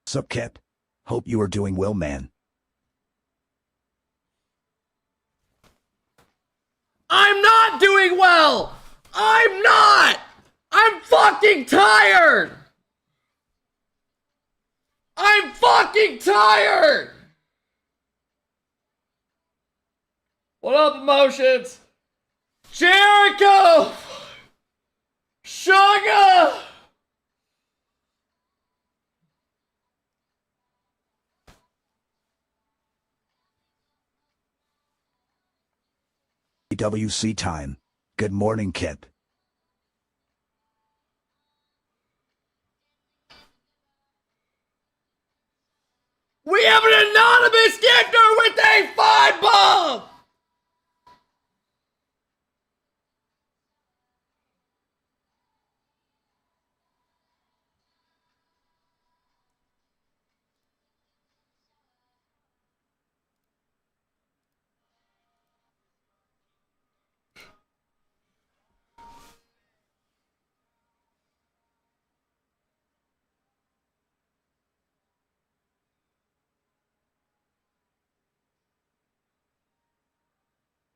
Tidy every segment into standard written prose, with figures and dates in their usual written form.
Sup, Kep? Hope you are doing well, man. I'm not doing well! I'm not! I'm fucking tired! I'm fucking tired! What up, emotions? Jericho! Sugar! WC time. Good morning, Kep. We have an anonymous gifter with a 5-bomb!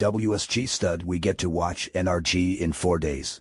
WSG stud, we get to watch NRG in 4 days.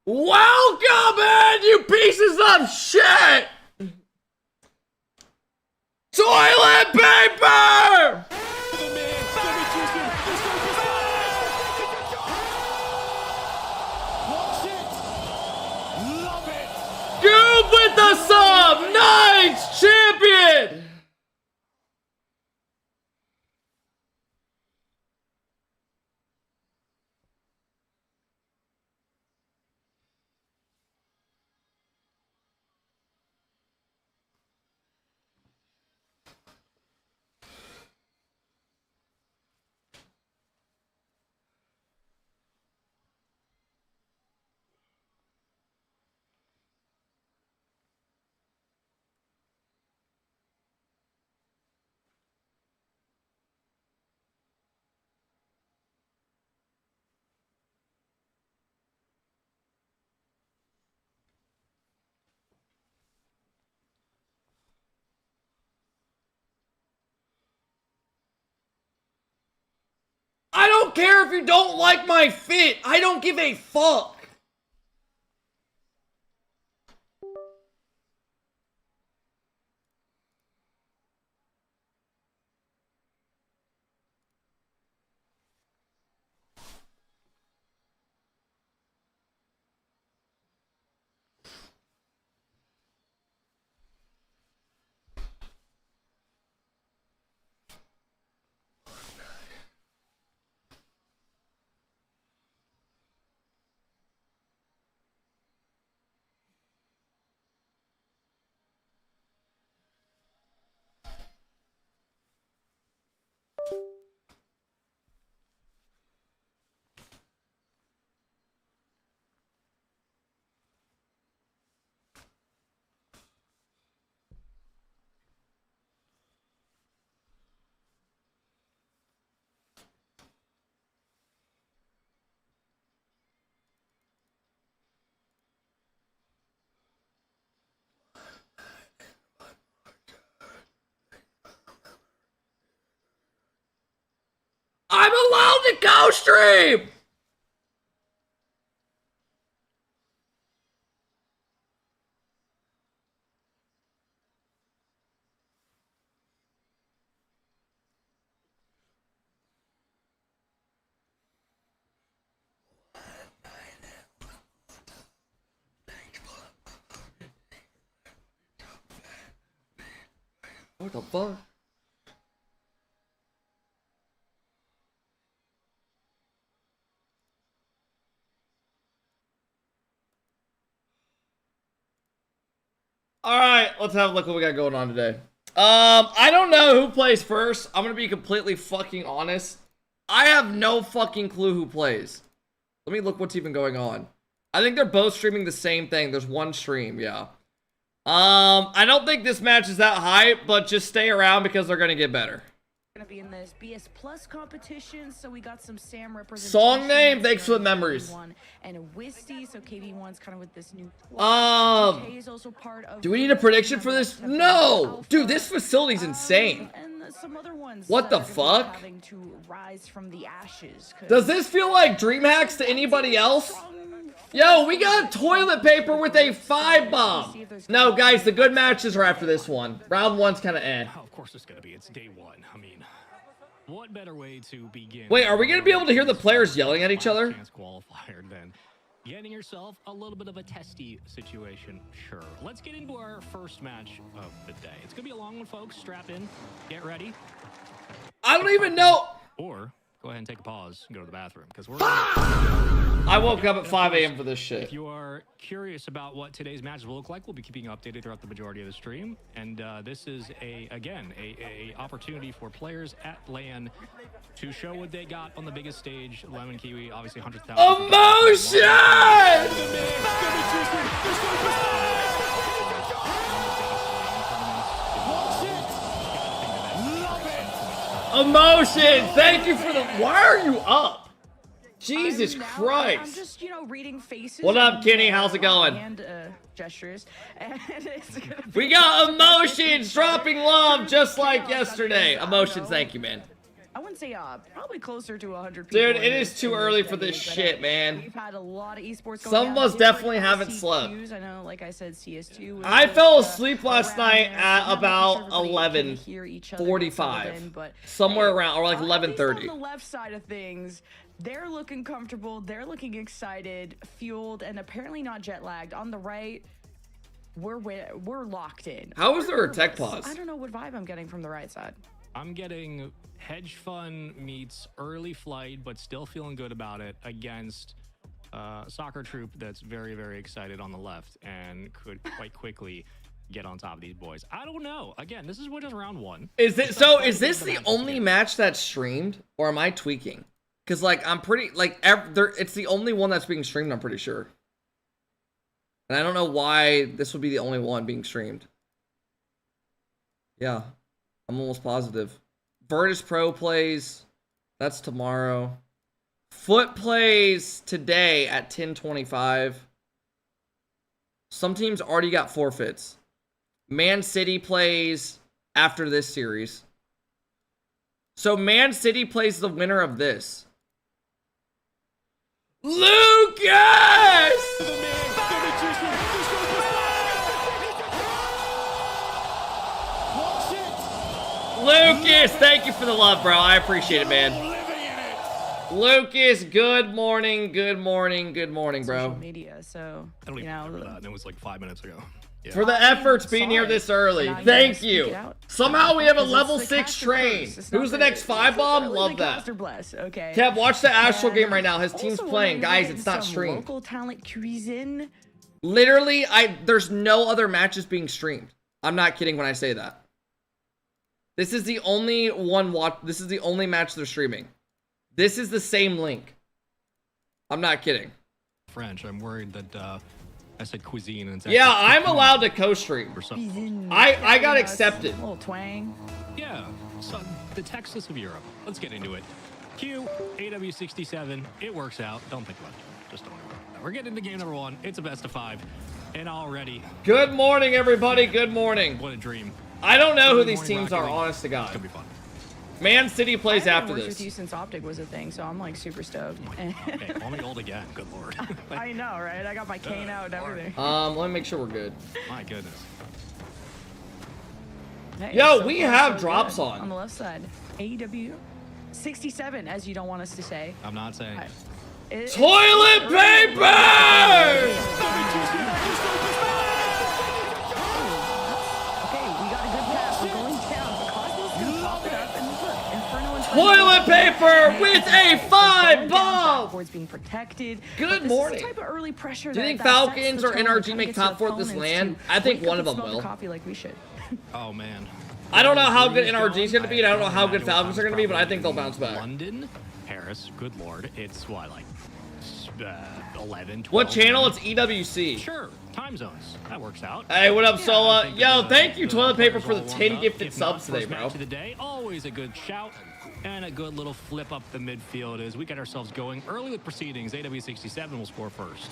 Welcome in, you pieces of shit! Toilet paper! Goob with the sub! Nice champion! I don't care if you don't like my fit. I don't give a fuck. I'm allowed to go stream! What the fuck? Alright, let's have a look what we got going on today. I don't know who plays first. I'm gonna be completely fucking honest. I have no fucking clue who plays. Let me look what's even going on. I think they're both streaming the same thing. There's one stream, yeah. I don't think this match is that hype, but just stay around because they're gonna get better. Gonna be in this BS Plus competition, so we got some Sam representation. Song name, thanks for the memories. And a Wisty, so KV1's kind of with this new. Do we need a prediction for this? No, dude, this facility's insane. And some other ones. What the fuck? Having to rise from the ashes. Does this feel like dream hacks to anybody else? Yo, we got toilet paper with a 5 bomb. No, guys, the good matches are after this one. Round 1's kind of eh. Of course it's going to be. It's day 1. I mean, what better way to begin? Wait, are we going to be able to hear the players yelling at each other? Chance qualifier then. Getting yourself a little bit of a testy situation. Sure. Let's get into our first match of the day. It's going to be a long one, folks. Strap in. Get ready. I don't even know. Or go ahead and take a pause and go to the bathroom because we're. I woke up at 5 a.m. for this shit. If you are curious about what today's matches will look like, we'll be keeping you updated throughout the majority of the stream. And this is again a opportunity for players at LAN to show what they got on the biggest stage. Lemon Kiwi, obviously 100,000. Emotion! Thank you for the. Why are you up? Jesus Christ! I'm just, reading faces. What up, Kenny? How's it going? And gestures. And we got emotions dropping love just like yesterday. Emotions, thank you, man. I wouldn't say probably closer to 100 people. Dude, it is too early for this shit, man. We've had a lot of esports going Some of down. us definitely haven't slept. I know, like I said, CS2. I fell asleep last night at about 11:45, somewhere around, or like 11:30. On the left side of things, they're looking comfortable, they're looking excited, fueled, and apparently not jet lagged. On the right, we're locked in. How is there a tech pause? I don't know what vibe I'm getting from the right side. I'm getting hedge fund meets early flight, but still feeling good about it against a soccer troop that's very, very excited on the left and could quite quickly get on top of these boys. I don't know. Again, this is what is round one. Is this the only match that's streamed, or am I tweaking? Because like I'm pretty like it's the only one that's being streamed. I'm pretty sure, and I don't know why this would be the only one being streamed. Yeah, I'm almost positive. Virtus Pro plays. That's tomorrow. Foot plays today at 10:25. Some teams already got forfeits. Man City plays after this series. So Man City plays the winner of this. Lucas! Lucas, thank you for the love, bro. I appreciate it, man. Lucas, good morning, good morning, good morning, bro. Social media, so I don't even remember that. It was like 5 minutes ago. Yeah. For the efforts being here this early. Thank you. Somehow we have a level 6 train. Who's the next 5-bomb? Love that. Okay. Kev, watch the Astral game right now. His team's playing. Guys, it's not streamed. Local talent cuisine. Literally, there's no other matches being streamed. I'm not kidding when I say that. This is the only this is the only match they're streaming. This is the same link. I'm not kidding. French. I'm worried that I said cuisine and yeah, I'm allowed to co-stream. I got accepted. A little twang. Yeah, so the Texas of Europe. Let's get into it. Q, AW67, it works out. Don't think about it. Just don't worry about that. We're getting into game number 1. It's a best of 5. And already. Good morning, everybody. Good morning. What a dream. I don't know who these teams are, honest to God. It's gonna be fun. Man City plays after this. I've worked with you since Optic was a thing, so I'm like super stoked. Okay, call me old again. Good lord. I know, right? I got my cane out and everything. Let me make sure we're good. My goodness. Hey, yo, so we far, have so drops good. on. On the left side. AEW 67, as you don't want us to say. I'm not saying. Toilet paper! Toilet paper with a 5-bomb! Boards being protected. Good morning. Type of early pressure Do you think Falcons or NRG make top 4 at this land? I think one of them will. Coffee like we should. Oh man. I don't know how good NRG is going to be, and I don't know how good Falcons are going to be, but I think they'll bounce back. London, Paris, good lord. It's what, like 11, 12? What channel? It's EWC. Sure, time zones. That works out. Hey, what up, Sola? Yo, thank you, Toilet Paper, for the 10 gifted subs today, bro. Of the day, always a good shout and a good little flip up the midfield as we get ourselves going early with proceedings. AW67 will score first.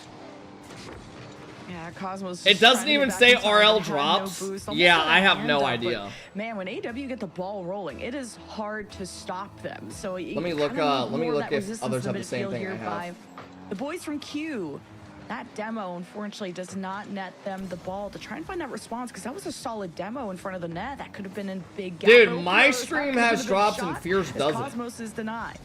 Yeah, Cosmos. It doesn't even say RL drops. Yeah, I have no idea. Man, when AW get the ball rolling, it is hard to stop them. So let me look if others have the same thing I have. The boys from Q, that demo unfortunately does not net them the ball to try and find that response, because that was a solid demo in front of the net. That could have been a big gap. Dude, my stream has drops and Fierce doesn't. Cosmos is denied.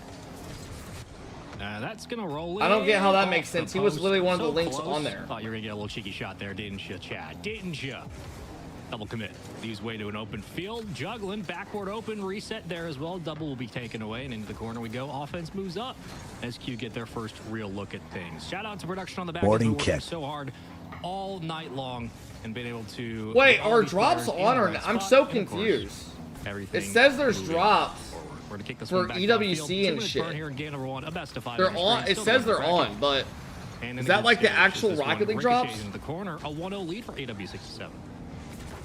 That's gonna roll in. I don't get how that makes sense. He was literally one of the links on there. Thought you were gonna get a little cheeky shot there, didn't you, Chad? Didn't you? Double commit. Leaves way to an open field. Juggling. Backward open. Reset there as well. Double will be taken away. And into the corner we go. Offense moves up as Q get their first real look at things. Shout out to production on the back. Boarding working so hard all night long and been able to... Wait, are drops on or not? I'm so confused. It says there's drops for EWC and shit. They're on. It says they're on, but is that like the actual Rocket League drops? In the corner, a 1-0 lead for AW67.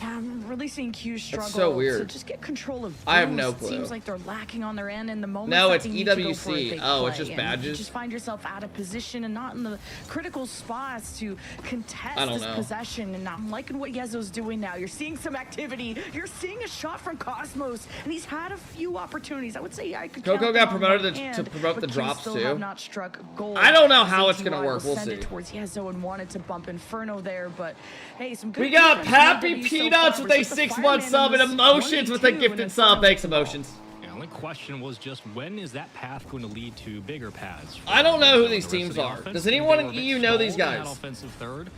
I'm really seeing Q struggle. That's so weird. So just get control of boost. I have no clue. It seems like they're lacking on their end in the moment. No, it's EWC. Oh, it's just badges. You just find yourself out of position and not in the critical spots to contest this know. possession. And I'm liking what Yezo's doing now. You're seeing some activity. You're seeing a shot from Cosmos, and he's had a few opportunities. I would say I could. Coco count got them on promoted one to hand, promote the but drops still too. have not struck gold. I don't know how As it's gonna ATY work. We'll send see. it towards Yezo and wanted to bump Inferno there, but hey, some good. We got defense from Pappy EW so Peanuts far. with a But the 6-month Fireman sub and was Emotions with a 1-2 gifted and sub. Inferno Thanks, with the ball. Emotions. The only question was just when is that path going to lead to bigger paths? I don't know who The these rest of teams the are. offense, Does they anyone were in a bit EU know these stalled in that guys? offensive third.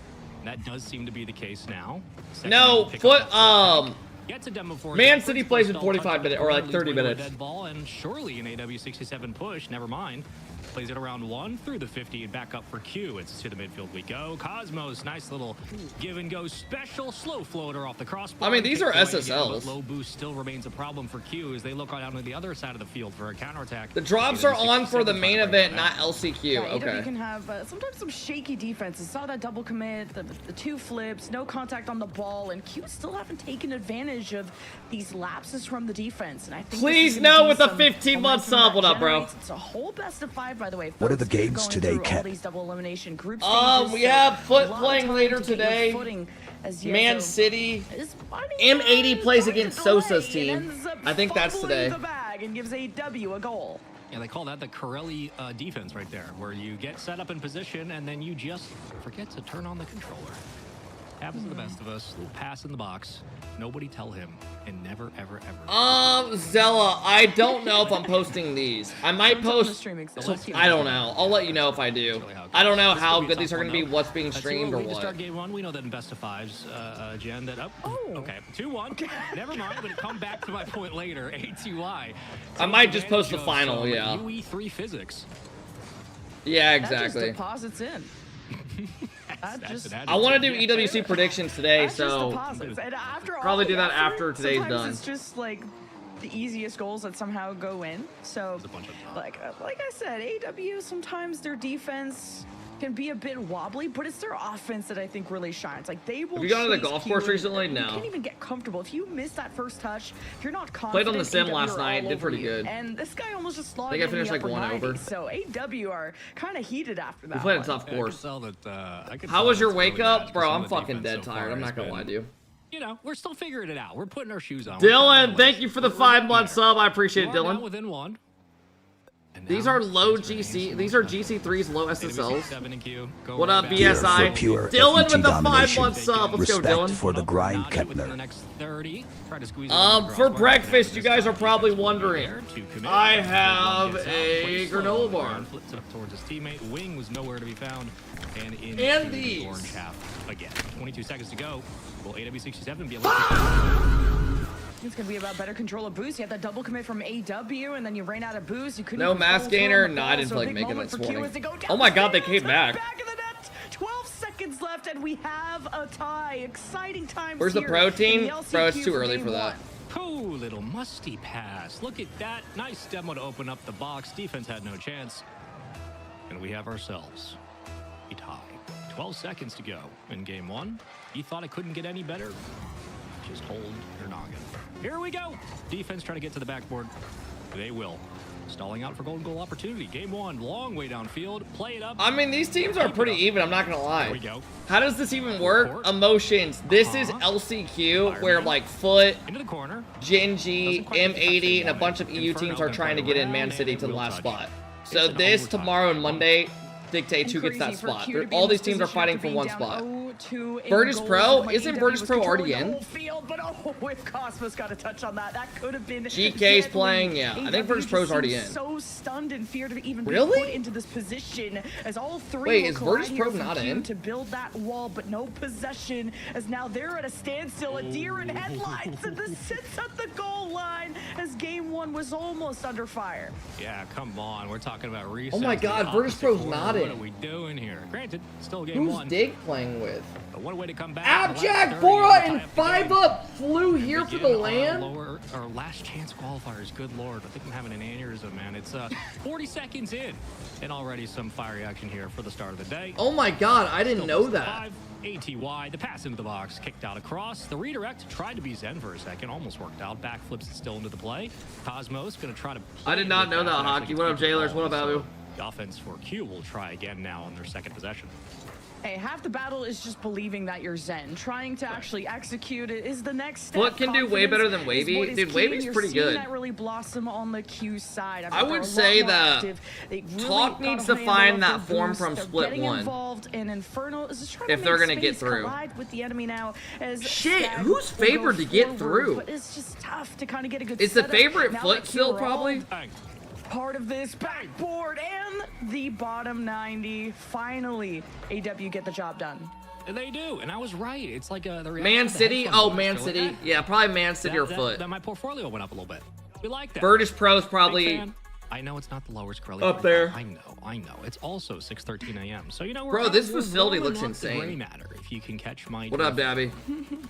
That does seem to be the case now. No, Second, Foot, pick up that Gets a demo for Man it. City First plays in stall, 45 touch minutes, it or like early, 30 leads away to a minutes. Dead ball, and surely an AW67 push, never mind. Plays it around 1 through the 50 and back up for Q. It's to the midfield we go. Cosmos, nice little give and go special slow floater off the crossbar. I mean, these are Kicked away SSLs. but low boost still remains a problem for Q as they look on the other side of the field for a counterattack. The drops are on for the main AW67 event, trying not to break LCQ. Yeah, AW Okay. can have sometimes some shaky defenses. Saw that double commit, the 2 flips, no contact on the ball, and Q still haven't taken advantage of these lapses from the defense. And I think Please this is gonna no be with the some 15-month momentum sub. What that up, bro? generates. It's a whole best of 5, by the way. What are folks. the games Going today, through all Cap? these double elimination group We stages, have so Foot a lot of playing time later to get your today. footing as Man Yezo City. is finding M80 time plays to against delay Sosa's and team. ends up I think that's fumbling today. the bag and gives AW a goal. Yeah, they call that the Corelli defense right there, where you get set up in position and then you just forget to turn on the controller. Happens to the best of us. Little pass in the box. Nobody tell him, and never, ever, ever. Zella, I don't know if I'm posting these. I might Someone's on the post. streaming, so So, let's see. I don't know. I'll let you know if I do. I don't know how good these are going to be, what's being That's streamed or early to what. start game 1. We know that in best of 5s, Jen, that okay, 2-1. Never mind, but come back to my point later. ATY. I might just post the Advantage of final, some yeah. UE3 physics. Yeah, That exactly. just deposits in. I want to do EWC predictions today, That's just so deposits. And after probably all do the that effort, after today's sometimes done. It's just like the easiest goals that somehow go in. So, like I said, AW sometimes their defense can be a bit wobbly, but it's their offense that I think really shines. Like they will. Have you gone to the chase golf Q course and recently? You No. can't even get comfortable if you miss that first touch. If you're not confident. Played on the sim AW last are night, all did over pretty you. good. And this guy almost just logged I in finished the like upper 1 over. 90s, so AW are kind of heated after that. we played a one. tough I can course. tell that, I can How tell was your it's wake early up? match, Bro, 'cause some I'm of the fucking defense dead so tired. far I'm has not gonna been, lie to you. You know, we're still figuring it out. We're putting our shoes on. We're Dylan, finding thank ways. you for the We're 5-month there. sub. I appreciate it, You are now Dylan. within 1. And These now are low transferring GC. into These are the GC3's low SSLs. 7 and Q. Go What right up, back. BSI? For pure Dylan FEG with the domination. 5-month sub. Let's go, Respect Dylan. for the grind, Notch it within the Kepler. next 30. Try to squeeze it over the For crossbar. breakfast, you This guys time, are probably defense will be wondering. there to commit. I One have gets out, a plays granola slow, bar. and flips it up towards his teammate. Wing was nowhere to be found. And in And the these. orange half again. 22 seconds to go. Will AW67 be able to... It's gonna be about better control of boost. You had that double commit from AW, and then you ran out of boost. You couldn't. No even mass follow through gainer? on the No, I ball, didn't so feel like big making moment this for Q morning. as they go Oh my God, they downstairs, came back. Back of the net. 12 seconds left, and we have a tie. Exciting times. Where's the here protein? in the Bro, it's LCQ too early game for that. one. Oh, little musty pass. Look at that. Nice demo to open up the box. Defense had no chance. And we have ourselves a tie. 12 seconds to go in game 1. You thought it couldn't get any better? Just hold your noggin. Here we go. Defense trying to get to the backboard. They will. Stalling out for golden goal opportunity. Game 1, long way downfield. Play it up. I mean, these teams are pretty even. I'm not gonna There we lie. go. How does this even work? Emotions. This is LCQ, where like Foot, Into the corner. Genji, M80, and a bunch of EU teams are trying to get in Man City to the last spot. So this tomorrow and Monday dictates who gets that Crazy for spot. Q to be all in these this teams are position fighting after for being one down spot. 0-2 in Virtus goals, Pro? and like Isn't AW Virtus was Pro controlling already the in? whole Field, but if Cosmos got a touch on that, that could have been. GK's deadly. playing, yeah. I think AW Virtus Pro's just already seems in. So stunned and feared to even Really? be put into this position as all three. Wait, will is collide Virtus here Pro from not Q in? to build that wall, but no possession as now they're at a standstill. A deer in headlights, and this sits at the goal line as game 1 was almost under fire. Yeah, come on. We're talking about reset. Oh my God, Virtus Pro's not What in. are we doing here? Granted, still game Who's 1. Dig playing with? But what a way to come back. Abjack, Bora, and 5-up flew here for the land? Lower, or last chance qualifiers. Good Lord. I think I'm having an aneurysm, man. It's 40 seconds in. And already some fire action here for the start of the day. Oh my God, I didn't Still know best of that. 5. ATY, the pass into the box, kicked out across. The redirect tried to be Zen for a second, almost worked out. Backflips it still into the play. Cosmos going to try to I did not know that, Hockey. What up, Jailers? What up, Abu? The offense for Q will try again now on their second possession. Hey, half the battle is just believing that you're Zen. Trying to actually execute it is the next step. Foot can do way better than Wavy. Dude, Wavy's pretty good. That really blossom on the Q side. I would say that Talk needs to find that form from Split 1. Involved in Infernal is just trying if to they're gonna get through. With the enemy now as shit, who's favored to get through? But it's just tough to kind of get a good. It's the favorite Foot still probably. Part of this backboard and the bottom 90. Finally, AW get the job done. And they do, and I was right. It's like the Man City. Oh, Man City. Yeah, probably Man City or Foot. That my portfolio went up a little bit. We like that. Virtus Pro's probably. I know it's not the lowest curly up there. I know. It's also 6:13 a.m. So you know, bro, this facility looks insane. Matter if you can catch my. What up, Dabby?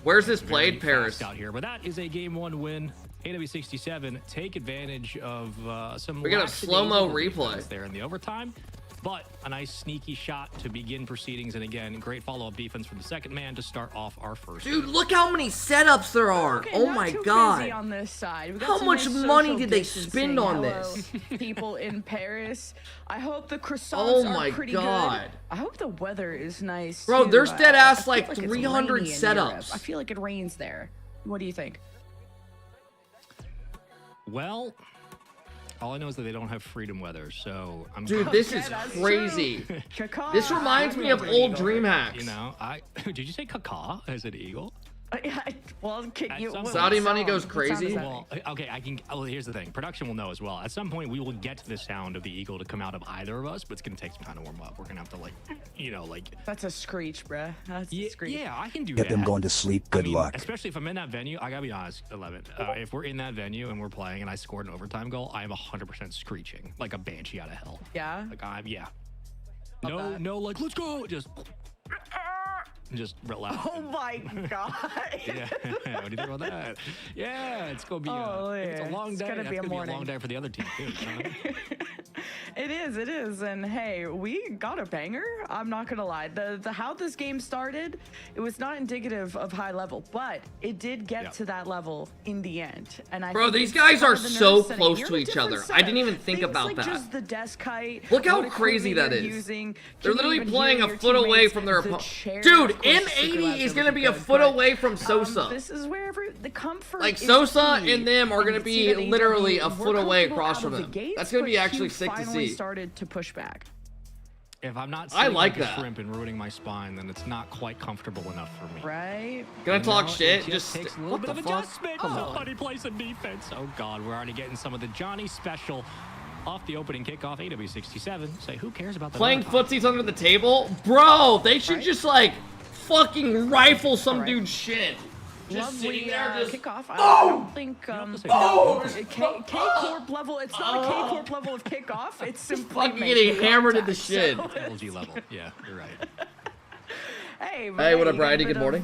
Where's this played? Paris out here, but that is a game 1 win. AW67 take advantage of some. We got a slow-mo replay there in the overtime, but a nice sneaky shot to begin proceedings, and again, great follow-up defense from the second man to start off our first. Dude, look how many setups there are! Okay, oh my god! On this side. How much money did they spend on this? People in Paris. I hope the croissants are pretty good. I hope the weather is nice. Bro, too. there's dead ass like it's 300 setups. I feel like it rains there. What do you think? Well, all I know is that they don't have freedom weather, so I'm. Dude, this is crazy. This reminds me of old Dream Hacks. You know, did you say caca as an eagle? Well, Saudi money goes crazy. Well, okay, here's the thing. Production will know as well. At some point, we will get the sound of the eagle to come out of either of us, but it's gonna take some time to warm up. We're gonna have to That's a screech, bruh. That's a screech. Yeah, I can do Get that. them going to sleep. Good luck. Especially if I'm in that venue. I gotta be honest, 11. If we're in that venue and we're playing and I scored an overtime goal, I am 100% screeching like a banshee out of hell. Yeah. No, like let's go. Just real loud. Oh my god. Yeah. What do you think about that? Yeah, it's gonna be it's a long day. It's gonna be a long day for the other team too. It is, and hey, we got a banger. I'm not gonna lie. The how this game started, it was not indicative of high level, but it did get to that level in the end. And bro, these guys are so close to each other. I didn't even think about that. Just the desk height. Look how crazy that is. They're literally playing a foot away from their opponent. Dude, N80 is gonna be a foot away from Sosa. This is where the comfort. Like Sosa and them are gonna be literally a foot away across from them. That's gonna be actually sick to see. Started to push back. If I'm not I like a shrimp and ruining my spine, then it's not quite comfortable enough for me. Right? Gonna talk shit? Just takes a little bit of adjustment. Somebody play some defense. Oh god, we're already getting some of the Johnny special off the opening kickoff. AW67 say, who cares about the playing footsies under the table? Bro, they should just like fucking rifle some dude's shit. Just sitting there, just kickoff. I don't think K-Corp level. It's not a K-Corp level of kickoff. It's simply fucking getting hammered in the shit. LG level. Yeah, you're right. Hey, what up, Bridie? Good morning.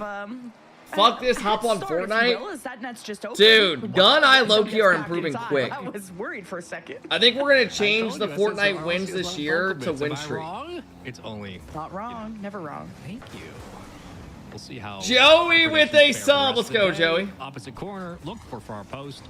Fuck this, hop on Fortnite. That net's just open. Dude, Gun Eye Loki are improving quick. I was worried for a second. I think we're gonna change the Fortnite wins this year to win streak. It's only not wrong. Never wrong. Thank you. We'll see how Joey with a sub. Let's go, Joey. Opposite corner, look for far post.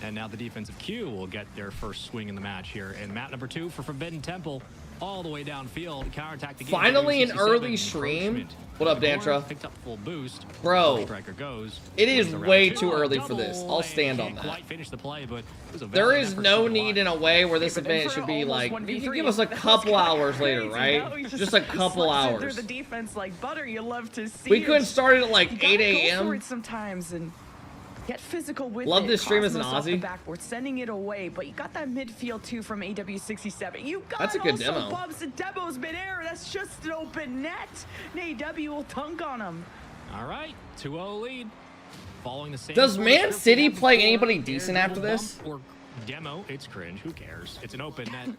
And now the defensive Q will get their first swing in the match here. And map number 2 for Forbidden Temple, all the way downfield. Counterattack the game. Finally an early stream. What up, Dantra? Picked up full boost. Bro, Striker goes. it is way too early for this. I'll stand on that. Quite finish the play, but there is no need in a way where this event should be like, you can give us a couple hours later, right? Just a couple hours. Through the defense like butter. You love to see. We couldn't start it at like 8 a.m. sometimes and get physical with Love it. this stream as an Cosmos Aussie. Backboard, sending it away, but you got that midfield too from AW67. You got that's a good also demo. Bubs and Debo's midair. That's just an open net. And AW will dunk on him. All right, 2-0 lead. Following the same. Does Man City play anybody decent after this? Or demo? It's cringe. Who cares? It's an open net,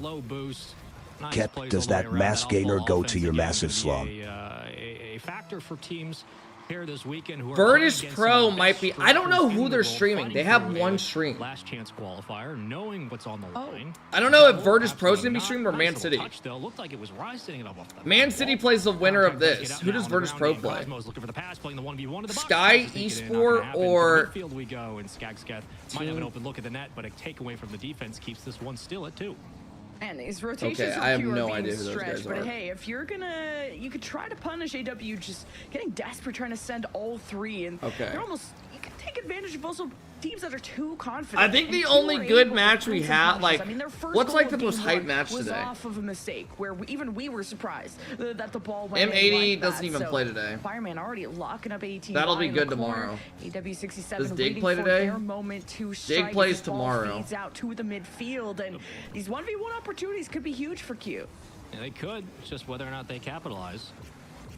low boost. Nice Kep, does that mass gainer go to your massive slum? A factor for teams pair this weekend who are Virtus playing against Pro some of the might best be. I don't know strikers who in the they're world, streaming. fighting They have for one a stream. last chance qualifier, knowing what's on the line. I don't know if No, Virtus Pro's absolutely gonna be not. streamed or Nice Man little City. touch, though. Looked like it was Rise setting it up off the Man back City wall. plays the winner of Contact does this. get out Who now does on the Virtus ground Pro game. play? Cosmo's looking for the pass, playing the 1v1 to the box. Sky, Tries to sneak it in, not Esport, gonna happen. To the or- midfield we go, and Skagsketh might have an open look at the net, but a takeaway from the defense keeps this one still at 2. And these rotations Okay, from I have Q are no being idea who those stretched, guys but are. hey, if you're gonna, you could try to punish AW, just getting desperate, trying to send all three, and Okay. they're almost, you can take advantage of also teams that are too confident. I think and the Q only were good able to match we find some have, punishes. like, I mean, their first what's goal like of the most game hyped one match was today? off of a mistake where even we were surprised that the ball went in M80 like doesn't that. even So, play today. Fireman already locking up 18. That'll be in the good corner. tomorrow. AW67 Does Dig waiting play for today? their moment to strike as plays this ball tomorrow. feeds out to the midfield, and these 1v1 opportunities could be huge for Q. Yeah, they could. It's just whether or not they capitalize.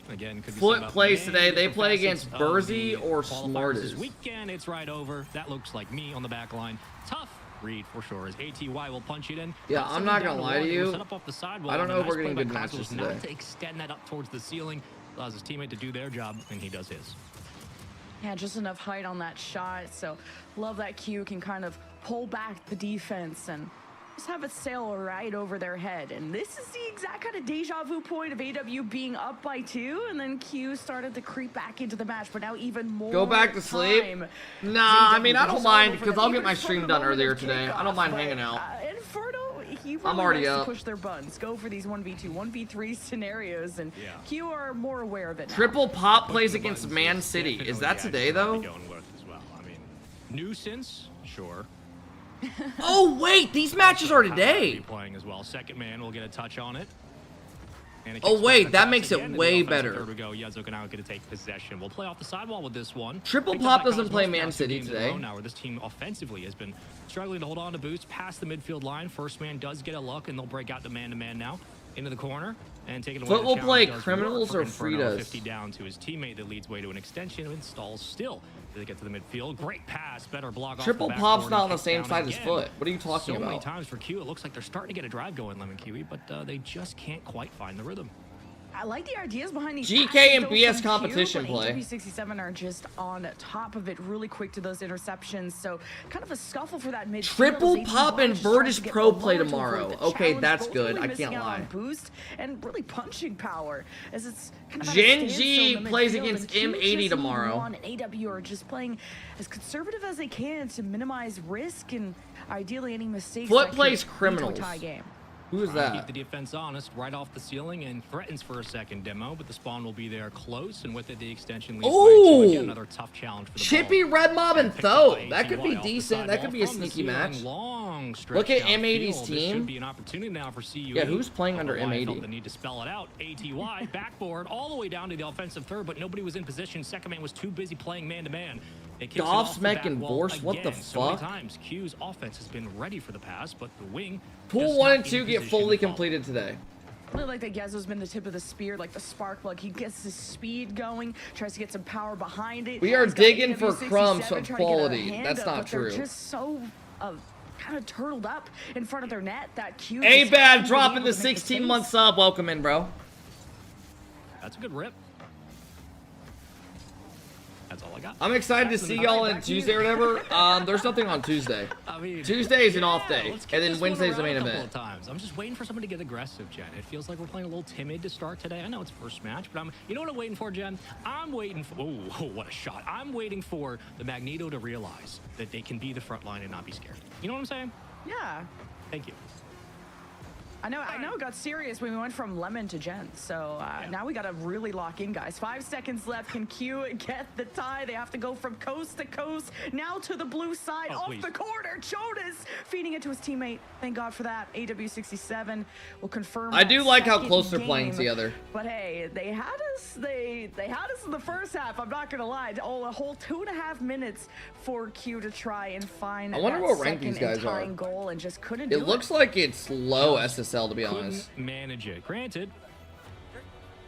Again, could be Foot set up plays many today. They different play facets against of Bursey the or qualifiers Smartest. This weekend, it's right over. That looks like me on the back line. Tough read for sure as ATY will punch it in. Yeah, I'm not gonna Down lie to one. It you. was set up off the sidewall, I don't and a know if nice we're getting play good by matches Cosmos today. not to extend that up towards the ceiling. Allows his teammate to do their job, and he does his. Yeah, just enough height on that shot. So love that Q can kind of pull back the defense and just have it sail right over their head. And this is the exact kind of deja vu point of AW being up by 2, and then Q started to creep back into the match, but now even more Go back to sleep? time. Nah, I mean, I don't Just mind over because the I'll get even my stream further done moment earlier of today. I kickoff, don't mind but, hanging out. Inferno, he really I'm already likes up. to push their buttons, go for these 1v2, 1v3 scenarios, and Yeah. Q are more aware of it now. Triple Pop plays Pushing the against buttons Man is City. Is definitely that the today, action I'll though? be going with as well. I mean, nuisance, sure. Oh, wait, these matches are Be today. playing as well. Second man will get a touch on it. And it Oh, kicks back wait, the that pass makes it again to the way offensive better. third we go. Yazo now going to take possession. We'll play off the sidewall with this one. Triple Picked up Pop by doesn't play Cosmos Man now 2 City games in a today. row now, where this team offensively has been struggling to hold on to boost past the midfield line. First man does get a look, and they'll break out to man now into the corner and take it away. Foot The will challenge play does work Criminals for or Inferno. Fritas? 50 down to his teammate that leads way to an extension and installs still. They get to the midfield. Great pass. Better block off Triple the Pop's backboard not and on the kick same down side as again. Foot. What are you talking So many about? times for Q, it looks like they're starting to get a drive going, Lemon Kiwi, but they just can't quite find the rhythm. I like the ideas behind these GK passes, and though, BS from competition Q, but play. AW67 are just on top of it, really quick to those interceptions. So kind of a scuffle for that midfield. Triple as Pop ATY and just tries Virtus to get Pro below play to avoid tomorrow. the Okay, challenge. that's Both good. really I missing can't out on lie. Boost and really punching power as it's kind of at a Gen standstill G in the plays midfield, against and Q M80 just tomorrow. need one, and AW are just playing as conservative as they can to minimize risk and ideally any mistakes. Foot that could plays lead to a Criminals. tie game. Who is Keep that? the defense honest, right off the ceiling, and threatens for a second demo, but the spawn will be there close, and with it, the extension leads Ooh! way to again, another tough challenge for the Chippy, ball. Red Mob, and Picked up by Tho. That could be ATY off the decent. That could be a sidewall from the sneaky ceiling, match. long stretch Look at downfield. M80's This team. should be an opportunity now for CUE. Yeah, who's playing under Although I felt M80? the need to spell it out. ATY backboard all the way down to the offensive third, but nobody was in position. Second man was too busy playing man-to-man. It kicks it Goff, off the Smek, back and wall Vorse? What the again. So many fuck? times Q's offense has been ready for the pass, but the wing Pool just 1 not and in 2 get position fully to follow. completed today. I really like that Gezo's been the tip of the spear, like the spark plug. He gets his speed going, tries to get some power behind it. We are He's got digging for AW67 crumbs of trying to get a quality. hand That's up, not but they're true. just so kind of turtled up in front of their net. That Q. A just Bad hasn't been dropping able the to make 16-month space. sub. Welcome in, bro. That's a good rip. That's all I got. I'm excited to That's see the- y'all on back to you. Tuesday or whatever. There's nothing on Tuesday. I mean, Tuesday is an off yeah, day, let's kick and then this one Wednesday's the around main a couple event. of times. I'm just waiting for someone to get aggressive, Jen. It feels like we're playing a little timid to start today. I know it's first match, but you know what I'm waiting for, Jen? I'm waiting for, oh, what a shot. I'm waiting for the Magneto to realize that they can be the front line and not be scared. You know what I'm saying? Yeah. Thank you. I know it got serious when we went from Lemon to Jen. So now we got to really lock in, guys. 5 seconds left. Can Q get the tie? They have to go from coast to coast. Now to the blue side, Oh, off please. the corner. Jonas feeding it to his teammate. Thank God for that. AW67 will confirm. I that do like how second close they're playing game. together. But hey, they had us. They had us in the first half. I'm not gonna lie. A whole 2.5 minutes for Q to try and find. I wonder that what rank these second and guys are. tying goal and just couldn't do It looks like it's low SSL, to be honest. Couldn't manage it. Granted.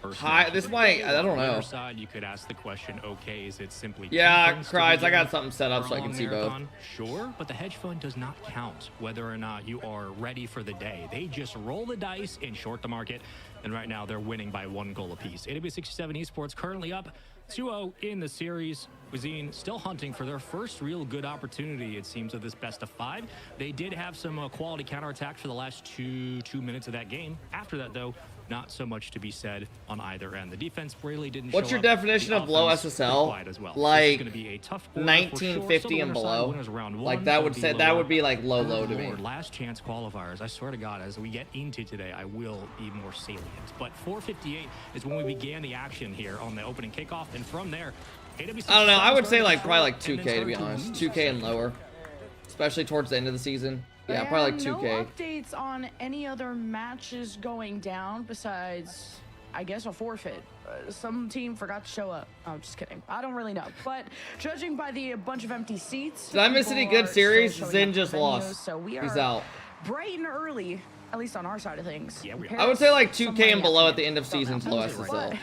first Hi, match. this might, I don't On the know. other side, you could ask the question, okay, is it simply Yeah, temperance to Cries, the I got game something set up for so a I can long see both. marathon? Sure, but the hedge fund does not count whether or not you are ready for the day. They just roll the dice and short the market, and right now they're winning by 1 goal apiece. AW67 Esports currently up 2-0 in the series. Cuisine still hunting for their first real good opportunity, it seems, of this best of 5. They did have some quality counterattack for the last two minutes of that game. After that, though, not so much to be said on either end. The defense really didn't What's show your up. definition The of low offense SSL? quiet as well. Like This is gonna be a tough quarter for sure. 1950 and below. Like that would say that would be like low to me. Last chance qualifiers. I swear to God, as we get into today, I will be more salient. But 4:58 is when we began the action here on the opening kickoff, and from there, AWC I don't know. I would say like probably like 2K to be honest. 2K and lower, especially towards the end of the season. Yeah, probably like 2K. No updates on any other matches going down besides, I guess, a forfeit. Some team forgot to show up. Oh, just kidding. I don't really know. But judging by the bunch of empty seats, did I miss any good series? Zen just lost. So we He's are out. bright and early, at least on our side of things. Yeah, we I would say like 2K and below at the end of season's low SSL.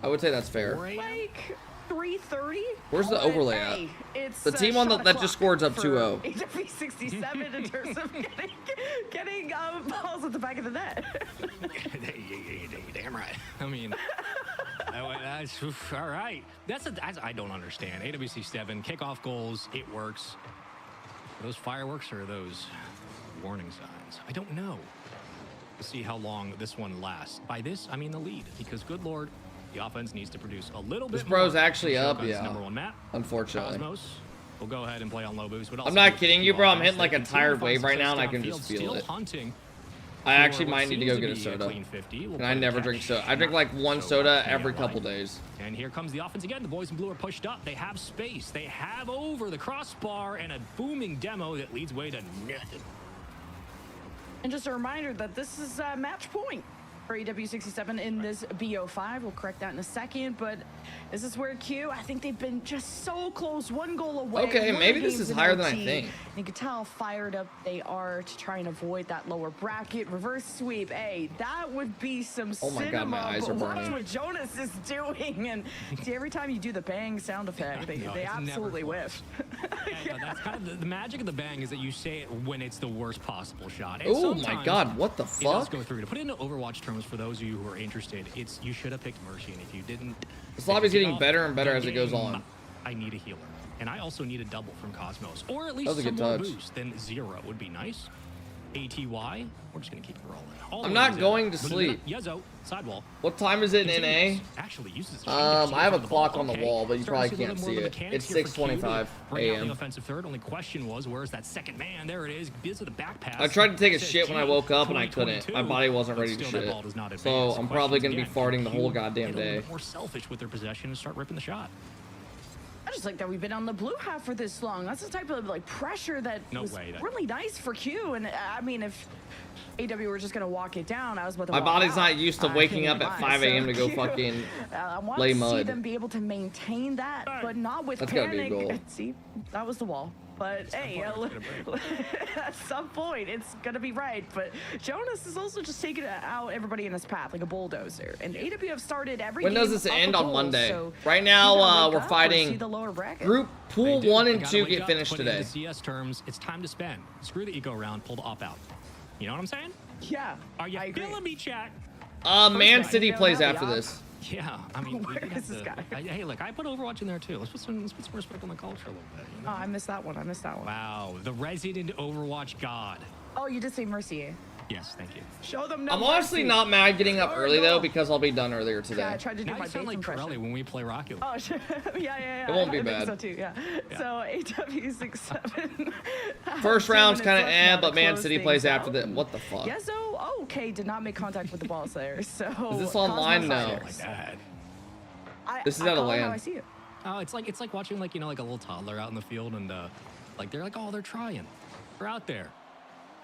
I would say that's fair. Like 3:30. Where's the overlay at? Hey, it's The team on the that just scored up 2-0. AW67 in terms of getting balls at the back of the net. Damn right. I mean, all right. That's I don't understand. AWC7 kickoff goals. It works. Are those fireworks or are those warning signs? I don't know. Let's see how long this one lasts. By this, I mean the lead, because good Lord, the offense needs to produce a little bit. This bro's more actually to show up, us yeah. Number 1 map. Unfortunately. Cosmos will go ahead and play on low boost. But I'm not kidding you, bro. I'm hitting like a tired wave right now, and I can just feel it. I actually might need to go get a soda. And I never drink soda. I drink like one soda every couple days. And here comes the offense again. The boys in blue are pushed up. They have space. They have over the crossbar and a booming demo that leads way to nothing. And just a reminder that this is match point for AW67 in this BO5. We'll correct that in a second, but this is where Q, I think they've been just so close, 1 goal away. Okay, maybe this is higher than I think. You can tell how fired up they are to try and avoid that lower bracket. Reverse sweep, hey, that would be some Oh my God, my eyes are Watch burning. what Jonas is doing, and see, every time you do the bang sound effect, they absolutely whiff. Yeah, that's kind of the magic of the bang is that you say it when it's the worst possible shot. And Oh my God, what the it does fuck? go through. To put it into Overwatch terms for those of you who are interested, it's you should have picked Mercy, and if you didn't, This lobby's getting better and better as it goes on. I need a healer, and I also need a double from Cosmos, or at least That was a some good more touch. boost than 0 would be nice. ATY, we're just gonna keep it rolling. All I'm the not way going to zero. sleep. Yezo, sidewall. What time is it in NA? Actually uses I have a clock on the wall, but you probably can't see it. It's 6:25 a.m. The offensive third. Only question was, where's that second man? There it is. Gives it the back pass. I tried to take a shit when I woke up and I couldn't. My body wasn't ready to shit. So I'm probably gonna be farting the whole goddamn day. More selfish with their possession and start ripping the shot. I just like that we've been on the blue half for this long. That's the type of like pressure that was really nice for Q. And I mean, if AW were just gonna walk it down, I was about to My walk body's out. not used to waking up at 5 a.m. to go fucking I want lay to see mud. them be able to maintain that, but not with That's gotta be a panic. goal. See, that was the wall. But hey, at some point it's gonna be right. But Jonas is also just taking out everybody in his path like a bulldozer. And AW have started every When game does this up a end on goal, Monday? so Right you now, gotta wake we're up or fighting see the lower bracket. Group Pool They do. 1 They and gotta 2 wake get up, finished put it today. into CS terms, it's time to spend. Screw the eco round, pull the op out. You know what I'm saying? Yeah. Are you I agree. feeling me, chat? Man First City round, plays yeah. after this. Yeah, I mean, we Where did is have this to- guy? Hey, look, I put Overwatch in there too. Let's put some respect on the culture a little bit. You know? Oh, I missed that one. I missed that one. Wow, the resident Overwatch god. Oh, you did say Mercy. Yes, thank you. Show them no I'm honestly mercy. not mad getting up Score early though goal. because I'll be done earlier Yeah, I today. tried to do Now my you sound bass like impression. Corelli when we play RocketLeague. Oh, shit. Yeah. It won't be I think bad. so too, yeah. So AW67. First round's kind of minutes left but to Man close City things plays out. after that. What the fuck? Yezo, okay, did not make contact with the balls there. So Is this online? Cosmos No. Fighters. Like that. This is I out of call it how land. I see it. Oh, it's like watching like a little toddler out in the field and like they're like, oh, they're trying. They're out there.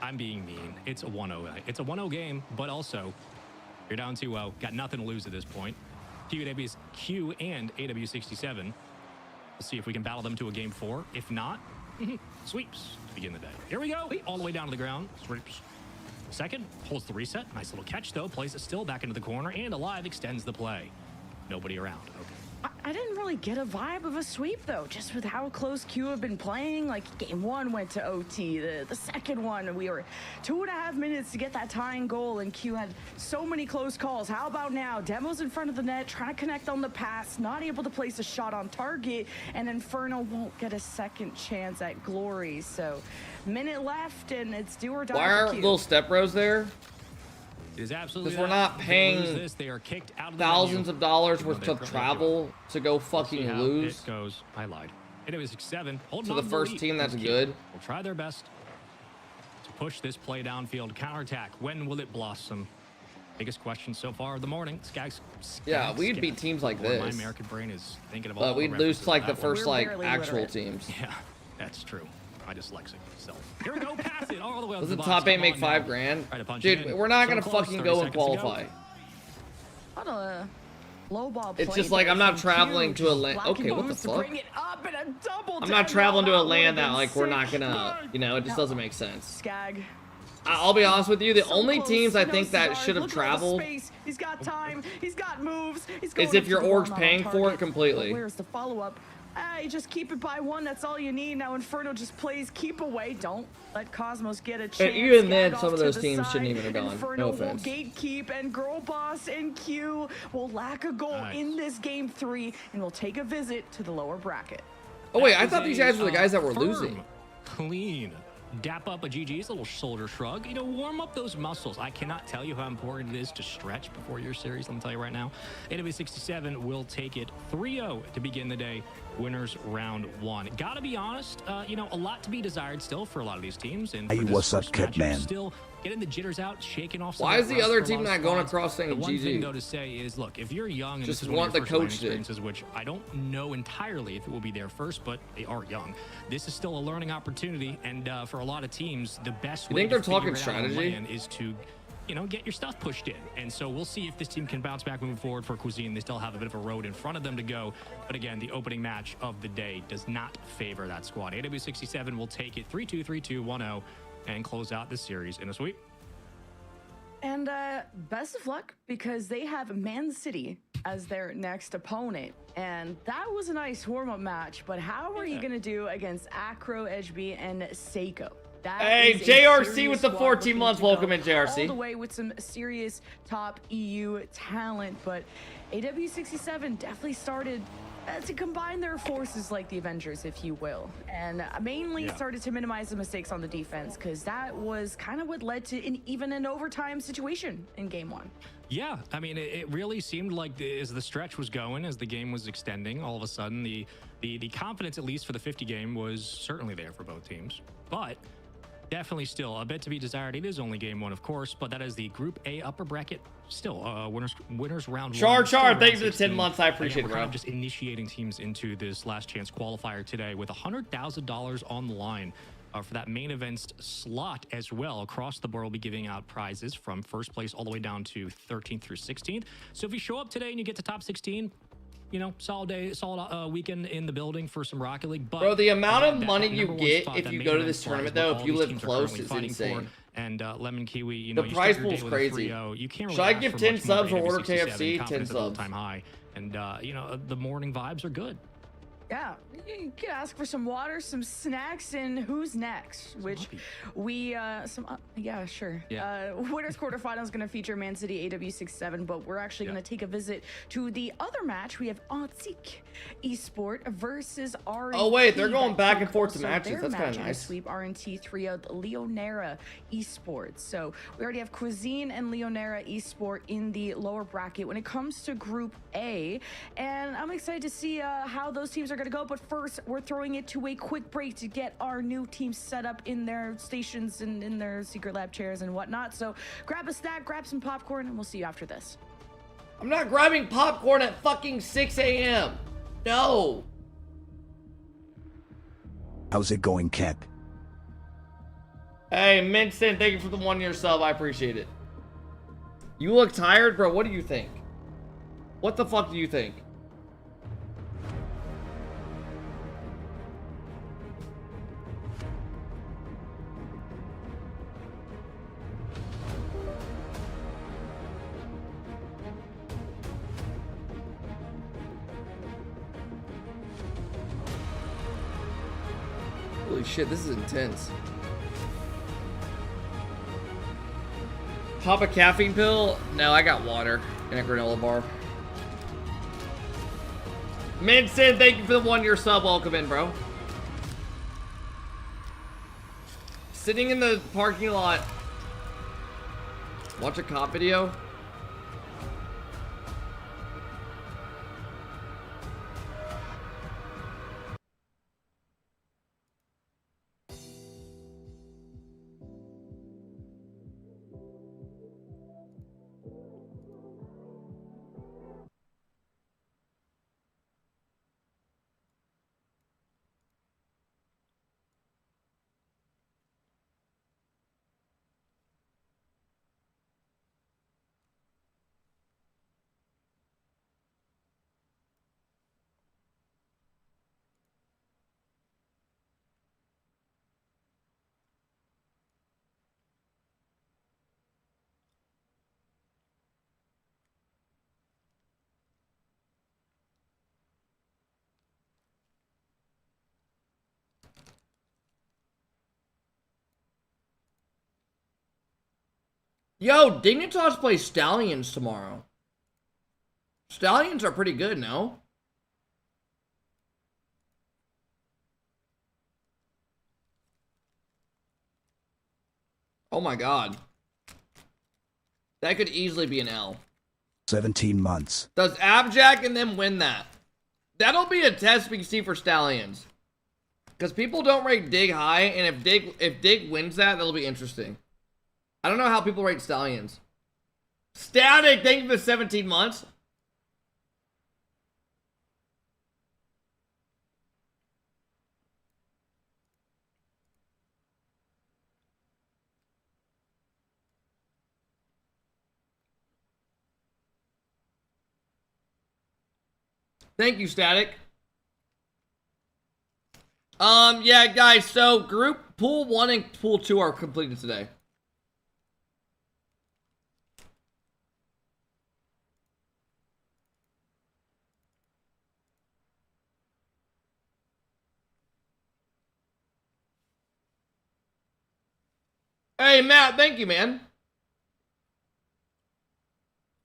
I'm being mean. It's a 1-0. It's a 1-0 game, but also you're down 2-0. Got nothing to lose at this point. Q and AW67. We'll see if we can battle them to a game 4. If not, sweeps to begin the day. Here we go. All the way down to the ground. Sweeps. Second, holds the reset. Nice little catch, though. Plays it still back into the corner. And Alive extends the play. Nobody around. Okay. I didn't really get a vibe of a sweep, though, just with how close Q have been playing. Like, game 1 went to OT. The second one, we were 2.5 minutes to get that tying goal, and Q had so many close calls. How about now? Demo's in front of the net, trying to connect on the pass, not able to place a shot on target, and Inferno won't get a second chance at Glory. So, minute left, and it's do or die. Why aren't little step bros there? It is absolutely Because we're not paying they are kicked out of thousands of dollars worth of travel to go fucking lose. It goes. I lied. It was 6-7. To the first team that's good. We'll try their best to push this play downfield. Counterattack. When will it blossom? Biggest question so far of the morning. Yeah, we'd beat teams like this. My American brain is thinking of all. But we'd lose to like the first like actual teams. Yeah, that's true. My dyslexic self. Here we go, pass it all the way. Doesn't top 8 make $5,000? Dude, we're not gonna fucking go and qualify. What a low ball. It's just like I'm not traveling to a land. Okay, what the fuck? I'm not traveling to a land that like we're not gonna, you know, it just doesn't make sense. Skag. I'll be honest with you, the only teams I think that should have traveled He's got time, he's got moves, is if your org's paying for it completely. Where's the follow-up? You just keep it by 1, that's all you need. Now Inferno just plays keep away. Don't let Cosmos get a chance. And even then, some of those teams shouldn't even have gone. Inferno no offense. will gatekeep, and Girl Boss and Q will lack a goal in this game 3, and will take a visit to the lower bracket. Oh wait, I thought these guys were the guys that were losing. Clean. Dap up a GG's little shoulder shrug. You know, warm up those muscles. I cannot tell you how important it is to stretch before your series. Let me tell you right now. AW67 will take it 3-0 to begin the day. Winners round 1. Gotta be honest, you know, a lot to be desired still for a lot of these teams. And hey, what's up, Kep, man? Still getting the jitters out, shaking off. Why is the other team not going across saying GG? The one thing though GG? to say is, look, if you're young and Just this is want one the of your coach first to. experiences, which I don't know entirely if it will be there first, but they are young. This is still a learning opportunity, and for a lot of teams, the best way to figure it out on land is to, you know, get your stuff pushed in. And so we'll see if this team can bounce back moving forward. For Cuisine, they still have a bit of a road in front of them to go. But again, the opening match of the day does not favor that squad. AW67 will take it 3-2, 3-2, 1-0, and close out the series in a sweep. And best of luck, because they have Man City as their next opponent. And that was a nice warm-up match, but how are you going to do against Acro, HB, and Seiko? Hey, JRC with the 14 months. Welcome in, JRC. All the way with some serious top EU talent, but AW67 definitely started to combine their forces like the Avengers, if you will, and mainly started to minimize the mistakes on the defense, because that was kind of what led to even an overtime situation in game 1. Yeah, I mean, it really seemed like as the stretch was going, as the game was extending, all of a sudden the confidence, at least for the 50 game, was certainly there for both teams. But definitely still a bit to be desired. It is only game 1, of course, but that is the Group A upper bracket. Still, winners round 1. Char, thanks for the 10 months. I appreciate it, bro. We're just initiating teams into this last chance qualifier today with $100,000 on the line for that main event slot as well. Across the board, we'll be giving out prizes from first place all the way down to 13th through 16th. So if you show up today and you get to top 16, you know, solid day, solid weekend in the building for some Rocket League. But bro, the amount of money you get if you go to this tournament, though, if you live close, is insane. And Lemon Kiwi, you know, the prize pool's crazy. You can't really Should I give 10 subs or order KFC? 10 subs. Time high, and you know, the morning vibes are good. Yeah, you can ask for some water, some snacks, and who's next? Which we yeah, sure. Yeah. Winners quarterfinal is going to feature Man City AW67, but we're actually going to take a visit to the other match. We have Antique Esport versus RNT. Oh wait, they're going back and forth to matches. That's kind of nice. Sweep RNT 3-0 Leonera Esports. So we already have Cuisine and Leonera Esport in the lower bracket when it comes to Group A, and I'm excited to see how those teams are going to go. But first, we're throwing it to a quick break to get our new teams set up in their stations and in their secret lab chairs and whatnot. So grab a snack, grab some popcorn, and we'll see you after this. I'm not grabbing popcorn at fucking 6 a.m. No. How's it going, Kep? Hey, Minson, thank you for the 1-year sub. I appreciate it. You look tired, bro. What do you think? What the fuck do you think? Holy shit, this is intense. Pop a caffeine pill? No, I got water and a granola bar. Minson, thank you for the 1-year sub. Welcome in, bro. Sitting in the parking lot. Watch a cop video. Yo, Dignitas plays Stallions tomorrow. Stallions are pretty good, no? Oh my god. That could easily be an L. 17 months. Does Abjack and them win that? That'll be a test we can see for Stallions. Because people don't rate Dig high, and if Dig wins that, that'll be interesting. I don't know how people rate Stallions. Static, thank you for 17 months. Thank you, Static. Yeah, guys, so group pool 1 and pool 2 are completed today. Hey, Matt, thank you, man.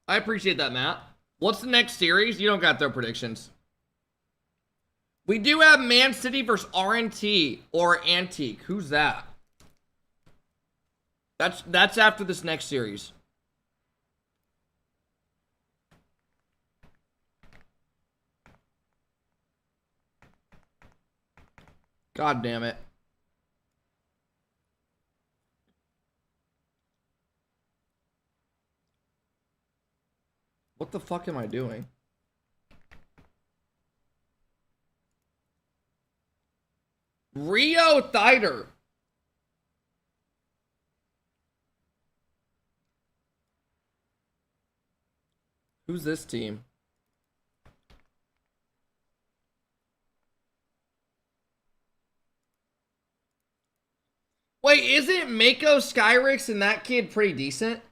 I appreciate that, Matt. What's the next series? You don't got their predictions. We do have Man City versus RNT or Antique. Who's that? That's after this next series. God damn it. What the fuck am I doing? Rio Thider. Who's this team? Wait, isn't Mako Skyrix and that kid pretty decent?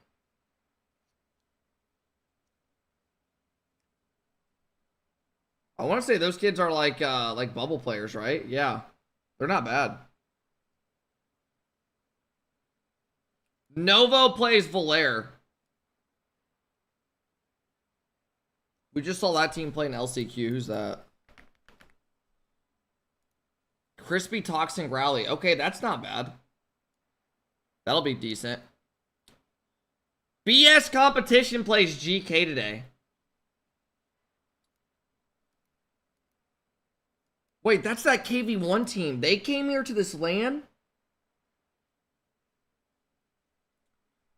I want to say those kids are like bubble players, right? Yeah. They're not bad. Novo plays Valair. We just saw that team playing LCQ. Who's that? Crispy Toxin Growly. Okay, that's not bad. That'll be decent. BS Competition plays GK today. Wait, that's that KV1 team. They came here to this LAN?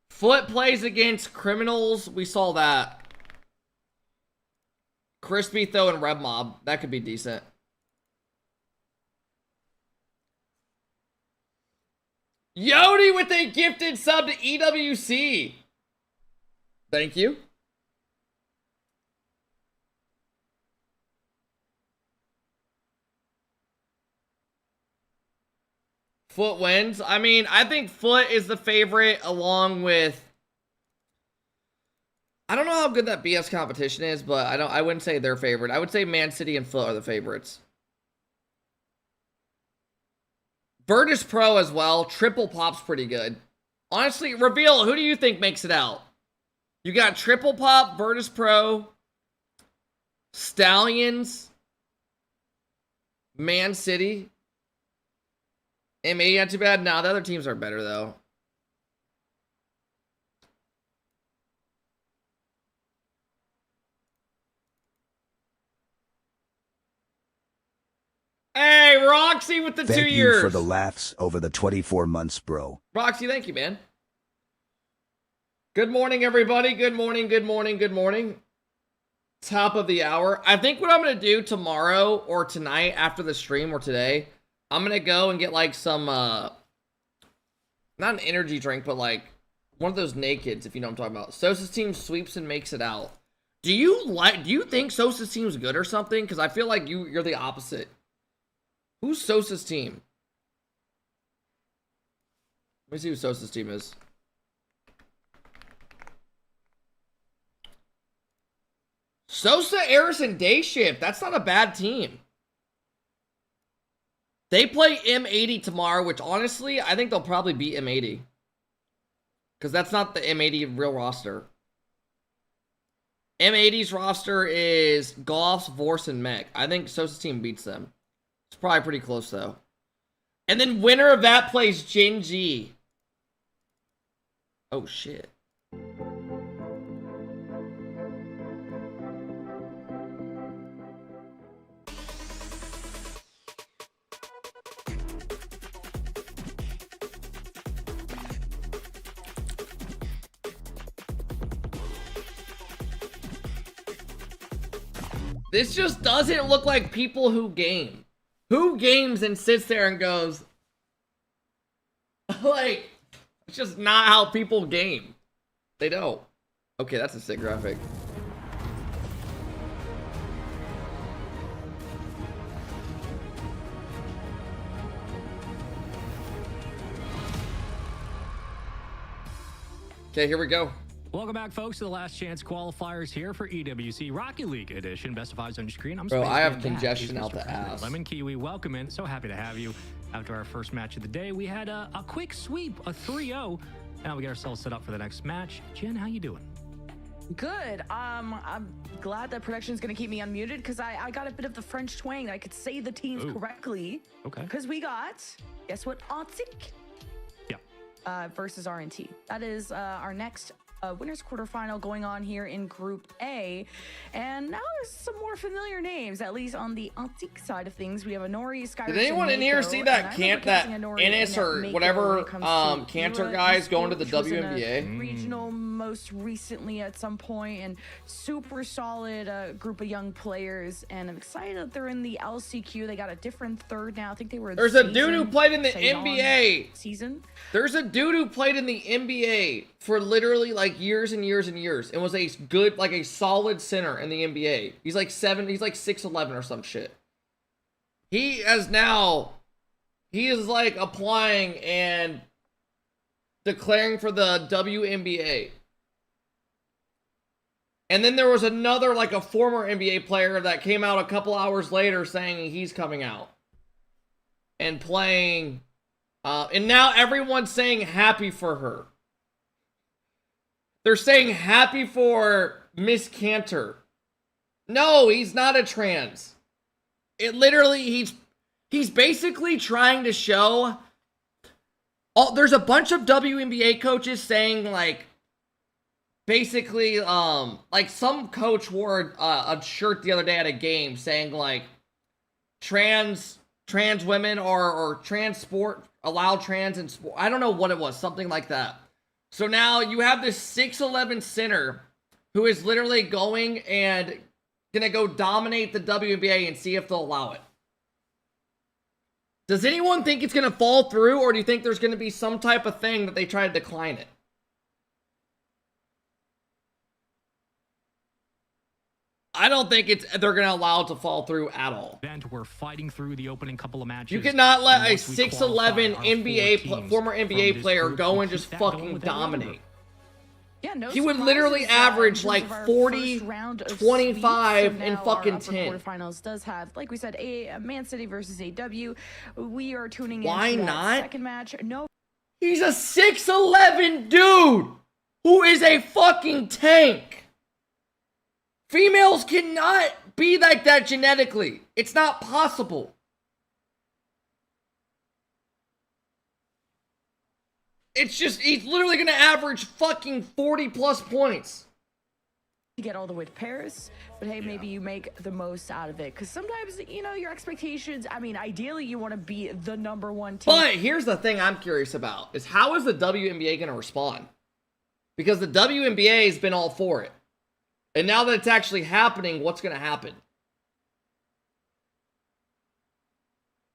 Foot plays against Criminals. We saw that. Crispy Tho and Red Mob. That could be decent. Yodi with a gifted sub to EWC. Thank you. Foot wins. I mean, I think Foot is the favorite along with... I don't know how good that BS competition is, but I wouldn't say they're favorite. I would say Man City and Foot are the favorites. Virtus Pro as well. Triple Pop's pretty good. Honestly, reveal, who do you think makes it out? You got Triple Pop, Virtus Pro, Stallions, Man City. M80 not too bad. Nah, the other teams are better though. Hey, Roxy with the 2 years. Thank you for the laughs over the 24 months, bro. Roxy, thank you, man. Good morning, everybody. Good morning, good morning, good morning. Top of the hour. I think what I'm going to do tomorrow or tonight after the stream or today, I'm going to go and get like some, not an energy drink, but like one of those nakeds, if you know what I'm talking about. Sosa's team sweeps and makes it out. Do you think Sosa's team's good or something? Because I feel like you're the opposite. Who's Sosa's team? Let me see who Sosa's team is. Sosa, Eris, and Day Shift. That's not a bad team. They play M80 tomorrow, which honestly, I think they'll probably beat M80. Because that's not the M80 real roster. M80's roster is Goffs, Vorse, and Mech. I think Sosa's team beats them. It's probably pretty close, though. And then winner of that plays Jin G. Oh, shit. This just doesn't look like people who game. Who games and sits there and goes, like, it's just not how people game. They don't. Okay, that's a sick graphic. Okay, here we go. Welcome back, folks, to the Last Chance qualifiers here for EWC Rocket League Edition. Best of 5's on your screen. I'm Bro, Space I have Man. congestion That is out the Mr. President ass. Lemon Kiwi, welcome in. So happy to have you. After our first match of the day, we had a quick sweep, a 3-0. Now we get ourselves set up for the next match. Jen, how you doing? Good. I'm glad that production's gonna keep me unmuted because I got a bit of the French twang that I could say the teams correctly. Okay. Because we got, guess what, Arctic? Yeah. Versus RNT. That is our next winners quarterfinal going on here in Group A. And now there's some more familiar names, at least on the Arctic side of things. We have Anori, Skyrim. Did anyone in here see that Ennis or whatever Cantor guys going to the WNBA? Regional most recently at some point, and super solid group of young players. And I'm excited that they're in the LCQ. They got a different third now. I think they were. There's a dude who played in the NBA season. There's a dude who played in the NBA for literally like years and years and years, and was a good, like a solid center in the NBA. He's like 6'11" or some shit. He is like applying and declaring for the WNBA. And then there was another, like a former NBA player that came out a couple hours later saying he's coming out and playing. And now everyone's saying happy for her. They're saying happy for Miss Cantor. No, he's not a trans. It literally, he's basically trying to show. There's a bunch of WNBA coaches saying like, basically, like some coach wore a shirt the other day at a game saying like, trans women or trans sport, allow trans in sport. I don't know what it was, something like that. So now you have this 6'11" center who is literally going and gonna go dominate the WNBA and see if they'll allow it. Does anyone think it's gonna fall through, or do you think there's gonna be some type of thing that they try to decline it? I don't think they're going to allow it to fall through at all. We're fighting through the opening couple of matches. You cannot let a 6'11" former NBA player go and just fucking dominate. Yeah, no he would surprises, literally average in terms like of our 40, first round of 25, sweeps. So and now fucking our upper 10. quarterfinals does have, like we said, a Man City versus AW. We are tuning Why into not? that second match. No. He's a 6'11" dude who is a fucking tank. Females cannot be like that genetically. It's not possible. It's just, he's literally going to average fucking 40 plus points. To get all the way to Paris, but hey, maybe you make the most out of it, because sometimes, you know, your expectations, I mean, ideally you want to be the #1 team. But here's the thing I'm curious about, is how is the WNBA going to respond? Because the WNBA has been all for it. And now that it's actually happening, what's going to happen?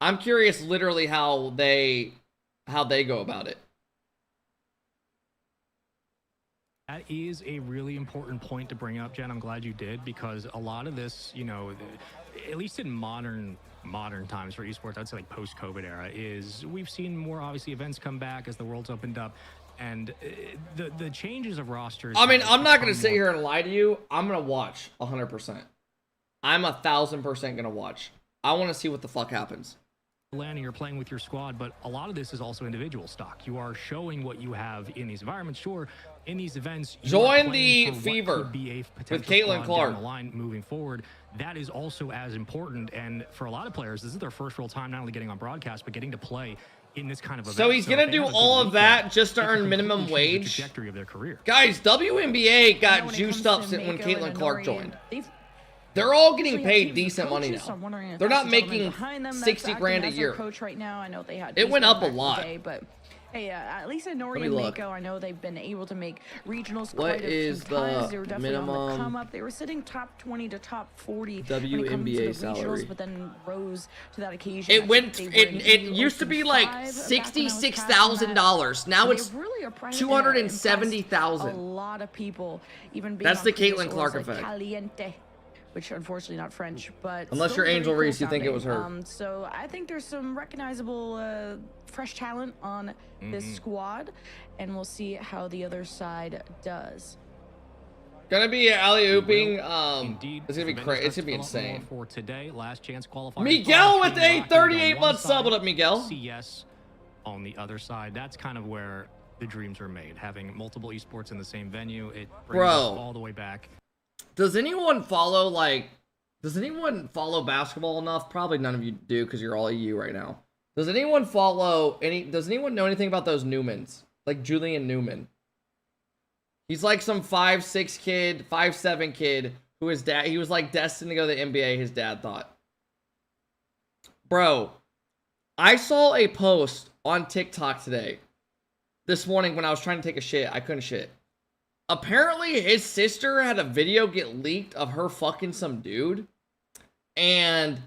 I'm curious literally how they go about it. That is a really important point to bring up, Jen. I'm glad you did, because a lot of this, you know, at least in modern times for esports, I'd say like post-COVID era, is we've seen more obviously events come back as the world's opened up, and the changes of rosters. I mean, I'm not going to sit here and lie to you. I'm going to watch 100%. I'm 1,000% going to watch. I want to see what the fuck happens. You're playing with your squad, but a lot of this is also individual stock. You are showing what you have in these environments. Sure, in these events, join the Fever with Caitlin Clark. Down the line moving forward. That is also as important. And for a lot of players, this is their first real time not only getting on broadcast, but getting to play in this kind of event. So he's going to do all of that just to earn minimum wage? The trajectory of their career. Guys, WNBA got juiced up when Caitlin Clark joined. They're all getting paid decent money now. They're not making 60 grand a year. Coach right now. I know they had it went up a lot. Today, but hey, at least at Nori and Mako, I know they've been able to make regionals what quite is a few times. The they were definitely minimum on the come up. They were sitting top 20 to top 40 WNBA salary, regionals, but then rose to that occasion. It went. It used to be like $66,000. Now it's $270,000. A lot of people, even being that's the Caitlin Caitlin Clark effect. Caliente, which unfortunately not French, but unless you're Angel Reese, you think it was her. So I think there's some recognizable fresh talent on this squad, and we'll see how the other side does. Gonna be alley-ooping. Indeed, it's gonna be crazy. It's gonna be insane. For today, last chance qualifier. Miguel with a 38-month sub. What up, Miguel? CS on the other side. That's kind of where the dreams are made. Having multiple esports in the same venue, it brings us all the way back. Does anyone follow basketball enough? Probably none of you do, because you're all EU right now. Does anyone know anything about those Newmans? Like Julian Newman. He's like some 5'6" kid, 5'7" kid who his dad, he was like destined to go to the NBA, his dad thought. Bro, I saw a post on TikTok this morning when I was trying to take a shit. I couldn't shit. Apparently, his sister had a video get leaked of her fucking some dude. And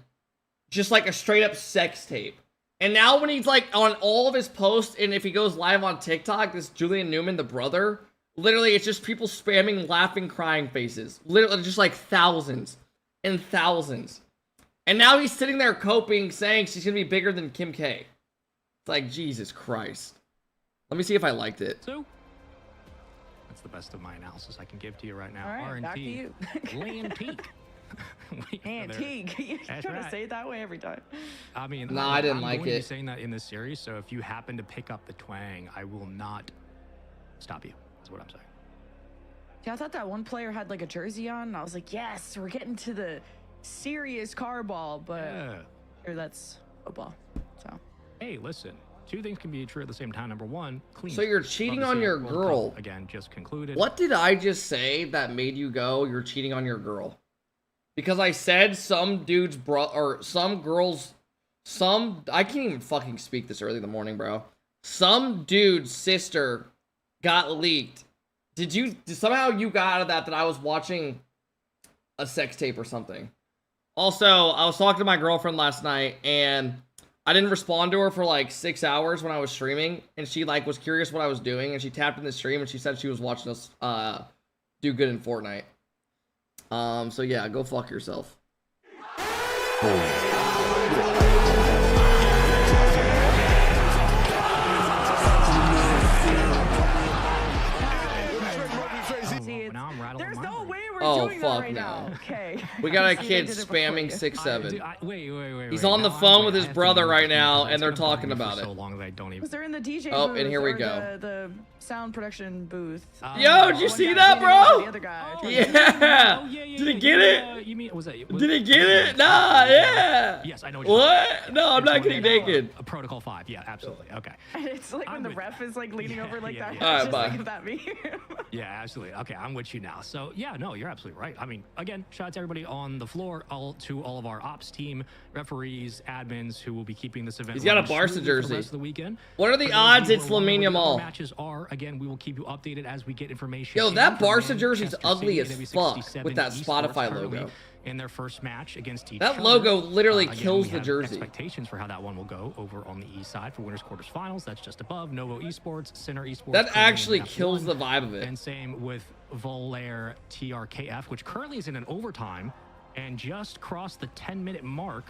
just like a straight up sex tape. And now when he's like on all of his posts, and if he goes live on TikTok, this Julian Newman, the brother, literally it's just people spamming laughing, crying faces. Literally just like thousands and thousands. And now he's sitting there coping, saying she's going to be bigger than Kim K. It's like, Jesus Christ. Let me see if I liked it. So that's the best of my analysis I can give to you right now. All right, back to you. Antique. Antique. You trying to say it that way every time. I mean, no, I didn't like it. I'm going to be saying that in this series, so if you happen to pick up the twang, I will not stop you. That's what I'm saying. Yeah, I thought that one player had like a jersey on, and I was like, yes, we're getting to the serious car ball, but sure, that's football. So hey, listen. Two things can be true at the same time. Number one, clean. So you're cheating on your girl. Again, just concluded. What did I just say that made you go, you're cheating on your girl? Because I said some dude's some girls, I can't even fucking speak this early in the morning, bro. Some dude's sister got leaked. Somehow you got out of that I was watching a sex tape or something. Also, I was talking to my girlfriend last night, and I didn't respond to her for like 6 hours when I was streaming, and she like was curious what I was doing, and she tapped in the stream and she said she was watching us do good in Fortnite. So yeah, go fuck yourself. fuck right no. now. Okay. We got a See, they kid did it before you. spamming 6-7. Wait. He's on the Now phone I'm with his I have to brother mute right this now, because and they're it's gonna bug talking me for about it. So long that I don't even. Because they're in the DJ Oh, booth, and here we or go. the sound production booth. Yo, did you One see guy that, leaning over bro? the other guy. Yeah. Did he get it? You mean was that? Did he get it? Nah, yeah. Yes, I know. What? You're talking What? No, I'm not getting naked. A protocol 5. Yeah, absolutely. Okay. And it's like when I'm the with ref you. is like leaning over like that. Yeah. Alright, Just bye. think of that meme. Yeah, absolutely. Okay, I'm with you now. So yeah, no, you're absolutely right. I mean, again, shout out to everybody on the floor, all of our ops team, referees, admins who will be keeping this event. He's got a running Barca smoothly for jersey. the rest of the weekend. What are the For those of odds you it's who are wondering Lamine what the Yamal? matches are, again, we will keep you updated as we get information. Yo, in that from Barca jersey's Manchester ugly City, as fuck AW67 with that esports Spotify currently logo. in their first match against each That other. logo literally Again, kills we the have jersey. Expectations for how that one will go over on the east side for winners quarters finals. That's just above Novo Esports, Center Esports. That currently in actually F1, kills the vibe of it. And same with Volair TRKF, which currently is in an overtime and just crossed the 10-minute mark.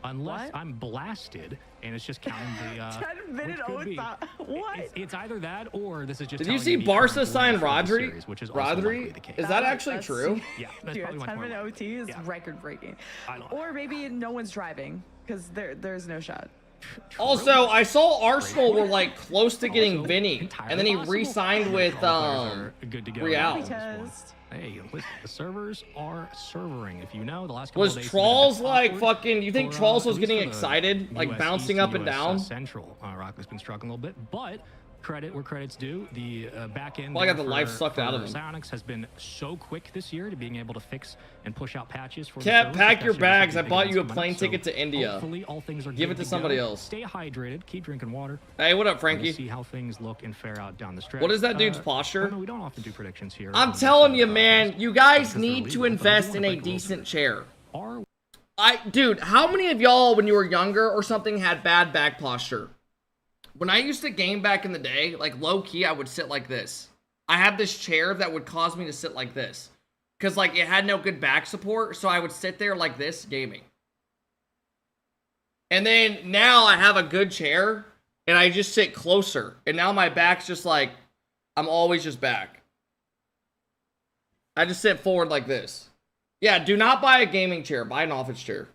Unless What? I'm blasted and it's just counting the 10-minute which could be. overtime. What? It's either that or this is just. Did you telling see the Barca current sign winner of the Rodri? series, which is also likely Rodri? the case. Is that actually That's- true? Yeah, that's Dude, a probably much more 10-minute likely. OT is Yeah. record breaking. I know. Or maybe no one's driving because there's no shot. Also, I saw Arsenal were like close to getting Also, Vinny, entirely and then he possible. re-signed with Qualifiers are good to go. Real. Lobby test. Hey, listen, the servers are servering. If you know, the last couple Was of days Trolls have been like awkward fucking? You think for, Trolls at was least getting for the excited, like US bouncing East up to and US, down? Central. Rocket's been struggling a little bit, but credit where credit's due. The back end. Well, I got there the life for- sucked out of for him. Psionics has been so quick this year to being able to fix and push out patches for. the Cat, servers, pack your especially bags. with I the bought big you a events plane coming ticket up. to India. Hopefully, all things are Give good it to somebody go. else. Stay hydrated. Keep drinking water. Hey, what up, We'll Frankie? see how things look and fare out down the stretch. What is that dude's posture? No, we don't often do predictions here. I'm on this telling side you, of the man, podcast you guys because they're need to illegal, but I do invest wanna in a break little decent bit. chair. Are Dude, how many of y'all, when you were younger or something, had bad back posture? When I used to game back in the day, like low key, I would sit like this. I had this chair that would cause me to sit like this. Because, like, it had no good back support, so I would sit there like this, gaming. And then now I have a good chair, and I just sit closer. And now my back's just like, I'm always just back. I just sit forward like this. Yeah, do not buy a gaming chair. Buy an office chair.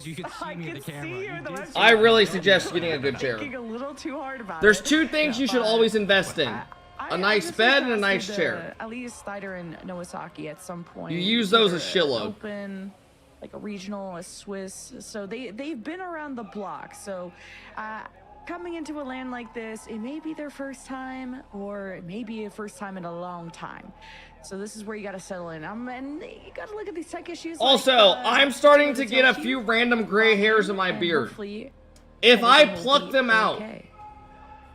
you can see I me in can the camera. see you in the did webcam. see I me. really suggest getting a good chair. Thinking a little too hard about There's it. two things you should but always invest in. A nice just bed and a nice invested, chair. At least Snyder and Nawasaki at some point. You use those as either shillo. Open, like a regional, a Swiss. So they've been around the block. So coming into a land like this, it may be their first time, or it may be a first time in a long time. So this is where you got to settle in. And you got to look at these tech issues. Also, I'm starting to get a few random gray hairs in my beard. If I pluck them out,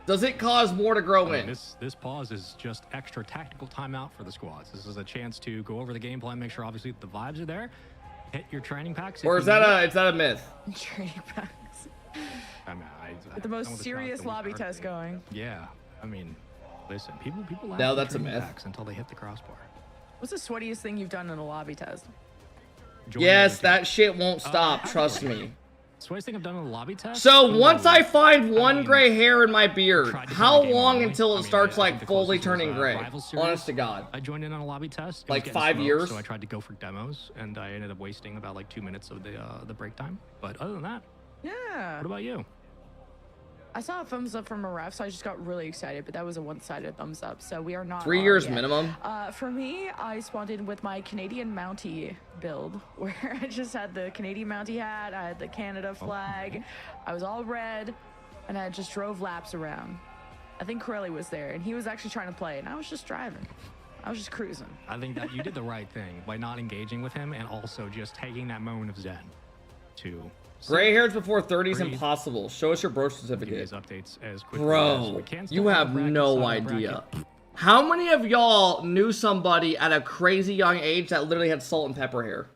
does it cause more to grow I mean, in? this pause is just extra tactical timeout for the squads. This is a chance to go over the game plan, make sure obviously the vibes are there, hit your training packs. Or is that a myth? Training packs. I mean, With the most serious lobby test going. Yeah, I mean, listen, people laugh No, at that's a training myth. packs until they hit the crossbar. What's the sweatiest thing you've done in a lobby test? Join Yes, the other that shit won't stop. Trust me. team. Sweatest thing I've done in a lobby test. So once I find I one mean, gray hair in my beard, tried to how play the game long normally. until I it mean, starts I think like the fully closest was, turning gray? Rival Series. Honest to God. I joined in on a lobby test. It was Like getting 5 smoked, years? So I tried to go for demos, and I ended up wasting about like 2 minutes of the break time. But other than that, Yeah. what about you? I saw a thumbs up from a ref, so I just got really excited, but that was a one-sided thumbs up, so we are not 3 on years yet. minimum. For me, I spawned in with my Canadian Mountie build, where I just had the Canadian Mountie hat, I had the Canada flag, I was all red, and I just drove laps around. I think Corelli was there, and he was actually trying to play, and I was just driving. I was just cruising. I think that you did the right thing by not engaging with him and also just taking that moment of zen to Gray hairs before 30 is Breathe. impossible. Show us your birth give you these certificate. updates as quickly as Bro, we can. Still you on the have bracket no side of the idea. bracket. How many of y'all knew somebody at a crazy young age that literally had salt and pepper hair?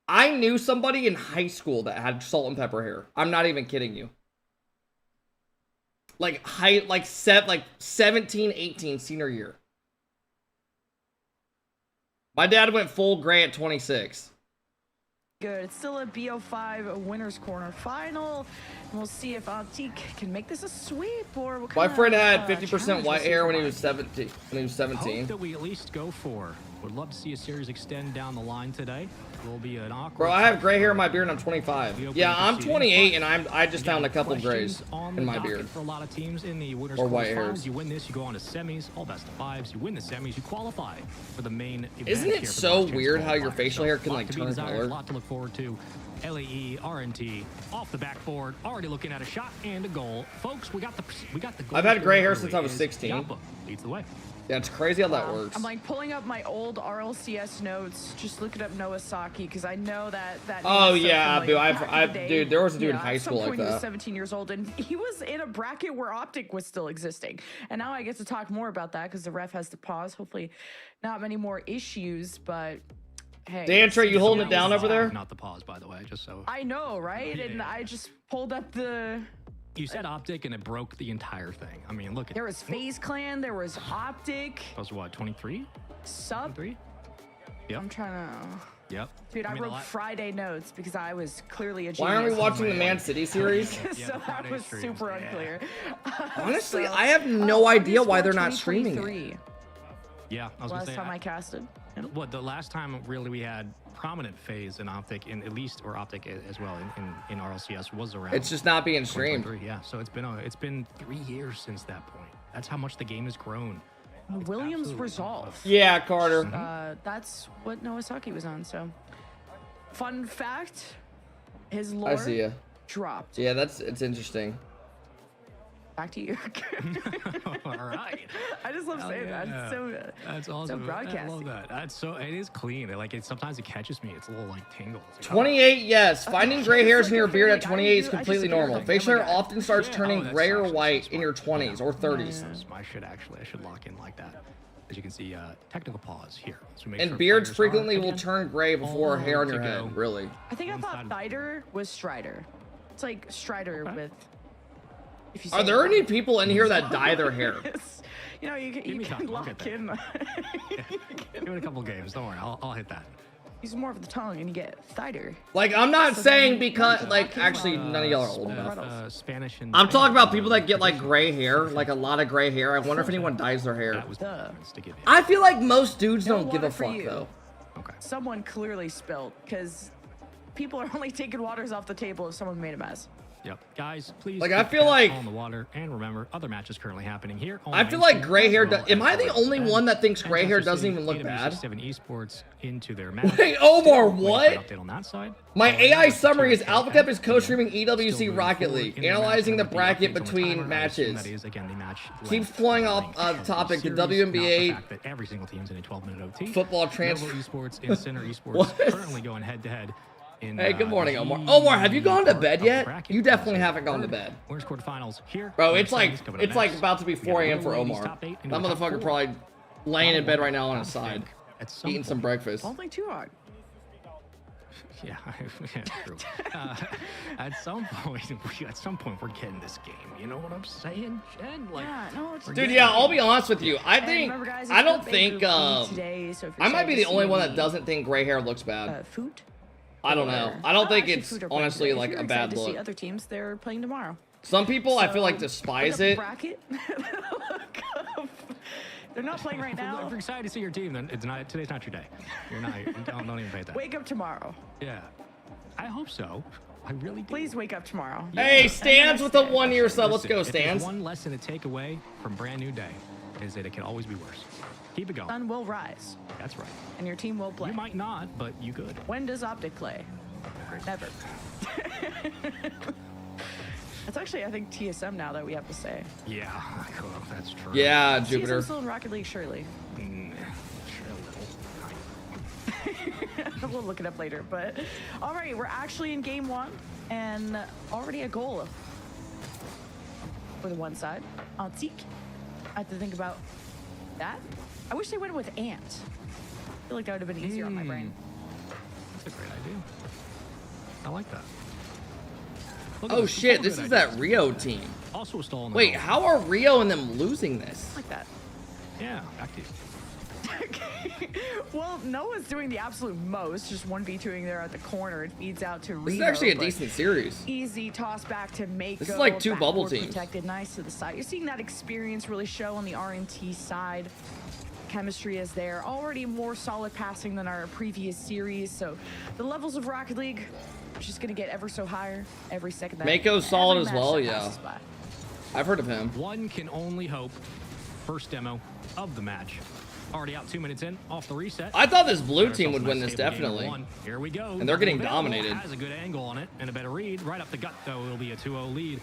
I knew somebody in high school that had salt and pepper hair. I'm not even kidding you. Like 17, 18 senior year. My dad went full gray at 26. good. It's still a BO5 winners corner final. And we'll see if Antique can make this a sweep or what My kind friend of, had 50% challenge white we'll see hair when he from was 17. When he was 17. Hope that we at least go for. Would love to see a series extend down the line today. Will be an awkward. Bro, I have gray hair in my beard and I'm 25. Yeah, I'm 28 and I just found a couple of grays in my beard. For a lot of teams in the winners Or white hairs. finals, you win this, you go on to semis, all best of fives. You win the semis, you qualify for the main event. Isn't it here for the so last chance weird how your qualifiers. facial hair can Lot like to be turn desired, color? A lot to look forward to. LAE, RNT, off the backboard, already looking at a shot and a goal. Folks, we got the goal. I've had gray hair early since I was is 16. Yappa leads the way. Yeah, it's crazy how that works. I'm like pulling up my old RLCS notes, just looking up Noah Saki because I know that. Oh, name is so yeah, familiar. dude, Back in the day, dude, there was a dude in yeah, high at some school like point He was that. 17 years old, and he was in a bracket where Optic was still existing. And now I get to talk more about that because the ref has to pause. Hopefully, not many more issues, but. Hey, Dan Trey, you holding it down over there? Not the pause, by the way, just so. I know, right? Yeah. And I just pulled up the. You said Optic and it broke the entire thing. I mean, look at There was FaZe Clan, there was Optic, Those are what, 23? Sub. 23? Yep. I'm trying to. Yep. Dude, I mean, a wrote lot- Friday notes because I was clearly a genius. Why aren't we watching the Man City series? Yeah, so the that Friday was streams, super yeah. unclear. Honestly, So- I have no idea August why 4th, they're not streaming it. 2023. Yeah, I was Last gonna say. time I casted. What the last time really we had prominent phase in Optic, in at least or Optic as well in RLCS was around. It's just not being streamed. 2023, yeah, so it's been 3 years since that point. That's how much the game has grown. Williams absolutely Resolve. Yeah, Carter. That's what Noah Saki was on. So, fun fact: his I lore see ya. dropped. Yeah, it's interesting. Back to you. All right. I just love saying that. Yeah. It's so. That's awesome. I broadcasting. love that. That's so. It is clean. Sometimes it catches me. It's a little like tingles. It's like, 28, yes. Finding gray hairs in like your a beard at feeling. 28 is I completely just figured normal. like, Facial oh my hair God. often starts Yeah, turning that's gray or actually white so in your smart. 20s or 30s. I should lock in like that. As you can see, technical pause here. So make And sure beards players frequently are, will again, turn gray before all hair on to your go. head, really. I think I thought Inside- Strider was Strider. It's like Strider Okay. with. If you Are say there it any wrong. people in here that dye their hair? You know, you me can time, I'll get lock there. in. Give it a couple games. Don't worry. I'll hit that. Use more of the tongue and you get Thider. Like, I'm not So saying then- because, like, Okay, actually, none of y'all are old enough. Spanish and I'm talking about people that get, like, gray hair, like, a lot of gray hair. I wonder if anyone dyes their hair. That was Duh. to give you. I feel like most dudes No don't give a water for fuck, you. though. Okay. Someone clearly spilled because people are only taking waters off the table if someone made a mess. Yep. Guys, please. Like, I keep feel tabs like- on the water, and remember, other matches currently happening here. on I feel main like stream, gray hair as well does- am as I the Red only Red. one that thinks gray hair Manchester doesn't City, even look bad? AW67 Esports into their match. Wait, Omar, Still waiting for what? an update on that side. My AI summary is AlphaKep AlphaKep is co-streaming EWC Still moving Rocket forward League, in the match, analyzing the and with bracket updates on the between timer, I assume matches. That is, again, the match Keeps length pulling and off length the of topic, the series, not WNBA the fact that every single team's in a 12-minute OT. Football Novo transfer. Esports and Center Esports What? currently going head-to-head. Hey, good morning, Omar. Omar, have you gone to bed yet? You definitely haven't gone to bed. Winners quarterfinals here. Bro, Winners it's like semis coming up it's like next. about to be We got 4 a.m. Little for Ladies Omar. top 8 That into the top motherfucker 4. probably laying in bed right now on his I side, think at some eating some point- breakfast. Don't think too hard. Yeah, yeah, true. At some point, we're getting this game. You know what I'm saying, Jen? Like, Yeah, no, it's Dude, yeah, I'll be honest with you. I And think remember, guys, I it's don't the think Baker Queen today, so if you're I might be the excited to only see one that any, doesn't think gray hair looks bad. Foot. I don't know. Or- I don't think actually, it's Foot are playing honestly today. If like you're a excited bad to see look. other teams, they're playing tomorrow. Some people I feel like So, despise look up it. Bracket. Look up. They're not playing right If now. you're excited to see your team, then today's not your day. You're not. Don't even pay that. Wake up tomorrow. Yeah, I hope so. I really do. Please wake up tomorrow. Hey, Stans with a 1-year sub. Let's Listen, go, if there's Stans. one lesson to take away from Brand New Day is that it can always be worse. Keep it going. Sun will rise, That's right. and your team will play. You might not, but you could. When does Optic play? Never. That's actually, I think, TSM now that we have to say. Yeah, cool. That's true. Yeah, TSM Jupiter. still in Rocket League, surely. We'll look it up later, but all right, we're actually in game 1 and already a goal for the one side. Antique. I have to think about that. I wish they went with Ant. I feel like that would have been easier on my brain. That's a great idea. I like that. Look at Oh this. shit, All this good is that ideas. Rio team. Also a stall in the Wait, goal. how are Rio and them losing this? Like that. Yeah, back to you. Well, Noah's doing the absolute most, just 1v2ing there at the corner. It feeds out to Reno. This is actually a decent series. Easy toss back to Mako. This is like 2 bubble teams. Protected nice to the side. You're seeing that experience really show on the RNT side. Chemistry is there. Already more solid passing than our previous series. So the levels of Rocket League are just going to get ever so higher every second. Mako's solid as well, yeah. I've heard of him. One can only hope. First demo of the match. Already out 2 minutes in, off the reset. I thought this blue team would win this, definitely. Here we go. And they're getting dominated. Has a good angle on it and a better read. Right up the gut, though, it'll be a 2-0 lead.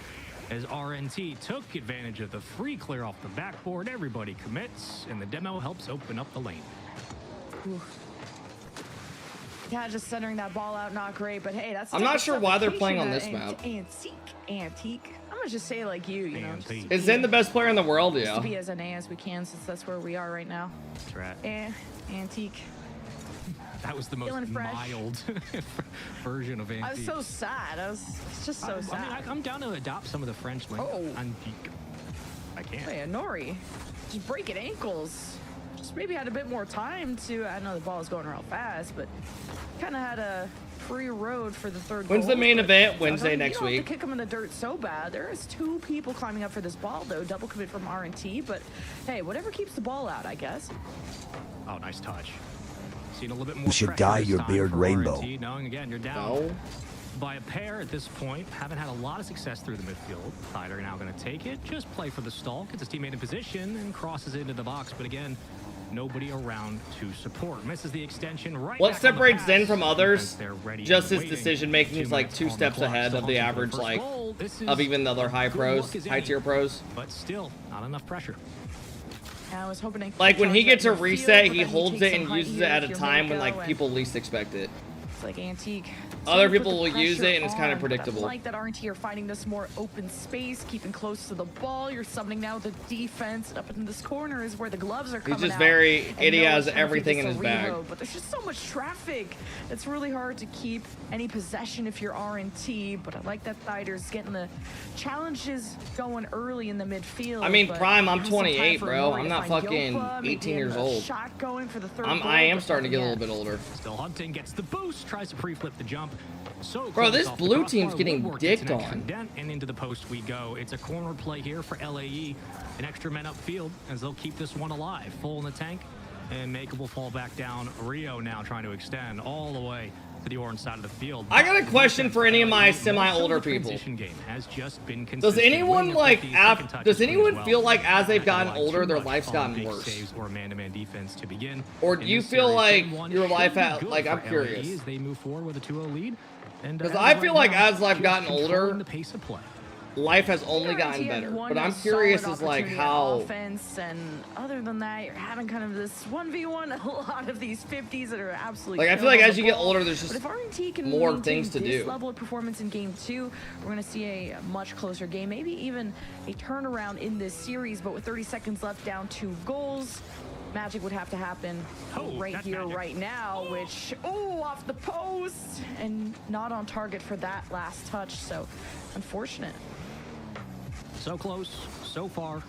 As RNT took advantage of the free clear off the backboard. Everybody commits, and the demo helps open up the lane. Ooh. Yeah, just centering that ball out, not great, but hey, that's... I'm not sure why they're playing on this map. Antique. I'm gonna just say like you know. Is Zen the best player in the world? Yeah. Just to be as NA as we can, since that's where we are right now. That's right. Antique. That was the most mild version of Antique. I was so sad. It's just so sad. I mean, I'm down to adopt some of the French language. Oh. Antique. I can't. Hey, Nori, just breaking ankles. Just maybe had a bit more time to. I know the ball is going real fast, but kind of had a free road for the third. When's goal, the main event? Wednesday next week. You don't have to kick him in the dirt so bad. There is 2 people climbing up for this ball though. Double commit from RNT, but hey, whatever keeps the ball out, I guess. Oh, nice touch. Seen a little bit more. You should dye your beard rainbow. RNT, knowing again you're down by a pair at this point. Haven't had a lot of success through the midfield. Tider now going to take it. Just play for the stall. Gets his teammate in position and crosses into the box. But again, nobody around to support. Misses the extension right. What separates Zen from others? Just his decision making is like 2 steps ahead of the average, like of even the other high tier pros. But still, not enough pressure. I was hoping like when he gets a reset, he holds it and uses it at a time when like people least expect it. It's like Antique. Other people will use it and it's kind of predictable. I like that RNT are finding this more open space, keeping close to the ball. You're summoning now the defense. Up in this corner is where the gloves are coming out. He's just very, he has everything in his bag. But there's just so much traffic. It's really hard to keep any possession if you're RNT. But I like that Thider's getting the challenges going early in the midfield. I mean, Prime, I'm 28, bro. I'm not fucking 18 years old. Shot going for the third I am starting to get a little bit older. Still hunting, gets the boost, tries to pre-flip the jump. So bro, this blue team's getting dicked on. And into the post we go. It's a corner play here for LAE. An extra men upfield as they'll keep this one alive. Full in the tank. And Mako will fall back down. Rio now trying to extend all the way to the orange side of the field. I got a question for any of my semi-older people. Does anyone like does anyone feel like as they've gotten older their life's gotten worse? Or do you feel like your life had like I'm curious. They move forward with a 2-0 lead. Because I feel like as I've gotten older, life has only gotten better. But I'm curious as like how offense, and other than that, you're having kind of this 1v1 a lot of these 50s that are absolutely like I feel like as you get older there's just more things to do. This level of performance in game 2, we're going to see a much closer game, maybe even a turnaround in this series. But with 30 seconds left, down 2 goals, magic would have to happen right here, right now, which, off the post and not on target for that last touch. So unfortunate. So close, so far,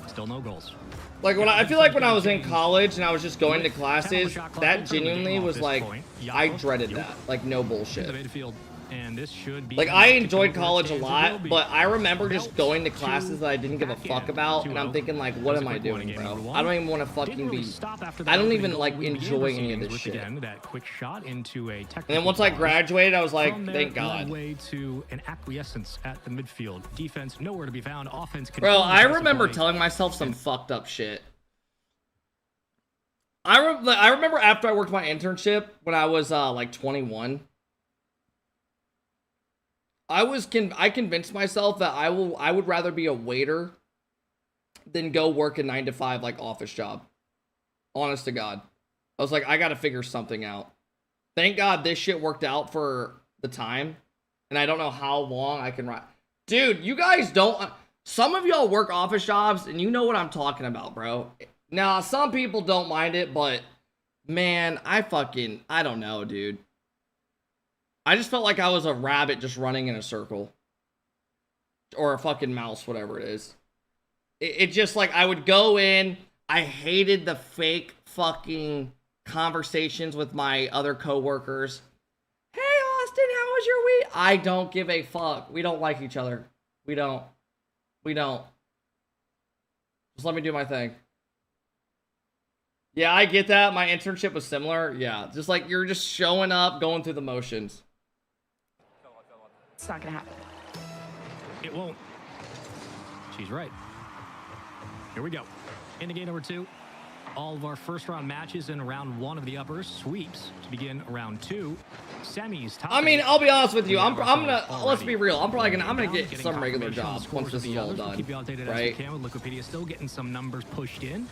still no goals. Like when I feel like when I was in college and I was just going to classes, that genuinely was like, I dreaded that. Like no bullshit. And this should be like I enjoyed college a lot, but I remember just going to classes that I didn't give a fuck about, and I'm thinking like, what am I doing, bro? I don't even want to fucking be. I don't even like enjoy any of this shit. And then once I graduated, I was like, thank God. Way to an acquiescence at the midfield. Defense nowhere to be found. Offense. Bro, I remember telling myself some fucked up shit. I remember after I worked my internship when I was like 21. I convinced myself that I would rather be a waiter than go work a 9-to-5 like office job. Honest to God. I was like, I gotta figure something out. Thank God this shit worked out for the time. And I don't know how long I can ride. Dude, you guys don't. Some of y'all work office jobs and you know what I'm talking about, bro. Now, some people don't mind it, but man, I don't know, dude. I just felt like I was a rabbit just running in a circle. Or a fucking mouse, whatever it is. It just like, I would go in, I hated the fake fucking conversations with my other coworkers. Hey, Austin, how was your week? I don't give a fuck. We don't like each other. We don't. Just let me do my thing. Yeah, I get that. My internship was similar. Yeah, just like you're just showing up, going through the motions. It's not gonna happen. It won't. She's right. Here we go. Into game number 2. All of our first round matches in round 1 of the uppers, sweeps to begin round 2. Semis. I mean, I'll be honest with you. I'm gonna let's be real. I'm gonna get some regular jobs once this is all done, right? Wikipedia still getting some numbers pushed in.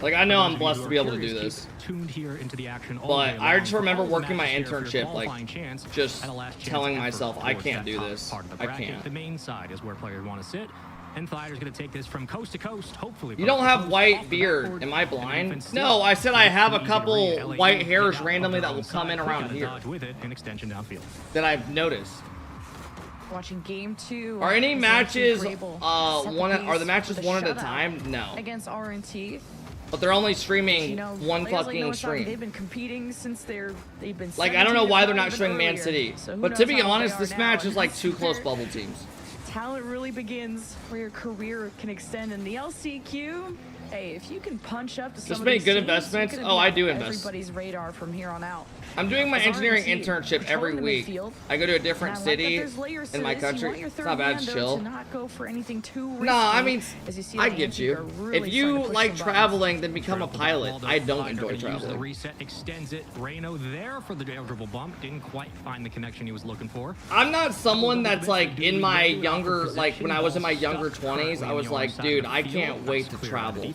Like, I know I'm blessed to be able to do this. Tuned here into the action, but I just remember working my internship, like, just telling myself, I can't do this. I can't. The main side is where players want to sit. And Fighter's going to take this from coast to coast, hopefully. You don't have white beard. Am I blind? No, I said I have a couple white hairs randomly that will come in around here. With it, an extension downfield. That I've noticed. Watching game 2. Are any matches, are the matches one at a time? No. Against RNT. But they're only streaming one fucking stream. They've been competing since they've been like, I don't know why they're not showing Man City. But to be honest, this match is like 2 close bubble teams. Talent really begins where your career can extend in the LCQ. Hey, if you can punch up to some just make good investments. Oh, I do invest. Everybody's radar from here on out. I'm doing my engineering internship every week. I go to a different city in my country. It's not bad, it's chill. Not go for anything too risky. No, I mean, I get you. If you like traveling, then become a pilot. I don't enjoy traveling. Reset extends it. Reno there for the dribble bump. Didn't quite find the connection he was looking for. I'm not someone that's like in my younger, like when I was in my younger 20s, I was like, dude, I can't wait to travel.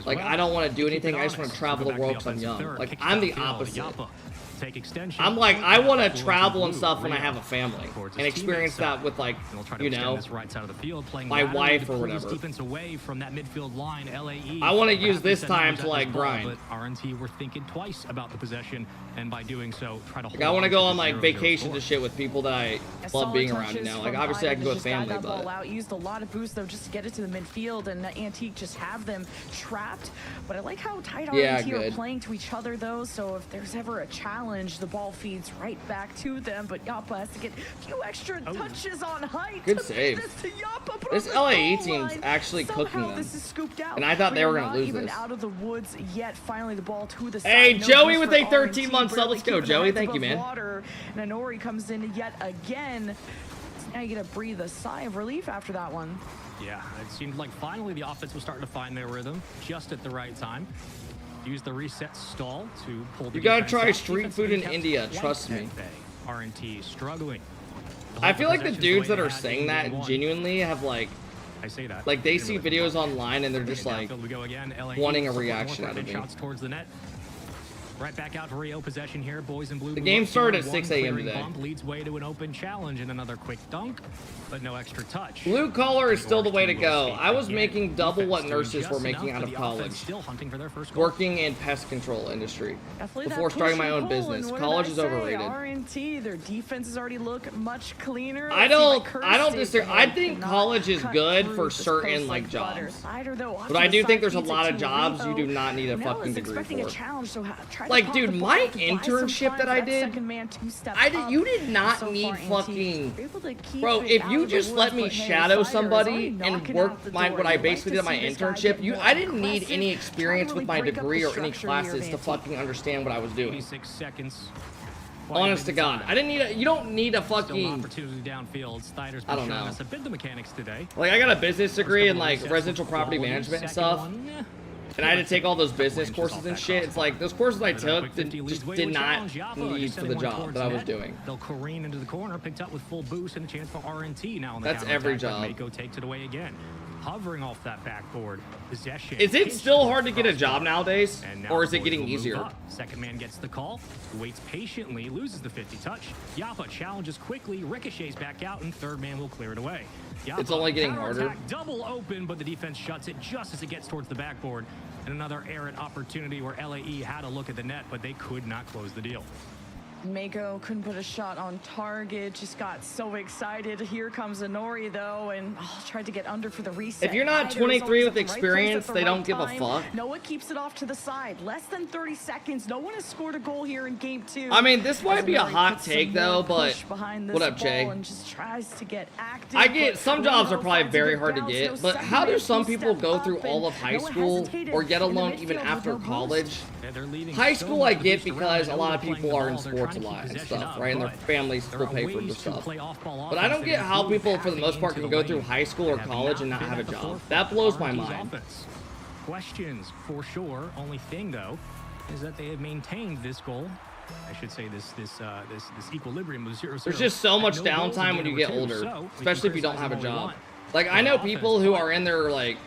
Like, I don't want to do anything. I just want to travel the world because I'm young. Like, I'm the opposite. I'm like, I want to travel and stuff when I have a family and experience that with, like, you know, my wife or whatever. I want to use this time to, like, grind. RNT were thinking twice about the possession, and by doing so, try to hold. I want to go on, like, vacations and shit with people that I love being around, you know. Like, obviously I can go with family, but used a lot of boost though just to get it to the midfield, and Antique just have them trapped. But I like how tight RNT are playing to each other though. So if there's ever a challenge, the ball feeds right back to them. But Yappa has to get a few extra touches on height. Good save. This LAE team's actually cooking them. And I thought they were gonna lose this. Out of the woods yet. Finally the ball to the side. Hey, Joey with a 13-month sub. Let's go, Joey. Thank you, man. And Anori comes in yet again. Now you get to breathe a sigh of relief after that one. Yeah, it seemed like finally the offense was starting to find their rhythm just at the right time. Use the reset stall to pull the. You gotta try street food in India, trust me. RNT struggling. I feel like the dudes that are saying that genuinely have like, I say that. Like they see videos online and they're just like wanting a reaction out of me. Shots towards the net. Right back out to Rio possession here, boys in blue. The game started at 6 a.m. today. Bump leads way to an open challenge and another quick dunk, but no extra touch. Blue collar is still the way to go. I was making double what nurses were making out of college. Still hunting for their first goal. Working in pest control industry before starting my own business. College is overrated. RNT, their defenses already look much cleaner. I don't disagree. I think college is good for certain like jobs, but I do think there's a lot of jobs you do not need a fucking degree for. Like, dude, my internship that I did, you did not need fucking, bro, if you just let me shadow somebody and work what I basically did at my internship, I didn't need any experience with my degree or any classes to fucking understand what I was doing. Honest to God, I didn't need you don't need a fucking, I don't know. Like, I got a business degree in like residential property management and stuff. And I had to take all those business courses and shit. It's like, those courses I took just did not need for the job that I was doing. They'll careen into the corner, picked up with full boost and a chance for RNT now on the That's every job. Mako takes it away again. Hovering off that backboard. Possession. Is it still hard to get a job nowadays? Or is it getting easier? Second man gets the call, waits patiently, loses the 50 touch. Yappa challenges quickly, ricochets back out, and third man will clear it away. Yappa, it's only getting harder. Double open, but the defense shuts it just as it gets towards the backboard. And another errant opportunity where LAE had a look at the net, but they could not close the deal. Mako couldn't put a shot on target, just got so excited. Here comes Inori though, and tried to get under for the reset. If you're not 23 with experience, they don't give a fuck. Noah keeps it off to the side. Less than 30 seconds. No one has scored a goal here in game 2. I mean, this might be a hot take though, but what up, Jay? And just tries to get active. I get some jobs are probably very hard to get, but how do some people go through all of high school, or yet alone even after college? High school I get because a lot of people are in sports a lot and stuff, right? And their families will pay for the stuff. But I don't get how people, for the most part, can go through high school or college and not have a job. That blows my mind. Questions for sure. Only thing though is that they have maintained this goal. I should say this equilibrium of 0-0. There's just so much downtime when you get older, especially if you don't have a job. Like, I know people who are in their, like,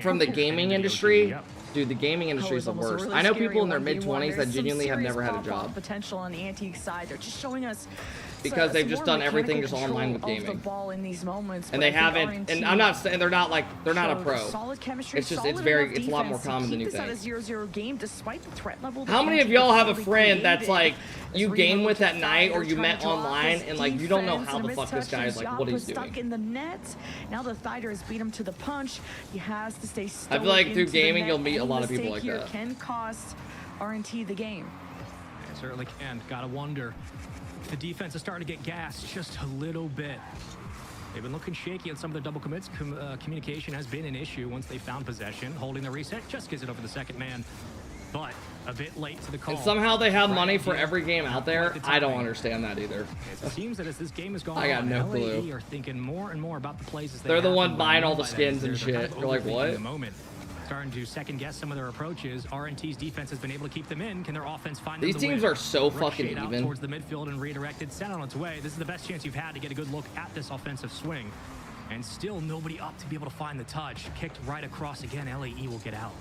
from the gaming industry. Dude, the gaming industry is the worst. I know people in their mid-20s that genuinely have never had a job. Potential on the antique side. They're just showing us because they've just done everything just online with gaming. And they haven't, and I'm not saying they're not a pro. It's just, it's a lot more common than you think. How many of y'all have a friend that's like, you game with at night or you met online and like, you don't know how the fuck this guy is, like, what he's doing? Stuck in the net. Now the Thiders beat him to the punch. He has to stay I feel like through gaming, you'll meet a lot of people like that. Can cost RNT the game. It certainly can. Gotta wonder. The defense is starting to get gassed just a little bit. They've been looking shaky on some of the double commits. Communication has been an issue once they found possession. Holding the reset, just gives it over the second man. But a bit late to the call. And somehow they have money for every game out there. I don't understand that either. It seems that as this game is going I got no clue. LAE are thinking more and more about the plays as they're the one buying all the skins and shit. You're like, what? Starting to second guess some of their approaches. RNT's defense has been able to keep them in. Can their offense find these teams are so fucking even. Towards the midfield and redirected, sent on its way. This is the best chance you've had to get a good look at this offensive swing. And still nobody up to be able to find the touch. Kicked right across again. LAE will get out.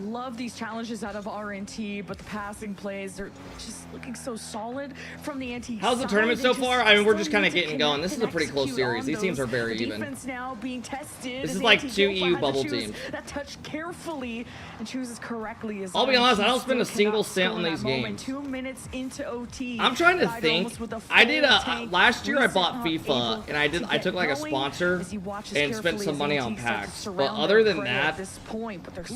Love these challenges out of RNT, but the passing plays, they're just looking so solid from the antique. How's the tournament so far? I mean, we're just kind of getting going. This is a pretty close series. These teams are very even. Now being tested. This is like 2 EU bubble teams. That touch carefully and chooses correctly. I'll be honest, I don't spend a single cent on these games. 2 minutes into OT. I'm trying to think. I did last year I bought FIFA and I took like a sponsor and spent some money on packs. But other than that,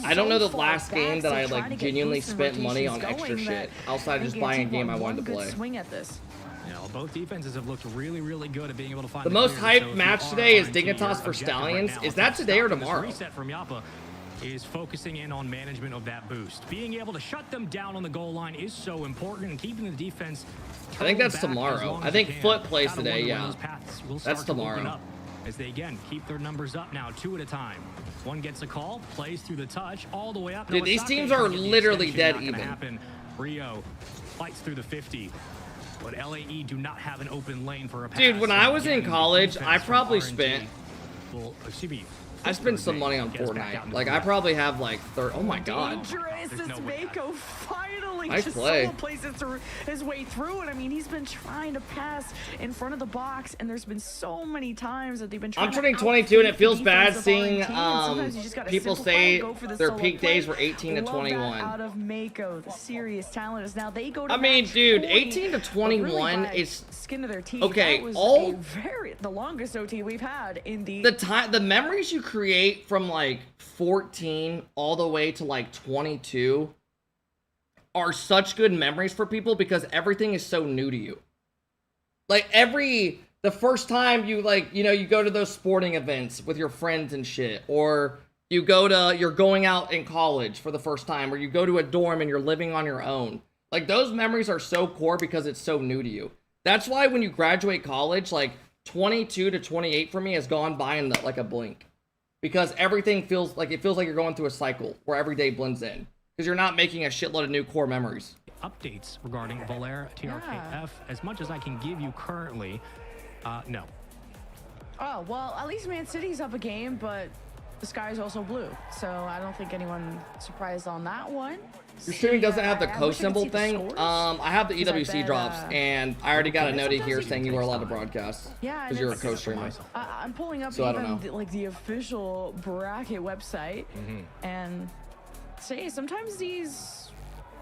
I don't know the last game that I like genuinely spent money on extra shit outside of just buying a game I wanted to play. Yeah, well, both defenses have looked really, really good at being able to find the most hyped match today is Dignitas for Stallions. Is that today or tomorrow? Reset from Yappa is focusing in on management of that boost. Being able to shut them down on the goal line is so important, and keeping the defense. I think that's tomorrow. I think Foot plays today. Yeah, that's tomorrow. As they again keep their numbers up now, 2 at a time. One gets a call, plays through the touch, all the way up. Dude, these teams are literally dead even. Rio fights through the 50, but LAE do not have an open lane for a pass. Dude, when I was in college, I probably spent. Well, excuse me. I spent some money on Fortnite. Like, I probably have like 30. Oh my god. Dangerous. Mako finally nice just play. solo plays his way through it. I mean, he's been trying to pass in front of the box, and there's been so many times that they've been trying. I'm turning 22, and it feels bad seeing people say their peak days were 18 to 21. Out of Mako, the serious talent is now they go to. I mean, dude, 18 to 21 is skin of their teeth. Okay, that was the longest OT we've had in the memories you create from like 14 all the way to like 22 are such good memories for people because everything is so new to you. Like the first time you you go to those sporting events with your friends and shit, or you're going out in college for the first time, or you go to a dorm and you're living on your own. Like, those memories are so core because it's so new to you. That's why when you graduate college, like 22 to 28 for me has gone by in like a blink. Because everything feels like you're going through a cycle where every day blends in. Because you're not making a shitload of new core memories. Updates regarding Valera TRKF, as much as I can give you currently, no. Oh, well, at least Man City's up a game, but the sky is also blue. So I don't think anyone surprised on that one. Your streaming doesn't have the co-symbol thing. I have the EWC drops, and I already got a note here saying you were allowed to broadcast. Yeah, because you're a co-streamer. I'm pulling up so even the official bracket website, and say sometimes these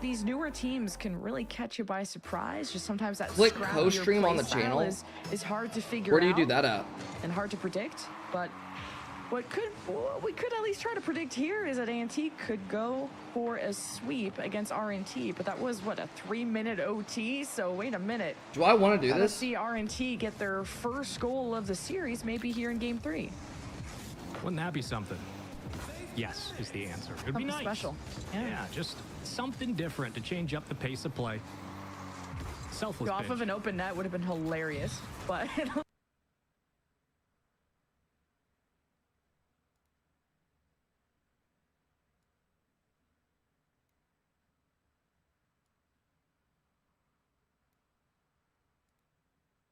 these newer teams can really catch you by surprise. Just sometimes that Click scrappier co-stream on the play style channel. is hard to figure out. Where do you do that at? And hard to predict, but what we could at least try to predict here is that Antique could go for a sweep against RNT, but that was what, a 3-minute OT. So wait a minute. Do I want to do Let's this? see RNT get their first goal of the series, maybe here in Game 3. Wouldn't that be something? Yes, is the answer. It'd be Something nice. special. Yeah, just something different to change up the pace of play. Selfless Off pitch. of an open net would have been hilarious, but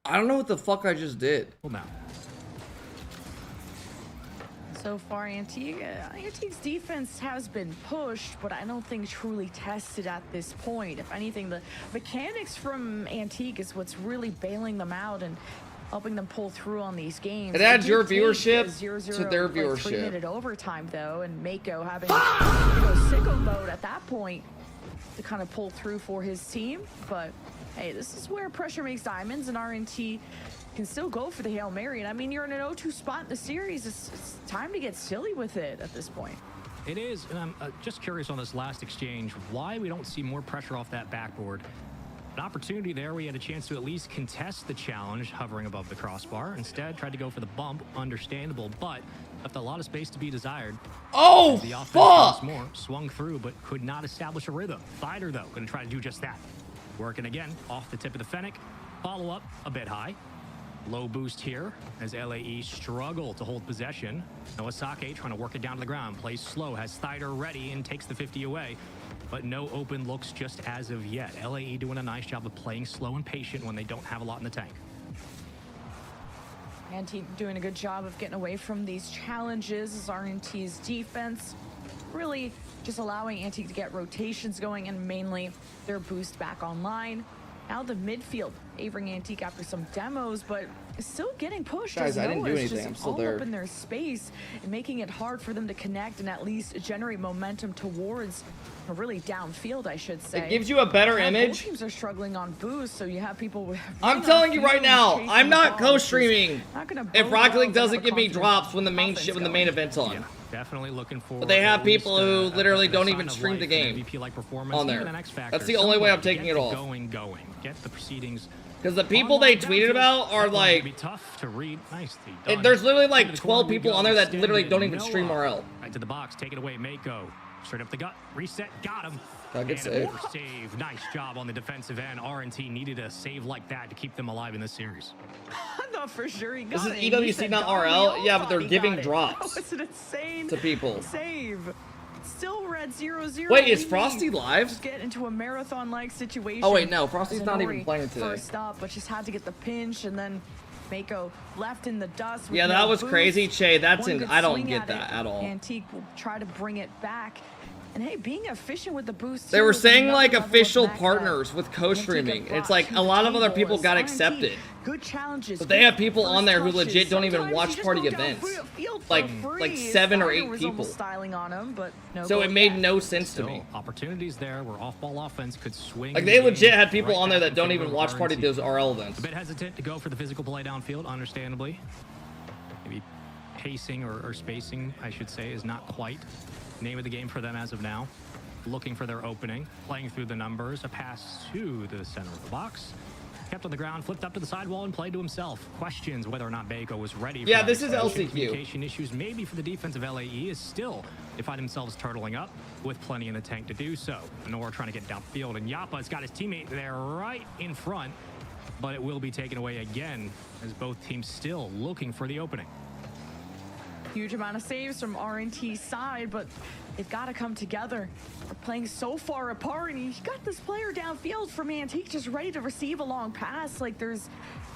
I don't know what the fuck I just did. Well, now. so far Antique's defense has been pushed, but I don't think truly tested at this point. If anything, the mechanics from Antique is what's really bailing them out and helping them pull through on these games. It adds did your take a viewership 0-0, to their like, viewership. 3-minute overtime though, and Mako having to go sicko mode at that point to kind of pull through for his team. But hey, this is where pressure makes diamonds, and RNT can still go for the Hail Mary. And I mean, you're in an 0-2 spot in the series. It's time to get silly with it at this point. It is, and I'm just curious on this last exchange, why we don't see more pressure off that backboard. An opportunity there, we had a chance to at least contest the challenge, hovering above the crossbar. Instead, tried to go for the bump, understandable, but left a lot of space to be desired. Oh, The offense fuck! once more swung through, but could not establish a rhythm. Fighter, though, going to try to do just that. Working again, off the tip of the Fennec. Follow up, a bit high. Low boost here as LAE struggle to hold possession. Noasake trying to work it down to the ground. Plays slow, has Thider ready and takes the 50 away. But no open looks just as of yet. LAE doing a nice job of playing slow and patient when they don't have a lot in the tank. Antique doing a good job of getting away from these challenges as RNT's defense really just allowing Antique to get rotations going and mainly their boost back online. Now the midfield favoring Antique after some demos, but still getting pushed. Guys, as I didn't do Noah's anything. just I'm still all there. up in their space and making it hard for them to connect and at least generate momentum towards, or really downfield, I should say. It gives you a better Now, image. both teams are struggling on boost, so you have people with. I'm telling you right now, I'm not co-streaming if Rocket League doesn't give me drops when the main shit, when the main event's on. Yeah, definitely looking for. But they have at least people who literally a don't sign even of stream the life, game an MVP-like performance, on there. even an X factor. That's the only way I'm Somebody taking get it the off. Going. Get the proceedings. Because the people they tweeted about are That's going to like, be tough to read. Nicely done. there's literally like Into the 12 corner we people go. on there that literally don't even Extended. stream Noah. RL. Right to the box, take it away, Mako. Straight up the gut, reset, got him. Good And save. a save. Nice job on the defensive end. RNT needed a save like that to keep them alive in this series. I thought for sure he got This is it. He EWC, said not got it. RL. We Yeah, all but they're thought he giving got it. drops That was an insane to people. save. Still red 0-0. Wait, is We Frosty may live? just get into a marathon-like situation. Oh, wait, no, Frosty's not even Zanori playing today. First up, but just had to get the pinch, and then Mako left in the dust. With Yeah, that no was boost. crazy, Che. That's One good I don't swing get at that it. at all. Antique will try to bring it back. And hey, being efficient with the boost. They too were is saying another like level of official back partners that with Antique co-streaming. have It's brought like to a lot the of other table people as got RNT, accepted. Good challenges. But they have good people on there who first legit don't even touches. watch Sometimes you party just go events. downfield for Like free. 7 or Thider 8 was people. almost styling on him, but no So goal it made yet. no sense to Still, me. opportunities there where off-ball offense could swing. Like the they game legit had people right on there back that in don't favor even of watch party RNT. those RL events. A bit hesitant to go for the physical play downfield, understandably. Maybe pacing or spacing, I should say, is not quite name of the game for them as of now. Looking for their opening, playing through the numbers, a pass to the center of the box. Kept on the ground, flipped up to the sidewall and played to himself. Questions whether or not Bako was ready for Yeah, that this is expansion. LCQ. Communication issues maybe for the defensive LAE is still, they find themselves turtling up with plenty in the tank to do so. Nor trying to get downfield, and Yappa's got his teammate there right in front, but it will be taken away again as both teams still looking for the opening. Huge amount of saves from RNT's side, but they've got to come together. They're playing so far apart, and you got this player downfield from Antique just ready to receive a long pass. Like, there's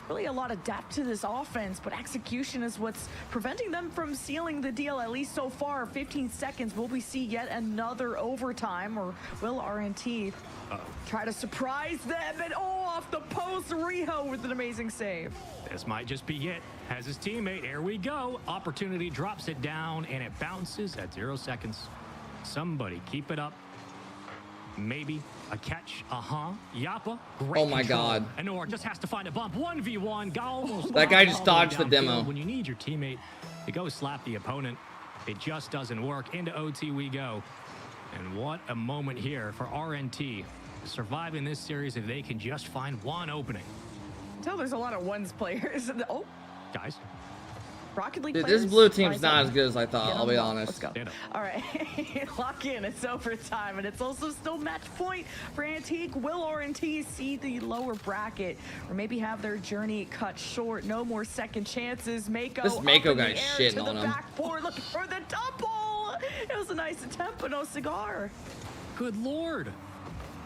really a lot of depth to this offense, but execution is what's preventing them from sealing the deal, at least so far. 15 seconds. Will we see yet another overtime, or will RNT try to surprise them? And off the post, Riho with an amazing save. This might just be it. Has his teammate, here we go. Opportunity drops it down and it bounces at 0 seconds. Somebody keep it up. Maybe A catch, Yappa, great Oh my control. God. And Nor just has to find a bump. 1v1, almost That guy just dodged the downfield. demo. When you need your teammate to go slap the opponent, it just doesn't work. Into OT we go. And what a moment here for RNT to survive in this series if they can just find one opening. Until there's a lot of ones players. Oh, Guys, Rocket League Dude, players. this blue team's rise not up. as good as I thought, Get I'll on be the ball. honest. Let's go. Ditto. All right, lock in. It's overtime, and it's also still match point for Antique. Will RNT see the lower bracket, or maybe have their journey cut short? No more second chances. Mako. This Mako guy's shitting shitting on him. Backboard, looking for the double. It was a nice attempt, but no cigar. good Lord.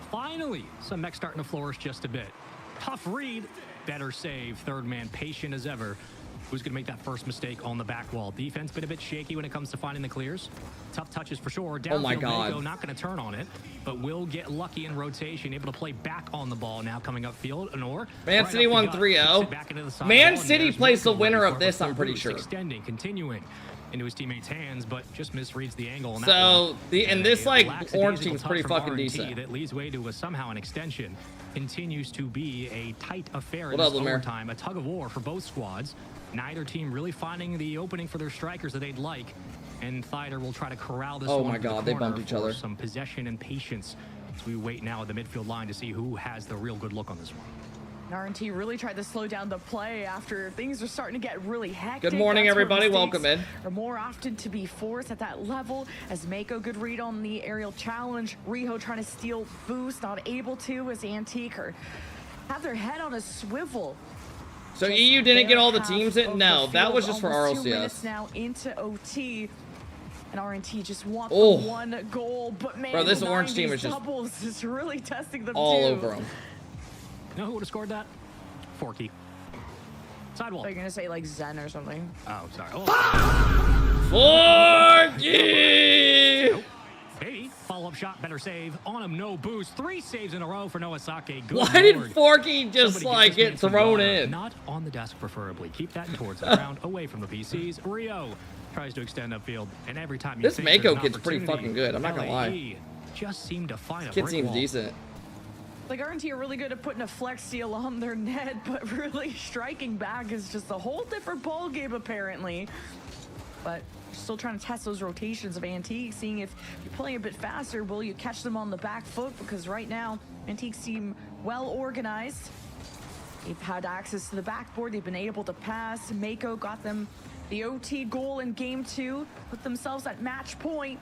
Finally, some mech starting to flourish just a bit. Tough read, better save. Third man patient as ever. Who's going to make that first mistake on the back wall? Defense been a bit shaky when it comes to finding the clears. Tough touches for sure. Oh my Downfield, God. Mako not going to turn on it, but will get lucky in rotation, able to play back on the ball now coming upfield. Anor. Man City won 3-0. Man City plays the winner of this, I'm pretty sure. Extending, continuing into his teammate's hands, but just misreads the angle. On that So, one. and this, like, Lackadaisical orange team's touch pretty from fucking RNT decent. That leads way to somehow an extension. Continues to be a tight affair in What this up, Lemire? overtime. A tug of war for both squads. Neither team really finding the opening for their strikers that they'd like. And Thider will try to corral this Oh one my to the God, they corner bumped each for other. some possession and patience as we wait now at the midfield line to see who has the real good look on this one. RNT really tried to slow down the play after things are starting to get really hectic. Good morning, That's where everybody. mistakes Welcome in. Are more often to be forced at that level. As Mako, good read on the aerial challenge. Riho trying to steal boost, not able to, as Antique have their head on a swivel. So Just EU didn't get all the half teams of in? the No, that field, was just for almost 2 minutes RLCS. now into OT. And RNT just want Oh. the one goal, but man, Bro, this the orange team 90s is just doubles is really testing them all too. over them. You know who would have scored that? Forky. Sidewall. They're gonna say like Zen or something. Oh, sorry. Oh. Forky! Nope. Hey, follow-up shot, better save. On him, no boost. 3 saves in a row for Noah Sake. Good Why did Lord. Forky just, Somebody like, this get man some thrown water. in? Not on the desk, preferably. Keep that towards the ground, away from the PCs. Rio tries to extend upfield, and every time you This think there's Mako an kid's pretty opportunity, fucking good, I'm not gonna lie. LAE just seemed to find a Kid brick seems wall. decent. Like RNT are really good at putting a flex seal on their net, but really striking back is just a whole different ball game apparently. But still trying to test those rotations of Antique, seeing if you're playing a bit faster, will you catch them on the back foot? Because right now, Antiques seem well organized. They've had access to the backboard. They've been able to pass. Mako got them the OT goal in game 2, put themselves at match point.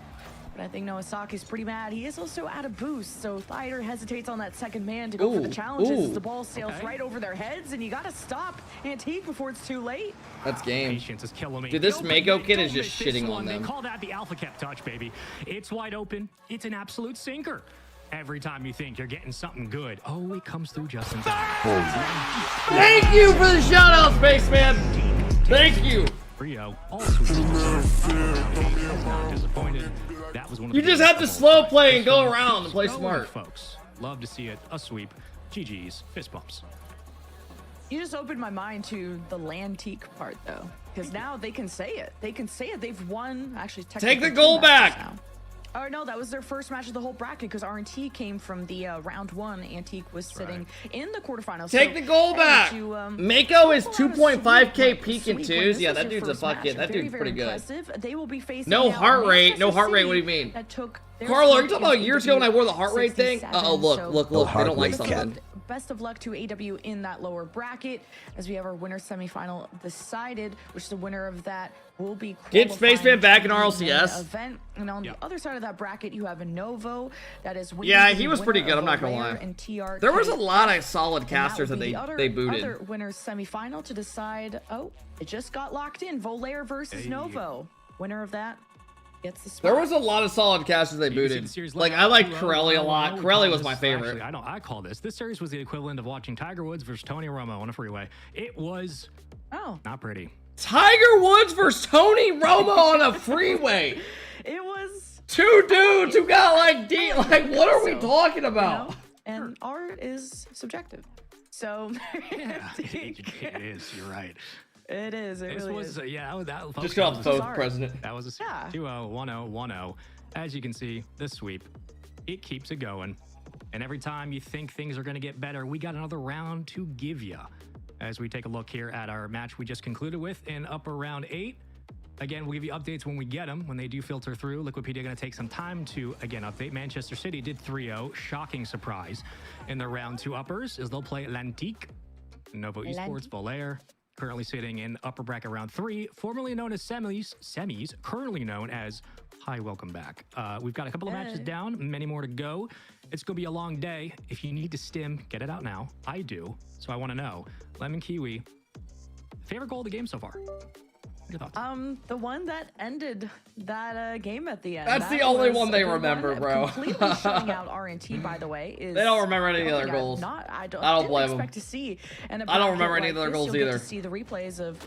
But I think Noasaki's pretty mad. He is also out of boost, so Thider hesitates on that second man to go for the Ooh, challenges as ooh. the ball sails Okay. right over their heads, and you gotta stop Antique before it's too late. That's game. Patience is killing me. Dude, this Open Mako net, kid don't is just miss this shitting on one. them. They call that the AlphaKep touch, baby. It's wide open. It's an absolute sinker. Every time you think you're getting something good, oh, it comes through just in time. Thank you for the shout out, Spaceman! Thank you! Rio, all superstars. Not disappointed. That was one of You the just biggest have to of all. slow play and go So, around and play keep smart. going, folks. Love to see it. A sweep. GG's. Fist bumps. You just opened my mind to the Lantique part, though, because now they can say it. They can say it. They've won. Actually, Take the technically goal 2 matches back! now. Oh no, that was their first match of the whole bracket because RNT came from the round 1. Antique was sitting in the quarterfinals. Take So, the goal hey, back! you, Mako is pull out a 2.5k sweep peak win. in Sweep win. twos. This Yeah, is that your dude's a first match. fucking, that Very, dude's very pretty good. impressive. They will be facing No now heart rate, Manchester no heart rate, what do you City mean? That took their Carlo, are you seed talking about in years ago when I wore the heart rate thing? 67, Uh-oh, look, so look, No look, they heart don't like rate something. cap. best of luck to AW in that lower bracket as we have our winner semifinal decided, which the winner of that will be Get qualifying Spaceman back in to the RLCS. main event. And on the other side of that bracket, you have a Novo that is Yeah, waiting to he be was pretty winner good, of I'm not gonna Rare lie. and TRK. There was a lot of solid And casters will that be they the booted. other winners semifinal to decide. Oh, it just got locked in. Volair versus Novo. Winner of that gets the spot. There was a lot of solid casters they You can see booted. the series Like, layout. I liked 2-0, Corelli a 1-0, lot. we Corelli call was this- my favorite. Actually, I call this. This series was the equivalent of watching Tiger Woods versus Tony Romo on a freeway. It was Oh, not pretty. Tiger Woods versus Tony Romo on a freeway. it was. Two dudes who got like like what are we So, talking You about? know? And art is subjective. So Yeah, it is. You're right. it is. It This really was, is. that folks, Just that got was both Sorry. president. That was a Yeah. 2-0, 1-0, 1-0. As you can see, the sweep, it keeps it going. And every time you think things are going to get better, we got another round to give you. As we take a look here at our match we just concluded with in upper round 8. Again, we'll give you updates when we get them, when they do filter through. Liquipedia going to take some time to, again, update. Manchester City did 3-0. Shocking surprise in the round 2 uppers as they'll play L'Antique. Novo Esports, Volair, currently sitting in upper bracket round 3, formerly known as semis, currently known as hi, welcome back. We've got a couple of matches down, many more to go. It's going to be a long day. If you need to stim, get it out now. I do, so I want to know. Lemon Kiwi, favorite goal of the game so far? Your thoughts? The one that ended that game at the end. That's the only one they remember, bro. Completely shutting out RNT, by the way. Is they don't remember any of their goals. I don't blame them. expect to see. And I don't remember any of their goals either. To see the replays of,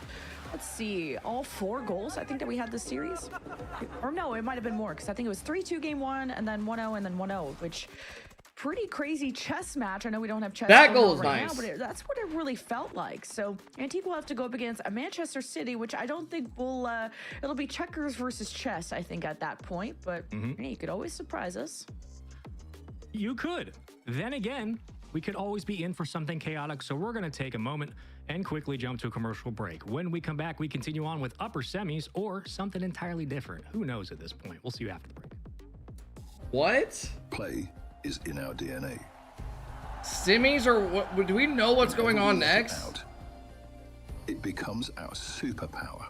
let's see, all 4 goals I think that we had this series. Or no, it might have been more because I think it was 3-2 game 1 and then 1-0 and then 1-0, which pretty crazy chess match. I know we don't have chess. That goal is right nice. Now, but that's what it really felt like. So Antique will have to go up against a Manchester City, which I don't think will. It'll be checkers versus chess, I think, at that point. But hey, you could always surprise us. You could. Then again, we could always be in for something chaotic. So we're going to take a moment and quickly jump to a commercial break. When we come back, we continue on with upper semis or something entirely different. Who knows at this point? We'll see you after the break. What? Play is in our DNA. Simmies or what? Do we know what's going on next? It becomes our superpower.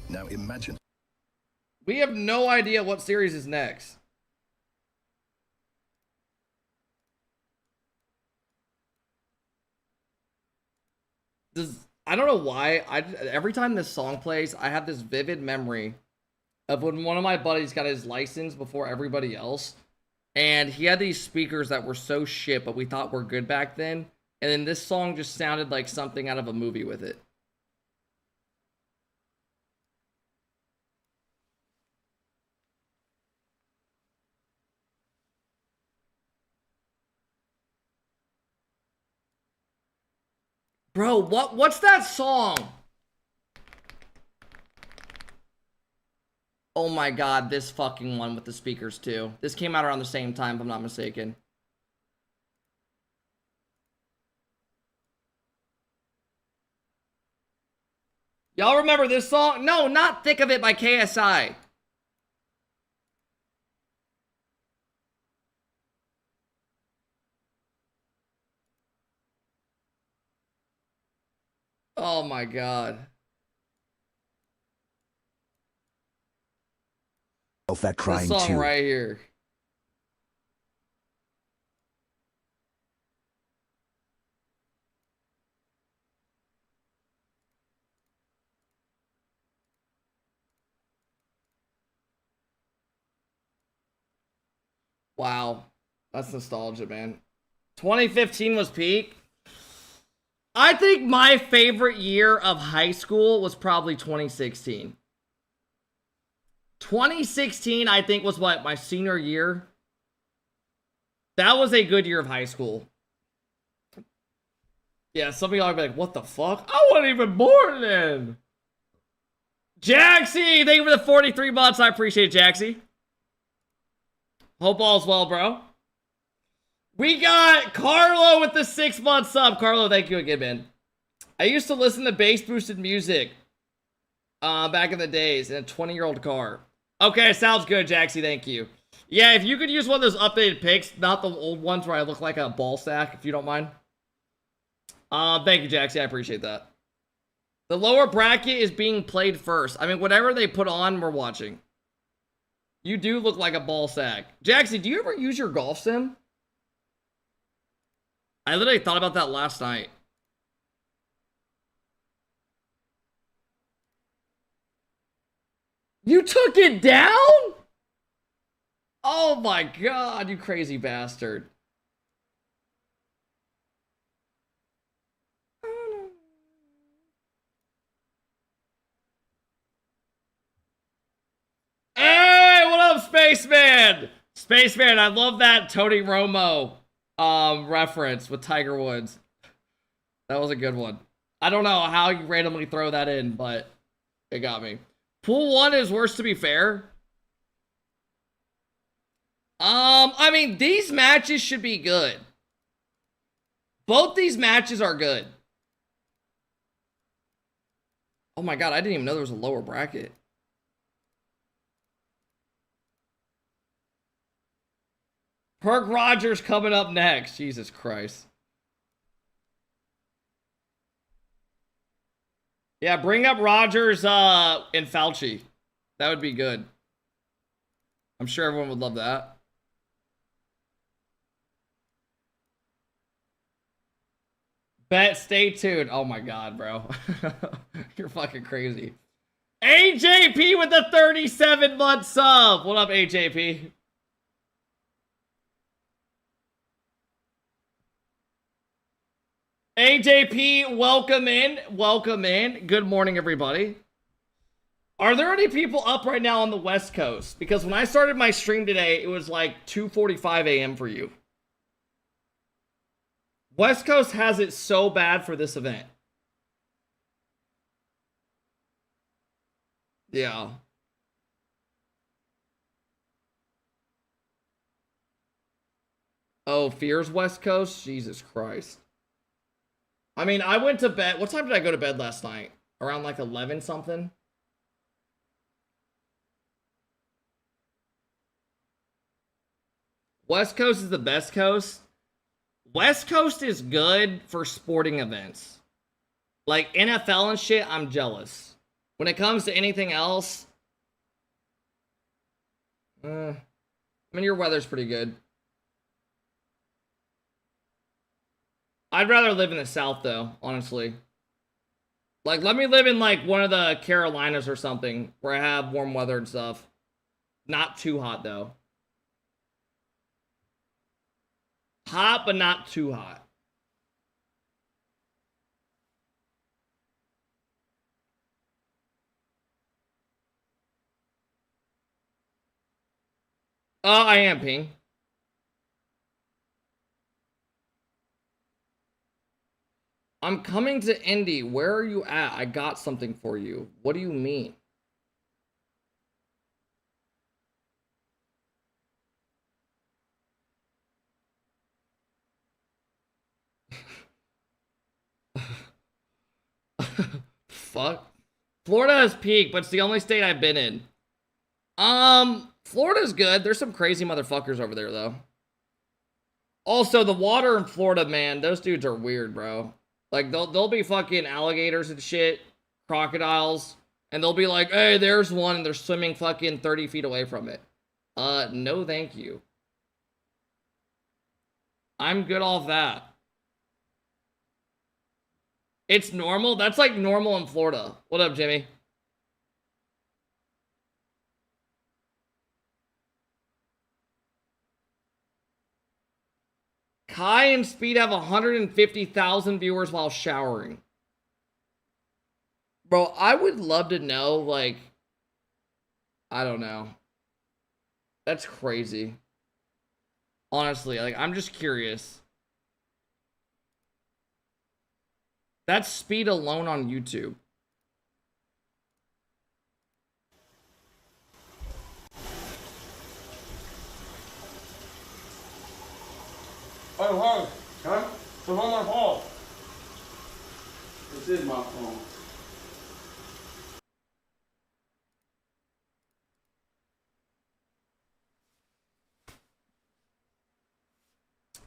Now imagine. We have no idea what series is next. I don't know why. Every time this song plays, I have this vivid memory of when one of my buddies got his license before everybody else, and he had these speakers that were so shit, but we thought were good back then, and then this song just sounded like something out of a movie with it. Bro, what's that song? Oh my god, this fucking one with the speakers too. This came out around the same time, if I'm not mistaken. Y'all remember this song? No, not Thick of It by KSI. Oh my god. That crying This song too. right here. Wow. That's nostalgia, man. 2015 was peak. I think my favorite year of high school was probably 2016. 2016, I think, was what, my senior year? That was a good year of high school. Yeah, some of y'all are like, what the fuck? I wasn't even born then. Jaxie, thank you for the 43 months. I appreciate it, Jaxie. Hope all's well, bro. We got Carlo with the 6-month sub. Carlo, thank you again, man. I used to listen to bass-boosted music back in the days in a 20-year-old car. Okay, sounds good, Jaxie. Thank you. Yeah, if you could use one of those updated pics, not the old ones where I look like a ball sack, if you don't mind. Thank you, Jaxie. I appreciate that. The lower bracket is being played first. I mean, whatever they put on, we're watching. You do look like a ball sack. Jaxie, do you ever use your golf sim? I literally thought about that last night. You took it down? Oh my god, you crazy bastard. Hey, what up, Spaceman? Spaceman, I love that Tony Romo reference with Tiger Woods. That was a good one. I don't know how you randomly throw that in, but it got me. Pool 1 is worse, to be fair. I mean, these matches should be good. Both these matches are good. Oh my god, I didn't even know there was a lower bracket. Perk Rogers coming up next. Jesus Christ. Yeah, bring up Rogers and Fauci. That would be good. I'm sure everyone would love that. Bet, stay tuned. Oh my god, bro. You're fucking crazy. AJP with the 37-month sub. What up, AJP? AJP, welcome in. Welcome in. Good morning, everybody. Are there any people up right now on the West Coast? Because when I started my stream today, it was like 2:45 a.m. for you. West Coast has it so bad for this event. Yeah. Oh, Fears West Coast? Jesus Christ. I mean, I went to bed. What time did I go to bed last night? Around like 11 something? West Coast is the best coast. West Coast is good for sporting events. Like NFL and shit, I'm jealous. When it comes to anything else, I mean, your weather's pretty good. I'd rather live in the South, though, honestly. Like, let me live in, like, one of the Carolinas or something, where I have warm weather and stuff. Not too hot, though. Hot, but not too hot. I am, Ping. I'm coming to Indy. Where are you at? I got something for you. What do you mean? Fuck. Florida has peaked, but it's the only state I've been in. Florida's good. There's some crazy motherfuckers over there, though. Also, the water in Florida, man, those dudes are weird, bro. Like, they'll be fucking alligators and shit, crocodiles, and they'll be like, hey, there's one, and they're swimming fucking 30 feet away from it. No thank you. I'm good off that. It's normal? That's like normal in Florida. What up, Jimmy? Kai and Speed have 150,000 viewers while showering. Bro, I would love to know, like, I don't know. That's crazy. Honestly, like, I'm just curious. That's Speed alone on YouTube. Oh, hey, huh? It's on my phone. This is my phone.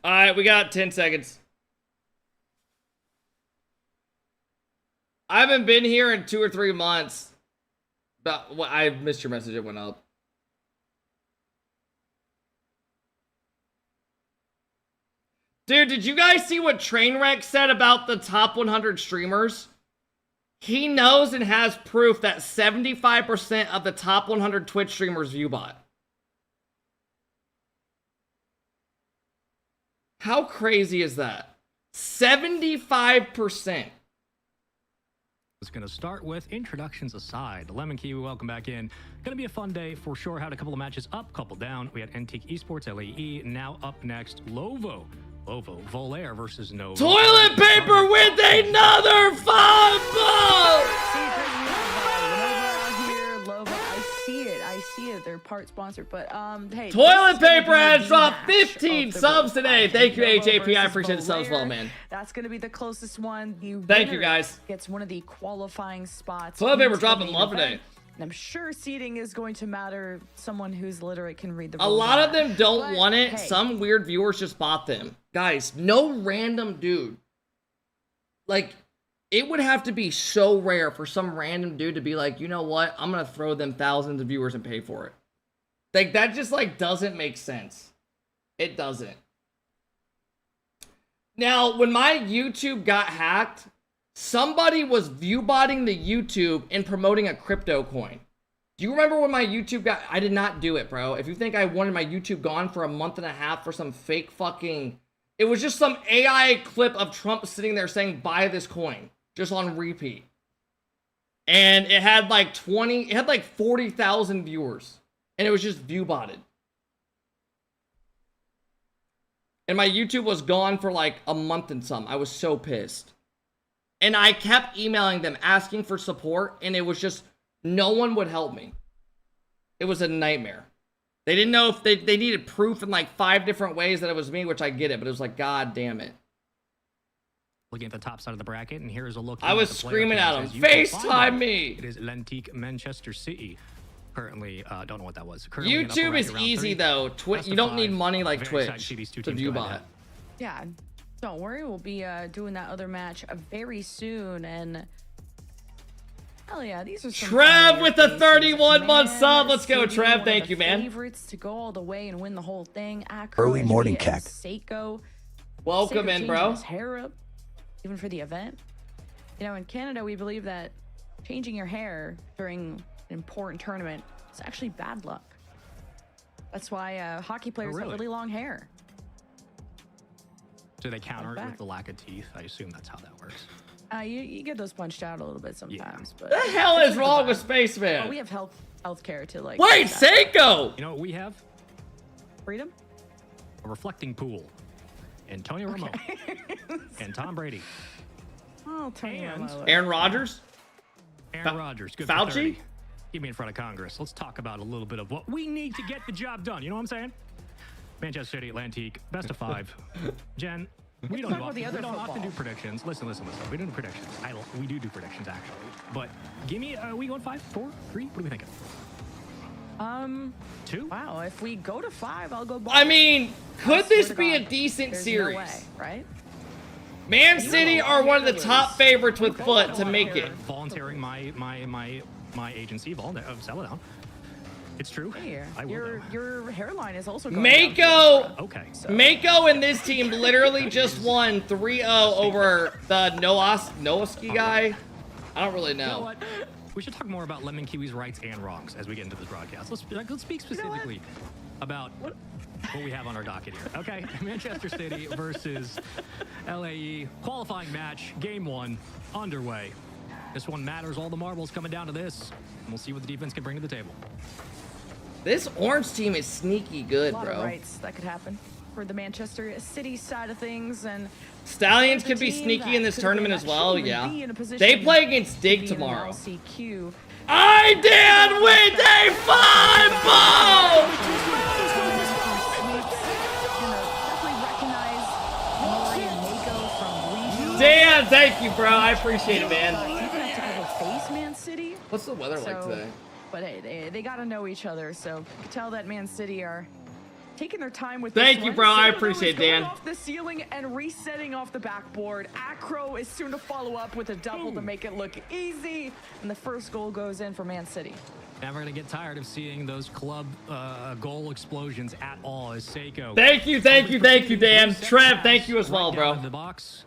All right, we got 10 seconds. I haven't been here in 2 or 3 months. But well, I missed your message. It went up. Dude, did you guys see what Trainwreck said about the top 100 streamers? He knows and has proof that 75% of the top 100 Twitch streamers view bot. How crazy is that? 75%. It's going to start with introductions aside. Lemon Kiwi, welcome back in. Going to be a fun day for sure. Had a couple of matches up, couple down. We had Antique Esports, LAE. Now up next, Lovo. Volaire versus Nova. Toilet paper with another $5! Here, Lova, I see it. They're part heart sponsor, but hey. Toilet paper has dropped 15 subs today. Thank you, HAP. I appreciate the subs, well, man. That's gonna be the closest one. Thank you, guys. Gets one of the qualifying spots. Toilet paper dropping love today. And I'm sure seating is going to matter. Someone who's literate can read the. A lot of them don't but, want it. Hey. Some weird viewers just bought them. Guys, no random dude. Like, it would have to be so rare for some random dude to be like, you know what? I'm going to throw them thousands of viewers and pay for it. Like, that just, like, doesn't make sense. It doesn't. Now, when my YouTube got hacked, somebody was viewbotting the YouTube and promoting a crypto coin. Do you remember when my YouTube got... I did not do it, bro. If you think I wanted my YouTube gone for a month and a half for some fake fucking... It was just some AI clip of Trump sitting there saying, buy this coin. Just on repeat. And it had like 40,000 viewers. And it was just viewbotted. And my YouTube was gone for like a month and some. I was so pissed. And I kept emailing them asking for support. And it was just, no one would help me. It was a nightmare. They didn't know if they needed proof in like 5 different ways that it was me, which I get it. But it was like, God damn it. Looking at the top side of the bracket, and here's a look. I was screaming at him, FaceTime me! It is Lentique Manchester City. Currently, don't know what that was. Currently YouTube is easy though. You don't need money like Twitch to view bot. Yeah, don't worry. We'll be doing that other match very soon. And hell yeah, these are some Trev with the 31-month sub. Let's go, Trev. Thank you, man. Favorites to go all the way and win the whole thing. Early morning cack. Seiko. Welcome in, bro. His hair up, even for the event. You know, in Canada, we believe that changing your hair during an important tournament is actually bad luck. That's why hockey players have really long hair. Do they counter it with the lack of teeth? I assume that's how that works. You get those punched out a little bit sometimes. Yeah. But the hell is wrong with Spaceman? Oh, we have health care to like. Wait, Seiko! You know what we have? Freedom. A reflecting pool. Antonio Romo. And Tom Brady. Oh, Tony and Romo. Aaron Rodgers. Aaron Rodgers. Good Fauci. For 30. Keep me in front of Congress. Let's talk about a little bit of what we need to get the job done. You know what I'm saying? Manchester City, Atlantique, best of 5. Jen, we don't often do predictions. Listen. We don't do predictions. We do predictions, actually. But give me, we going 5, 4, 3? What are we thinking? 2? Wow, if we go to 5, I'll go. I mean, could this be a decent series? No way, right? Man City are one of the top favorites with Foot to make it. Volunteering my agency, sell it out. It's true. Hey, I will. Your hairline is also going Mako. Okay. So. Mako and this team literally just won 3-0 over the Nowaski guy. I don't really know. You know what? We should talk more about Lemon Kiwi's rights and wrongs as we get into this broadcast. Let's speak specifically about what we have on our docket here. Okay, Manchester City versus LAE qualifying match, game 1 underway. This one matters. All the marbles coming down to this. And we'll see what the defense can bring to the table. This orange team is sneaky good, a lot bro. Of rights that could happen for the Manchester City side of things, and Stallions could be sneaky in this tournament as well. Yeah, they play against Dig tomorrow. I did win day 5. Boom! Dan, thank you, bro. I appreciate it, man. What's the weather like today? But hey, they got to know each other, so you can tell that Man City are taking their time with Thank this you, one. bro. I appreciate it, Dan. Off the ceiling and resetting off the backboard. Acro is soon to follow up with a double to make it look easy, and the first goal goes in for Man City. Never gonna get tired of seeing those club goal explosions at all. As Seiko. Thank you, Dan. Trev, thank you as well, bro. The box.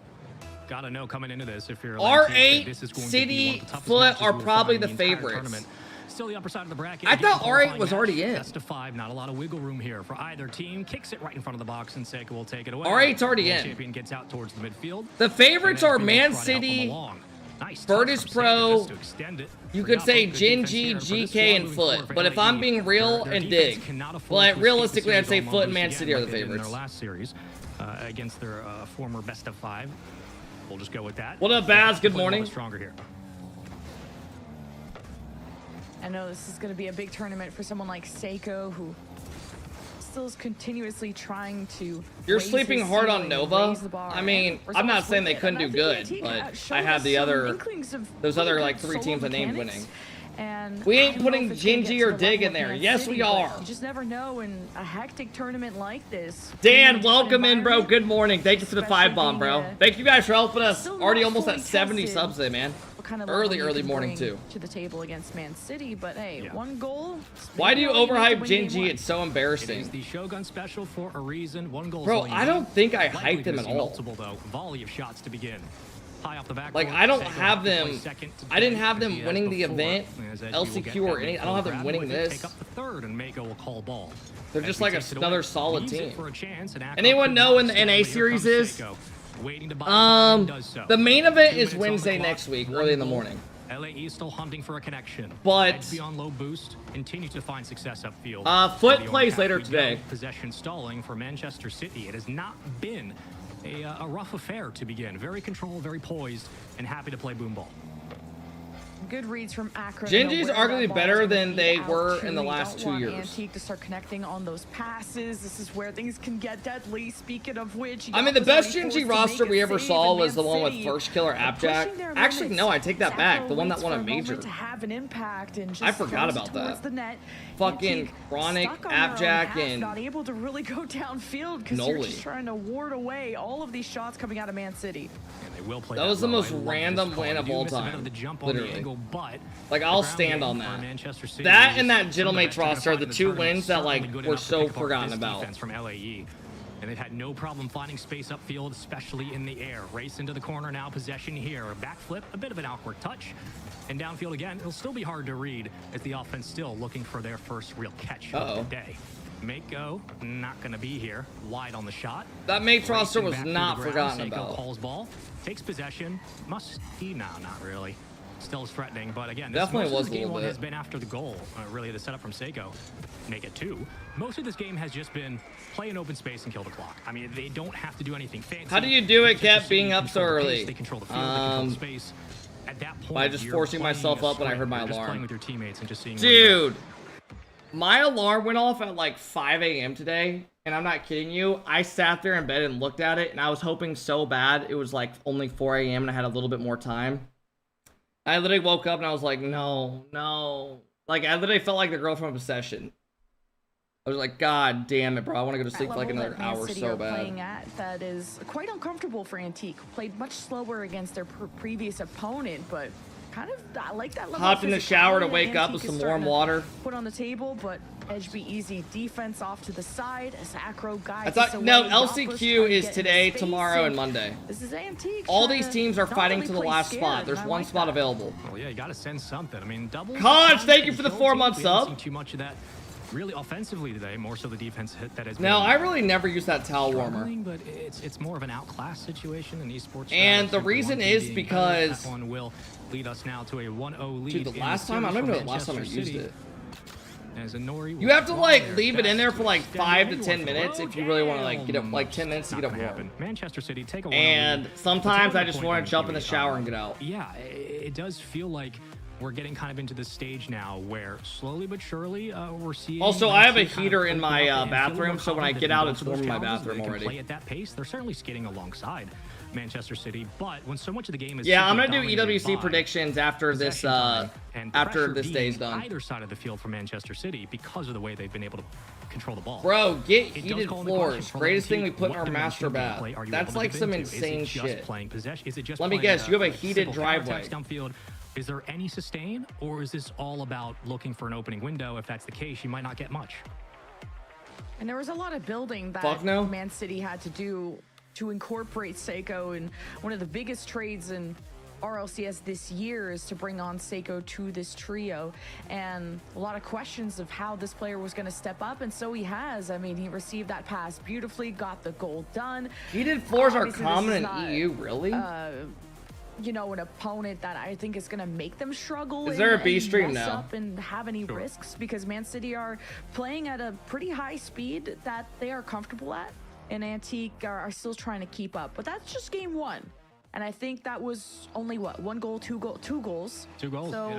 Gotta know coming into this if you're R8, City, Foot are probably the favorites. Still the upper side of the bracket. I thought R8 was already in. Best of 5, not a lot of wiggle room here for either team. Kicks it right in front of the box, and Seiko will take it away. R8's already in. Champion gets out towards the midfield. The favorites are Man City, Virtus Pro. You could say Jinji, GK, and Foot. But if I'm being real and Dig, well, realistically, I'd say Foot and Man City are the favorites. In their last series against their former best of 5. We'll just go with that. What up, Baz? Good morning. Stronger here. I know this is going to be a big tournament for someone like Seiko, who still is continuously trying to. You're sleeping hard on Nova. I mean, I'm not saying they couldn't do good, but I have the other, those other like 3 teams I named winning. And we ain't putting Gingy or Dig in there. Yes, we are. You just never know in a hectic tournament like this. Dan, welcome in, bro. Good morning. Thank you for the 5 bomb, bro. Thank you guys for helping us. Already almost at 70 subs today, man. Kind of early morning too. To the table against Man City, but hey, 1 goal. Why do you overhype Gingy? It's so embarrassing. It is the Shogun special for a reason. 1 goal. Bro, I don't think I hyped him at all. Multiple though. Volley of shots to begin. High off the back. Like I don't have them. I didn't have them winning the event, LCQ or any. I don't have them winning this. Take up the third and Mako will call ball. They're just like another solid team. Anyone know when the NA series is? The main event is Wednesday next week, early in the morning. LAE still hunting for a connection. But beyond low boost, continue to find success upfield. Foot plays later today. Possession stalling for Manchester City. It has not been a rough affair to begin. Very controlled, very poised, and happy to play boom ball. Good reads from Akron. Gingy's arguably better than they were in the last 2 years. Antique to start connecting on those passes. This is where things can get deadly. Speaking of which, I mean, the best Gingy roster we ever saw was the one with first killer Appjack. Actually, no, I take that back. The one that won a major. To have an impact and just I forgot about that. The net. Fucking Chronic, Appjack, and not able to really go downfield because you're just trying to ward away all of these shots coming out of Man City. And they will play that was the most random win of all time. Literally. Like, I'll stand on that. That and that Gentlemate roster are the 2 wins that, like, were so forgotten about. From LAE. And they've had no problem finding space upfield, especially in the air. Race into the corner now, possession here. A backflip, a bit of an awkward touch. And downfield again, it'll still be hard to read as the offense still looking for their first real catch of the day. Mako, not going to be here. Wide on the shot. That Mate roster was not forgotten about. Calls ball, takes possession. Must he? No, not really. Still is threatening, but again, definitely was a game little one bit. has been after the goal. Really, the setup from Seiko, make it 2. Most of this game has just been play in open space and kill the clock. I mean, they don't have to do anything fancy. How do you do it, Cap, being up so early? They control the field, they control the space. At that point, by just forcing myself up when I heard my alarm. Just playing with your teammates and just seeing. Dude, my alarm went off at like 5 a.m. today, and I'm not kidding you. I sat there in bed and looked at it, and I was hoping so bad it was like only 4 a.m. and I had a little bit more time. I literally woke up and I was like, no. Like, I literally felt like the girl from Obsession. I was like, God damn it, bro. I want to go to sleep for like another hour so bad. That is quite uncomfortable for Antique. Played much slower against their previous opponent, but kind of, I like that level. Hopped in the shower to wake up with some warm water. Put on the table, but Edge be easy defense off to the side as Acro guys. I thought, no, LCQ is today, tomorrow, and Monday. This is Antique. All these teams are fighting to the last spot. There's one spot available. Well, yeah, you got to send something. I mean, double. Conch, thank you for the 4-month sub. Too much of that. Really offensively today, more so the defense that has been. Now, I really never use that towel warmer. But it's more of an outclass situation in esports. And the reason is because that one will lead us now to a 1-0 lead. Dude, the last time I don't even know the last time I used it. You have to like leave it in there for like 5 to 10 minutes if you really want to like get up, like 10 minutes to get up warm. Manchester City take a and sometimes I just want to jump in the shower and get out. Yeah, it does feel like we're getting kind of into this stage now where slowly but surely we're seeing. Also, I have a heater in my bathroom, so when I get out, it's warm in my bathroom already. Play at that pace, they're certainly skating alongside Manchester City, but when so much of the game is I'm gonna do EWC predictions after this this day's done. Either side of the field for Manchester City because of the way they've been able to control the ball. Bro, get heated floors. Greatest thing we put in our master bath. That's like some insane shit. Let me guess, you have a heated driveway. Is there any sustain, or is this all about looking for an opening window? If that's the case, you might not get much. And there was a lot of building that Man City had to do to incorporate Seiko, and one of the biggest trades in RLCS this year is to bring on Seiko to this trio, and a lot of questions of how this player was going to step up, and so he has. I mean, he received that pass beautifully, got the goal done. Heated floors are common in EU, really? You know, an opponent that I think is going to make them struggle. Is there a B stream now? Up and have any risks, because Man City are playing at a pretty high speed that they are comfortable at, and Antique are still trying to keep up. But that's just game 1. And I think that was only what, two goals. Two goals, So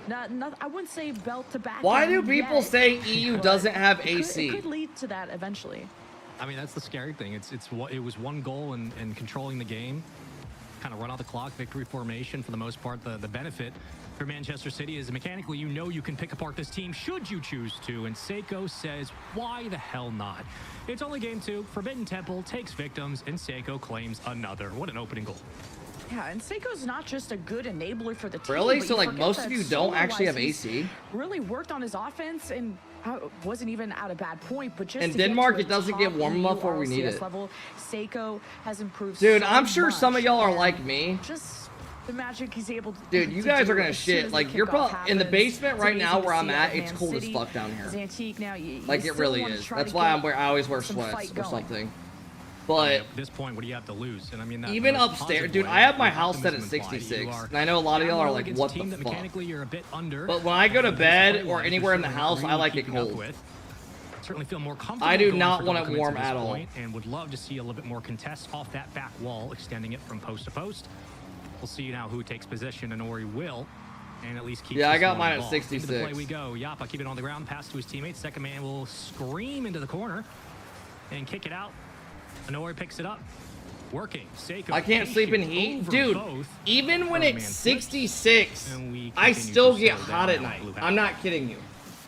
yeah. not I wouldn't say belt to back. Why do people yet, say EU doesn't have it AC? could lead to that eventually. I mean, that's the scary thing. It was one goal and controlling the game, kind of run out the clock, victory formation for the most part. The benefit for Manchester City is mechanically, you can pick apart this team should you choose to. And Seiko says, why the hell not? It's only game 2. Forbidden Temple takes victims, and Seiko claims another. What an opening goal. Yeah, and Seiko's not just a good enabler for the team. Really? but So, you like, forget most that of you don't actually have solo-wise, AC? Really worked on his offense and wasn't even at a bad point, but just In to get Denmark, to a it doesn't get top warm enough EU where we need RLCS it. level, Seiko has improved Dude, so I'm sure some of much, y'all are and like me. just the magic he's able to Dude, you to guys do are gonna as soon shit. as the Like, you're kickoff probably in the happens. basement It's right now amazing where to I'm see at. out of It's Man cold as City. fuck down here. As Antique now, you Like, it still really wanna is. try That's to why get I always wear some sweats fight or going. something. At But this point, what do you have to lose? And I mean, that even the most upstairs, positive dude, way, I have my the house set at optimism implied. 66, You are and I know a lot of y'all are down like, against what a team the that fuck? mechanically you're a bit under. But when I go to And bed this or play anywhere in the line, house, you're I like it keeping up cold. with. Certainly feel more comfortable. I do going not for want double it commits warm at this at all. point, and would love to see a little bit more contest off that back wall, extending it from post to post. We'll see now who takes position, and Ori will, and at least keep. Yeah, I got mine at 66. Into the play we go. Yappa keep it on the ground, pass to his teammates. Second man will scream into the corner and kick it out. And Ori picks it up. Working. Seiko I can't sleep in patient heat. over Dude, both. even when Third it's man 66, and we I continue still to get slow hot down at that night. blue I'm not kidding you.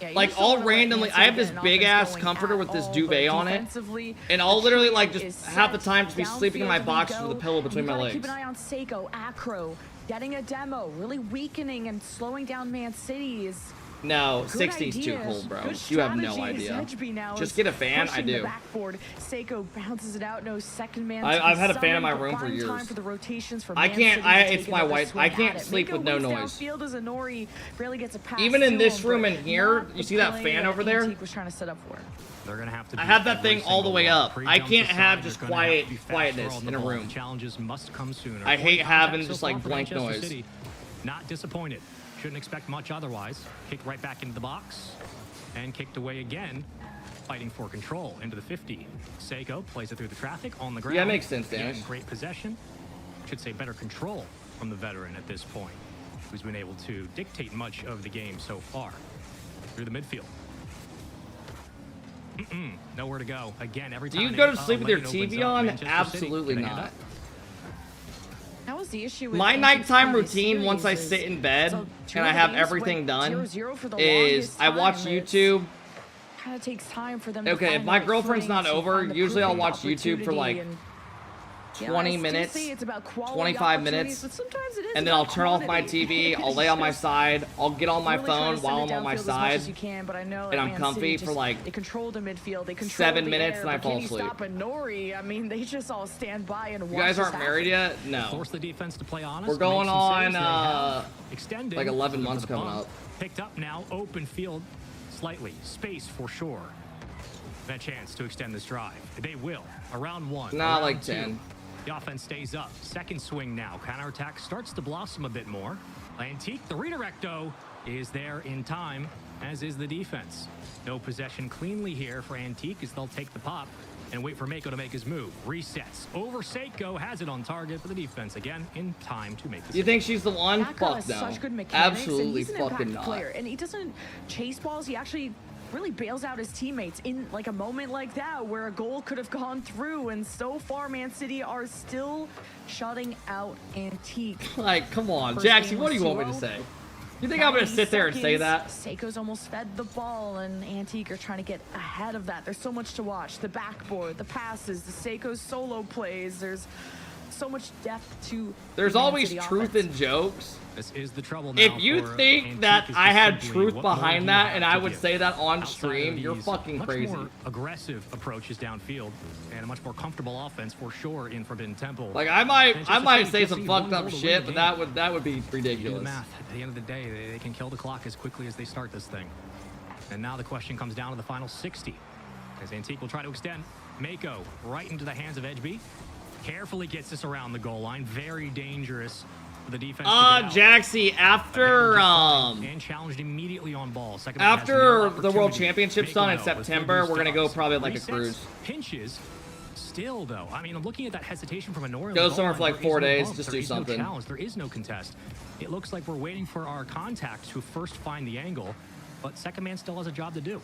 Yeah, you Like, still I'll wanna let randomly, Man I have City this get an big offense ass going comforter at with this all, duvet but on it, defensively, and I'll the literally team like just is half the set time just be sleeping in my downfield box we with a go. pillow between You my gotta keep legs. an eye on Seiko, Acro, getting a demo, really weakening and slowing down Man City is No, good 60 is too idea. cold, bro. Good You have no strategy. idea. Sedgeby now Just is get a fan. I pushing the do. backboard. Seiko bounces it out. No second man. I've had a fan in my summoned, room but for buying years. Time for the rotations for I Man can't- City to it's take my another wife- swing I can't at it. sleep Mako with no leads noise. downfield as Inori barely gets a pass Even in to this him, room but in here, not you the see that play fan over there? Antique was trying to set up for. They're gonna have to. I have beat that thing every all the single way one. up. Pre I jumps can't aside, have they're just gonna have to quiet- be faster quietness on in the a ball. room. The challenges must come sooner. I hate Point having contact just, so like, far for blank Manchester noise. City. Not disappointed. Shouldn't expect much otherwise. Kicked right back into the box and kicked away again. Fighting for control into the 50. Seiko plays it through the traffic on the ground. Yeah, makes sense, Again, Danish. great possession. Should say better control from the veteran at this point, who's been able to dictate much of the game so far. Through the midfield. Nowhere to go. Again, every Do time you an go to sleep with your lane TV opens up, on? Manchester City, Absolutely get a hand not. up. That was the issue with My Antique's nighttime previous routine, once I series sit in bed so two and I of the have games everything went done, 0-0 for the is longest I watch time. It's YouTube. Kind of takes time for them to Okay, if find my the right girlfriend's footing not to over, find the usually I'll perfect watch YouTube for, like, opportunity, and, 20 I still minutes, say it's about quality 25 opportunities, minutes, but sometimes it is and then I'll about turn off my quantity. TV, I'll lay on my side, I'll get on my Really trying phone to while send I'm it on my downfield as much side, as you can, but I know and that I'm Man comfy City for, just- like, they control the midfield, they control 7 the minutes, air, and I but fall can you asleep. stop a Nori? I mean, they just all stand by and watch. You guys this aren't married happen. yet? No. Force the defense to play honest. We're going make some on, saves, they have. Extending, like 11 looking for months the coming bump. up. Picked up now, open field, slightly. Space for sure. That chance to extend this drive. They will. Around one. Nah, around like two. 10. The offense stays up. Second swing now. Counterattack starts to blossom a bit more. Antique, the redirect, though, is there in time, as is the defense. No possession cleanly here for Antique as they'll take the pop and wait for Mako to make his move. Resets. Over Seiko, has it on target for the defense again in time to make the You think she's the one? Taka Fuck has no. such good mechanics, Absolutely and he's an fucking impact not. player, and he doesn't chase balls. He actually really bails out his teammates in like a moment like that where a goal could have gone through. And so far, Man City are still shutting out Antique. Like, come on. First Jackson, game what do you was want me to 2-0. say? You think I'm gonna 90 sit there and say that? seconds, Seiko's almost fed the ball, and Antique are trying to get ahead of that. There's so much to watch. The backboard, the passes, the Seiko's solo plays. There's so much depth to There's the Man always City truth offense. in jokes. This is the trouble now. If you for think Antique that is I just had simply truth what more do behind you that have and to I would give? say that on Outside stream, of you're these fucking much crazy. more aggressive approaches downfield and a much more comfortable offense for sure in Forbidden Temple. Like I might Manchester City say just some need fucked one up goal to win shit, the but game. that would be Do the ridiculous. math. At the end of the day, they can kill the clock as quickly as they start this thing. And now the question comes down to the final 60. As Antique will try to extend. Mako right into the hands of Edgeby. Carefully gets this around the goal line. Very dangerous for the defense to get out. Jaxie, after And challenged immediately on ball. Second man has after no the World opportunity. Championship's Mako done in with full September, boost we're gonna go starts. probably like a Resets, cruise. Pinches. Still, though, I mean, I'm looking at that hesitation from Anori. Go somewhere for like 4 days, just do something. No challenge. There is no contest. It looks like we're waiting for our contact to first find the angle, but second man still has a job to do.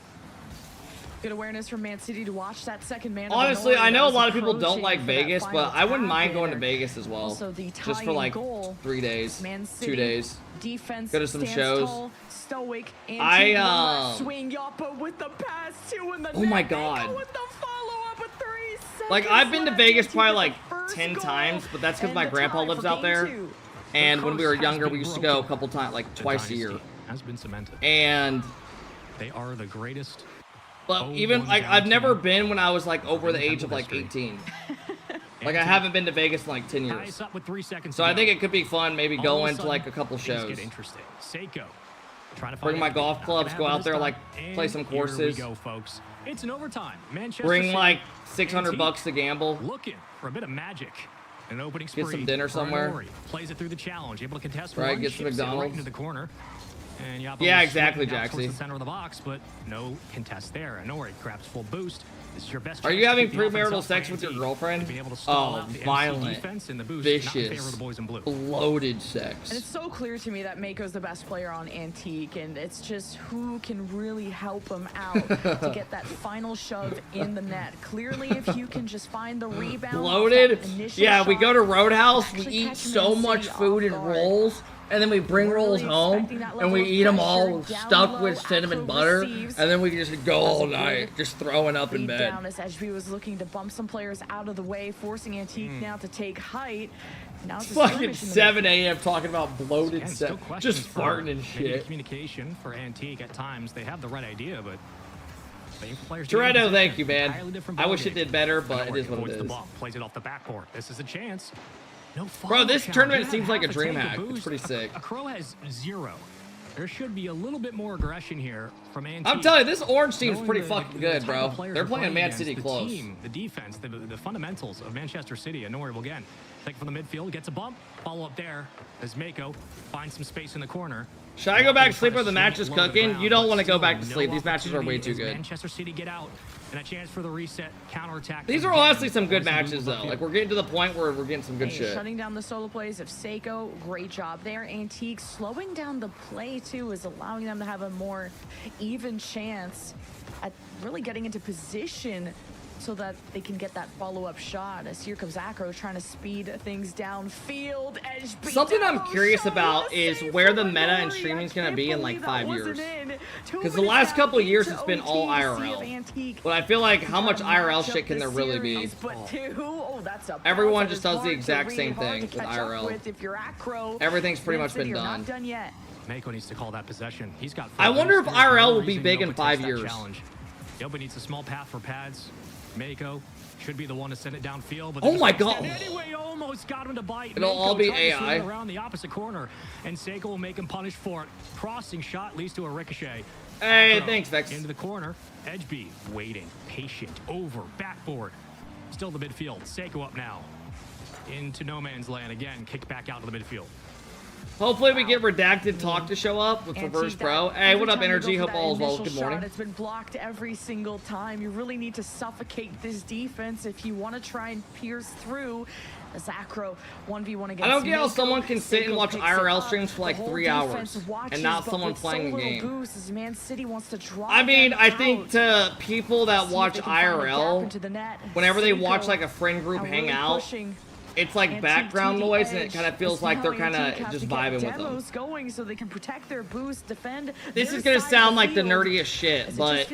Good awareness from Man City to watch that second man. Honestly, I know a lot of people don't like Vegas, but I wouldn't mind going to Vegas as well. Just for like 3 days, 2 days. Defense go to some shows. Tall, stoic, swing Yappa with the pass two in the oh my god. With the follow-up with 3 seconds like I've been to Vegas probably like 10 goal. times, but that's because my grandpa lives out there. And when we were younger, we used to go a couple times, like twice a year. Has been cemented. And they are the greatest. But even like I've never been when I was like over the age of like 18. Like I haven't been to Vegas in like 10 years. Up with 3 seconds so I think it could be fun, maybe go into like a couple shows. Get interesting. Seiko, trying to bring my golf clubs, go out there, like play some courses. Here we go, folks. It's an overtime. Manchester bring City, like $600 to gamble. Looking for a bit of magic. An opening spree. Get some dinner somewhere. Plays it through the challenge, able to contest. Right, get some McDonald's. Right into the corner. And yeah, exactly, Jaxie. The center of the box, but no contest there. Anori grabs full boost. This is your best. Are you having premarital sex with your girlfriend? Oh, violent, vicious, bloated sex. And it's so clear to me that Mako's the best player on Antique, and it's just who can really help him out to get that final shove in the net. Clearly, if you can just find the rebound. Bloated? Yeah, we go to Roadhouse, we eat so much food and rolls. And then we bring rolls home, and we eat them all stuck with cinnamon butter, and then we just go all night, just throwing up in bed. Down as HB was looking to bump some players out of the way, forcing Antique now to take height. Now it's fucking 7 a.m. talking about bloated sex, just farting and shit. Communication for Antique at times, they have the right idea, but Toretto, thank you, man. I wish it did better, but it is what it is. Plays it off the backboard. This is a chance. No, bro, this tournament seems like a dream hack. It's pretty sick. A Crow has 0. There should be a little bit more aggression here from Antique. I'm telling you, this orange team's pretty fucking good, bro. They're playing Man City close. The defense, the fundamentals of Manchester City. Anori will again take from the midfield, gets a bump, follow up there as Mako finds some space in the corner. Should I go back to sleep where the match is cooking? You don't want to go back to sleep. These matches are way too good. Manchester City get out and a chance for the reset counterattack. These are honestly some good matches though. Like we're getting to the point where we're getting some good shit. Shutting down the solo plays of Seiko, great job there. Antique slowing down the play too is allowing them to have a more even chance at really getting into position so that they can get that follow-up shot. As here comes Acro trying to speed things downfield. Something I'm curious about is where the meta and streaming is going to be in like 5 years. Because the last couple of years it's been all IRL. But I feel like how much IRL shit can there really be? Everyone just does the exact same thing with IRL. Everything's pretty much been done. Mako needs to call that possession. He's got. I wonder if IRL will be big in 5 years. Yoba needs a small path for pads. Mako should be the one to send it downfield, but oh my god! Anyway, almost got him to bite. It'll all be AI. Around the opposite corner, and Seiko will make him punish for it. Crossing shot leads to a ricochet. Hey, thanks, Vex. Into the corner. Edgeby waiting, patient, over, backboard. Still the midfield. Seiko up now. Into no man's land again. Kicked back out to the midfield. Hopefully we get Redacted Talk to show up with Reverse Pro. Hey, what up, Energy? Hope all is well. Good morning. It's been blocked every single time. You really need to suffocate this defense if you want to try and pierce through. Acro 1v1 against I don't get how Mako. someone can sit and watch IRL streams for like 3 hours and not someone playing the game. Man City wants to I mean, I think to people that watch IRL, whenever they watch like a friend group hang out, it's like background noise, and it kind of feels like they're kind of just vibing with them. Going so they can protect their boost, defend. This is gonna sound like the nerdiest shit, but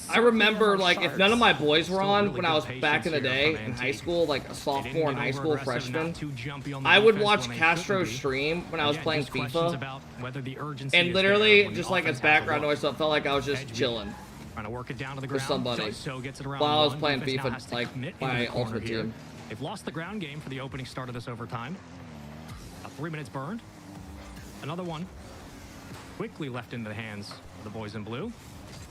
I remember like if none of my boys were on when I was back in the day in high school, like a sophomore in high school, freshman, I would watch Castro's stream when I was playing FIFA, and literally just like it's background noise, so it felt like I was just chilling with somebody while I was playing FIFA, like my ultimate team. They've lost the ground game for the opening start of this overtime. 3 minutes burned. Another one quickly left into the hands of the boys in blue.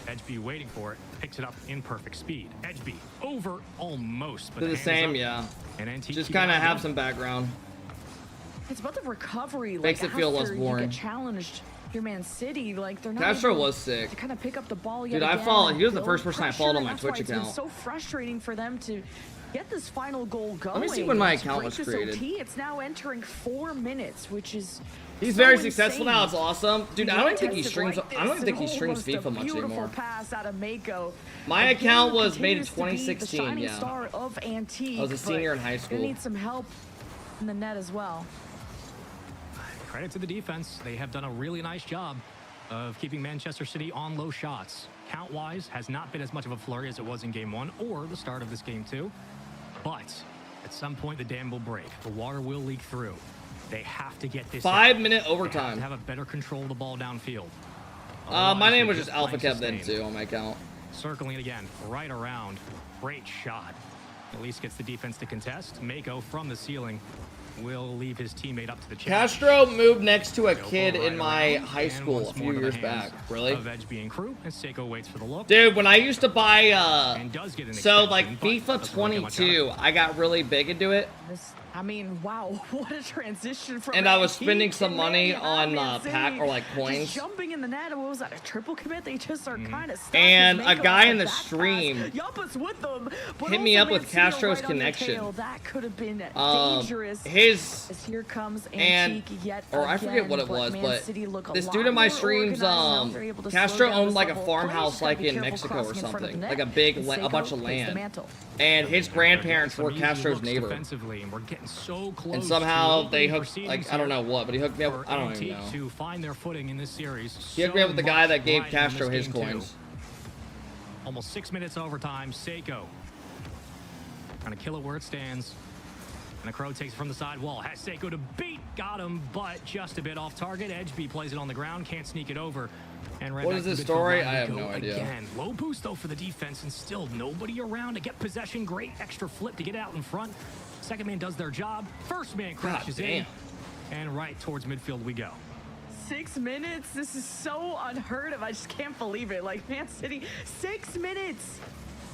Edgeby waiting for it. Picks it up in perfect speed. Edgeby over almost. But they're the same, yeah. And just kind of have some background. It's about the recovery. Makes it feel less boring. You get challenged your Man City, like they're not Castro able was sick. to kind of pick up the ball yet Dude, I again follow. and He was the build first person I pressure, followed on and my that's why Twitch it's been account. so frustrating for them to get this final goal going. Let me see when my To account break was this created. OT, it's now entering 4 minutes, which is He's so very successful insane. now. It's awesome, dude. I don't even think he Tested streams. like I don't this, even think he and streams almost a FIFA much beautiful anymore. pass out of Mako. My Again, account was made in continues to be the 2016. shining Yeah, star of Antique, I was a senior but in high school. Gonna need some help in the net as well. Credit to the defense. They have done a really nice job of keeping Manchester City on low shots. Count-wise, has not been as much of a flurry as it was in Game 1 or the start of this Game 2. But at some point, the dam will break. The water will leak through. They have to get this 5-minute They overtime. have a better control of the ball downfield. My name was Otherwise, just they're playing AlphaKep then sustained. too on my account. Circling it again, right around. Great shot. At least gets the defense to contest. Mako from the ceiling will leave his teammate up to the challenge. Castro moved next to a kid Right in my around, high and school a once few more to the years hands back. Really? Of Edge being crew, and Seiko waits for the look. Dude, when I used to buy And does get an so extension, like but FIFA doesn't really get much out of 22, I got really big into it, I mean, wow, what a transition from and I was Antique spending to some money Man on City. pack or like Just coins. jumping in the net. What was that? A triple commit? They just are kind of stuck. And As a Mako guy has in the back stream pass. Yup, with them, but hit me also up with Man City are Castro's right on their connection. tail. That could have been dangerous. His As here comes and Antique yet or I forget again, what it was, Man but City look a this lot dude in my more streams, organized now. They're able to Castro slow down owned this like a level. farmhouse Players gotta like be in careful Mexico crossing or in front of something, the like a net. big And a bunch Seiko of takes the land, mantle. and his grandparents were Some easy Castro's looks neighbor. defensively, and we're getting so close And to somehow they opening hooked, proceedings like, I don't here know what, but he hooked me up. for I don't even Antique know. to find their footing in this series. He hooked me up with the guy that gave So much riding on Castro this his game, too. coins. Almost 6 minutes overtime. Seiko trying to kill it where it stands. And the Crow takes it from the side wall. Has Seiko to beat. Got him, but just a bit off target. Edgeby plays it on the ground. Can't sneak it over. And right What back is to this midfield story? line I we have go no idea. Again. Low boost, though, for the defense, and still nobody around to get possession. Great extra flip to get out in front. Second man does their job. First man crashes in. And right towards midfield we go. 6 minutes? This is so unheard of. I just can't believe it. Like, Man City, 6 minutes.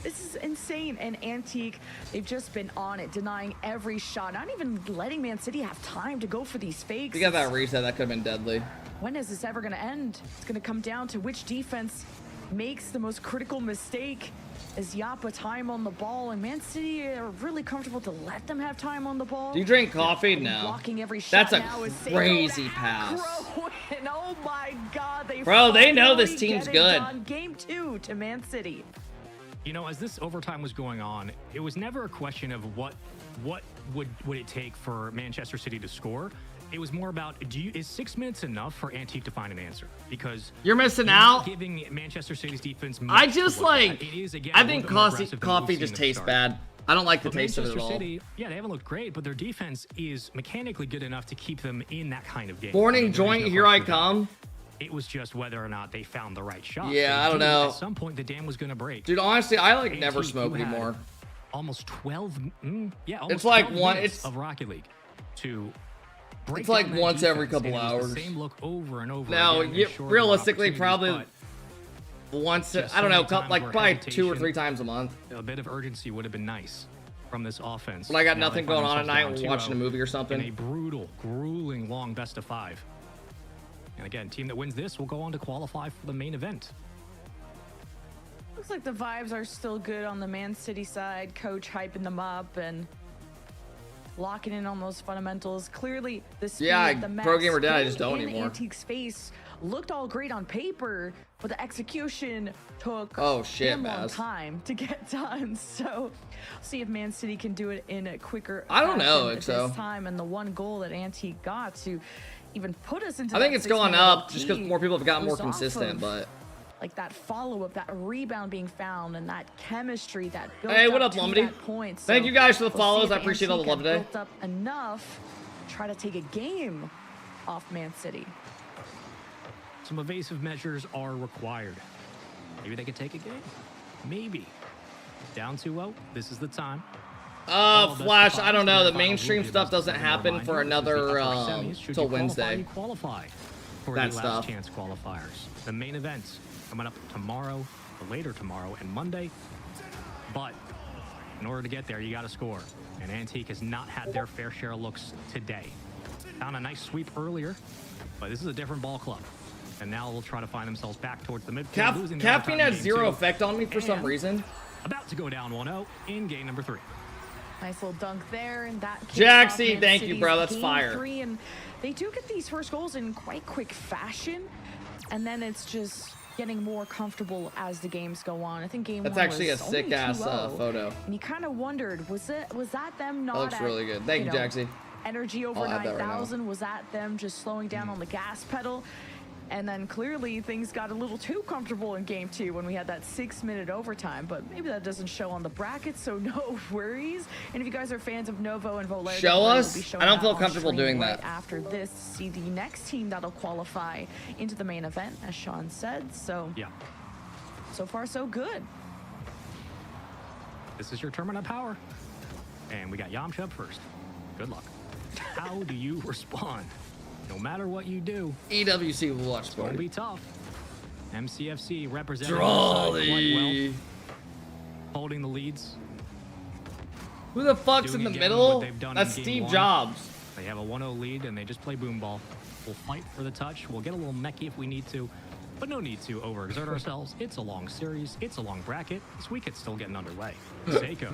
This is insane. And Antique, they've just been on it, denying every shot, not even letting Man City have time to go for these fakes. If you got that reset, that could have been deadly. When is this ever going to end? It's going to come down to which defense makes the most critical mistake. Is Yappa time on the ball, and Man City are really comfortable to let them have time on the ball. Do you drink coffee? No. Blocking every shot. That's a now is Seiko crazy to pass. Crow, and oh my God, Bro, they know this finally team's get it good. done. Game 2 to Man City. You know, as this overtime was going on, it was never a question of what would it take for Manchester City to score. It was more about, is 6 minutes enough for Antique to find an answer? Because You're missing you're not out. giving Manchester City's defense. I much just to look at. like. It is, again, I a think little bit more coffee, aggressive than what we've just seen at the tastes start. bad. I don't like the But taste of it at Manchester all. City, yeah, they haven't looked great, but their defense is mechanically good enough to keep them in that kind of game. Morning I mean, there is joint, no here I question about come. it. It was just whether or not they found the right shot. Yeah, They I don't did. know. At some point, the dam was going to break. Dude, honestly, I like never Antique, smoke you had anymore. Almost 12. Almost It's like 12 one- minutes it's- of Rocket League to. break It's like down that once every defense, couple and it was hours. the same look over and over. No, again, you, with shorter realistically, opportunities, probably once. just I don't so know, many times like where probably hesitation- 2 or 3 times a month. but a bit of urgency would have been nice from this offense. When I got Now nothing they find going on at themselves night, down we're watching a 2-0 movie or in a something. brutal, grueling, long best of 5. And again, team that wins this will go on to qualify for the main event. Looks like the vibes are still good on the Man City side. Coach hyping them up and locking in on those fundamentals. Clearly, the speed Yeah, at the max pro gamer did, I just getting don't in anymore. Antique's face looked all great on paper, but the execution took Oh, shit, a long Baz. time to get done. So, see if Man City can do it in a quicker. I don't know, fashion at so. this time, and the one goal that Antique got to even put us into. I think that it's going 6-minute up just because OT more people have gotten more was off consistent, of, but. like that follow-up, that rebound being found, and that chemistry that built Hey, what up up, to Lumity? that point. Thank you guys for the we'll see follows. if I appreciate all the Antique love have today. built up enough to try to take a game off Man City. Some evasive measures are required. Maybe they could take a game. Maybe. Down 2-0. This is the time. Flash, I don't know. The mainstream stuff doesn't happen for another, till Wednesday. Qualify for That the stuff. last chance qualifiers. The main event coming up tomorrow, or later tomorrow, and Monday. But in order to get there, you got to score. And Antique has not had their fair share of looks today. Found a nice sweep earlier, but this is a different ball club. And now we'll try to find themselves back towards the midfield. losing the Caffeine overtime has game 0 2. effect on me for some And reason. About to go down 1-0 in game number 3. Nice little dunk there, and that kicks Jaxie, off Man thank you, City's bro. That's game fire. 3, and they do get these first goals in quite quick fashion, and then it's just getting more comfortable as the games go on. I think game That's 1 actually a was only sick ass 2-0, photo. and you kind of wondered, was that them not? That looks at, really good. Thank you, know, Jaxie. Energy over I'll add that right now. 9,000? Was that them just slowing down on the gas pedal? And then clearly things got a little too comfortable in game 2 when we had that 6-minute overtime, but maybe that doesn't show on the bracket, so no worries. And if you guys are fans of Novo and Voler, Show us? we'll be showing I don't that feel on comfortable stream doing right that. after this, see the next team that'll qualify into the main event, as Sean said. So Yeah. so far so good. This is your tournament of power. And we got Yamcha up first. Good luck. How do you respond? No matter what you do, EWC will watch it's going to party. be tough. MCFC representing the side quite Drawley. well, holding the leads. Who the fuck's Doing in the again middle? what they've done That's in game Steve 1. Jobs. They have a 1-0 lead and they just play boom ball. We'll fight for the touch. We'll get a little mechy if we need to, but no need to overexert ourselves. It's a long series. It's a long bracket. This weekend's still getting underway. Seiko.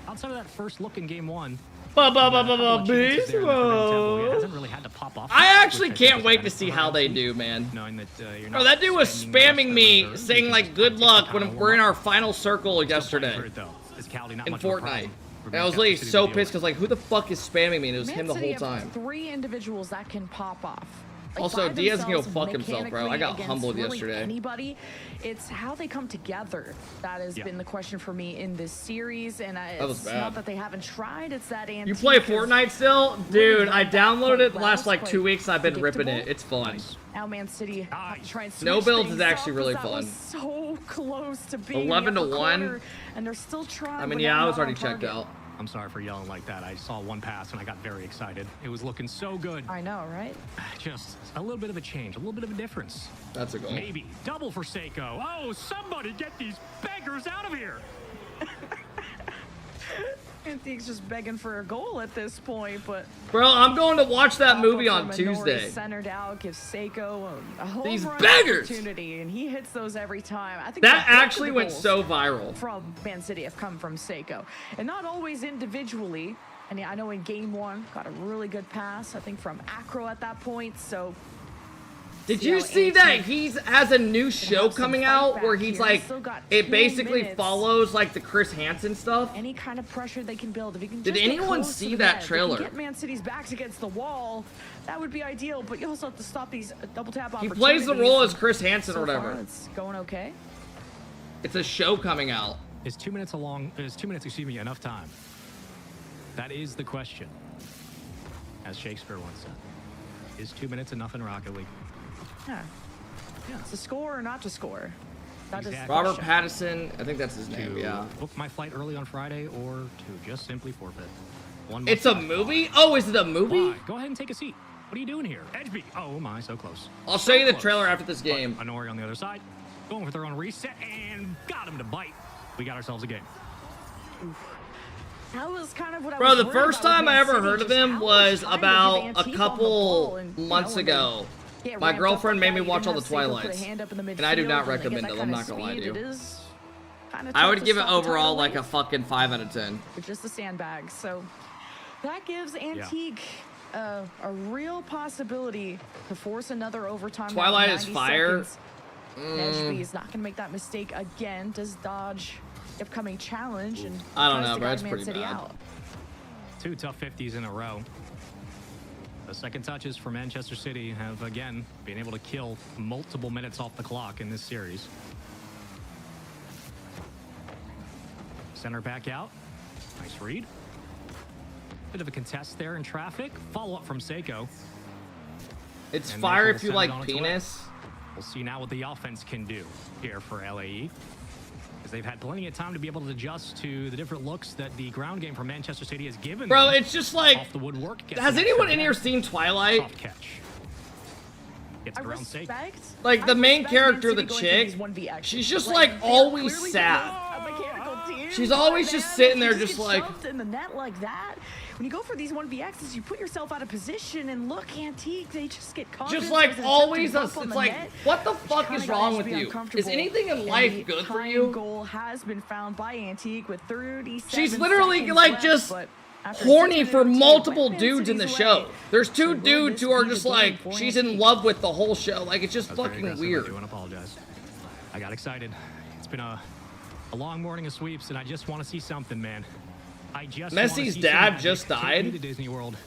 Outside of that first look in game 1, Beast mode. hasn't really had to pop off. I actually which I think can't is wait kind to of see how they do, man. knowing that you're Bro, not that dude was spending the rest spamming of the me, reserves. saying You like can good just luck kinda when warm we're in up. our final circle Still fighting yesterday for it, though. Physicality not in much of a Fortnite. problem for And I was Manchester literally City to so deal pissed with. because like, who the fuck is spamming me? And it was Man him the City whole have time. 3 individuals that can pop off. Like, Also, by Diaz can go themselves, fuck himself, bro. I got mechanically humbled against really yesterday. Anybody, it's how they come together that has been the question for me in this series, and was it's bad. not that they haven't tried. It's that You play antique of Fortnite still? Dude, I downloaded it the well, last like it's 2 quite weeks and I've been ripping it. predictable. It's fun. Now Man City have to try and No switch builds is things actually up, really 'cause that was fun. so close to being 11 the to upper 1. corner, and they're still trying. I mean, but yeah, now I was not already on checked target. out. I'm sorry for yelling like that. I saw one pass and I got very excited. It was looking so good. I know, right? Just a little bit of a change, a little bit of a difference. That's a goal. Maybe double for Seiko. Oh, somebody get these beggars out of here. Antique's just begging for a goal at this point, but Bro, I'm going to watch that movie on Minori Tuesday. Centered out, gives Seiko a home These run beggars! opportunity, and he hits those every time. I think That both of actually the went goals so viral. from Man City have come from Seiko, and not always individually. And I know in game 1 got a really good pass, I think from Acro at that point. So Did See you how see Antique that he's has a new show have some coming fight out back where he's here. like, Still got it 2 basically minutes. follows like the Chris Hansen stuff? any kind of pressure they can build, if you can Did just get anyone close to see the that net, if you trailer? can get Man City's backs against the wall, that would be ideal. But you also have to stop these double tap He opportunities. plays the role as and Chris Hansen so or far, whatever. it's going okay. It's a show coming out. Is 2 minutes excuse me, enough time? That is the question. As Shakespeare once said. Is 2 minutes enough in Rocket League? Yeah. Yeah. To score or not to score? That is the Exactly. Robert question. Pattinson, I think that's his name, To yeah. book my flight early on Friday or to just simply forfeit? One It's a must- movie? Oh, is it a movie? Why? Go ahead and take a seat. What are you doing here? Edgeby. Oh my, so close. I'll So show you the close. trailer after this But game. Honori on the other side, going for their own reset and got him to bite. We got ourselves a game. That was kind of what I Bro, was the worried first about with time I Man ever City, heard of just him how much was time they give about Antique a on the couple ball, and, you months know, when they ago. get My ramped up girlfriend like made me that, you watch can all the have Seiko put a Twilights. hand up in the And I do midfield, not when they get recommend that it, I'm kind not of gonna lie to speed, you. It is kind of I tough would to give it stop the overall tidal like a wave fucking 5 out of 10. with just the sandbag. So that gives Antique a real possibility to force another overtime. round in Twilight is 90 fire. seconds. Edgeby is not going to make that mistake again. Does dodge the upcoming challenge and I don't tries know, to bro. guide It's Man pretty City bad. out. 2 tough 50s in a row. The second touches for Manchester City have again been able to kill multiple minutes off the clock in this series. Center back out. Nice read. Bit of a contest there in traffic. Follow up from Seiko. It's And fire Maple if you sent it like on its way. penis. We'll see now what the offense can do here for LAE. As they've had plenty of time to be able to adjust to the different looks that the ground game from Manchester City has given Bro, them. it's just like, Off the woodwork. Gets has an anyone extra in here net. seen Twilight? Soft catch. Gets I around Seiko. respect. Like, the I main respect Man character, City the going for chick, these 1v actions. she's just, Like, like, they are always clearly sad. a mechanical team. She's always just sitting there, just like in the net like that. When you go for these 1vx's, you put yourself out of position, and look, Antique, they just get caught. just like always. It's like, what the fuck is wrong with you? Is anything in life good for you? Goal has been found by Antique with 37 She's literally seconds like left, just but after horny 6 for minutes, multiple Man dudes in the City's show. away. There's two So will dudes this who are be the just game like, for she's in Antique? love with the whole show. Like, it's just That's very fucking aggressive. I weird. do want to apologize. I got excited. It's been a long morning of sweeps, and I just want to see something, man. I just wanna Messi's see dad some just magic. Take me died? to Disney World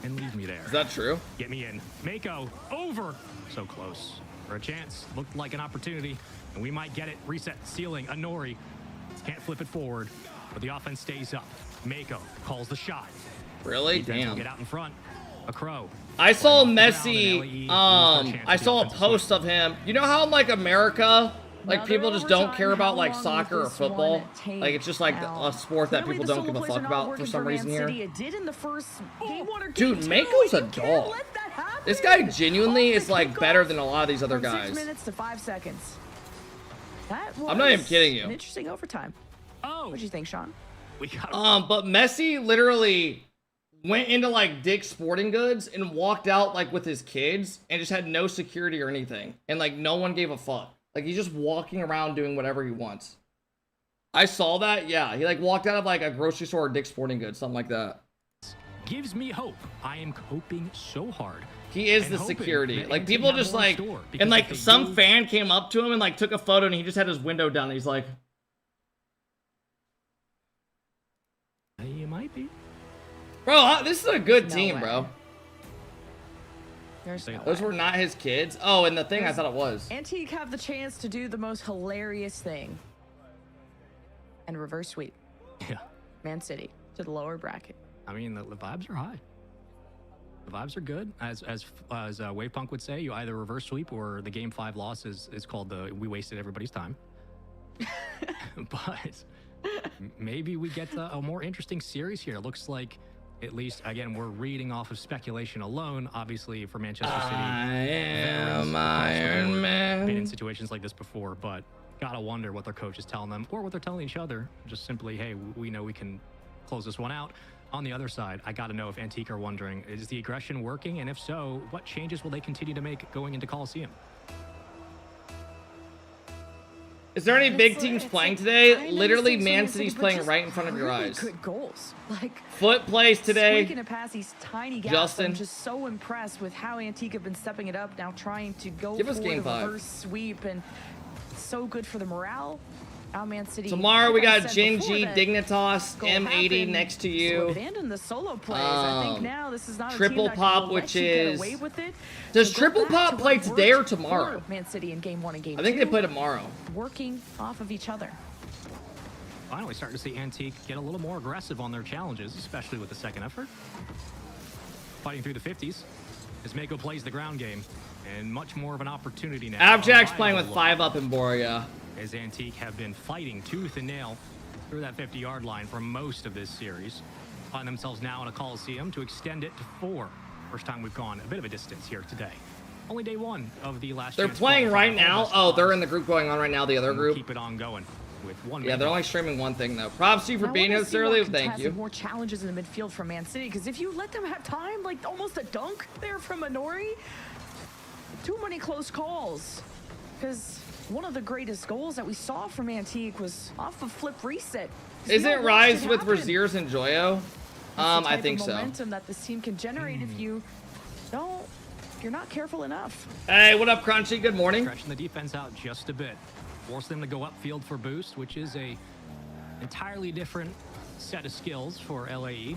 and leave me there. Is that true? Get me in. Mako, over. So close. For a chance. Looked like an opportunity, and we might get it. Reset, ceiling, Anori. Can't flip it forward, but the offense stays up. Mako calls the shot. Really? Defense will Damn. get out in front. A crow. I saw Off the ground, and Messi, LAE lose their chance I to saw a offensive post swing. of him. You know how in like America, like Another people just don't overtime. care about How like long soccer will or this football? one take Like it's just like now? a sport that Clearly people the don't give a solo plays fuck are not about for working some Man reason here. City. It did in the first game 1 or game Dude, 2, Mako's and a you can't dog. let that happen. This guy genuinely Off is the like better kickoff than a lot of these other from guys. 6 minutes to 5 seconds. That was I'm not even kidding you. An interesting overtime. Oh, What do you think, Sean? we got But Messi literally went into like Dick's Sporting Goods and walked out like with his kids and just had no security or anything. And like no one gave a fuck. Like he's just walking around doing whatever he wants. I saw that. Yeah. He like walked out of like a grocery store or Dick's Sporting Goods, something like that. gives me hope. I am hoping so hard. He is And the hoping security. that Like Anthony people have just more in like, store, because and if like they some do- fan came up to him and like took a photo and he just had his window down and he's like, You might be. bro, this is a good No team, way. bro. There's no Those way. were not his kids. Oh, and the thing I thought it was. Antique have the chance to do the most hilarious thing and reverse sweep Yeah. Man City to the lower bracket. I mean, the vibes are high. The vibes are good. As Wavepunk would say, you either reverse sweep or the Game 5 loss is called the we wasted everybody's time. But maybe we get a more interesting series here. It looks like, at least, again, we're reading off of speculation alone, obviously, for Manchester City. I am veterans Iron been in Man. situations like this before, but gotta wonder what their coach is telling them or what they're telling each other. Just simply, hey, we know we can close this one out. On the other side, I gotta know if Antique are wondering, is the aggression working? And if so, what changes will they continue to make going into Coliseum? Is there any big teams playing today? I know Literally, it's so Man Man City's City, but playing just right in front of your really eyes. Good goals. Like Foot plays today. squeaking it past these tiny gaps. Justin. I'm just so impressed with how Antique have been stepping it up now, trying to go Give us for game the 5. reverse sweep, and so good for the morale. Now Man City. Tomorrow we like I got said Jin before, G that Dignitas goal M80 happened, next to so you. abandon the solo plays. I think now this is not Triple a team that Pop, can let which you get is- away with it. Does So go Triple back Pop to play what today or worked tomorrow? for Man City in game 1 and game 2. I think they play tomorrow. Working off of each other. Finally starting to see Antique get a little more aggressive on their challenges, especially with the second effort. Fighting through the 50s as Mako plays the ground game, and much more of an opportunity now. Abjack's A playing with viable 5 up in Boria. as Antique have been fighting tooth and nail through that 50-yard line for most of this series. Find themselves now in a Coliseum to extend it to 4. First time we've gone a bit of a distance here today. Only day 1 of the last They're chance playing qualifier. right now. Almost Oh, they're lost. in the group going on right now, the other And we'll group. keep it on going with 1 Yeah, minute they're only left. streaming one thing though. Props to you for I being wanna here this see more early. Thank contested, you. More challenges in the midfield from Man City, because if you let them have time, like almost a dunk there from Anori, too many close calls. Because one of the greatest goals that we saw from Antique was off of flip reset. 'Cause Is we all it watched Rise with happen. Raziers and Joyo? That's the I type think of so. momentum that this team can generate if you don't, if you're not careful enough. Hey, what up, Crunchy? Good morning. Stretching the defense out just a bit. Force them to go upfield for boost, which is a entirely different set of skills for LAE.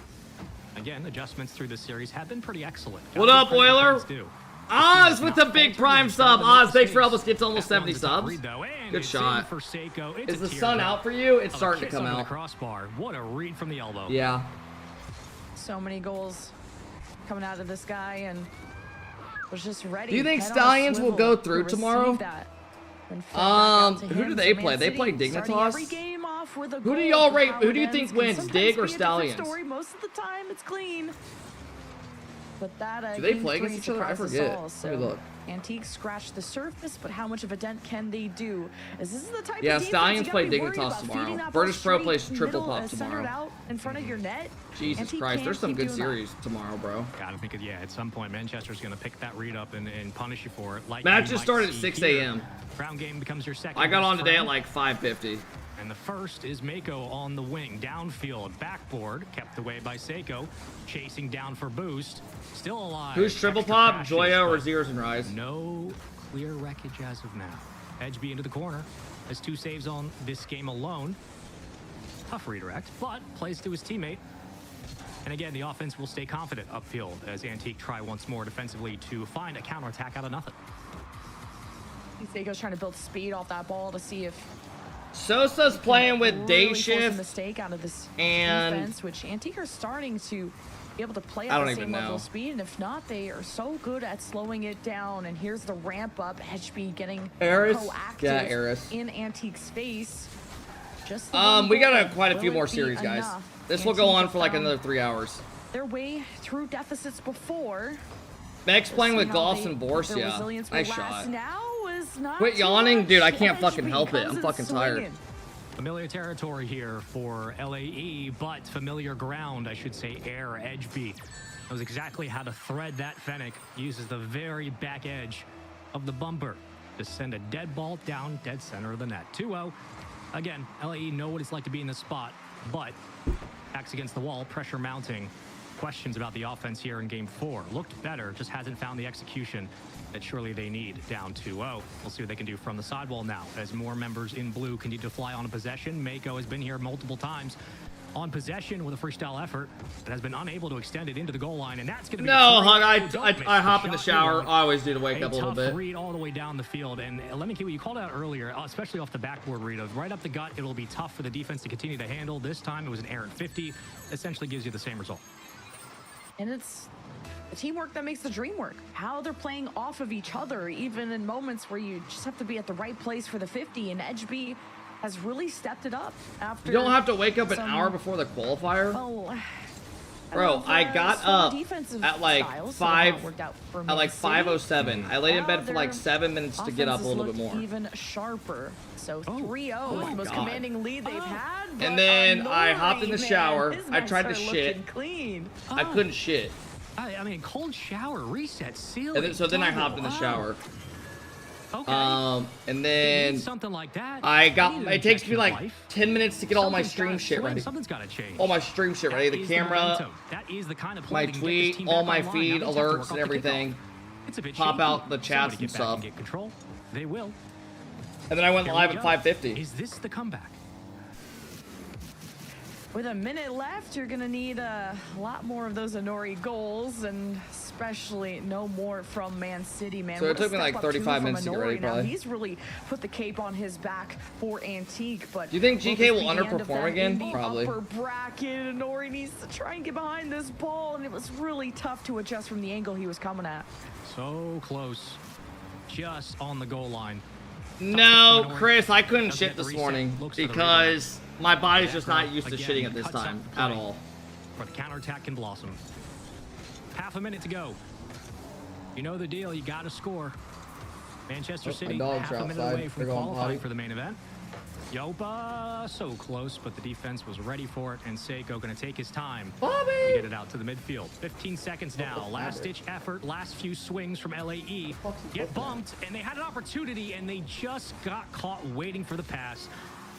Again, adjustments through this series have been pretty excellent. What Gotta up, give credit where Oiler? credit's due. Oz with the big prime sub. Oz, thanks for helping us get to almost That 70 one's a tough subs. read, though, and Good it's shot. in for Seiko. It's Is a the sun teardrop out for you? It's of a starting to kiss come under the out. crossbar. What a read from the elbow. Yeah. So many goals coming out of this guy, and was just ready. Do you think head on a Stallions will swivel go through to receive tomorrow? that and fed back out to Who him. do they So play? Man They play City starting Dignitas? every game off with a Who do goal y'all for rate- how who it do you think ends. Can wins, sometimes Dig or be a different Stallions? Story. Most of the time, it's clean. but that Do they game play 3 against each other? I surprised us forget. all, Let me look. Antique scratched the surface, but how much of a dent can they do? As this is the type Yeah, of defense Stallions you play gotta be worried Dignitas about, tomorrow. feeding that ball British Pro straight plays triple middle, pop centered tomorrow. out in front of your net. Jesus Antique Christ, can't there's some keep good doing that. series tomorrow, bro. Gotta think, yeah, at some point, Manchester's going to pick that read up and punish you for it. Like Match we just might started at see 6 here. a.m. Crown game becomes your second. I got best on today at friend. like 5:50. And the first is Mako on the wing, downfield, backboard, kept away by Seiko, chasing down for boost, still alive. Who's triple Extra pop, crashes, Joyo or but Zeros and Rise? no clear wreckage as of now. Edgeby into the corner, has 2 saves on this game alone. Tough redirect, but plays to his teammate. And again, the offense will stay confident upfield as Antique try once more defensively to find a counterattack out of nothing. Seiko's trying to build speed off that ball to see if Sosa's playing with really day force a shift. mistake out of this and- defense, which Antique are starting to be able to play I at don't the even same level know. of speed, and if not, they are so good at slowing it down. And here's the ramp up, Edgeby getting Eris? proactive Yeah, Eris. in Antique's face. Just the We one got goal. quite a few Will more it be series, guys. enough? This will go Antique on have for like found another 3 hours. their way through deficits before. Meg's playing with See how Goss they- and their Borussia. resilience will Nice last. shot. Now is not Quit too yawning, much. dude, I can't fucking Edgeby help it. comes I'm in fucking tired. swinging. Familiar territory here for LAE, but familiar ground, I should say, Air Edgeby. Knows exactly how to thread that Fennec, uses the very back edge of the bumper to send a dead ball down dead center of the net. 2-0. Again, LAE know what it's like to be in this spot, but backs against the wall, pressure mounting. Questions about the offense here in game 4. Looked better, just hasn't found the execution that surely they need. Down 2-0. We'll see what they can do from the sidewall now as more members in blue continue to fly on a possession. Mako has been here multiple times on possession with a freestyle effort that has been unable to extend it into the goal line, and that's going to be No, a Hug, free. Don't miss I hop in the shot shower. you want. I always do to wake up a little tough bit. read all the way down the field, and let me get what you called out earlier, especially off the backboard read of right up the gut. It'll be tough for the defense to continue to handle. This time it was an errant 50, essentially gives you the same result. And it's the teamwork that makes the dream work. How they're playing off of each other, even in moments where you just have to be at the right place for the 50. And Edgeby has really stepped it up after. You don't have to wake up an some- hour before the qualifier. Oh, Bro, love, I got slower up defensive at like styles that have not 5 worked out for at Man like City. 5:07. I laid in bed for like Their 7 minutes to get up a offenses little bit look more. Even sharper. So 3-0 Oh is my the most God. commanding lead they've had. And but then I Nori, hopped in the man, shower. his I nights tried to are shit. looking clean. I couldn't shit. I mean, cold shower, reset, ceiling. And then, so then I double. hopped in the Wow. shower. Okay. And You need then something like that. I You got. need an It takes me injection of like life. 10 minutes to get all my Something's stream gotta shit swing, ready. Something's got to change. All my stream shit ready. That The is camera, momentum. That is the kind of play my that can get this tweet, team all back my online. feed, Now they just have to work alerts, off and the everything. kickoff. It's a bit Pop shaky. out the chats Somebody and get back stuff. and get control. They will. And then I went Here live we at go. 5:50. Is this the comeback? With a minute left, you're going to need a lot more of those Inori goals, and especially no more from Man City, man. So it What a took me like step up, too, 35 from minutes to get Inori. ready, Now, probably. he's really put the cape on his back for Antique, but Do you think will GK this will be the end of underperform them again? in the Probably. upper bracket? Inori needs to try and get behind this ball, and it was really tough to adjust from the angle he was coming at. So close. Just on the goal line. No, Chris, I couldn't Doesn't shit get the this reset. morning Looks for the because my body's just not Back used to again, shitting at this cuts out time the at play. all. Where the counterattack can blossom. Half a minute to go. You know the deal. You got to score. Manchester Oh, my City dogs half are a minute outside. away from They're going qualifying potty. for the main event. Yopa, so close, but the defense was ready for it, and Seiko going to take his time to get it out to the midfield. 15 seconds now. Last-ditch effort, last few swings from LAE. Get bumped, and they had an opportunity, and they just got caught waiting for the pass.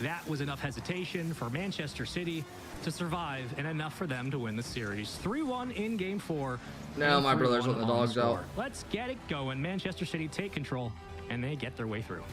That was enough hesitation for Manchester City to survive, and enough for them to win the series. 3-1 in Game 4. Now and my brother's 3-1 letting the on dogs score. out. Let's get it going. Manchester City take control, and they get their way through.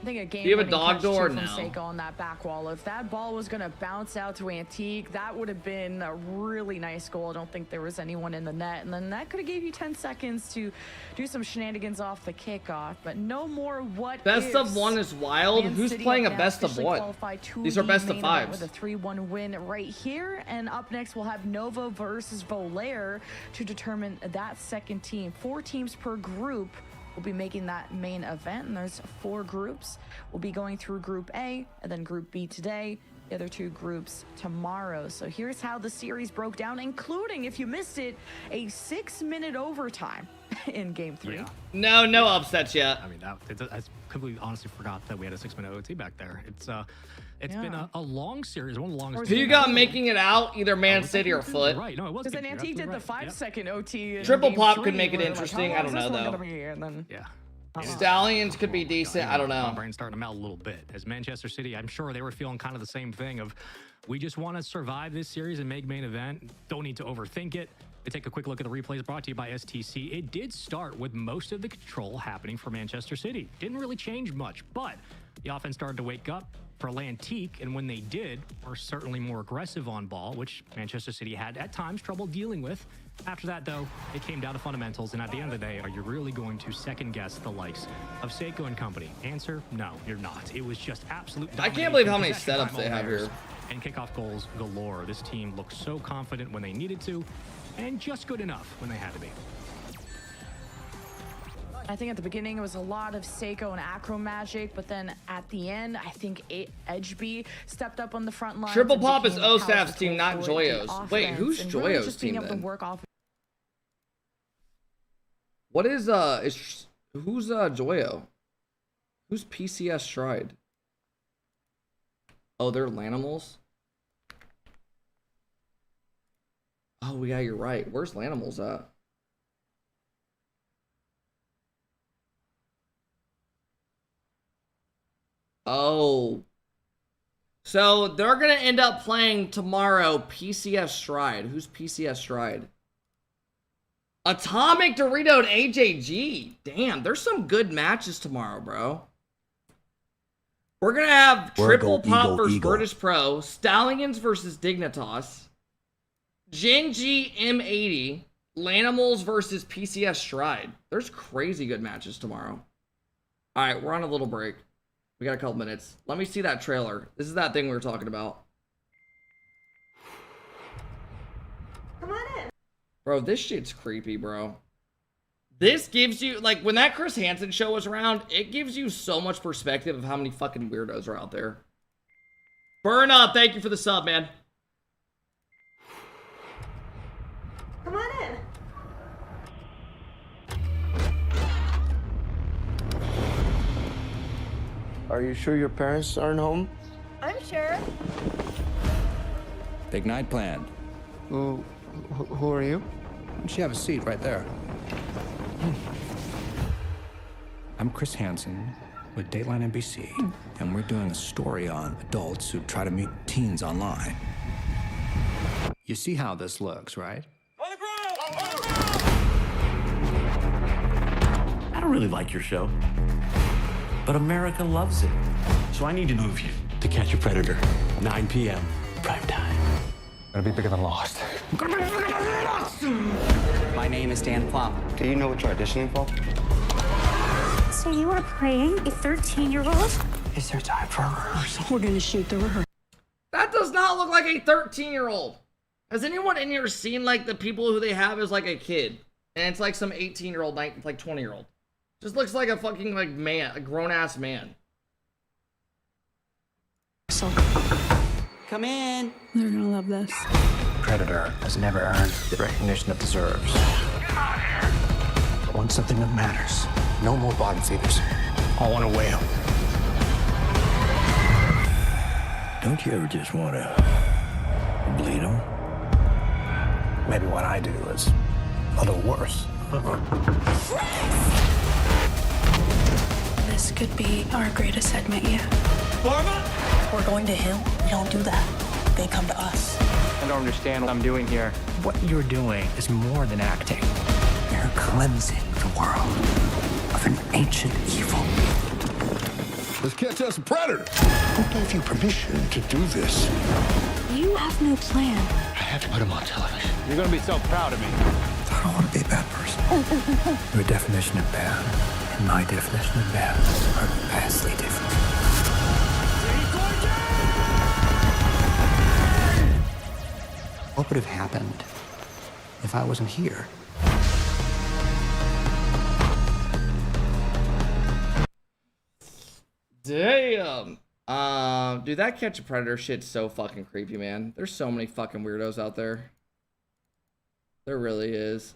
I think a game Do you have a winning dog catch, door? too, from No. Seiko on that back wall. If that ball was going to bounce out to Antique, that would have been a really nice goal. I don't think there was anyone in the net. And then that could have gave you 10 seconds to do some shenanigans off the kickoff. But no more what Best of ifs. one is wild. Man Who's City playing a have now best of officially one? qualified to These are the best of main event fives. with a 3-1 win right here. And up next, we'll have Nova versus Volair to determine that second team. 4 teams per group will be making that main event, and there's 4 groups. We'll be going through Group A and then Group B today. the other two groups tomorrow. So here's how the series broke down, including, if you missed it, a 6-minute overtime in Game 3. Yeah. No upsets yet. I mean, I completely honestly forgot that we had a 6-minute OT back there. It's been a long series, one of the longest. Who you got making it out? Either Man City or Foot. Right, no, it was. Because then Antique did the 5-second OT. In Triple Game Pop 3, could make it where interesting. Like, I don't know, though. And then, Yeah. Stallions could be decent. I don't know. My brain's starting to melt a little bit. As Manchester City, I'm sure they were feeling kind of the same thing of, we just want to survive this series and make main event. Don't need to overthink it. We take a quick look at the replays brought to you by STC. It did start with most of the control happening for Manchester City. Didn't really change much, but the offense started to wake up for Lantique, and when they did, were certainly more aggressive on ball, which Manchester City had at times trouble dealing with. After that, though, it came down to fundamentals, and at the end of the day, are you really going to second-guess the likes of Seiko and company? Answer, no, you're not. It was just absolute I can't believe how many domination, setups possession they time have all theirs, here. and kickoff goals galore. This team looked so confident when they needed to, and just good enough when they had to be. I think at the beginning it was a lot of Seiko and Acro Magic, but then at the end, I think Edgeby stepped up on the front line. Triple Pop is OSAF's team, not Joyo's. Wait, who's Joyo's just team being able then? to work off. What is who's Joyo? Who's PCS Stride? Oh, they're Lanimals. Oh yeah, you're right. Where's Lanimals at? Oh. So they're gonna end up playing tomorrow PCS Stride. Who's PCS Stride? Atomic Dorito and AJG. Damn, there's some good matches tomorrow, bro. We're gonna have Triple Pop versus British Pro, Stallions versus Dignitas, Genji M80, Lanimals versus PCS Stride. There's crazy good matches tomorrow. All right, we're on a little break. We got a couple minutes. Let me see that trailer. This is that thing we were talking about. Come on in. Bro, this shit's creepy, bro. This gives you, like, when that Chris Hansen show was around, it gives you so much perspective of how many fucking weirdos are out there. Burn Up, thank you for the sub, man. Come on in. Are you sure your parents aren't home? I'm sure. Big night planned. Who are you? Why don't you have a seat right there? I'm Chris Hansen with Dateline NBC, and we're doing a story on adults who try to meet teens online. You see how this looks, right? I don't really like your show, but America loves it. So I need to move you to Catch a Predator, 9 p.m. prime time. It'll be bigger than Lost. My name is Dan Plum. Do you know what you're auditioning for? So you are playing a 13-year-old? Is there time for a rehearsal? We're gonna shoot the rehearsal. That does not look like a 13-year-old. Has anyone in here seen, like, the people who they have as, like, a kid? And it's, like, some 18-year-old, like, 20-year-old. Just looks like a fucking, like, man, a grown-ass man. Come in. They're gonna love this. Predator has never earned the recognition it deserves. I want something that matters. No more bottom feeders. I want a whale. Don't you ever just want to bleed them? Maybe what I do is a little worse. This could be our greatest segment yet. We're going to him. We don't do that. They come to us. I don't understand what I'm doing here. What you're doing is more than acting. You're cleansing the world of an ancient evil. Let's catch us a predator. Who gave you permission to do this? You have no plan. I have to put him on television. You're gonna be so proud of me. I don't want to be a bad person. Your definition of bad and my definition of bad are vastly different. What would have happened if I wasn't here? Damn. Dude, that Catch a Predator shit's so fucking creepy, man. There's so many fucking weirdos out there. There really is.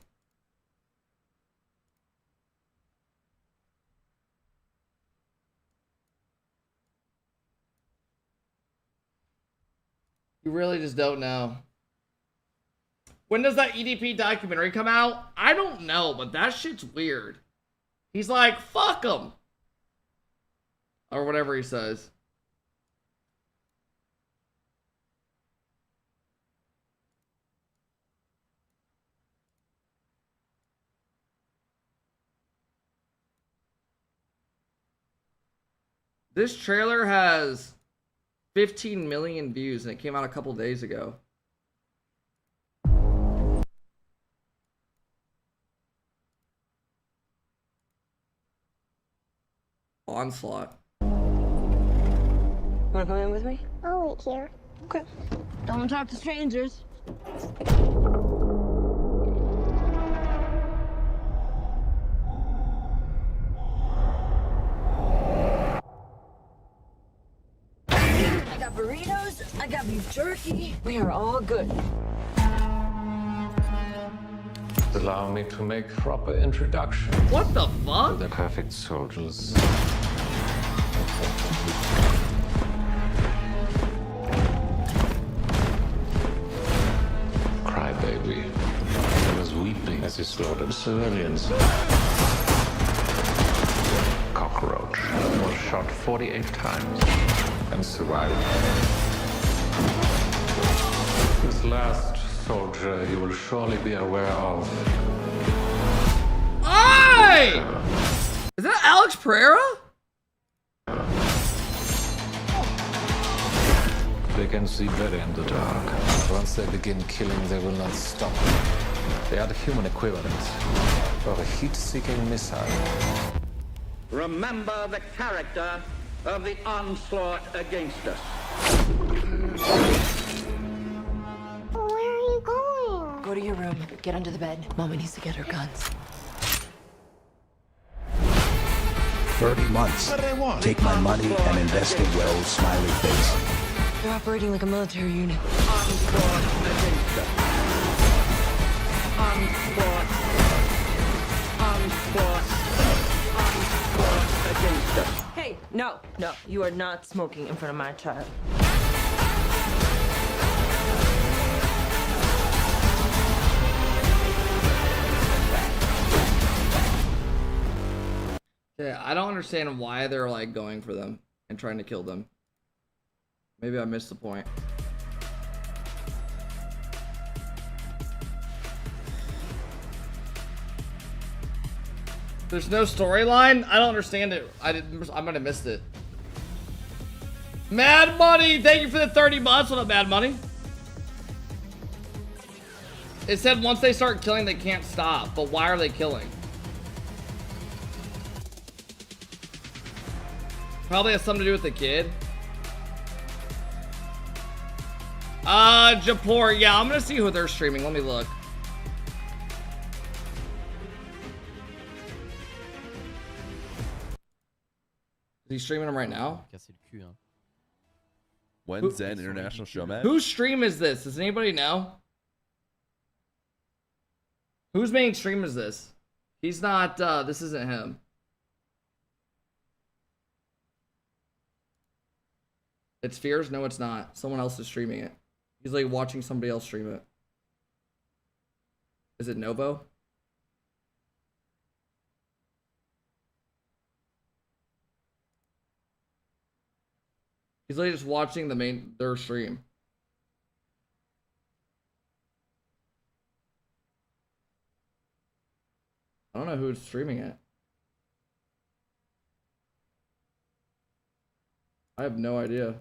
You really just don't know. When does that EDP documentary come out? I don't know, but that shit's weird. He's like, fuck him. Or whatever he says. This trailer has 15 million views and it came out a couple days ago. Onslaught. Wanna come in with me? I'll wait here. Okay. Don't talk to strangers. I got burritos, I got beef jerky. We are all good. Allow me to make proper introduction. What the fuck? The perfect soldiers. Crybaby. He was weeping as he slaughtered civilians. Cockroach was shot 48 times and survived. This last soldier you will surely be aware of. Hey! Is that Alex Pereira? They can see better in the dark. Once they begin killing, they will not stop. They are the human equivalent of a heat-seeking missile. Remember the character of the onslaught against us. Where are you going? Go to your room. Get under the bed. Mama needs to get her guns. 30 months. What do they want? Take my money and invest it well, smiley face. They're operating like a military unit. Onslaught against us. Onslaught. Onslaught. Onslaught against us. Hey, no, you are not smoking in front of my child. Yeah, I don't understand why they're like going for them and trying to kill them. Maybe I missed the point. There's no storyline? I don't understand it. I might have missed it. Mad Money! Thank you for the 30 months. What up, Mad Money? It said once they start killing, they can't stop. But why are they killing? Probably has something to do with the kid. Japor. Yeah, I'm gonna see who they're streaming. Let me look. Is he streaming them right now? When's Zen International Show match? Whose stream is this? Does anybody know? Whose main stream is this? He's not, this isn't him. It's Fears? No, it's not. Someone else is streaming it. He's like watching somebody else stream it. Is it Novo? He's like just watching their stream. I don't know who's streaming it. I have no idea.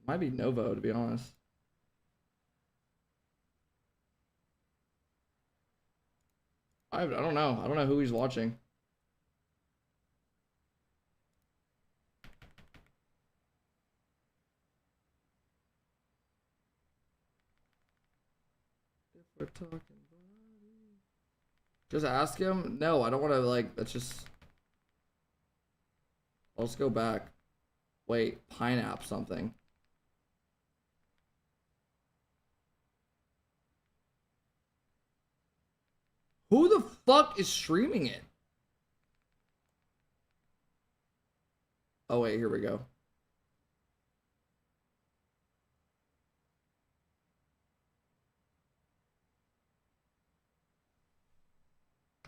Might be Novo, to be honest. I don't know. I don't know who he's watching. If we're talking bodies. Just ask him? No, I don't want to, like, that's just... Let's go back. Wait, pineapple something. Who the fuck is streaming it? Oh, wait, here we go.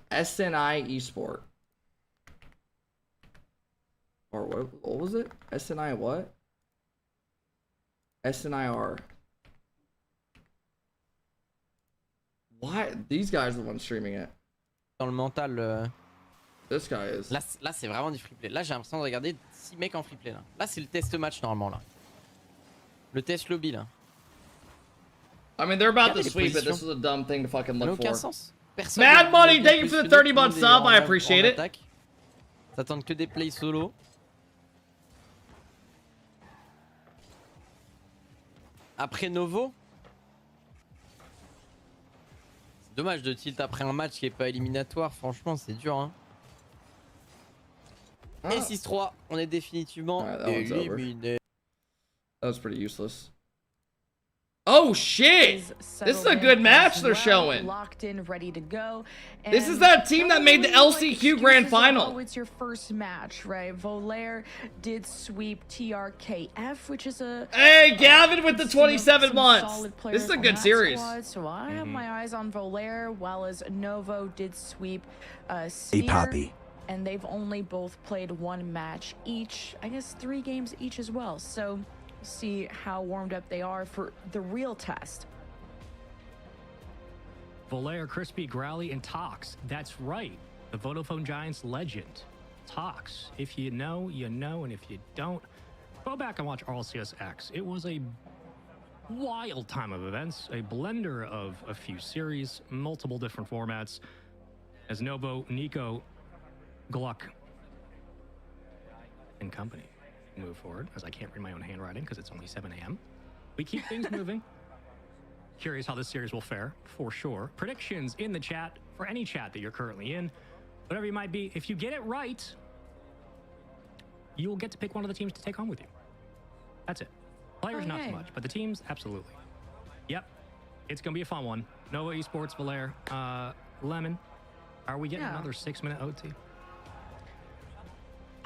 SNI Esport. Or what was it? SNI what? SNIR. Why? These guys are the ones streaming it. Dans le mental. This guy is. Là c'est vraiment du free play. Là j'ai l'impression de regarder 6 mecs en free play là. Là c'est le test match normalement là. Le test lobby là. I mean they're about to sweep it. This is a dumb thing to fucking look for. Sens. Mad Money, thank you for the 30-month sub. I appreciate it. Ça tente que des plays solo. Après Novo. C'est dommage de tilt après un match qui est pas éliminatoire. Franchement, c'est dur. Hein. Et 6-3, on est définitivement éliminé. That was pretty useless. Oh shit! This is a good match they're showing. Locked in, ready to go. This is that team that made the LCQ Grand Final. Oh, it's your first match, right? Volair did sweep TRKF, which is a... Hey, Gavin with the 27 months. This is a good series. So I have my eyes on Volair, while as Novo did sweep Hey, Sphere. Poppy. And they've only both played one match each. I guess 3 games each as well. So... see how warmed up they are for the real test. Volair, Crispy, Growly, and Tox. That's right. The Vodafone Giants legend. Tox. If you know, you know, and if you don't, go back and watch RLCSX. It was a wild time of events, a blender of a few series, multiple different formats, as Novo, Nico, Gluck, and company move forward, as I can't read my own handwriting because it's only 7 a.m. We keep things moving. Curious how this series will fare, for sure. Predictions in the chat, for any chat that you're currently in, whatever you might be. If you get it right, you will get to pick one of the teams to take home with you. That's it. Players, not so much, but the teams, absolutely. Yep, it's going to be a fun one. Nova Esports, Volair, Lemon. Are we getting another 6-minute OT?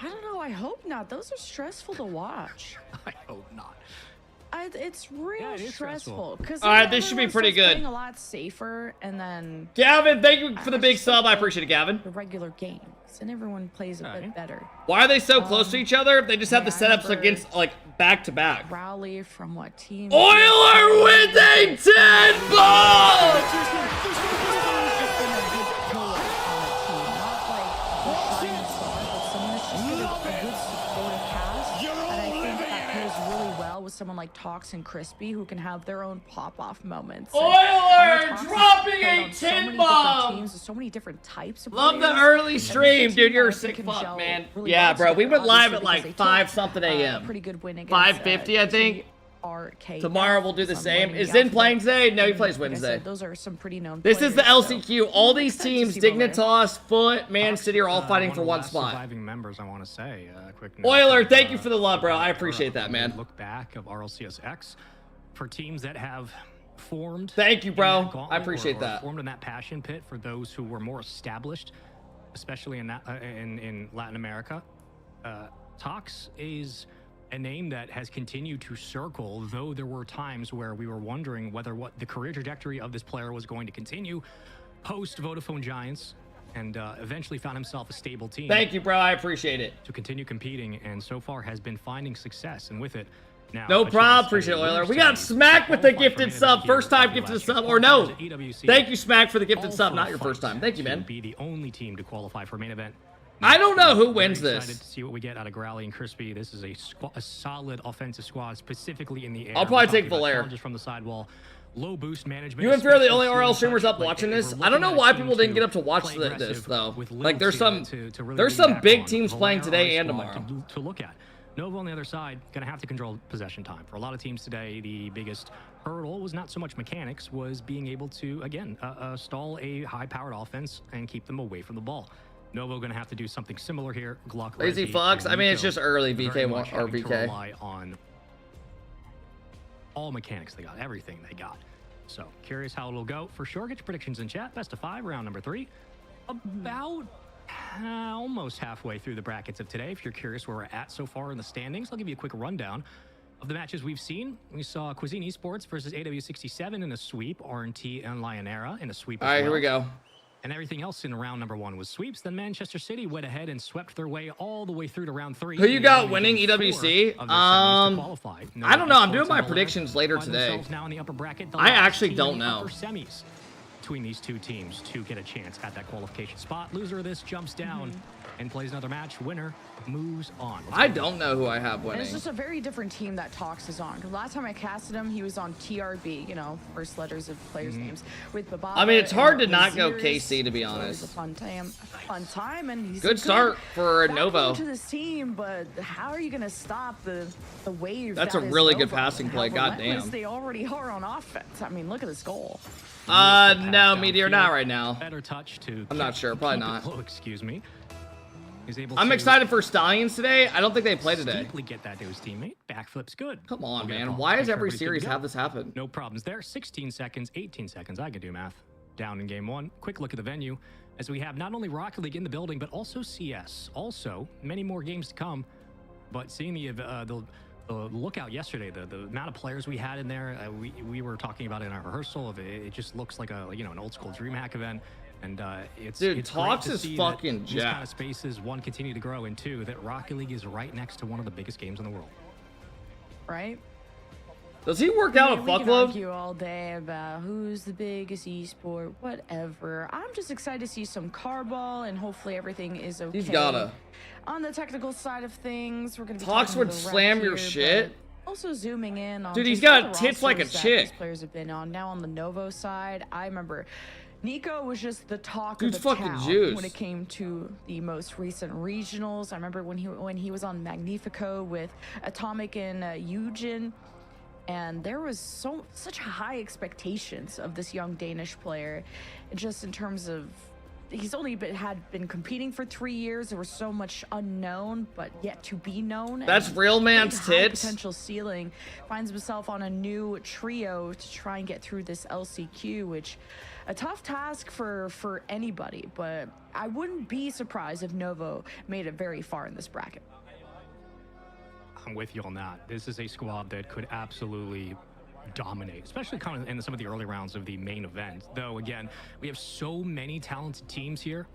I don't know. I hope not. Those are stressful to watch. I hope not. It's real stressful. All right, this should be pretty good. Playing a lot safer, and then Gavin, thank you for the big sub. I appreciate it, Gavin. The regular games, and everyone plays a bit better. Why are they so close to each other? They just have the setups against like back to back. Rowley from what team? Oiler with a 10 ball. With someone like Tox and Crispy, who can have their own pop-off moments. Oiler dropping a 10 bomb. So many different types of Love the early stream, dude. You're a sick fuck, man. Yeah, bro. We went live at like 5-something a.m. Pretty good win against 5:50, I think. Tomorrow we'll do the same. Is Zen playing today? No, he plays Wednesday. Those are some pretty known. This is the LCQ. All these teams, Dignitas, Foot, Man City, are all fighting for one spot. Surviving members, I want to say. Quick note, Oiler, thank you for the love, bro. I appreciate that, man. Look back of RLCSX for teams that have formed. Thank you, bro. I appreciate that. Formed in that passion pit for those who were more established, especially in that in Latin America. Tox is a name that has continued to circle, though there were times where we were wondering whether what the career trajectory of this player was going to continue post Vodafone Giants, and eventually found himself a stable team. Thank you, bro. I appreciate it. To continue competing, and so far has been finding success, and with it, now... No problem. Appreciate it, Oiler. We got Smack with the gifted sub. First time gifted sub, or no. Thank you, Smack, for the gifted sub. Not your first time. Thank you, man. Be the only team to qualify for main event. I don't know who wins Excited this. to see what we get out of Growly and Crispy. This is a solid offensive squad, specifically in the air. I'll probably take Volair. Just from the sidewall, low boost management. You and Fear are the only RL streamers up watching this. I don't know why people didn't get up to watch this though. Like there's some big teams playing today and tomorrow. To look at. Nova on the other side, going to have to control possession time. For a lot of teams today, the biggest hurdle was not so much mechanics, was being able to, again, stall a high-powered offense and keep them away from the ball. Nova going to have to do something similar here. Glock, Lazy fucks. I mean, it's just early VK or VK. To rely on all mechanics they got, everything they got. So curious how it'll go. For sure, get your predictions in chat. Best of 5, round number 3. About almost halfway through the brackets of today. If you're curious where we're at so far in the standings, I'll give you a quick rundown of the matches we've seen. We saw Cuisine Esports versus AW67 in a sweep, RNT and Lionera in a sweep. All right, here we go. And everything else in round number 1 was sweeps. Then Manchester City went ahead and swept their way all the way through to round 3. Who you got winning EWC? I don't know. I'm doing my predictions later today. Now in the upper bracket, I actually don't know. Semis between these two teams to get a chance at that qualification spot. Loser of this jumps down and plays another match. Winner moves on. I don't know who I have winning. And it's just a very different team that Tox is on. Because last time I casted him, he was on TRB, you know, first letters of players' names. With Bababa. I mean, it's hard to not go KC, to be honest. It was a fun time, and he's good start for Novo. To this team, but how are you going to stop the wave? That's a really good passing play. Goddamn. They already are on offense. I mean, look at this goal. No, Meteor, not right now. Better touch to. I'm not sure. Probably not. Oh, excuse me. I'm excited for Stallions today. I don't think they play today. Get that to his teammate. Backflip's good. Come on, man. Why does every series have this happen? No problems there. 16 seconds, 18 seconds. I can do math. Down in game 1. Quick look at the venue as we have not only Rocket League in the building, but also CS. Also, many more games to come. But seeing the lookout yesterday, the amount of players we had in there, we were talking about it in our rehearsal of it just looks like a an old school DreamHack event. And it's Tox is fucking these kind of spaces, 1, continue to grow, and 2, that Rocket League is right next to one of the biggest games in the world. Right? Does he work out a We can fuckload? argue all day about who's the biggest esport, whatever. I'm just excited to see some carball, and hopefully everything is okay. He's gotta. On the technical side of things, we're gonna be Tox talking would to the ref slam here, your shit. Also zooming in on Dude, he's just all got the tits like a rosters that chick. these players have been on. Now on the Novo side, I remember Nico was just the talk Dude's of the fucking town juice. when it came to the most recent regionals. I remember when he was on Magnifico with Atomic and Eugen, and there was such high expectations of this young Danish player, just in terms of he's only had been competing for 3 years. There was so much unknown, but yet to be known. That's and real man's high tits. Potential ceiling. Finds himself on a new trio to try and get through this LCQ, which a tough task for anybody. But I wouldn't be surprised if Novo made it very far in this bracket. I'm with you on that. This is a squad that could absolutely dominate, especially kind of in some of the early rounds of the main event. Though, again, we have so many talented teams here,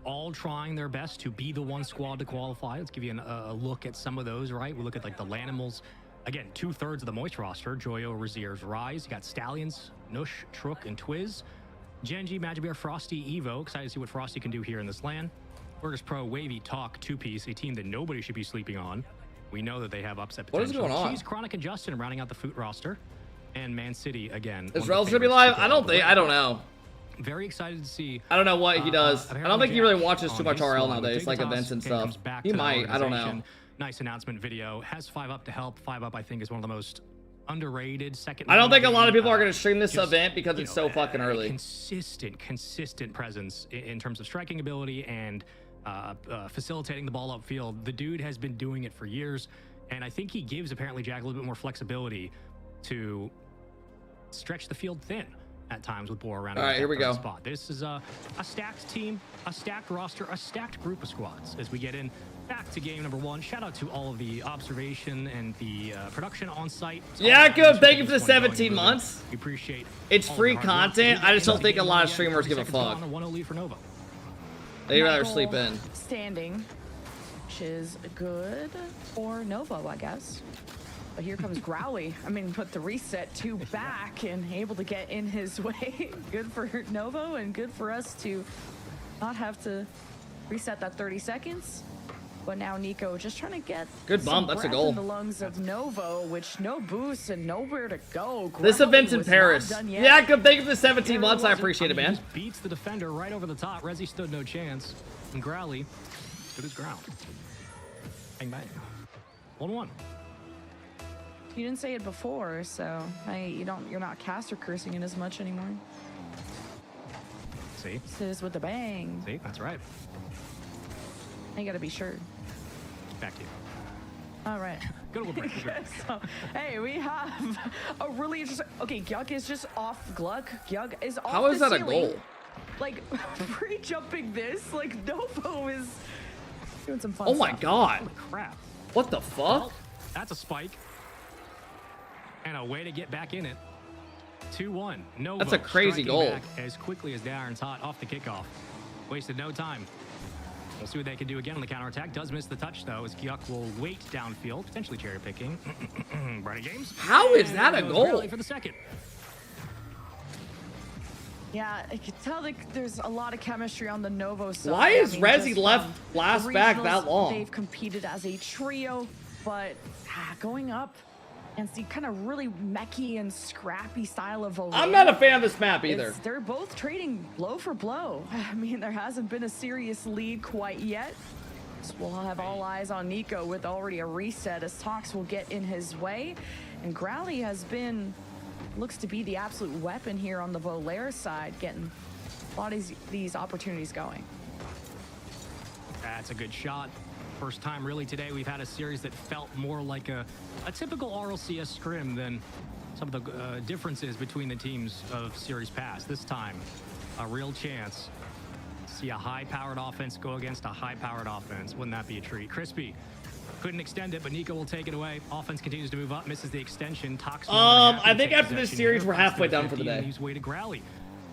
all trying their best to be the one squad to qualify. Let's give you a look at some of those, right? We look at like the Lanimals. Again, 2/3 of the Moist roster. Joyo, Razier's Rise. You got Stallions, Nush, Trook, and Twiz. Genji, Magibear, Frosty, Evo. Excited to see what Frosty can do here in this LAN. Virtus Pro, Wavy, Talk, 2-piece, a team that nobody should be sleeping on. We know that they have upset potential. What is going on? Cheese, Chronic, and Justin rounding out the Foot roster. And Man City, again. Is Rel's gonna be live? I don't know. Very excited to see. I don't know what he does. I don't think he really watches too much RL nowadays, like events and stuff. He might. I don't know. Nice announcement video. Has 5UP to help. 5UP, I think, is one of the most underrated second. I don't think a lot of people are going to stream this event because it's so fucking early. Consistent presence in terms of striking ability and facilitating the ball upfield. The dude has been doing it for years, and I think he gives apparently Jack a little bit more flexibility to stretch the field thin at times with Boar around. All right, here we go. Spot. This is a stacked team, a stacked roster, a stacked group of squads as we get in back to game number 1. Shout out to all of the observation and the production on site. Yeah, good. Thank you for the 17 months. We appreciate it's free content. I just don't think a lot of streamers give a fuck. They'd rather sleep in. Standing, which is good for Novo, I guess. But here comes Growly. I mean, put the reset 2 back and able to get in his way. Good for Novo and good for us to not have to reset that 30 seconds. But now Nico just trying to get good bump. That's a goal. In the lungs of Novo, which no boost and nowhere to go. This event's in Paris. Yeah, good. Thank you for the 17 months. I appreciate it, man. Beats the defender right over the top. Rezi stood no chance. And Growly stood his ground. Bang, bang. 1-1. You didn't say it before, so you're not caster cursing it as much anymore. See? Says with the bang. See, that's right. I gotta be sure. Back to you. All right. Go to a break. So, hey, we have a really interesting. Okay, Gyuk is just off Gluck. Gyuk is off. How is the that a ceiling. goal? Like pre-jumping this, like Novo is doing some fun. Oh my stuff. god! Holy crap! What the fuck? Well, that's a spike. And a way to get back in it. 2-1. Novo. That's a crazy goal. Back as quickly as the iron's hot off the kickoff. Wasted no time. We'll see what they can do again on the counterattack. Does miss the touch, though, as Gyuk will wait downfield, potentially cherry picking. Brady James. How is that a goal? For the second. Yeah, I could tell that there's a lot of chemistry on the Novo side. Why is Rezi just left from last the back regionals, that long? They've competed as a trio, but going up and the kind of really mechy and scrappy style of I'm not a fan of this map either. They're both trading blow for blow. I mean, there hasn't been a serious lead quite yet. So we'll have all eyes on Nico with already a reset as Tox will get in his way. And Growly has been, looks to be the absolute weapon here on the Volair side, getting a lot of these opportunities going. That's a good shot. First time really today we've had a series that felt more like a typical RLCS scrim than some of the differences between the teams of series past. This time, a real chance to see a high-powered offense go against a high-powered offense. Wouldn't that be a treat? Crispy couldn't extend it, but Nico will take it away. Offense continues to move up, misses the extension. Tox. I think after this series we're halfway done for the day. He's way to Growly,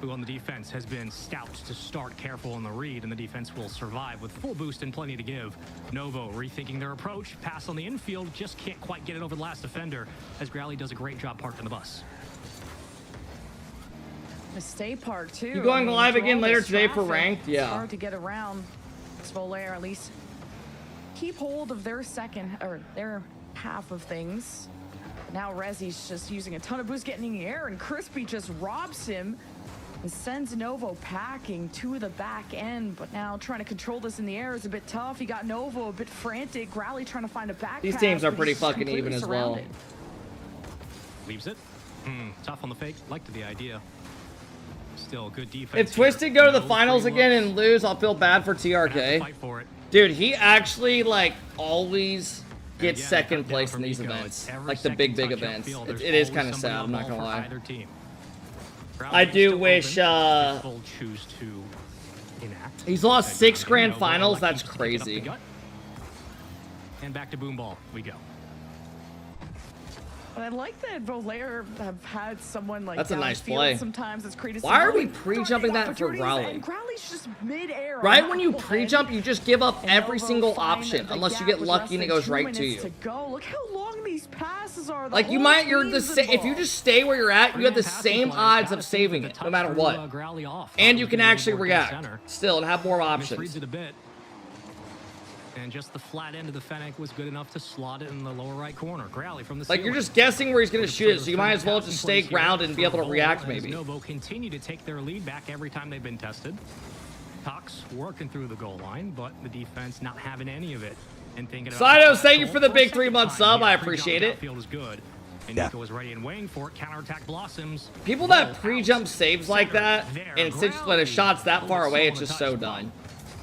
who on the defense has been stout to start, careful on the read, and the defense will survive with full boost and plenty to give. Novo rethinking their approach, pass on the infield, just can't quite get it over the last defender, as Growly does a great job parking the bus. The stay park too. You going live again later today for ranked? It's Yeah. hard to get around. It's Volair at least keep hold of their their half of things. Now Rezi's just using a ton of boost, getting in the air, and Crispy just robs him and sends Novo packing to the back end. But now trying to control this in the air is a bit tough. He got Novo a bit frantic. Growly trying to find a back These pass, teams are but pretty he's fucking completely even as surrounded. well. Leaves it. Tough on the fake. Liked the idea. Still good defense. If Twisted go to the finals again and lose, I'll feel bad for TRK. Fight for it. Dude, he actually like always gets second place in these events, like the big events. It is kind of sad, I'm not gonna lie. I do wish he's lost 6 grand finals. That's crazy. And back to boom ball we go. But I like that Volair have had someone like that's a nice downfield play. Sometimes it's created. Why are we pre-jumping that for Growly? And Growly's just mid-air. Right when you pre-jump, you just give up every single option unless you get lucky and it goes right to you. Look how long these passes are. Like you might, if you just stay where you're at, you have the same odds of saving it, no matter what. And you can actually react still and have more options. And just the flat end of the Fennec was good enough to slot it in the lower right corner. Growly from the like you're just guessing where he's going to shoot it, so you might as well just stay grounded and be able to react maybe. Novo continue to take their lead back every time they've been tested. Tox working through the goal line, but the defense not having any of it. And thinking about Sido, thank you for the big 3-month sub. I appreciate it. Field is good. And Nico was ready and waiting for it. Counterattack blossoms. People that pre-jump saves like that, and since when a shot's that far away, it's just so done.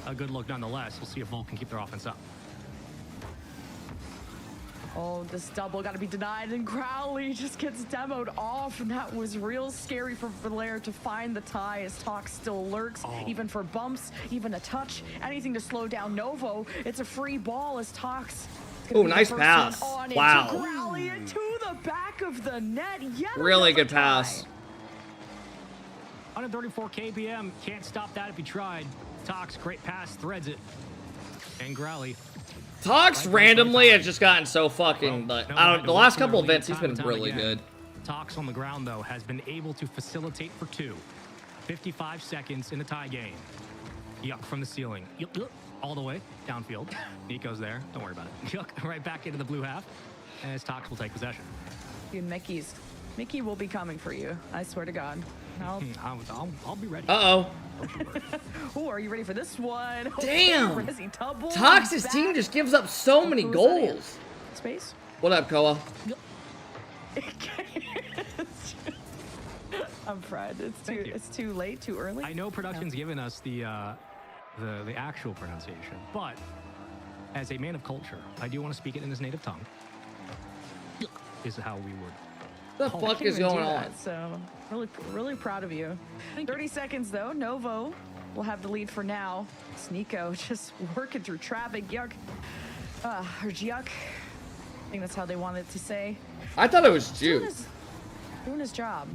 A good look nonetheless. We'll see if Volt can keep their offense up. Oh, this double got to be denied, and Growly just gets demoed off, and that was real scary for Volair to find the tie as Tox still lurks, even for bumps, even a touch, anything to slow down Novo. It's a free ball as Tox. Oh, nice pass. Wow. Growly into the back of the net. Really good pass. 134 kpm. Can't stop that if he tried. Tox, great pass, threads it. And Growly. Tox randomly has just gotten so fucking, but I don't. The last couple events, he's been really good. Tox on the ground though has been able to facilitate for 2. 55 seconds in the tie game. Yuck from the ceiling. Yuck, all the way downfield. Nico's there. Don't worry about it. Yuck right back into the blue half. As Tox will take possession. Dude, Mickey will be coming for you. I swear to God. I'll be ready. Uh-oh. Oh, are you ready for this one? Damn! Tox's team just gives up so many goals. Space? What up, Koa? I'm fried. It's too late, too early. I know production's given us the actual pronunciation, but as a man of culture, I do want to speak it in his native tongue. Is how we would. The fuck is going on? So really proud of you. 30 seconds though. Novo will have the lead for now. Sneeko just working through traffic. Yuck. Or Yuck. I think that's how they wanted to say. I thought it was Juke. Doing his job.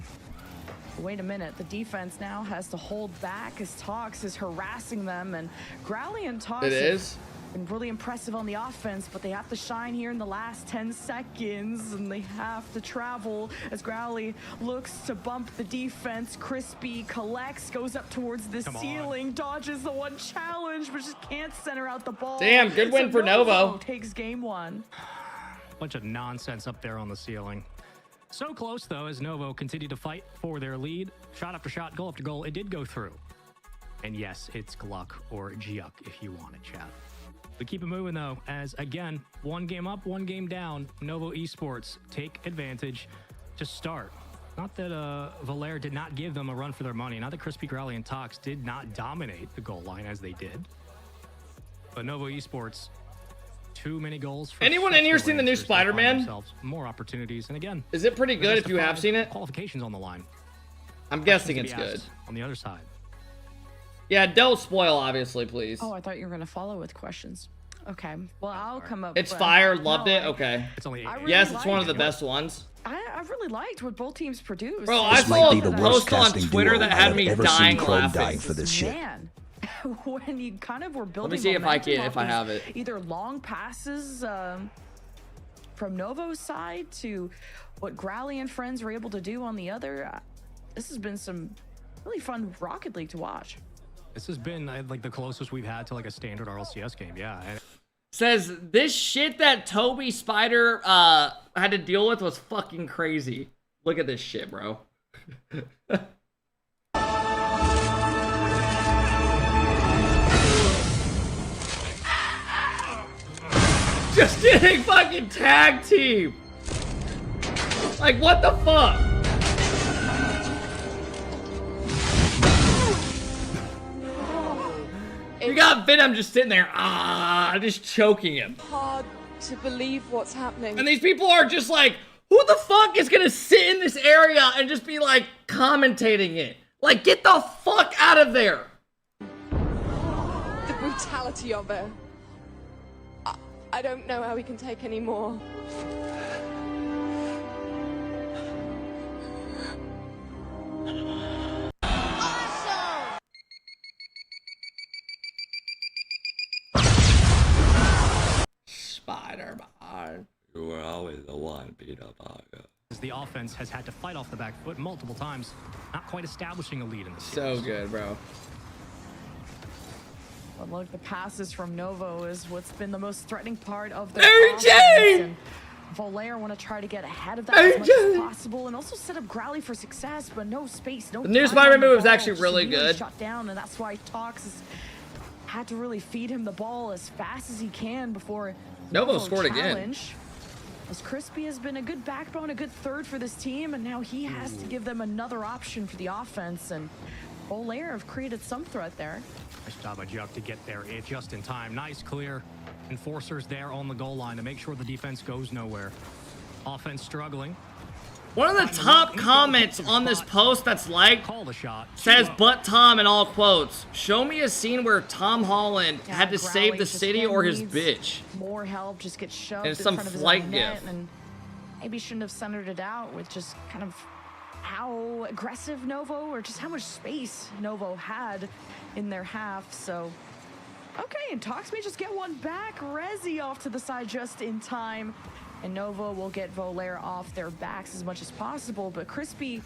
Wait a minute. The defense now has to hold back as Tox is harassing them, and Growly and Tox. It is. Been really impressive on the offense, but they have to shine here in the last 10 seconds, and they have to travel as Growly looks to bump the defense. Crispy collects, goes up towards the ceiling, dodges the one challenge, but just can't center out the ball. Damn, good win for Novo. Takes game one. Bunch of nonsense up there on the ceiling. So close, though, as Novo continued to fight for their lead. Shot after shot, goal after goal, it did go through. And yes, it's Gluck or Giuk if you want to chat. But keep it moving, though, as, again, one game up, one game down. Novo Esports take advantage to start. Not that Valère did not give them a run for their money. Not that Crispy, Growly, and Tox did not dominate the goal line as they did. But Novo Esports, too many goals. For anyone in here seen the new Spider-Man? More opportunities, and again, is it pretty good if you have seen it? Qualifications on the line. I'm guessing it's good. On the other side. Yeah, don't spoil, obviously, please. Oh, I thought you were gonna follow with questions. Okay, well, I'll come up. It's fire. Loved it. Okay. It's only yes, it's one of the best ones. I really liked what both teams produced. Bro, I saw a post on Twitter that had me dying laughing for this shit. Man, when you kind of were building. Let me see if I have it. Either long passes from Novo's side to what Growly and friends were able to do on the other. This has been some really fun Rocket League to watch. This has been like the closest we've had to like a standard RLCS game. Yeah. Says this shit that Toby Spider had to deal with was fucking crazy. Look at this shit, bro. Just getting fucking tag team. Like, what the fuck? You got Venom just sitting there, just choking him. Hard to believe what's happening. And these people are just like, who the fuck is gonna sit in this area and just be like commentating it? Like, get the fuck out of there. The brutality of it. I don't know how we can take any more. Spider-Man. You were always the one, Peter Parker. The offense has had to fight off the back foot multiple times, not quite establishing a lead in the series. So good, bro. But look, the passes from Novo is what's been the most threatening part of the offense. Valère want to try to get ahead of that as much as possible and also set up Growly for success, but no space, no. The new Spider-Man move is actually really good. Shut down, and that's why Tox has had to really feed him the ball as fast as he can before Novo scored again. As Crispy has been a good backbone, a good third for this team, and now he has to give them another option for the offense, and Valère have created some threat there. Nice job by Giuk to get there just in time. Nice clear. Enforcers there on the goal line to make sure the defense goes nowhere. Offense struggling. One of the top comments on this post that's liked says, "But Tom," in all quotes. Show me a scene where Tom Holland had to save the city or his bitch. More help, just get shoved in some front of his own net, and maybe shouldn't have centered it out with just kind of how aggressive Novo or just how much space Novo had in their half. So, okay, and Tox may just get one back. Rezi off to the side just in time. And Novo will get Valère off their backs as much as possible, but Crispy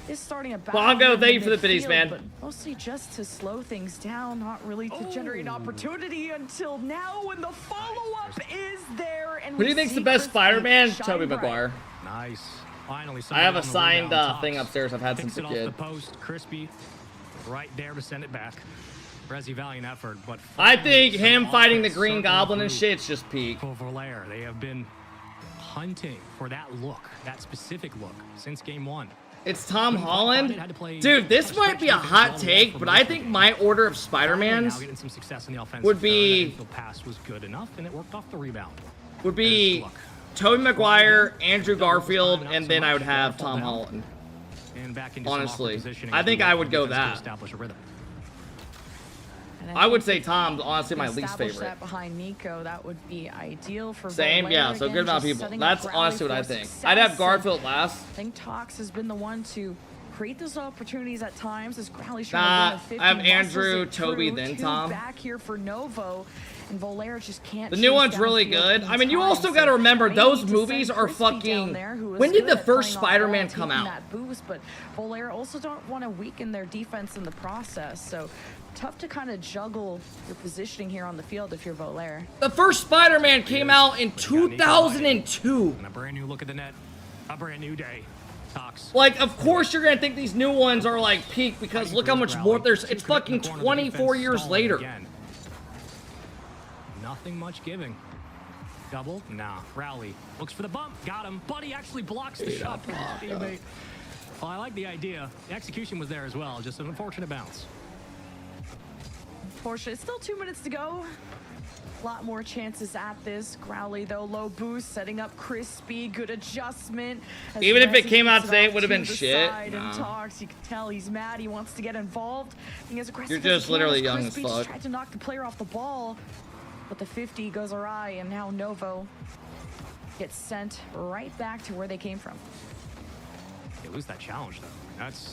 is starting a battle. Bongo, thank you for the biddies, man. But mostly just to slow things down, not really to generate opportunity until now when the follow-up is there. And who do you think's the best Spider-Man? Tobey Maguire. Nice. Finally, I have a signed thing upstairs I've had since a kid. Off the post. Crispy right there to send it back. Rezi, valiant effort, but I think him fighting the Green Goblin and shit's just peak. For Valère, they have been hunting for that look, that specific look, since game 1. It's Tom Holland. Dude, this might be a hot take, but I think my order of Spider-Mans would be pass was good enough, and it worked off the rebound. Would be Tobey Maguire, Andrew Garfield, and then I would have Tom Holland. Honestly, I think I would go that. I would say Tom's honestly my least favorite. That behind Nico, that would be ideal for Same, Volair. yeah, so Again, good amount of just people. setting That's up honestly Rally what I for think. success. I'd have Garfield last. I think Tox has been the one to create those opportunities at times as Crowley's Nah, trying to win a 50. I have Andrew, Muscles it Toby, through. then Two Tom. back here for Novo, and Volair just can't. The new one's really good. I mean, you also got to remember those movies are fucking. When did the first Spider-Man come out? That boost, but Volair also don't want to weaken their defense in the process. So tough to kind of juggle your positioning here on the field if you're Volair. The first Spider-Man came out in 2002. And a brand new look at the net, a brand new day. Tox. Like, of course you're gonna think these new ones are like peak because look how much more there's. It's fucking 24 years later. Nothing much giving. Double? Nah. Rowley looks for the bump. Got him. Buddy actually blocks the shot from his teammate. Well, I like the idea. The execution was there as well. Just an unfortunate bounce. Unfortunate. Still 2 minutes to go. A lot more chances at this. Growly, though, low boost, setting up Crispy. Good adjustment. Even if it came out today, it would have been shit. And Tox, you can tell he's mad. He wants to get involved. You're just literally young as fuck. Just tried to knock the player off the ball, but the 50 goes awry, and now Novo gets sent right back to where they came from. They lose that challenge, though.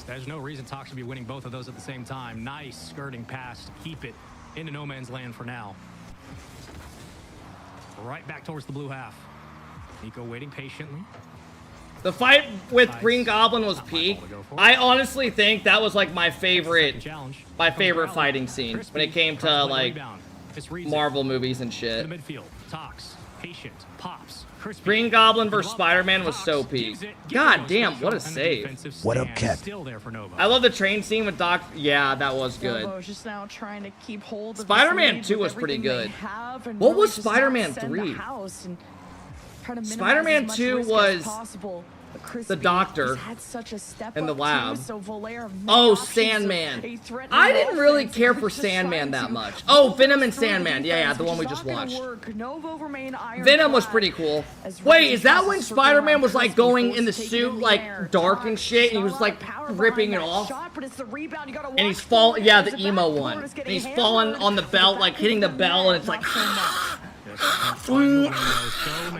There's no reason Tox should be winning both of those at the same time. Nice skirting pass to keep it into no man's land for now. Right back towards the blue half. Nico waiting patiently. The fight with Green Goblin was peak. I honestly think that was like my favorite fighting scene when it came to like Marvel movies and shit. Midfield. Tox, patient, pops. Green Goblin versus Spider-Man was so peak. God damn, what a save. What up, Cap? I love the train scene with Doc. Yeah, that was good. Novo's just now trying to keep hold of Spider-Man 2 was pretty good. What was Spider-Man 3? Spider-Man 2 was the doctor in the lab. Oh, Sandman. I didn't really care for Sandman that much. Oh, Venom and Sandman. Yeah, the one we just watched. Venom was pretty cool. Wait, is that when Spider-Man was like going in the suit like dark and shit and he was like ripping it off? And he's falling, yeah, the emo one. And he's falling on the belt, like hitting the bell, and it's like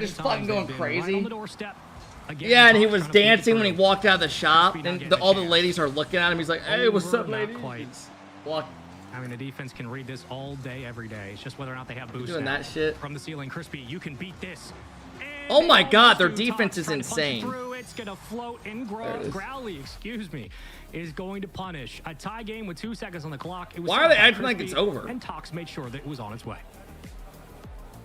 just fucking going crazy. Yeah, and he was dancing when he walked out of the shop, and all the ladies are looking at him. He's like, "Hey, what's up, ladies?" I mean, the defense can read this all day, every day. It's just whether or not they have boost. Doing that shit from the ceiling. Crispy, you can beat this. Oh my God, their defense is insane. It's gonna float in. Growly, excuse me, is going to punish a tie game with 2 seconds on the clock. It was Why are they acting like it's over? And Tox made sure that it was on its way.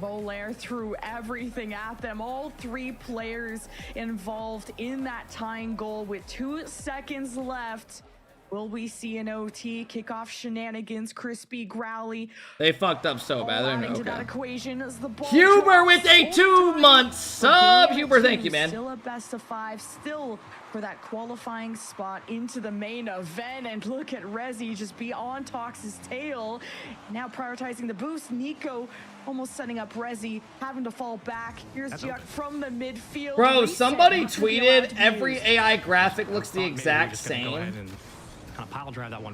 Volair threw everything at them. All three players involved in that tying goal with 2 seconds left. Will we see an OT? Kickoff shenanigans. Crispy, Growly. They fucked up so bad. They're into that okay. equation as the ball Huber with a 2-month sub. Huber, thank you, man. Still a best of 5. Still for that qualifying spot into the main event. And look at Rezi just be on Tox's tail. Now prioritizing the boost. Nico almost setting up Rezi, having to fall back. Here's Juck from the midfield. Bro, somebody tweeted every AI graphic looks the exact same.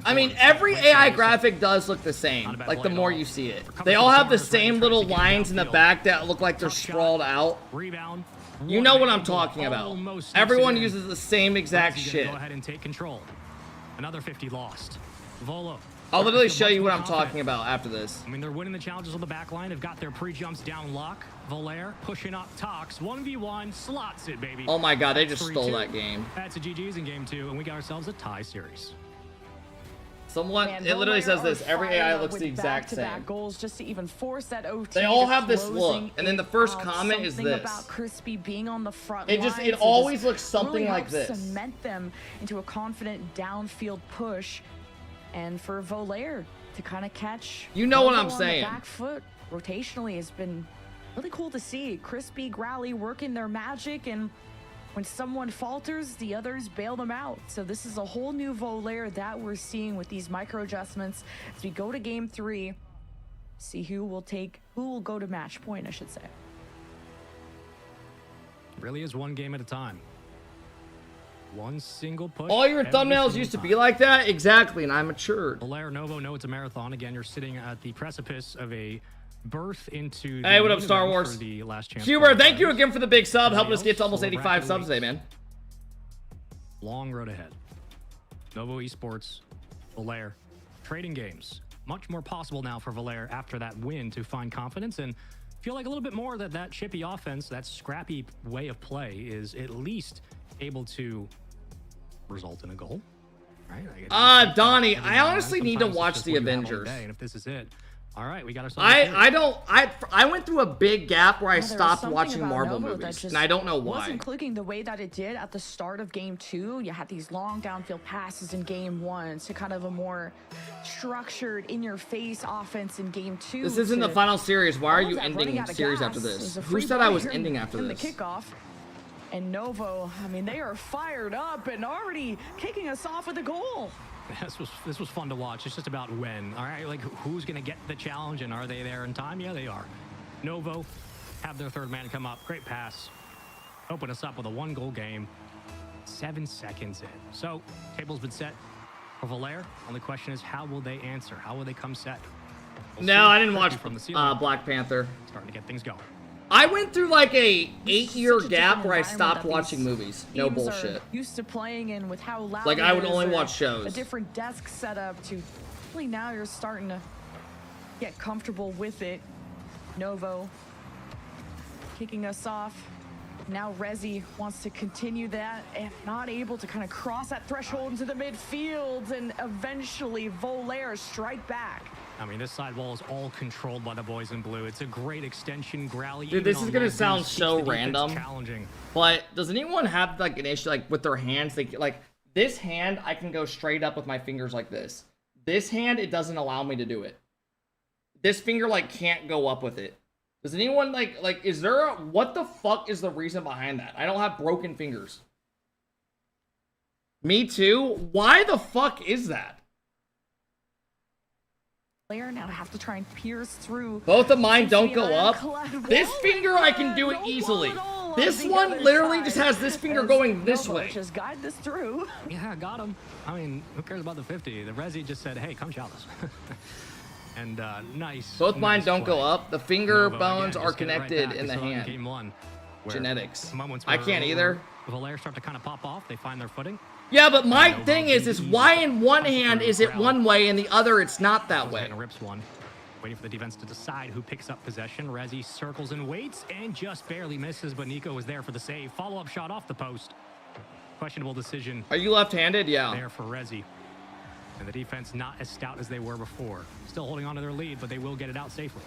I mean, every AI graphic does look the same, like the more you see it. They all have the same little lines in the back that look like they're sprawled out. You know what I'm talking about. Everyone uses the same exact shit. Go ahead and take control. Another 50 lost. Volo. I'll literally show you what I'm talking about after this. I mean, they're winning the challenges on the back line. They've got their pre-jumps down lock. Volair pushing up Tox. 1v1, slots it, baby. Oh my God, they just stole that game. That's a GG's in game 2, and we got ourselves a tie series. Someone, it literally says this, every AI looks the exact same. Goals just to even force that OT. They all have this look, and then the first comment is this. About Crispy being on the front it always looks something like this. Cement them into a confident downfield push, and for Volair to kind of catch. You know what I'm saying. Back foot rotationally has been really cool to see. Crispy, Growly working their magic, and when someone falters, the others bail them out. So this is a whole new Volair that we're seeing with these micro adjustments as we go to game 3. See who will go to match point, I should say. Really is one game at a time. One single push. All your thumbnails used to be like that? Exactly, and I matured. Volair, Novo, no, it's a marathon. Again, you're sitting at the precipice of a birth into... Hey, what up, Star Wars? The last chance Huber, thank you again for the big sub. Helping us get to almost 85 subs today, man. Long road ahead. Novo Esports, Volair, trading games. Much more possible now for Volair after that win to find confidence and feel like a little bit more that that chippy offense, that scrappy way of play is at least able to result in a goal. Right? Donnie, I honestly need to watch the Avengers. And if this is it, all right, we got ourselves. I went through a big gap where I stopped watching Marvel movies, and I don't know why. Wasn't clicking the way that it did at the start of game 2. You had these long downfield passes in game 1 to kind of a more structured, in-your-face offense in game 2. This isn't the final series. Why are you ending series after this? Who said I was ending after this? The kickoff. And Novo, I mean, they are fired up and already kicking us off with a goal. This was fun to watch. It's just about when. All right, like who's gonna get the challenge and are they there in time? Yeah, they are. Novo have their third man come up. Great pass. Open us up with a 1-goal game. 7 seconds in. So table's been set for Volair. Only question is how will they answer? How will they come set? No, I didn't watch Black Panther. Starting to get things going. I went through like a 8-year gap where I stopped watching movies. No bullshit. Used to playing in with how loud. Like I would only watch shows. A different desk setup to. Really now you're starting to get comfortable with it. Novo kicking us off. Now Rezi wants to continue that and not able to kind of cross that threshold into the midfield and eventually Volair strike back. I mean, this side wall is all controlled by the boys in blue. It's a great extension, Growly. Dude, this is gonna sound so random, but does anyone have like an issue like with their hands? They like this hand, I can go straight up with my fingers like this. This hand, it doesn't allow me to do it. This finger like can't go up with it. Does anyone like is there a, what the fuck is the reason behind that? I don't have broken fingers. Me too. Why the fuck is that? Now to have to try and pierce through. Both of mine don't go up. This finger I can do it easily. This one literally just has this finger going this way. Just guide this through. Yeah, got him. I mean, who cares about the 50? The Rezi just said, "Hey, come challenge." And nice. Both mine don't play. go up. The finger bones again, are connected right in the hand. Game 1, genetics. I can't either. Volair start to kind of pop off. They find their footing. Yeah, but my thing is why in one hand is it one way and the other it's not that way? Rips one. Waiting for the defense to decide who picks up possession. Rezi circles and waits and just barely misses, but Nico is there for the save. Follow-up shot off the post. Questionable decision. Are you left-handed? Yeah. There for Rezi. And the defense not as stout as they were before. Still holding on to their lead, but they will get it out safely.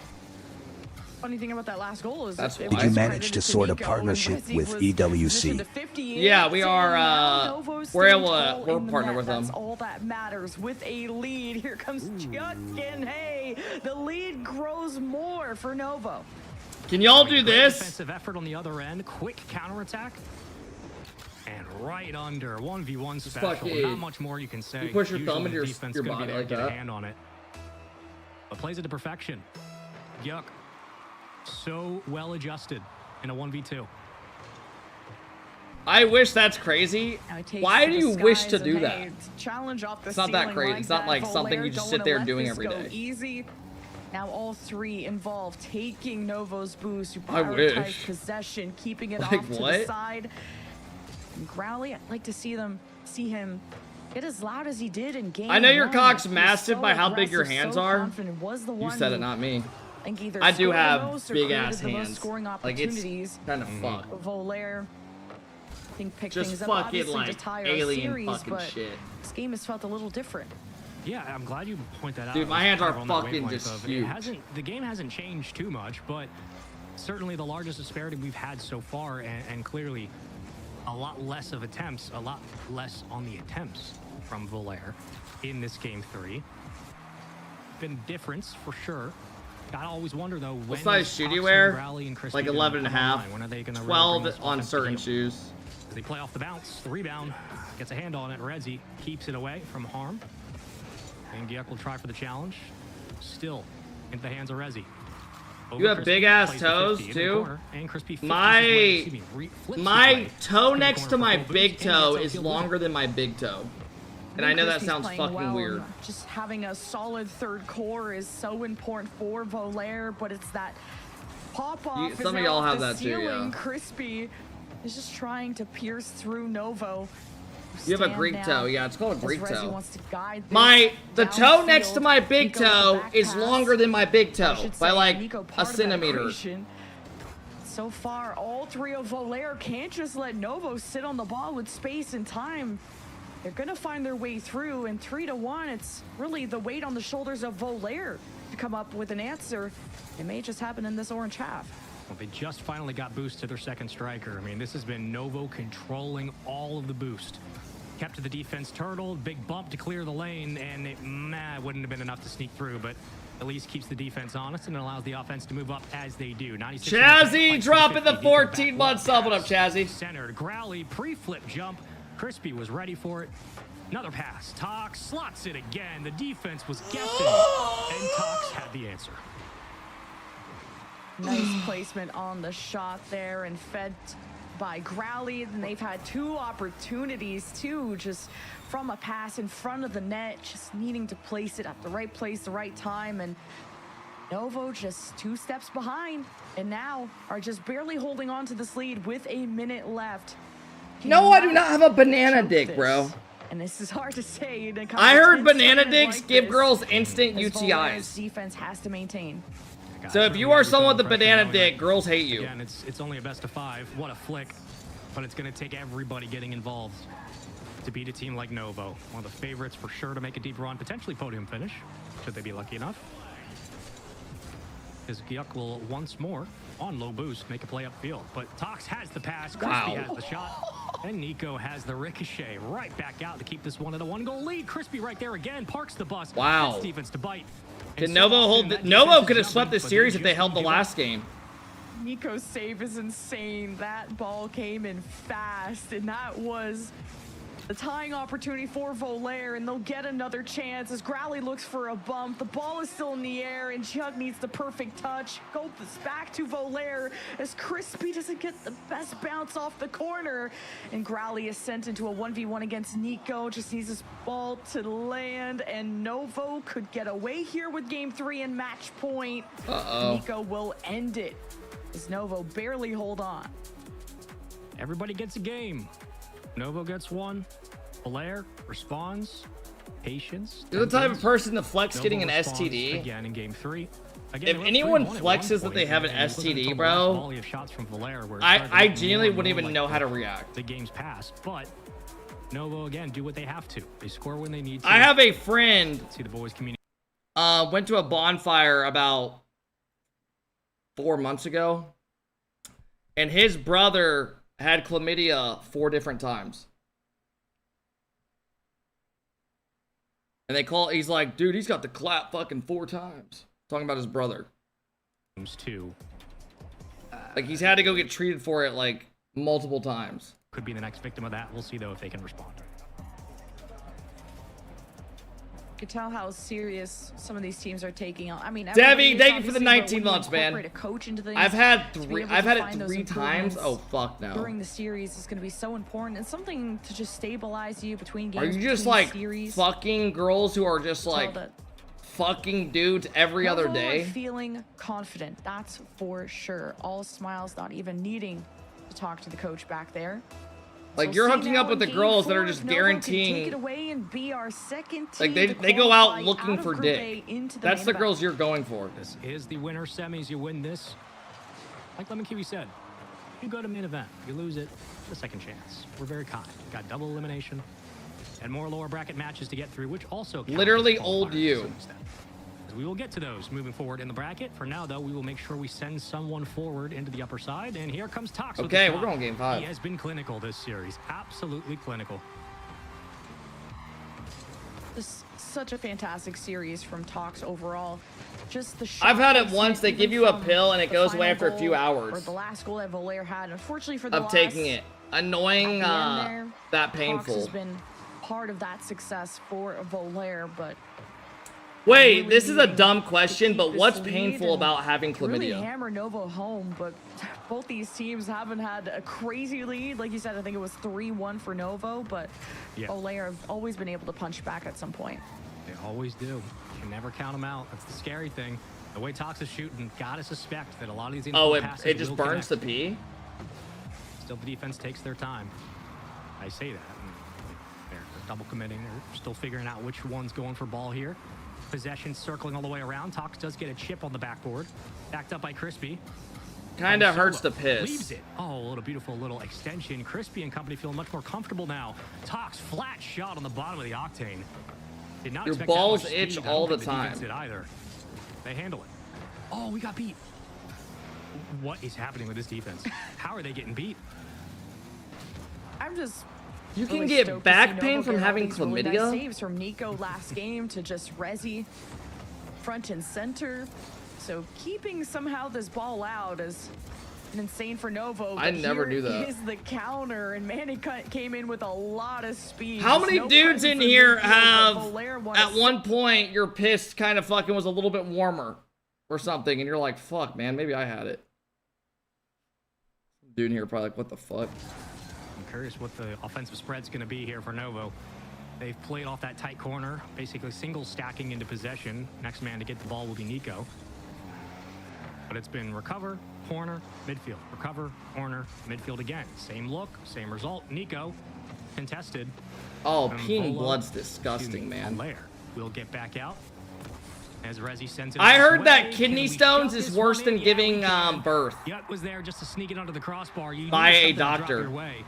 Funny thing about that last goal is did you manage to sort a partnership with EWC? Yeah, we are we're able to partner with them. That's all that matters. With a lead, here comes Chuck, and hey, the lead grows more for Novo. Can y'all do this? Defensive effort on the other end, quick counterattack. And right under 1v1 special. Not much more you can say. You push your Usually thumb into defense your gonna body be there like to get that. A hand on it. But plays it to perfection. Yuck. So well adjusted in a 1v2. I wish that's crazy. Why do you wish to do that? Challenge off the it's not that crazy. It's not like something you just sit there doing every day. Easy. Now all three involved taking Novo's boost. I wish. Possession, keeping it like off to the side. And Growly, I'd like to see him get as loud as he did in game. I know your 1. cock's massive so by how big your aggressive, hands so are. confident, was the You one said it, who not me. I think either I do scored the have most or big created ass the most hands. scoring Like it's opportunities. kind of fucked. Volair, I think picked Just things up. fucking Obviously like to tie alien our series, fucking but shit. this game has felt a little different. Yeah, I'm glad you point that out. Dude, my hands are On that fucking wavelength just of- huge. The game hasn't changed too much, but certainly the largest disparity we've had so far, and clearly a lot less of attempts, a lot less on the attempts from Volair in this game 3. Been a difference for sure. I always wonder though, what size shoe do you wear? Like 11.5. When are they gonna 12 on certain shoes. They play off the bounce, the rebound, gets a hand on it. Rezzy keeps it away from harm. And Gyuk will try for the challenge. Still into the hands of Rezzy. You have big ass toes too. My toe next to my big toe is longer than my big toe. And I know that sounds fucking weird. Just having a solid third core is so important for Volair, but it's that pop off. Some of y'all have that too, yeah. Crispy is just trying to pierce through Novo. You have a Greek toe, yeah, it's called a Greek toe. The toe next to my big toe is longer than my big toe by like a centimeter. So far, all three of Volair can't just let Novo sit on the ball with space and time. They're gonna find their way through, and 3-1, it's really the weight on the shoulders of Volair to come up with an answer. It may just happen in this orange half. Well, they just finally got boost to their second striker. I mean, this has been Novo controlling all of the boost. Kept to the defense turtle, big bump to clear the lane, and it wouldn't have been enough to sneak through, but at least keeps the defense honest and allows the offense to move up as they do. Chazzy dropping the 14-month sub. What up, Chazzy? Centered, Growly, pre-flip jump. Crispy was ready for it. Another pass. Tox slots it again. The defense was guessing, and Tox had the answer. Nice placement on the shot there, and fed by Growly. And they've had two opportunities too, just from a pass in front of the net, just needing to place it at the right place, the right time. And Novo just 2 steps behind, and now are just barely holding on to this lead with a minute left. No, I do not have a banana dick, bro. And this is hard to say. I heard banana dicks give girls instant UTIs. Defense has to maintain. So if you are someone with a banana dick, girls hate you. Again, it's only a best of 5. What a flick. But it's going to take everybody getting involved to beat a team like Novo. One of the favorites for sure to make a deep run, potentially podium finish, should they be lucky enough. Because Gyuk will once more, on low boost, make a play upfield. But Tox has the pass, Crispy has the shot, and Nico has the ricochet right back out to keep this one at a 1-goal lead. Crispy right there again, parks the bus. Wow. Defense to bite. Can Novo hold Novo could have swept the series if they held the last game. Nico's save is insane. That ball came in fast, and that was the tying opportunity for Volair, and they'll get another chance as Growly looks for a bump. The ball is still in the air, and Jug needs the perfect touch. Goes back to Volair as Crispy doesn't get the best bounce off the corner, and Growly is sent into a 1v1 against Nico. Just needs this ball to land, and Novo could get away here with game 3 and match point. Nico will end it as Novo barely hold on. Everybody gets a game. Novo gets one. Volair responds. Patience. You're the type of person to flex getting an STD. Again in game 3. If anyone flexes that they have an STD, bro, I genuinely wouldn't even know how to react. The game's passed, but Novo again do what they have to. They score when they need to. I have a friend. See the boys communicate. Went to a bonfire about 4 months ago, and his brother had chlamydia 4 different times. And he's like, dude, he's got the clap fucking 4 times. Talking about his brother. Like, he's had to go get treated for it, like, multiple times. Could be the next victim of that. We'll see, though, if they can respond. You can tell how serious some of these teams are taking on. I mean, Debbie, thank you for the 19 months, man. A coach into I've had it 3 times. Oh, fuck no. During the series is going to be so important, and something to just stabilize you between games. Are you just like fucking girls who are just like fucking dudes every other day? Feeling confident, that's for sure. All smiles, not even needing to talk to the coach back there. Like, you're hooking up with the girls that are just guaranteeing. Take it away and be our second like, team they go out looking for dick. That's the girls you're going for. This is the winner semis. You win this. Like Lemon Kiwi said, you go to main event. You lose it, the second chance. We're very kind. Got double elimination and more lower bracket matches to get through, which also literally old you. We will get to those moving forward in the bracket. For now, though, we will make sure we send someone forward into the upper side. And here comes Tox. Okay, we're going game 5. He has been clinical this series. Absolutely clinical. Just such a fantastic series from Tox overall. Just the I've had it shot once. They placement, give even you a from pill and it the goes away final after a few goal, hours. Or the last goal that Volaire had. Unfortunately for the Of loss, taking it. Annoying, at the end there, that Tox painful. has been part of that success for Volaire, but Wait, really this is a needing dumb to question, keep but this what's lead painful and about having really chlamydia? hammer Novo home, but both these teams haven't had a crazy lead. Like you said, I think it was 3-1 for Novo, but Volaire have always been able to punch back at some point. They always do. You can never count them out. That's the scary thing. The way Tox is shooting, gotta suspect that a lot of these Oh, passes it just will burns connect. the P? Still, the defense takes their time. I say that. and They're double committing. They're still figuring out which one's going for ball here. Possession circling all the way around. Tox does get a chip on the backboard. Backed up by Crispy. Kinda And hurts Solo the piss. Leaves it. Oh, a little beautiful little extension. Crispy and company feeling much more comfortable now. Tox flat shot on the bottom of the Octane. Did not Your expect that balls much itch speed. I all don't the think defense time. did either. They handle it. Oh, we got beat. What is happening with this defense? How are they getting beat? I'm just You can really get stoked to back see pain Novo from get all having these really nice chlamydia? saves from Nico last game to just Resi front and center. So keeping somehow this ball out is an insane for Novo. I but never here knew that. is the counter, and Manny came in with a lot of speed. How Just many no dudes in presence here midfield, but have, Volaire won at a one point, your piss kind of fucking was a little bit warmer or something, and you're like, fuck, man, maybe I had it. Dude in here probably like, what the fuck? I'm curious what the offensive spread's going to be here for Novo. They've played off that tight corner, basically single stacking into possession. Next man to get the ball will be Nico. But it's been recover, corner, midfield. Recover, corner, midfield again. Same look, same result. Nico, contested. Oh, And peeing Volo- blood's disgusting, man. Volaire will get back out. As Resi sends it I his heard way. that Can kidney we stones shove is this worse one than in? Yeah, giving we can. birth. Yut was there just to sneak it under the crossbar. You By knew a something would drop doctor. your way.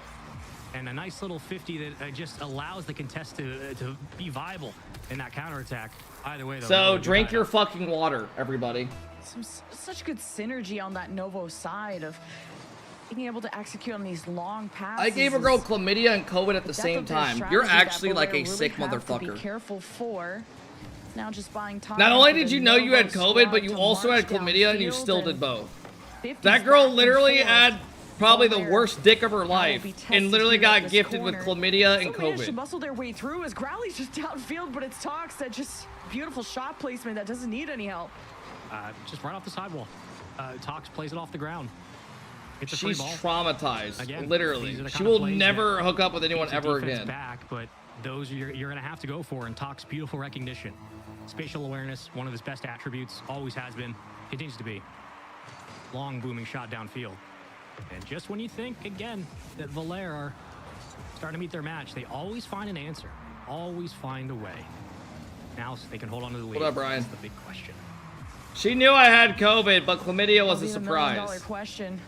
And a nice little 50 that just allows the contest to be viable in that counterattack. Either way, though. So really drink good your lineup. fucking water, everybody. such good synergy on that Novo side of being able to execute on these long passes. I gave a girl is chlamydia and COVID at the depth same of their time. You're strategy that actually like a Volaire sick really have to be motherfucker. careful for. Now just buying time. Not only for did the you know you had Novo COVID, squad but you to also had march chlamydia and you downfield still did and both. 50s That girl back and literally forth. had probably the Volaire worst dick of her will life be and tested literally here at got this gifted with corner. chlamydia and So managed to COVID. muscle their way through as Growly's just downfield, but it's Tox that just beautiful shot placement that doesn't need any help. Just right off the sidewall. Tox plays it off the ground. It's a free She's ball. traumatized, Again, literally. these are the She kind of will plays never that hook up with anyone keeps the ever defense again. Back, but those you're going to have to go for. And Tox, beautiful recognition. Spatial awareness, one of his best attributes, always has been, continues to be. Long booming shot downfield. And just when you think, again, that Volaire are starting to meet their match, they always find an answer. Always find a way. Now so they can hold on to the lead. What up, Brian? That's the big question. She knew I had COVID, but chlamydia was a It'll be the $1 million surprise. question.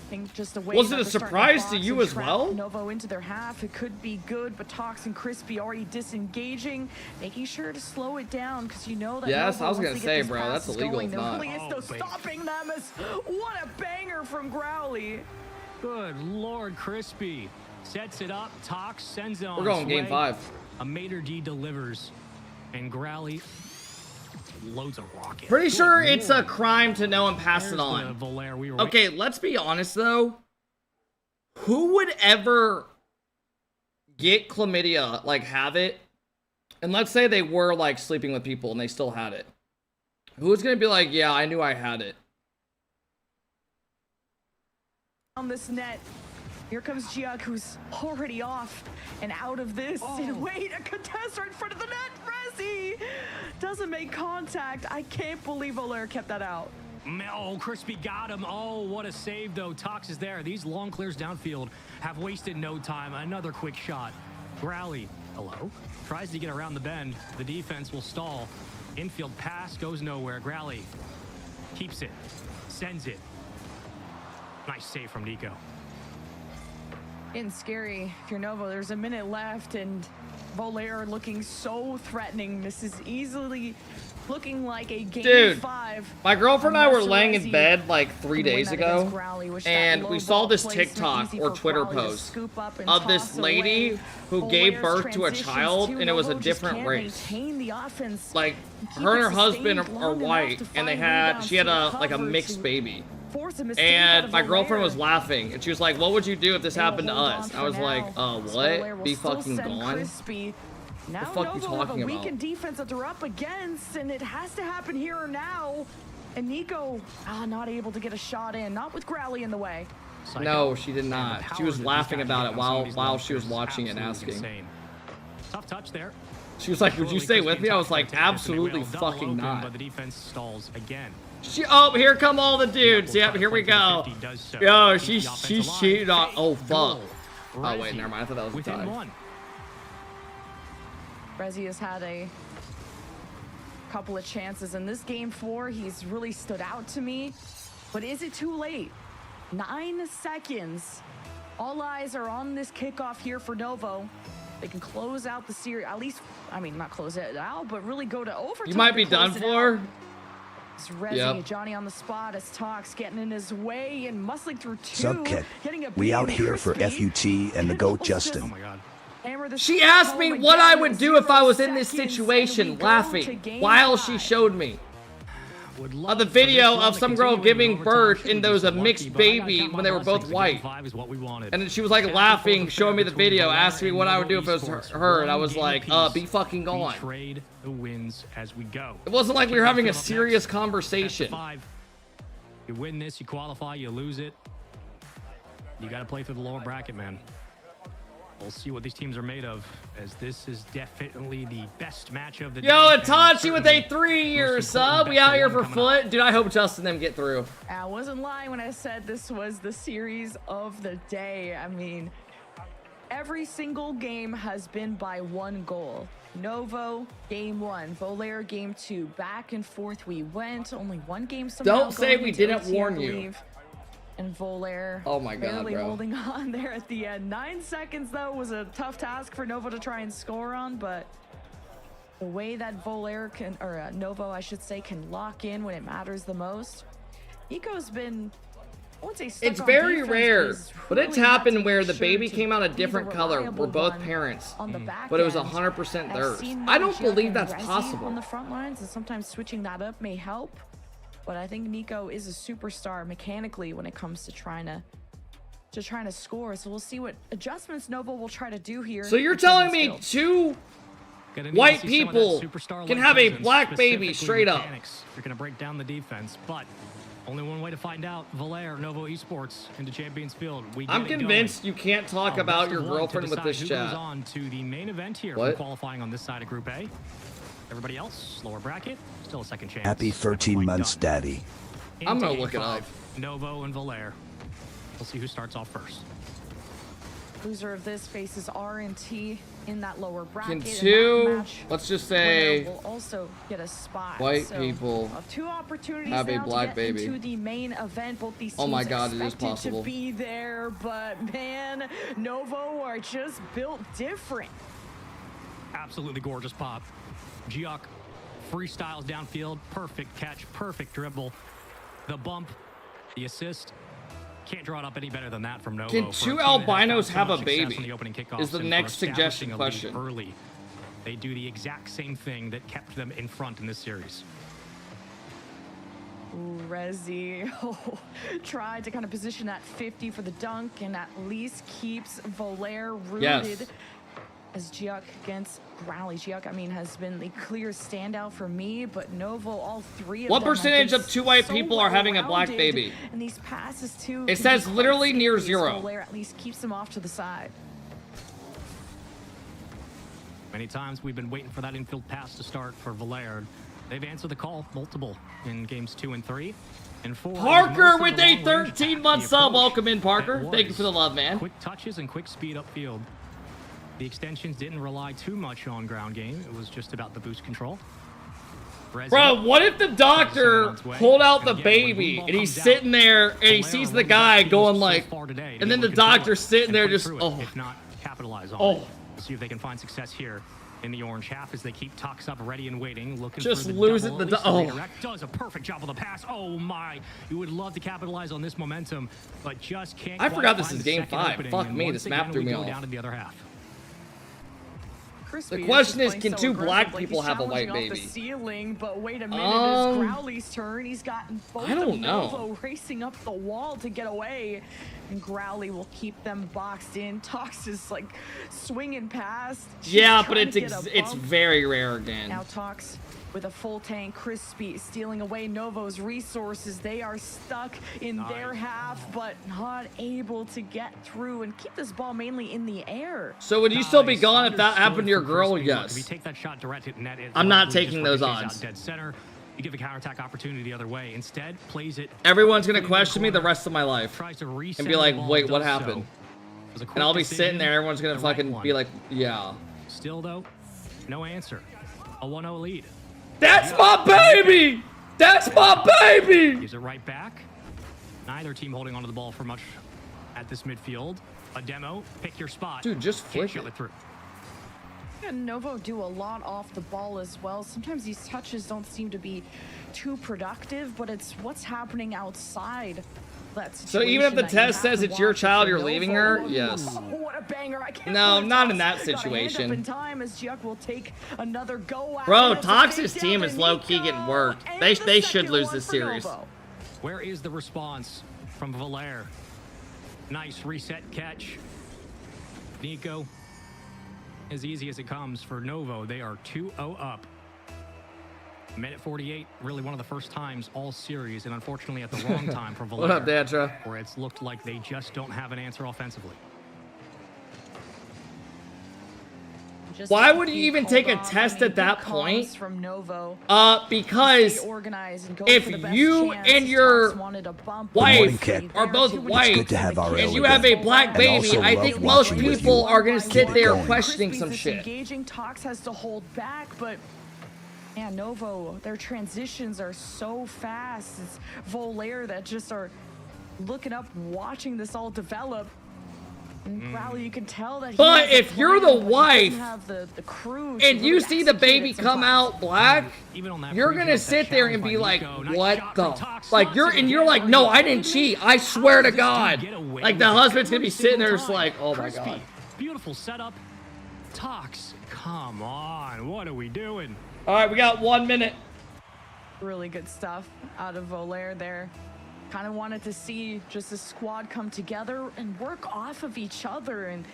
I think just the way Was that it a they're starting surprise to box you and as trap well? Novo into their half, it could be good, but Tox and Crispy already disengaging, making sure to slow it down because you know that. Yes, Novo, I was once gonna they get say, these bro, that's passes illegal going, if there not. really is no stopping them. As what a banger from Growly. Good Lord, Crispy sets it up. Tox sends it on. We're going its game way. 5. A Mater D delivers, and Growly loads a rocket. Pretty Good sure it's a Lord. crime to know and pass There's it the on. Volaire we were Okay, let's be honest though. Who would ever get chlamydia, like have it, and let's say they were like sleeping with people and they still had it? Who's gonna be like, yeah, I knew I had it? On this net. Here comes Jiak, who's already off and out of this. And wait, a contest right in front of the net. Resi doesn't make contact. I can't believe Volaire kept that out. Oh, Crispy got him. Oh, what a save, though. Tox is there. These long clears downfield have wasted no time. Another quick shot. Growly, hello? Tries to get around the bend. The defense will stall. Infield pass goes nowhere. Growly keeps it, sends it. Nice save from Nico. And scary if you're Novo. There's a minute left, and Volaire looking so threatening. This is easily looking like a game Dude, 5. my girlfriend and I were Unless laying in Resi bed like 3 can win days that ago, against Growly, which that and low we saw ball this placement, TikTok easy or for Twitter Growly to post scoop up and of this toss lady away. who gave birth to a child, and it was a different race. Like, her and her husband are white, and she had a mixed baby. And my girlfriend was laughing, and she was like, "What would you do if this happened to us?" I was like, what? Be fucking gone? Now the fuck you Novo have talking a about? weakened defense that they're up against, and it has to happen here or now. And Nico, not able to get a shot in, not with Growly in the way. No, she did not. She was laughing about it while she was watching it and asking. Tough touch there. She was like, "Would you stay with me?" I was like, "Absolutely fucking not." But the defense stalls again. Oh, here come all the dudes. Yep, here we go. Yo, she's cheating on. Oh fuck. Oh wait, never mind. I thought that was the time. Rezi has had a couple of chances in this game 4. He's really stood out to me. But is it too late? 9 seconds. All eyes are on this kickoff here for Novo. They can close out the series. At least, I mean, not close it out, but really go to overtime. You might be done for. It's Rezi, Johnny on the spot as Tox getting in his way and muscling through 2. Subcat. We out here for FUT and the GOAT Justin. Oh my god. She asked me what I would do if I was in this situation, laughing, while she showed me the video of some girl giving birth and there was a mixed baby when they were both white. And then she was like laughing, showing me the video, asking me what I would do if it was her, and I was like, be fucking gone. Trade the wins as we go. It wasn't like we were having a serious conversation. You win this, you qualify, you lose it. You gotta play through the lower bracket, man. We'll see what these teams are made of, as this is definitely the best match of the day. Yo, Itachi with a 3-year sub. We out here for foot. Dude, I hope Justin and them get through. I wasn't lying when I said this was the series of the day. I mean, every single game has been by 1 goal. Novo, game 1. Volair, game 2. Back and forth we went. Only 1 game somehow. Don't say we didn't warn you. And Volair, oh my god, barely bro, holding on there at the end. 9 seconds though was a tough task for Novo to try and score on, but the way that Volair can, or Novo I should say, can lock in when it matters the most. Nico's been, I wouldn't say stuck it's on very defense, rare, but really it's happened had to where make the sure baby to came out a be the different color. reliable We're both one parents, on the back but it was end. 100% I've theirs. seen I don't Giac believe and that's Rezi possible. on the front lines, and sometimes switching that up may help. But I think Nico is a superstar mechanically when it comes to trying to score. So we'll see what adjustments Novo will try to do here. So you're telling me 2 white people can have a black baby straight up? You're gonna break down the defense, but only one way to find out. Volair, Novo Esports into Champions Field. I'm convinced you can't talk about your girlfriend with this chat. On to the main event here. What? Qualifying on this side of Group A. Everybody else, lower bracket, still a second chance. Happy 13 months, Daddy. I'm gonna look it up. Novo and Volair. We'll see who starts off first. Loser of this faces RNT in that lower bracket. Can 2, let's just say, will also get a spot. white people 2 opportunities have a now black to get baby into the main event. Both these Oh my teams god, it is expected possible. to be there, but man, Novo are just built different. Absolutely gorgeous pop. Giac freestyles downfield, perfect catch, perfect dribble. The bump, the assist. Can't draw it up any better than that from Novo. Can 2 albinos have a baby? Is the next suggestion question. Early, they do the exact same thing that kept them in front in this series. Rezi tried to kind of position that 50 for the dunk and at least keeps Volair rooted. Yes. As Giac against Growly. Giac, I mean, has been the clear standout for me, but Novo, all 3 of What them have percentage been of 2 white so people are having a black well-rounded, baby? And these passes too. It can says be literally quite near serious. 0. Volair at least keeps them off to the side. Many times we've been waiting for that infield pass to start for Volair. They've answered the call multiple in games 2 and 3. And 4. Parker with a 13-month sub. Welcome in, Parker. Thank you for the love, man. Quick touches and quick speed upfield. The extensions didn't rely too much on ground game. It was just about the boost control. Bro, what if the doctor pulled out the baby and he's sitting there and he sees the guy going like, and then the doctor's sitting there just, if not capitalize on it. We'll see if they can find success here in the orange half as they keep Tox up ready and waiting, looking just for the lose double. it. Does a perfect job of the pass. Oh my, you would love to capitalize on this momentum, but just can't. I forgot this find is the game second 5. opening. Fuck And me, once this map again, threw we me go off. down to the other half. Crispy The is question is, just can playing two so black aggressive, like people he's have a white challenging off baby? the ceiling, but wait a minute, it's Growly's turn. He's gotten both I don't of know. Novo racing up the wall to get away, and Growly will keep them boxed in. Tox is like swinging past. She's Yeah, but trying to it's get a bump. very rare again. Now Tox with a full tank. Crispy stealing away Novo's resources. They are stuck in their half, but not able to get through and keep this ball mainly in the air. So would you still be gone if that happened to your girl? If you Yes. take that shot direct at net, it I'm not likely taking just those ricochets odds. out dead center. You give a counterattack opportunity the other way. Instead, plays it. Everyone's gonna question me the rest of my life Tries to reset and be like, the ball, wait, what does so. happened? It was a And quick I'll be decision, sitting there, everyone's gonna the right fucking one. be like, yeah. Still though, no answer. A 1-0 lead. That's my baby! That's my baby! Gives it right back. Neither team holding onto the ball for much at this midfield. A demo, pick your spot. Dude, just Can't flick shove it. it through. And Novo do a lot off the ball as well. Sometimes these touches don't seem to be too productive, but it's what's happening outside that So even if the situation that you test have says to it's your watch. child, For you're Novo, leaving her? Yes. What a banger. I can't No, believe not in Tox that got a hand up situation. in time as Juck will take another go at Bro, it. It's a Tox's big team down is to low-key Nico, getting worked. and They the should second lose one this for series. Novo. Where is the response from Valair? Nice reset catch. Nico, as easy as it comes for Novo. They are 2-0 up. Minute 48, really one of the first times all series, and unfortunately at the wrong time for Valair. What up, Dantra? Where it's looked like they just don't have an answer offensively. Just Why would you keep even hold take a on. test I mean, at that good point? calls from Novo. Because Stay organized and go if for the best you chance. and your Tox wanted a bump. wife Kep. are both white good to have our and you elegant. have a black And baby, also I love think most watching with people you. are gonna sit Keep it there going. questioning some Crispy's shit. Engaging. Tox has to hold back, but man, Novo, their transitions are so fast. It's Valair that just are looking up, watching this all develop. And Growly, you can tell that. But he has a if you're plan, the but he wife doesn't have the crew to and you really see the execute baby it come sometimes. out black, Even on that you're pre-jump, gonna that sit there and challenge be by like, Nico. Nice what shot the? from Tox. Like you're like, no, I didn't cheat. I swear to God. Like the husband's gonna be sitting there just like, oh my Crispy, God. beautiful setup. Tox, come on, what are we doing? All right, we got 1 minute. Really good stuff out of Valair there. Kind of wanted to see just the squad come together and work off of each other, and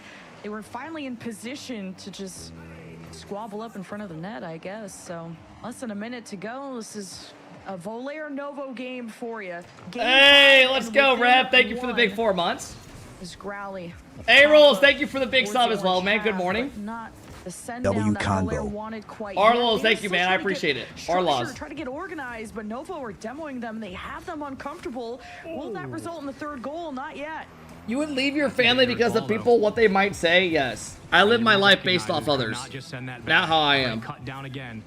they were finally in position to just squabble up in front of the net, I guess. So less than a minute to go. This is a Valair Novo game for you. Hey, let's go, Rev. Thank you for the big 4 months. Is Growly. Hey, Rolls, thank you for the big sub as well, man. Good morning. Not the send W down that Congo. Valair wanted quite Arlos, yet. thank They you, were man. still I trying to appreciate get it. structure, Arlos. try to get organized, but Novo are demoing them. They have them uncomfortable. Will that result in the third goal? Not yet. You would leave your family because of people, what they might say? Yes. I live my life based off others. Not just send that back. Not how I am. Cut down again.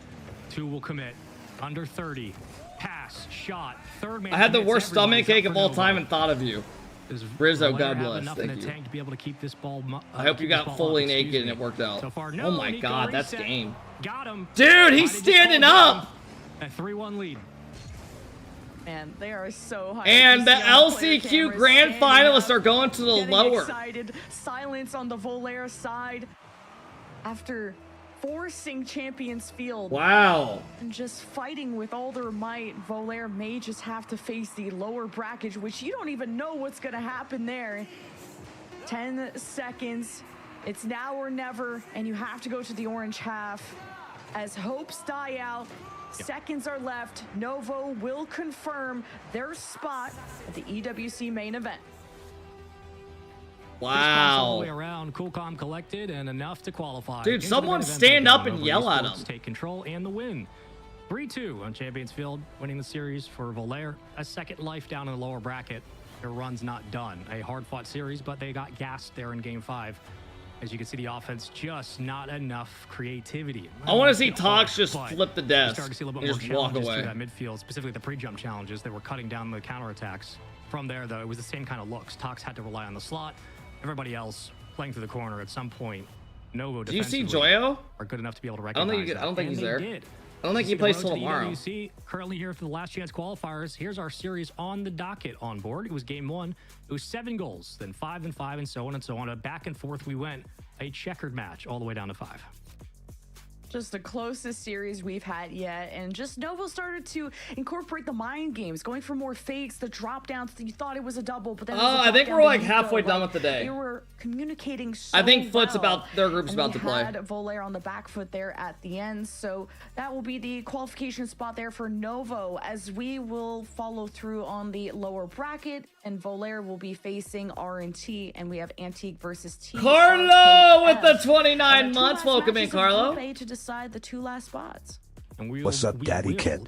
2 will commit. Under 30. Pass. Shot. Third man. I had the commits, worst stomach everybody's ache up of for all Novo. time and thought of you. Does Rizzo, Valair God have bless. enough Thank in the you. tank to be able to keep this ball, I hope you keep this got ball fully up, naked excuse and it me. worked out. So far, Oh no, my Nico God, that's reset. game. Got him. Dude, he's Might have just standing called up. down. A 3-1 lead. Man, they are so high. And the You see on player LCQ cameras grand standing finalists up, are going to the getting lower. Excited. Silence on the Valair side after forcing Champions Field. Wow. And just fighting with all their might. Valair may just have to face the lower bracket, which you don't even know what's going to happen there. 10 seconds. It's now or never, and you have to go to the orange half. As hopes die out, seconds are left. Novo will confirm their spot at the EWC main event. All the way Wow. around, cool, calm, collected, and enough to qualify. Dude, Into the someone main event stand again. up and Novo yell at Esports him. Take control and the win. 3-2 on Champions Field, winning the series for Valair. A second life down in the lower bracket. Their run's not done. A hard-fought series, but they got gassed there in Game 5. As you can see, the offense just not enough creativity. I want to see It's Tox hard, just but flip the you desk start to see a little and bit more just walk challenges away. through that midfield, specifically the pre-jump challenges that were cutting down the counterattacks. From there, though, it was the same kind of looks. Tox had to rely on the slot. Everybody else playing through the corner at some point. Novo Do you see defensively Joyo? are good enough to be able to I don't recognize think that, I don't think and he's they there. did. I don't think he See the plays road till to the tomorrow. EWC, currently here for the last chance qualifiers. Here's our series on the docket on board. It was game 1. It was 7 goals, then 5 and 5, and so on and so on. A back and forth we went. A checkered match all the way down to 5. just the closest series we've had yet. And just Novo started to incorporate the mind games, going for more fakes, the drop downs. You thought it was a double, but then it was a I think drop we're down like to halfway Nico. done with the day. They were communicating so I think Foot's well. about, their group's about to play. And we had Volair on the back foot there at the end. So that will be the qualification spot there for Novo, as we will follow through on the lower bracket. And Volair will be facing RNT, and we have Antique versus T. Carlo with the 29 months. Welcome in, Carlo. To decide the 2 last spots. And we What's up, Daddy Kid?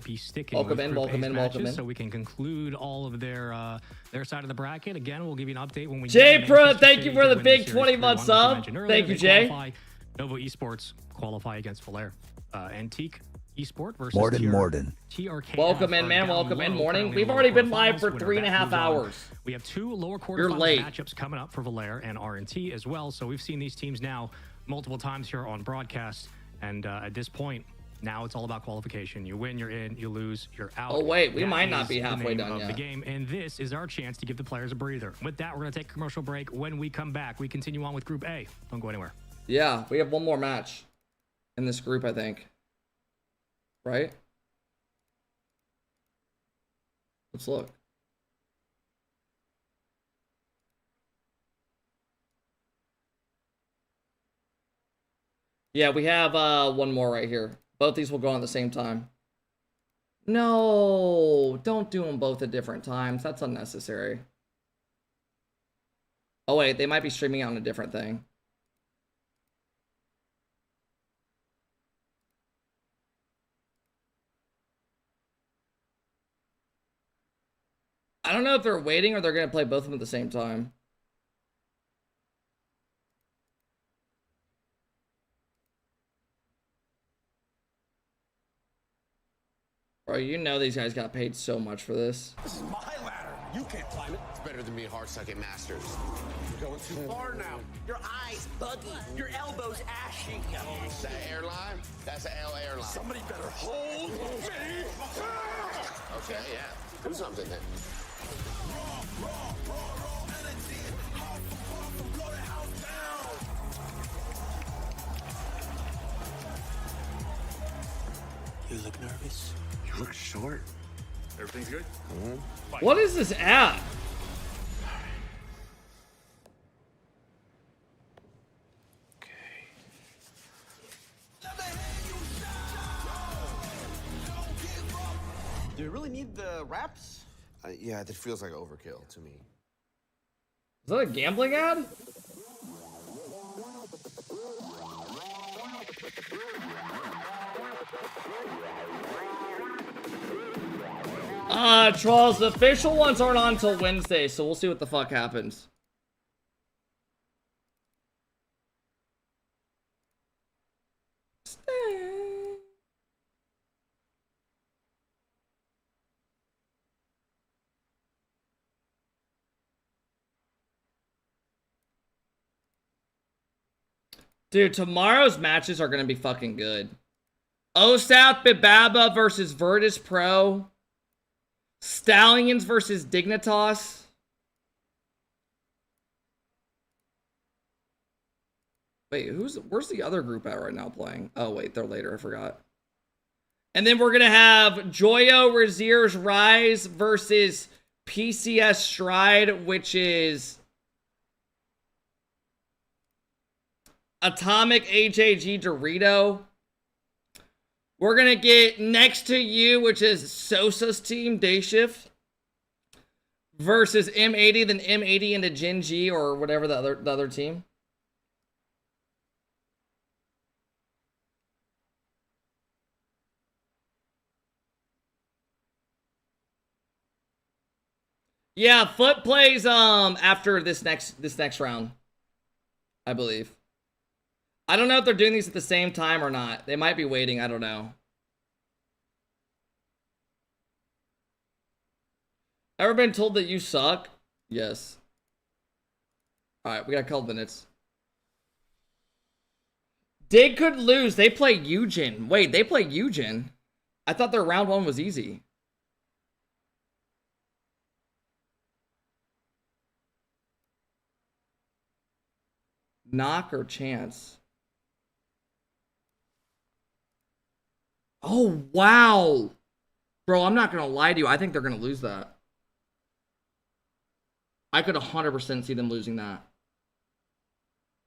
Welcome in, welcome in, welcome in. So we can conclude all of their side of the bracket. Again, we'll give you an update when we. Jay Pro, thank you for the big 20-month sub. Thank you, Jay. Novo Esports qualify against Volair. Antique Esport versus Morden. TRK. Welcome in, man. Welcome in. Morning. We've already been live for 3.5 hours. We have 2 lower quarterfinal matchups coming up for Volair and RNT as well. So we've seen these teams now multiple times here on broadcast. And at this point, now it's all about qualification. You win, you're in. You lose, you're out. Oh, wait. We That might not is be the halfway name done of yet. the game. And this is our chance to give the players a breather. With that, we're going to take a commercial break. When we come back, we continue on with Group A. Don't go anywhere. Yeah, we have one more match in this group, I think. Right? Let's look. Yeah, we have one more right here. Both these will go on at the same time. No, don't do them both at different times. That's unnecessary. Oh, wait, they might be streaming on a different thing. I don't know if they're waiting or they're going to play both of them at the same time. Bro, you know these guys got paid so much for this. This is my ladder. You can't climb it. It's better than me at Hard Sucket Masters. You're going too far now. Your eyes buggy. Your elbows ashy. That airline? That's an L airline. Somebody better hold me. Okay, yeah. Do something then. You look nervous. You look short. Everything's good? Mm-hmm. What is this app? Do you really need the wraps? Yeah, that feels like overkill to me. Is that a gambling ad? Trolls, the official ones aren't on until Wednesday, so we'll see what the fuck happens. Dude, tomorrow's matches are going to be fucking good. OSAP Bibaba versus Virtus Pro. Stallions versus Dignitas. Wait, where's the other group at right now playing? Oh, wait, they're later. I forgot. And then we're going to have Joyo Razier's Rise versus PCS Stride, which is Atomic HAG Dorito. We're going to get Next to You, which is Sosa's team, Day Shift, versus M80, then M80 into Gen G or whatever the other team. Yeah, Foot plays after this next round, I believe. I don't know if they're doing these at the same time or not. They might be waiting. I don't know. Ever been told that you suck? Yes. Alright, we got a couple minutes. Dig could lose. They play Eugen. Wait, they play Eugen? I thought their round 1 was easy. Knock or chance? Oh, wow. Bro, I'm not going to lie to you. I think they're going to lose that. I could 100% see them losing that.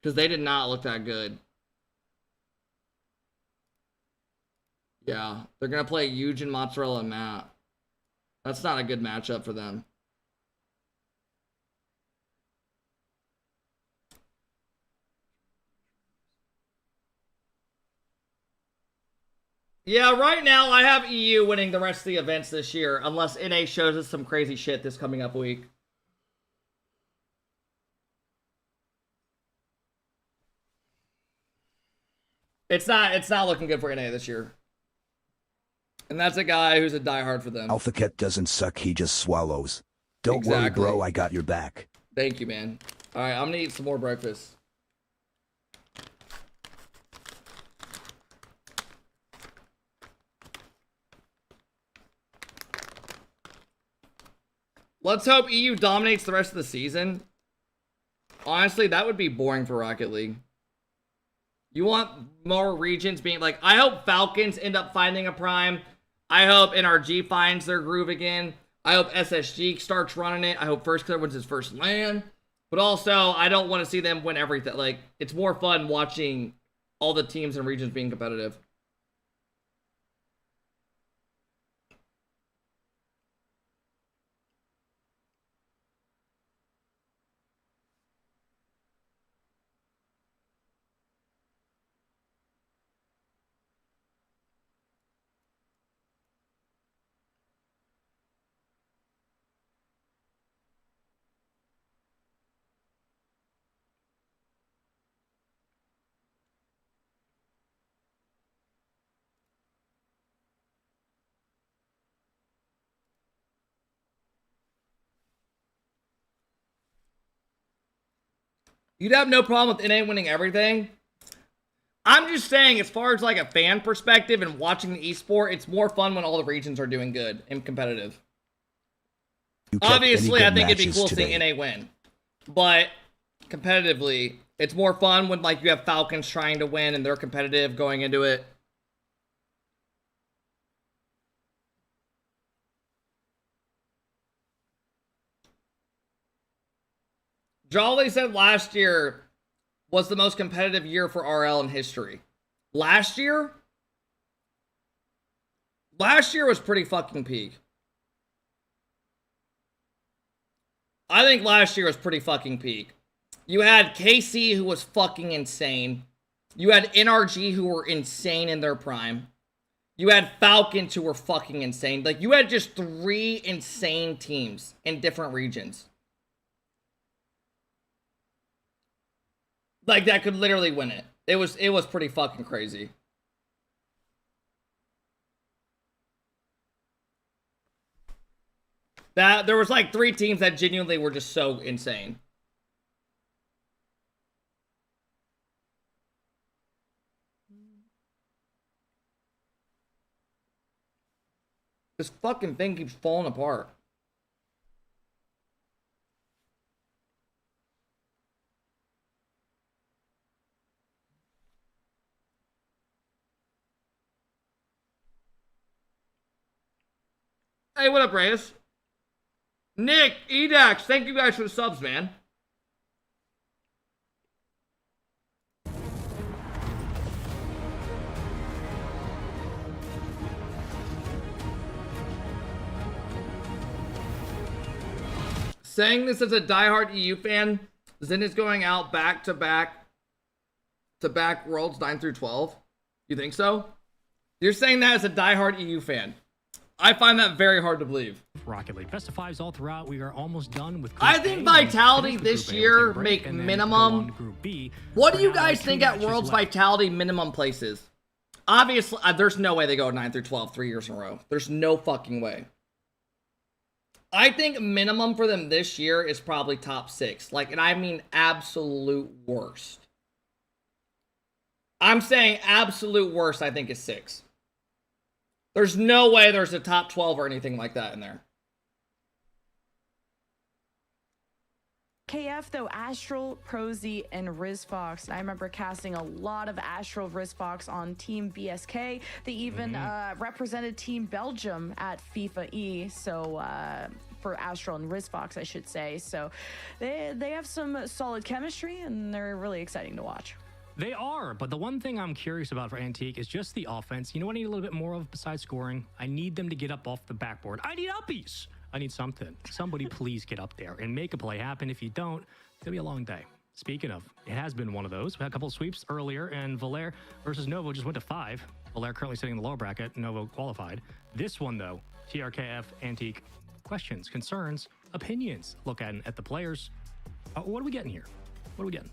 Because they did not look that good. Yeah, they're going to play Eugen, Mozzarella, and Matt. That's not a good matchup for them. Yeah, right now I have EU winning the rest of the events this year, unless NA shows us some crazy shit this coming up week. It's not looking good for NA this year. And that's a guy who's a diehard for them. AlphaKep doesn't suck, he just swallows. Don't worry, bro, I got your back. Thank you, man. Alright, I'm gonna eat some more breakfast. Let's hope EU dominates the rest of the season. Honestly, that would be boring for Rocket League. You want more regions being like, I hope Falcons end up finding a prime. I hope NRG finds their groove again. I hope SSG starts running it. I hope First Clear wins his first LAN. But also, I don't want to see them win everything. Like, it's more fun watching all the teams and regions being competitive. You'd have no problem with NA winning everything. I'm just saying, as far as like a fan perspective and watching the esport, it's more fun when all the regions are doing good and competitive. Obviously, I think it'd be cool seeing NA win. But competitively, it's more fun when like you have Falcons trying to win and they're competitive going into it. Jolly said last year was the most competitive year for RL in history. Last year? Last year was pretty fucking peak. I think last year was pretty fucking peak. You had KC, who was fucking insane. You had NRG, who were insane in their prime. You had Falcons, who were fucking insane. Like, you had just 3 insane teams in different regions. Like, that could literally win it. It was pretty fucking crazy. There was like 3 teams that genuinely were just so insane. This fucking thing keeps falling apart. Hey, what up, Reyes? Nick, Edax, thank you guys for the subs, man. Saying this as a diehard EU fan, Zen is going out back to back Worlds 9 through 12. You think so? You're saying that as a diehard EU fan. I find that very hard to believe. Rocket League best of fives all throughout. We are almost done with. I think Vitality this year make minimum. What do you guys think at Worlds Vitality minimum places? Obviously, there's no way they go 9 through 12 3 years in a row. There's no fucking way. I think minimum for them this year is probably top 6. Like, and I mean absolute worst. I'm saying absolute worst, I think, is 6. There's no way there's a top 12 or anything like that in there. KF though, Astral, Prosy, and RizFox. I remember casting a lot of Astral RizFox on Team BSK. They even represented Team Belgium at FIFA E. So for Astral and RizFox, I should say. So they have some solid chemistry, and they're really exciting to watch. They are, but the one thing I'm curious about for Antique is just the offense. You know what I need a little bit more of besides scoring? I need them to get up off the backboard. I need uppies. I need something. Somebody please get up there and make a play happen. If you don't, it's going to be a long day. Speaking of, it has been one of those. We had a couple of sweeps earlier, and Valer versus Novo just went to 5. Valer currently sitting in the lower bracket. Novo qualified. This one, though, TRKF, Antique, questions, concerns, opinions. Look at the players. What are we getting here? What are we getting?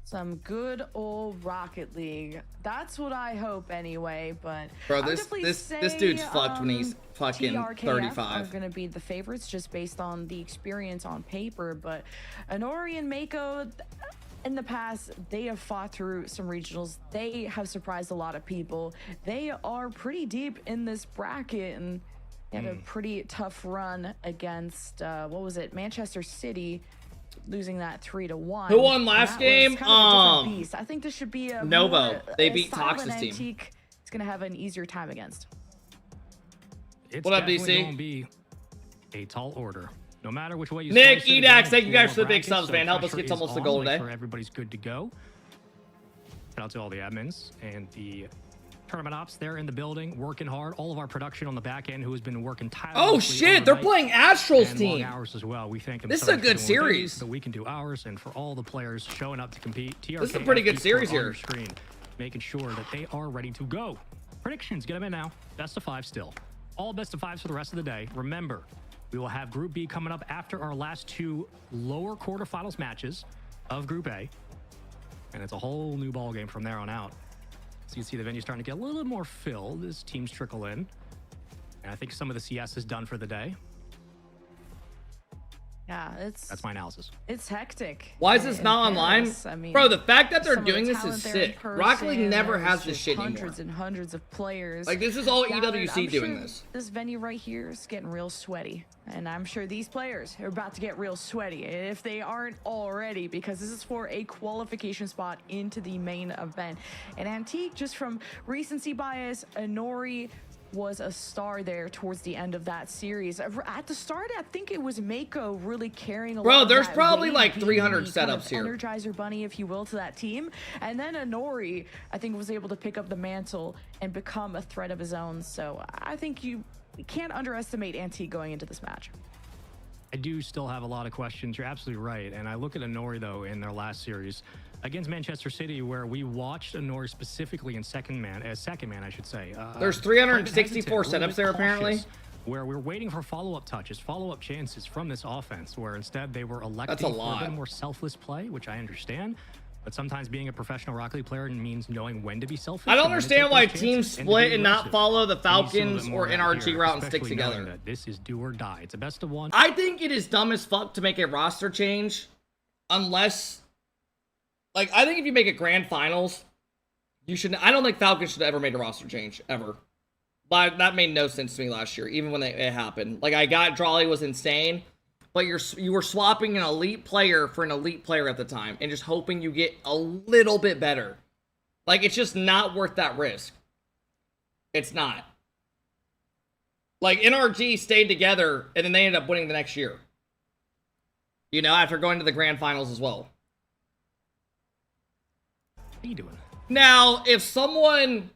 Some good old Rocket League. That's what I hope anyway, but bro, this dude's fucked when he's fucking TRKF 35. are going to be the favorites just based on the experience on paper, but Anori and Mako, in the past, they have fought through some regionals. They have surprised a lot of people. They are pretty deep in this bracket, and they had a pretty tough run against, what was it, Manchester City, losing that 3-1. Who won last game? I think this should be a Novo. They beat Tox's team. Antique is going to have an easier time against. It's what up, definitely DC? Gonna be a tall order. No matter which way you Nick, slice it, Edax, again, thank you guys for the big bracket, subs, so man. Help us pressure get to is almost the on. goal Make today. sure everybody's good to go. Shout out to all the admins and the tournament ops there in the building, working hard. All of our production on the back end, who has been working tirelessly. Oh shit, they're playing Astral's and team. long hours as well. We thank them. This is so a much good for doing what they do series. so we can do ours, and for all the players showing up to compete. This is a pretty good series here. Screen, making sure that they are ready to go. Predictions, get them in now. Best of 5 still. All best of 5s for the rest of the day. Remember, we will have Group B coming up after our last 2 lower quarterfinals matches of Group A, and it's a whole new ball game from there on out. So you can see the venue starting to get a little more filled as teams trickle in. And I think some of the CS is done for the day. Yeah, that's my analysis. It's hectic. Why is this not online? I mean, bro, the fact that they're some of the doing this is talent there in sick. Rocket League person, never there's has this just shit anymore. Hundreds and hundreds of players. Like, this is all gathered. EWC I'm doing sure this. This venue right here is getting real sweaty. And I'm sure these players are about to get real sweaty if they aren't already, because this is for a qualification spot into the main event. And Antique, just from recency bias, Anori was a star there towards the end of that series. At the start, I think it was Mako really carrying a lot. Bro, of there's that probably weight, like being 300 the kind of setups here. Energizer bunny, if you will, to that team. And then Anori, I think, was able to pick up the mantle and become a threat of his own. So I think you can't underestimate Antique going into this match. I do still have a lot of questions. You're absolutely right. And I look at Anori, though, in their last series against Manchester City, where we watched Anori specifically in second man, I should say. There's 364 setups there, apparently. Where we're waiting for follow-up touches, follow-up chances from this offense, where instead they were electing That's a for lot. a bit more selfless play, which I understand. But sometimes being a professional Rocket League player means knowing when to be selfish. I don't and when to understand take why those teams chances and to split be and not aggressive. follow the We need some of it Falcons more or out NRG here, route and stick especially knowing together. that this is do or die. It's a best of 1. I think it is dumb as fuck to make a roster change unless, like, I think if you make it grand finals, you should. I don't think Falcons should have ever made a roster change ever. But that made no sense to me last year, even when it happened. Like, I got Drawley was insane, but you were swapping an elite player for an elite player at the time and just hoping you get a little bit better. Like, it's just not worth that risk. It's not. Like, NRG stayed together, and then they ended up winning the next year. You know, after going to the grand finals as well. What are you doing? Now, if someone,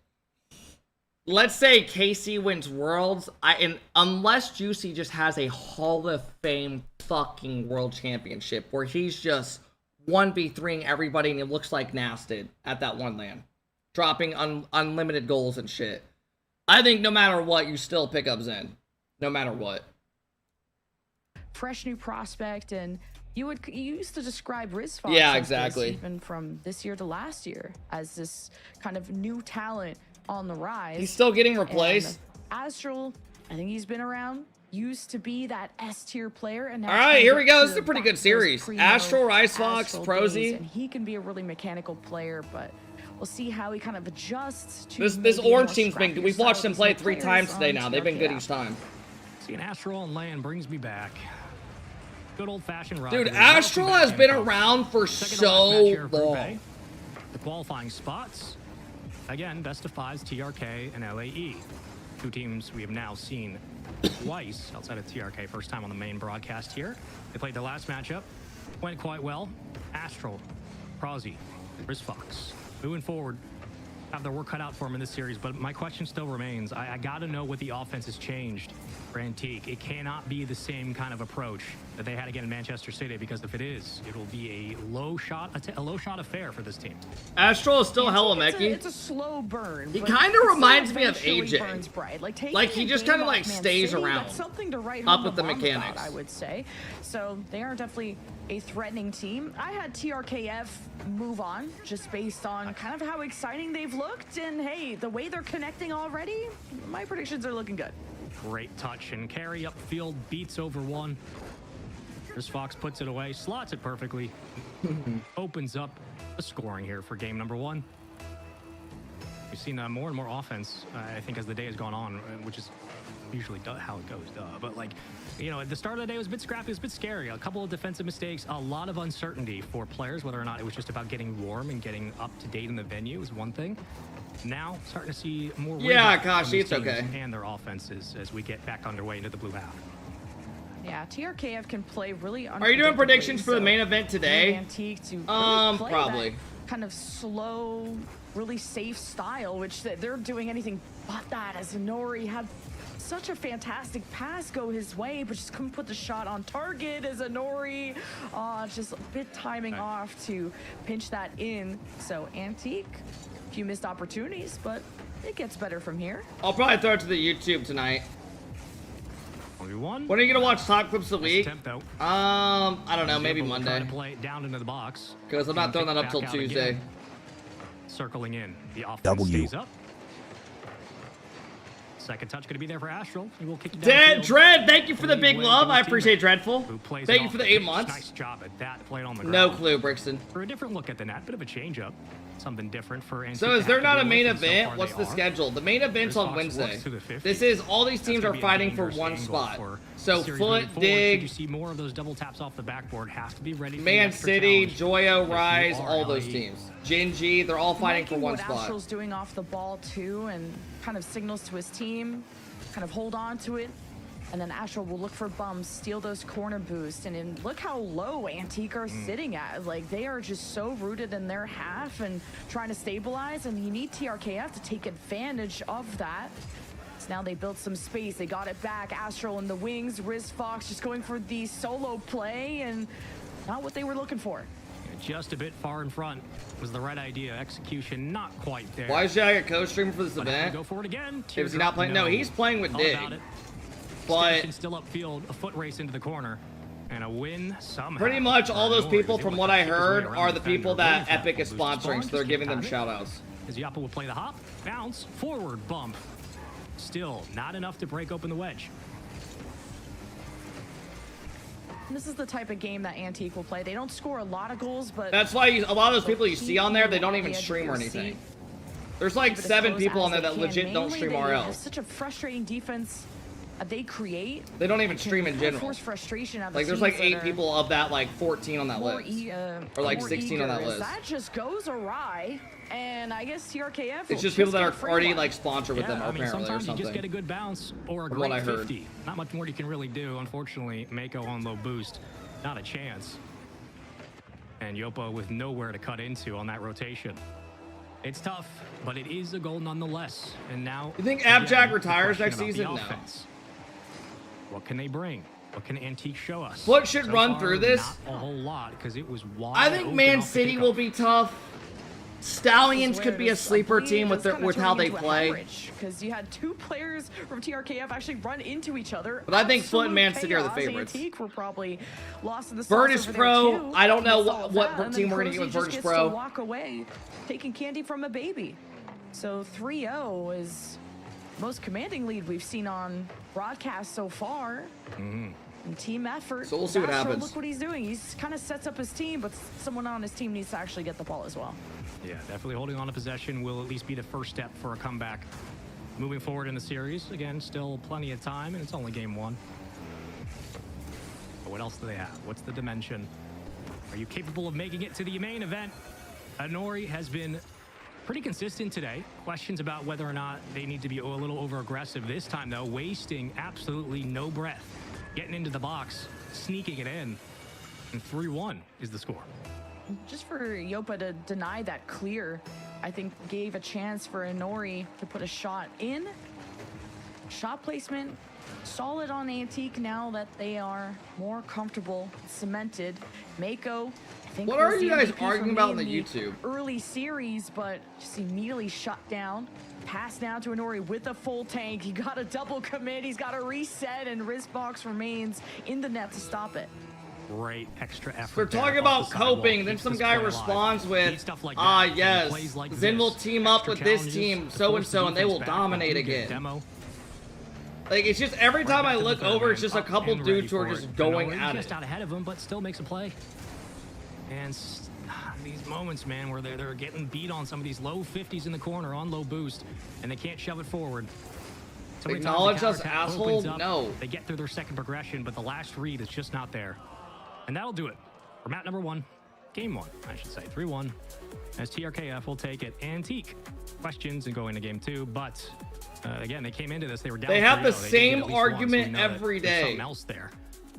let's say KC wins Worlds, unless Juicy just has a Hall of Fame fucking World Championship where he's just 1v3ing everybody and it looks like Nasted at that one LAN, dropping unlimited goals and shit. I think no matter what, you still pick up Zen. No matter what. Fresh new prospect, and you used to describe RizFox, yeah, exactly, even from this year to last year, as this kind of new talent on the rise. He's still getting replaced. And Astral, I think he's been around, used to be that S-tier player, and now all right, here we go. This is a pretty good series. Astral, RiceFox, Prosy, and he can be a really mechanical player, but we'll see how he kind of adjusts to this orange team's been good. We've watched them play 3 times today now. They've been good each time. See, an Astral on land brings me back Good old-fashioned rock. Dude, Astral has been around for so long. The qualifying spots, again, best of fives, TRK and LAE. Two teams we have now seen twice outside of TRK. First time on the main broadcast here. They played their last matchup. Went quite well. Astral, Prozzy, RizFox. Moving forward, have their work cut out for them in this series, but my question still remains. I gotta know what the offense has changed for Antique. It cannot be the same kind of approach that they had again in Manchester City, because if it is, it'll be a low shot affair for this team. Astral is still hella mechie. It's a slow burn. He kind of reminds me of AJ. Like he just kind of like stays around. Something to write up with the mechanics, about, I would say. So they are definitely a threatening team. I had TRKF move on just based on kind of how exciting they've looked, and hey, the way they're connecting already, my predictions are looking good. Great touch and carry upfield, beats over one. RizFox puts it away, slots it perfectly. Opens up the scoring here for game number one. We've seen more and more offense, I think, as the day has gone on, which is usually how it goes, but like, you know, at the start of the day it was a bit scrappy, it was a bit scary. A couple of defensive mistakes, a lot of uncertainty for players, whether or not it was just about getting warm and getting up to date in the venue is one thing. Now, starting to see more. Yeah, gosh, it's okay. And their offenses as we get back underway into the blue half. Yeah, TRKF can play really. Are you doing predictions for the main event today? Antique to really play probably. That kind of slow, really safe style, which they're doing anything but that. As Nori had such a fantastic pass go his way, but just couldn't put the shot on target as Nori. Just a bit timing off to pinch that in. So Antique, a few missed opportunities, but it gets better from here. I'll probably throw it to the YouTube tonight. When are you gonna watch top clips of the week? I don't know, maybe Monday. To play down into the box. Because I'm not throwing that up till Tuesday. Again. Circling in, the offense stays up. Second touch going to be there for Astral. He will kick it down. Dread, thank you for the big love. I appreciate Dreadful. Thank you for the 8 months. Nice job at that. Played on the ground. No clue, Brixton. For a different look at the net, bit of a change up. Something different for Antique. So is there not a main event? What's the schedule? The main event's on Wednesday. This is all these teams are fighting for one spot. So Foot, Dig, you see more of those double taps off the backboard. Have to be ready. Man City, Joyo, Rise, all those teams. Genji, they're all fighting for one spot. Astral's doing off the ball too, and kind of signals to his team, kind of hold on to it. And then Astral will look for bumps, steal those corner boosts, and then look how low Antique are sitting at. Like, they are just so rooted in their half and trying to stabilize, and you need TRKF to take advantage of that. So now they built some space, they got it back. Astral in the wings, RizFox just going for the solo play, and not what they were looking for. Just a bit far in front was the right idea. Execution not quite there. Why is Jagged co-streaming for this event? Go for it again. Is he not playing? No, he's playing with Dig. But still upfield, a foot race into the corner, and a win somehow. Pretty much all those people, from what I heard, are the people that Epic is sponsoring, so they're giving them shoutouts. As Yappa will play the hop, bounce, forward bump. Still not enough to break open the wedge. This is the type of game that Antique will play. They don't score a lot of goals, but that's why a lot of those people you see on there, they don't even stream or anything. There's like 7 people on there that legit don't stream RL. It's such a frustrating defense they create. They don't even stream in general. Force frustration out of like there's like 8 people of that, like 14 on that list, or like 16 on that list. That just goes awry, and I guess TRKF. It's just people that are already like sponsored with them, apparently, sometimes or something. You just get a good bounce or a From great what I heard. 50. Not much more you can really do. Unfortunately, Mako on low boost, not a chance. And Yopo with nowhere to cut into on that rotation. It's tough, but it is a goal nonetheless. And now, you think Abjack retires next season? No. What can they bring? What can Antique show us? Foot should run through this. Not a whole lot, because it was wide. I think Man City will be tough. Stallions could be a sleeper team with how they play. Because you had 2 players from TRKF actually run into each other. But I think Foot and Man City are the favorites. Antique were probably lost in the Virtus Pro. I don't know what team we're gonna get with Virtus Pro. Walk away, taking candy from a baby. So 3-0 is most commanding lead we've seen on broadcast so far. And team effort. So we'll see what happens. Look what he's doing. He's kind of sets up his team, but someone on his team needs to actually get the ball as well. Yeah, definitely holding on to possession will at least be the first step for a comeback. Moving forward in the series, again, still plenty of time, and it's only game 1. What else do they have? What's the dimension? Are you capable of making it to the main event? Inori has been pretty consistent today. Questions about whether or not they need to be a little over-aggressive this time, though. Wasting absolutely no breath. Getting into the box, sneaking it in. And 3-1 is the score. Just for Yopa to deny that clear, I think gave a chance for Inori to put a shot in. Shot placement solid on Antique now that they are more comfortable, cemented. Mako, I think, what are was you the guys MVP arguing for about in me the in YouTube? Early series, but just immediately shut down. Pass now to Inori with a full tank. He got a double commit. He's got a reset, and Wristbox remains in the net to stop it. Great extra effort. We're talking about coping, then some guy responds with, yes, Zen will team up with this team, so-and-so, and they will dominate again. Like, it's just, every time I look over, it's just a couple dudes who are just going at it. Just out ahead of him, but still makes a play. And these moments, man, where they're getting beat on some of these low 50s in the corner on low boost, and they can't shove it forward. So acknowledge us, asshole? No. They get through their second progression, but the last read is just not there. And that'll do it for map number 1. Game 1, I should say. 3-1. As TRKF will take it. Antique questions and go into game 2, but again, they came into this, they were down. They have the 3-0. same argument every day. Something else there,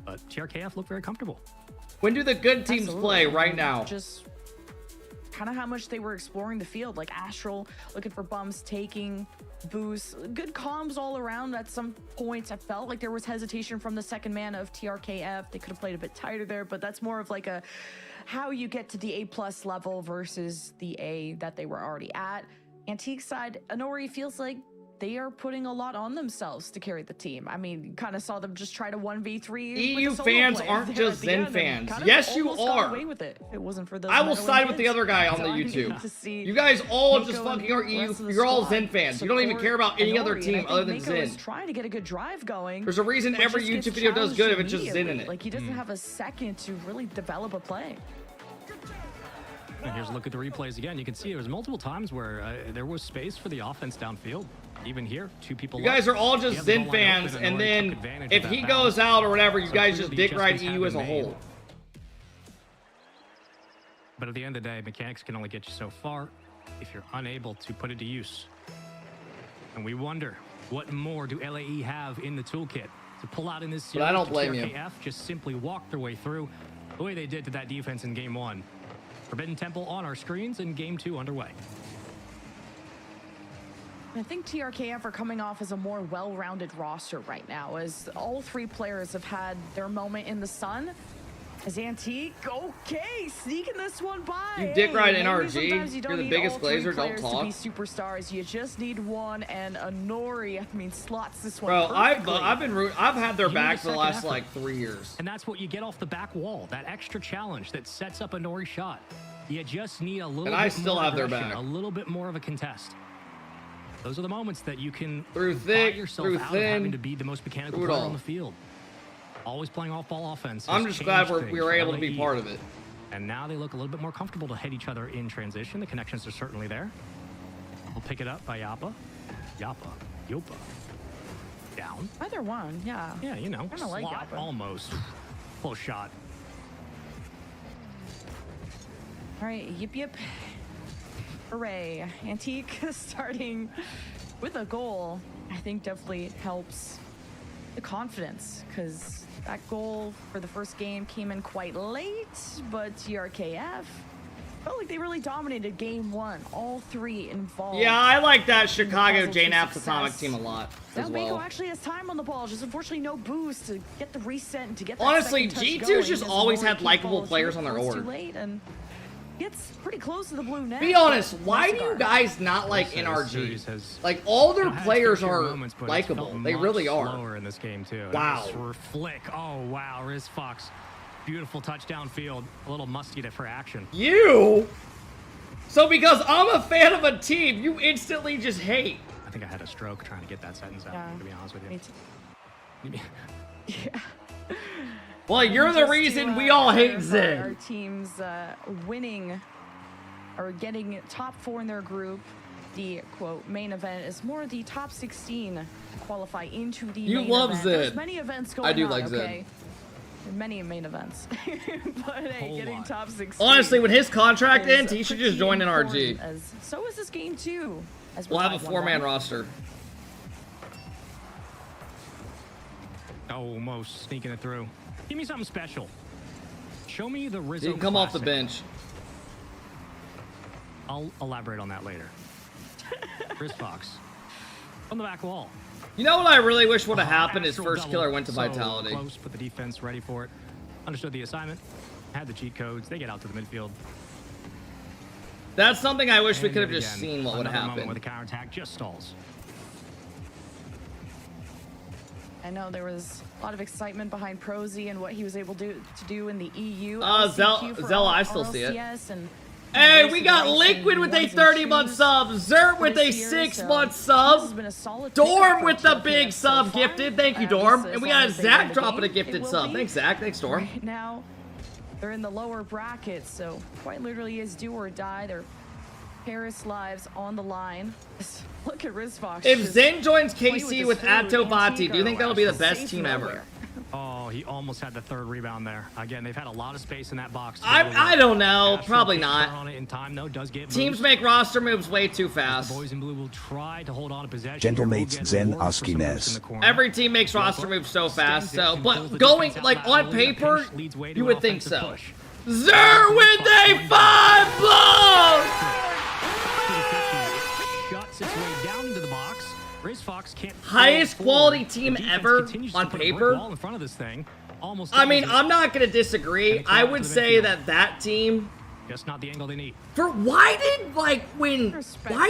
but TRKF looked very comfortable. When do the good teams play? Right now. Just kind of how much they were exploring the field, like Astral looking for bumps, taking boosts, good comms all around. At some points I felt like there was hesitation from the second man of TRKF. They could have played a bit tighter there, but that's more of like a how you get to the A+ level versus the A that they were already at. Antique side, Inori feels like they are putting a lot on themselves to carry the team. I mean, kind of saw them just try to 1v3. EU fans aren't just Zen fans. Yes, you are. Away with it. It wasn't for those I will side with the other guy on the YouTube. You guys all just fucking are EU. You're all Zen fans. You don't even care about any other team other than Zen. Trying to get a good drive going. There's a reason every YouTube video does good if it's just Zen in it. Like, he doesn't have a second to really develop a play. And here's a look at the replays again. You can see there was multiple times where there was space for the offense downfield. Even here, 2 people. You guys are all just Zen fans, and then if he goes out or whatever, you guys just dick ride EU as a whole. But at the end of the day, mechanics can only get you so far if you're unable to put it to use. And we wonder, what more do LAE have in the toolkit to pull out in this series? But I don't blame you. TRKF just simply walked their way through the way they did to that defense in game 1. Forbidden Temple on our screens and game 2 underway. I think TRKF are coming off as a more well-rounded roster right now, as all 3 players have had their moment in the sun. As Antique, okay, sneaking this one by. You dick ride NRG. You You're the biggest glazer. Don't talk. To be superstars, you just need one, and Inori, I mean, slots this one. Bro, perfectly. I've had their back for the last like 3 years. And that's what you get off the back wall. That extra challenge that sets up a Nori shot. You just need a little. And I still have their back. A little bit more of a contest. Those are the moments that you can through thick, yourself through out thin, of having to be the most mechanical player on the field. Always playing off-ball offense. I'm just glad we were able to be part of it. And now they look a little bit more comfortable to hit each other in transition. The connections are certainly there. We'll pick it up by Yopa. Yopa. Down. Either one, yeah. Yeah, you know, kinda like slot Yopa. almost. Close shot. All right, yip. Hooray. Antique starting with a goal, I think definitely helps the confidence, because that goal for the first game came in quite late, but TRKF felt like they really dominated game 1. All 3 involved. Yeah, I like that Chicago Jane Apps Atomic team a lot as well. Mako actually has time on the ball, just unfortunately no boost to get the reset and to get that honestly, second touch G2's just going, always had likable players on their order. Too late and gets pretty close to the blue net. Be honest, why do you guys not like NRG? Like, all their players are likable. They really are. Slower in this game too. Wow. Flick. Oh wow, Riz Fox. Beautiful touchdown field. A little musky for action. You? So because I'm a fan of a team, you instantly just hate. I think I had a stroke trying to get that sentence out, to be honest with you. Me too. Yeah. Well, you're the reason we all hate Zen. Our teams winning or getting top 4 in their group. The quote main event is more the top 16 to qualify into the main event. Zen. There's many events going on. I do like okay? Zen. many main events. But hey, getting top 16. Honestly, when his contract ends, he should just join NRG. So is this game too. We'll have a 4-man roster. Almost sneaking it through. Give me something special. Show me the Rizzo. He can come off the classic. bench. I'll elaborate on that later. Riz Fox on the back wall. You know what I really wish would have happened? His first killer went to Vitality. So close, but the defense ready for it. Understood the assignment. Had the cheat codes. They get out to the midfield. That's something I wish we And could have yet just again, seen what would another moment happen. where the counterattack just stalls. I know there was a lot of excitement behind Prosy and what he was able to do in the EU. Zella, I still see it. And Hey, we got Liquid with a 30-month sub, Zert with a 6-month sub, Dorm with the big sub gifted. Thank you, Dorm. And we got Zach dropping a gifted sub. Thanks, Zach. Thanks, Dorm. Right now, they're in the lower brackets, so quite literally is do or die. Their Paris lives on the line. Look at Riz Fox. If Zen joins KC with Atobati, do you think that'll be the best team ever? Oh, he almost had the third rebound there. Again, they've had a lot of space in that box. I don't know. Probably not. On it in time, though, does get Teams make roster moves way too fast. The boys in blue will try to hold on to possession. Gentlemates Zen Oskines. Every team makes roster moves so fast, so but going like on paper, you would think so. Zer with a 5 blow! Shuts its way down into the box. Riz Fox can't. Highest quality team ever on paper. In front of this thing. Almost. I mean, I'm not gonna disagree. I would say that team. Just not the angle they need. Why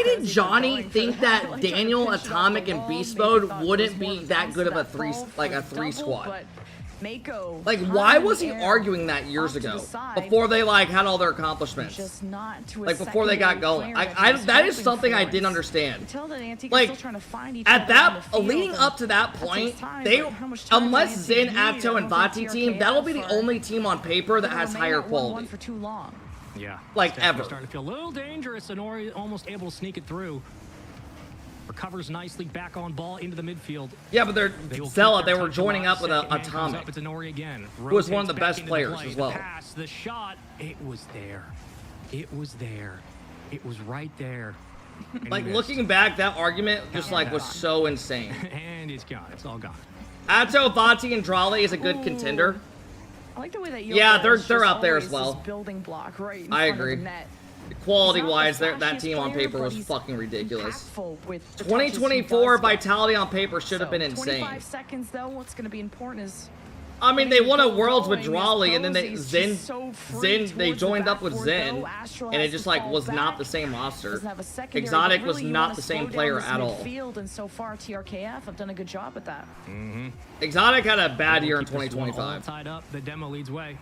did Johnny think that Daniel, Atomic, and Beast Mode wouldn't be that good of a three squad? Like, why was he arguing that years ago? Before they had all their accomplishments? Like before they got going. That is something I didn't understand. Like, at that, leading up to that point, unless Zen, Atto, and Vati team, that'll be the only team on paper that has higher quality. Yeah. Like ever. Starting to feel a little dangerous. Honori almost able to sneak it through. Recovers nicely back on ball into the midfield. Yeah, but they were joining up with Atomic, who was one of the best players as well. The shot, it was there. It was there. It was right there. Like, looking back, that argument just was so insane. And it's gone. It's all gone. Atto, Vati, and Drale is a good contender. I like the way that they're up there as well. Building block right in I front agree. of the net. Quality-wise, that team on paper was fucking ridiculous. 2024 Vitality on paper should have been insane. 25 seconds though. What's going to be important is. I mean, they won a Worlds with Drale, and then they joined up with Zen, and it just was not the same roster. Exotic was not the same player at all. And so far, TRKF have done a good job at that. Exotic had a bad year in 2025. Tied up, the demo leads way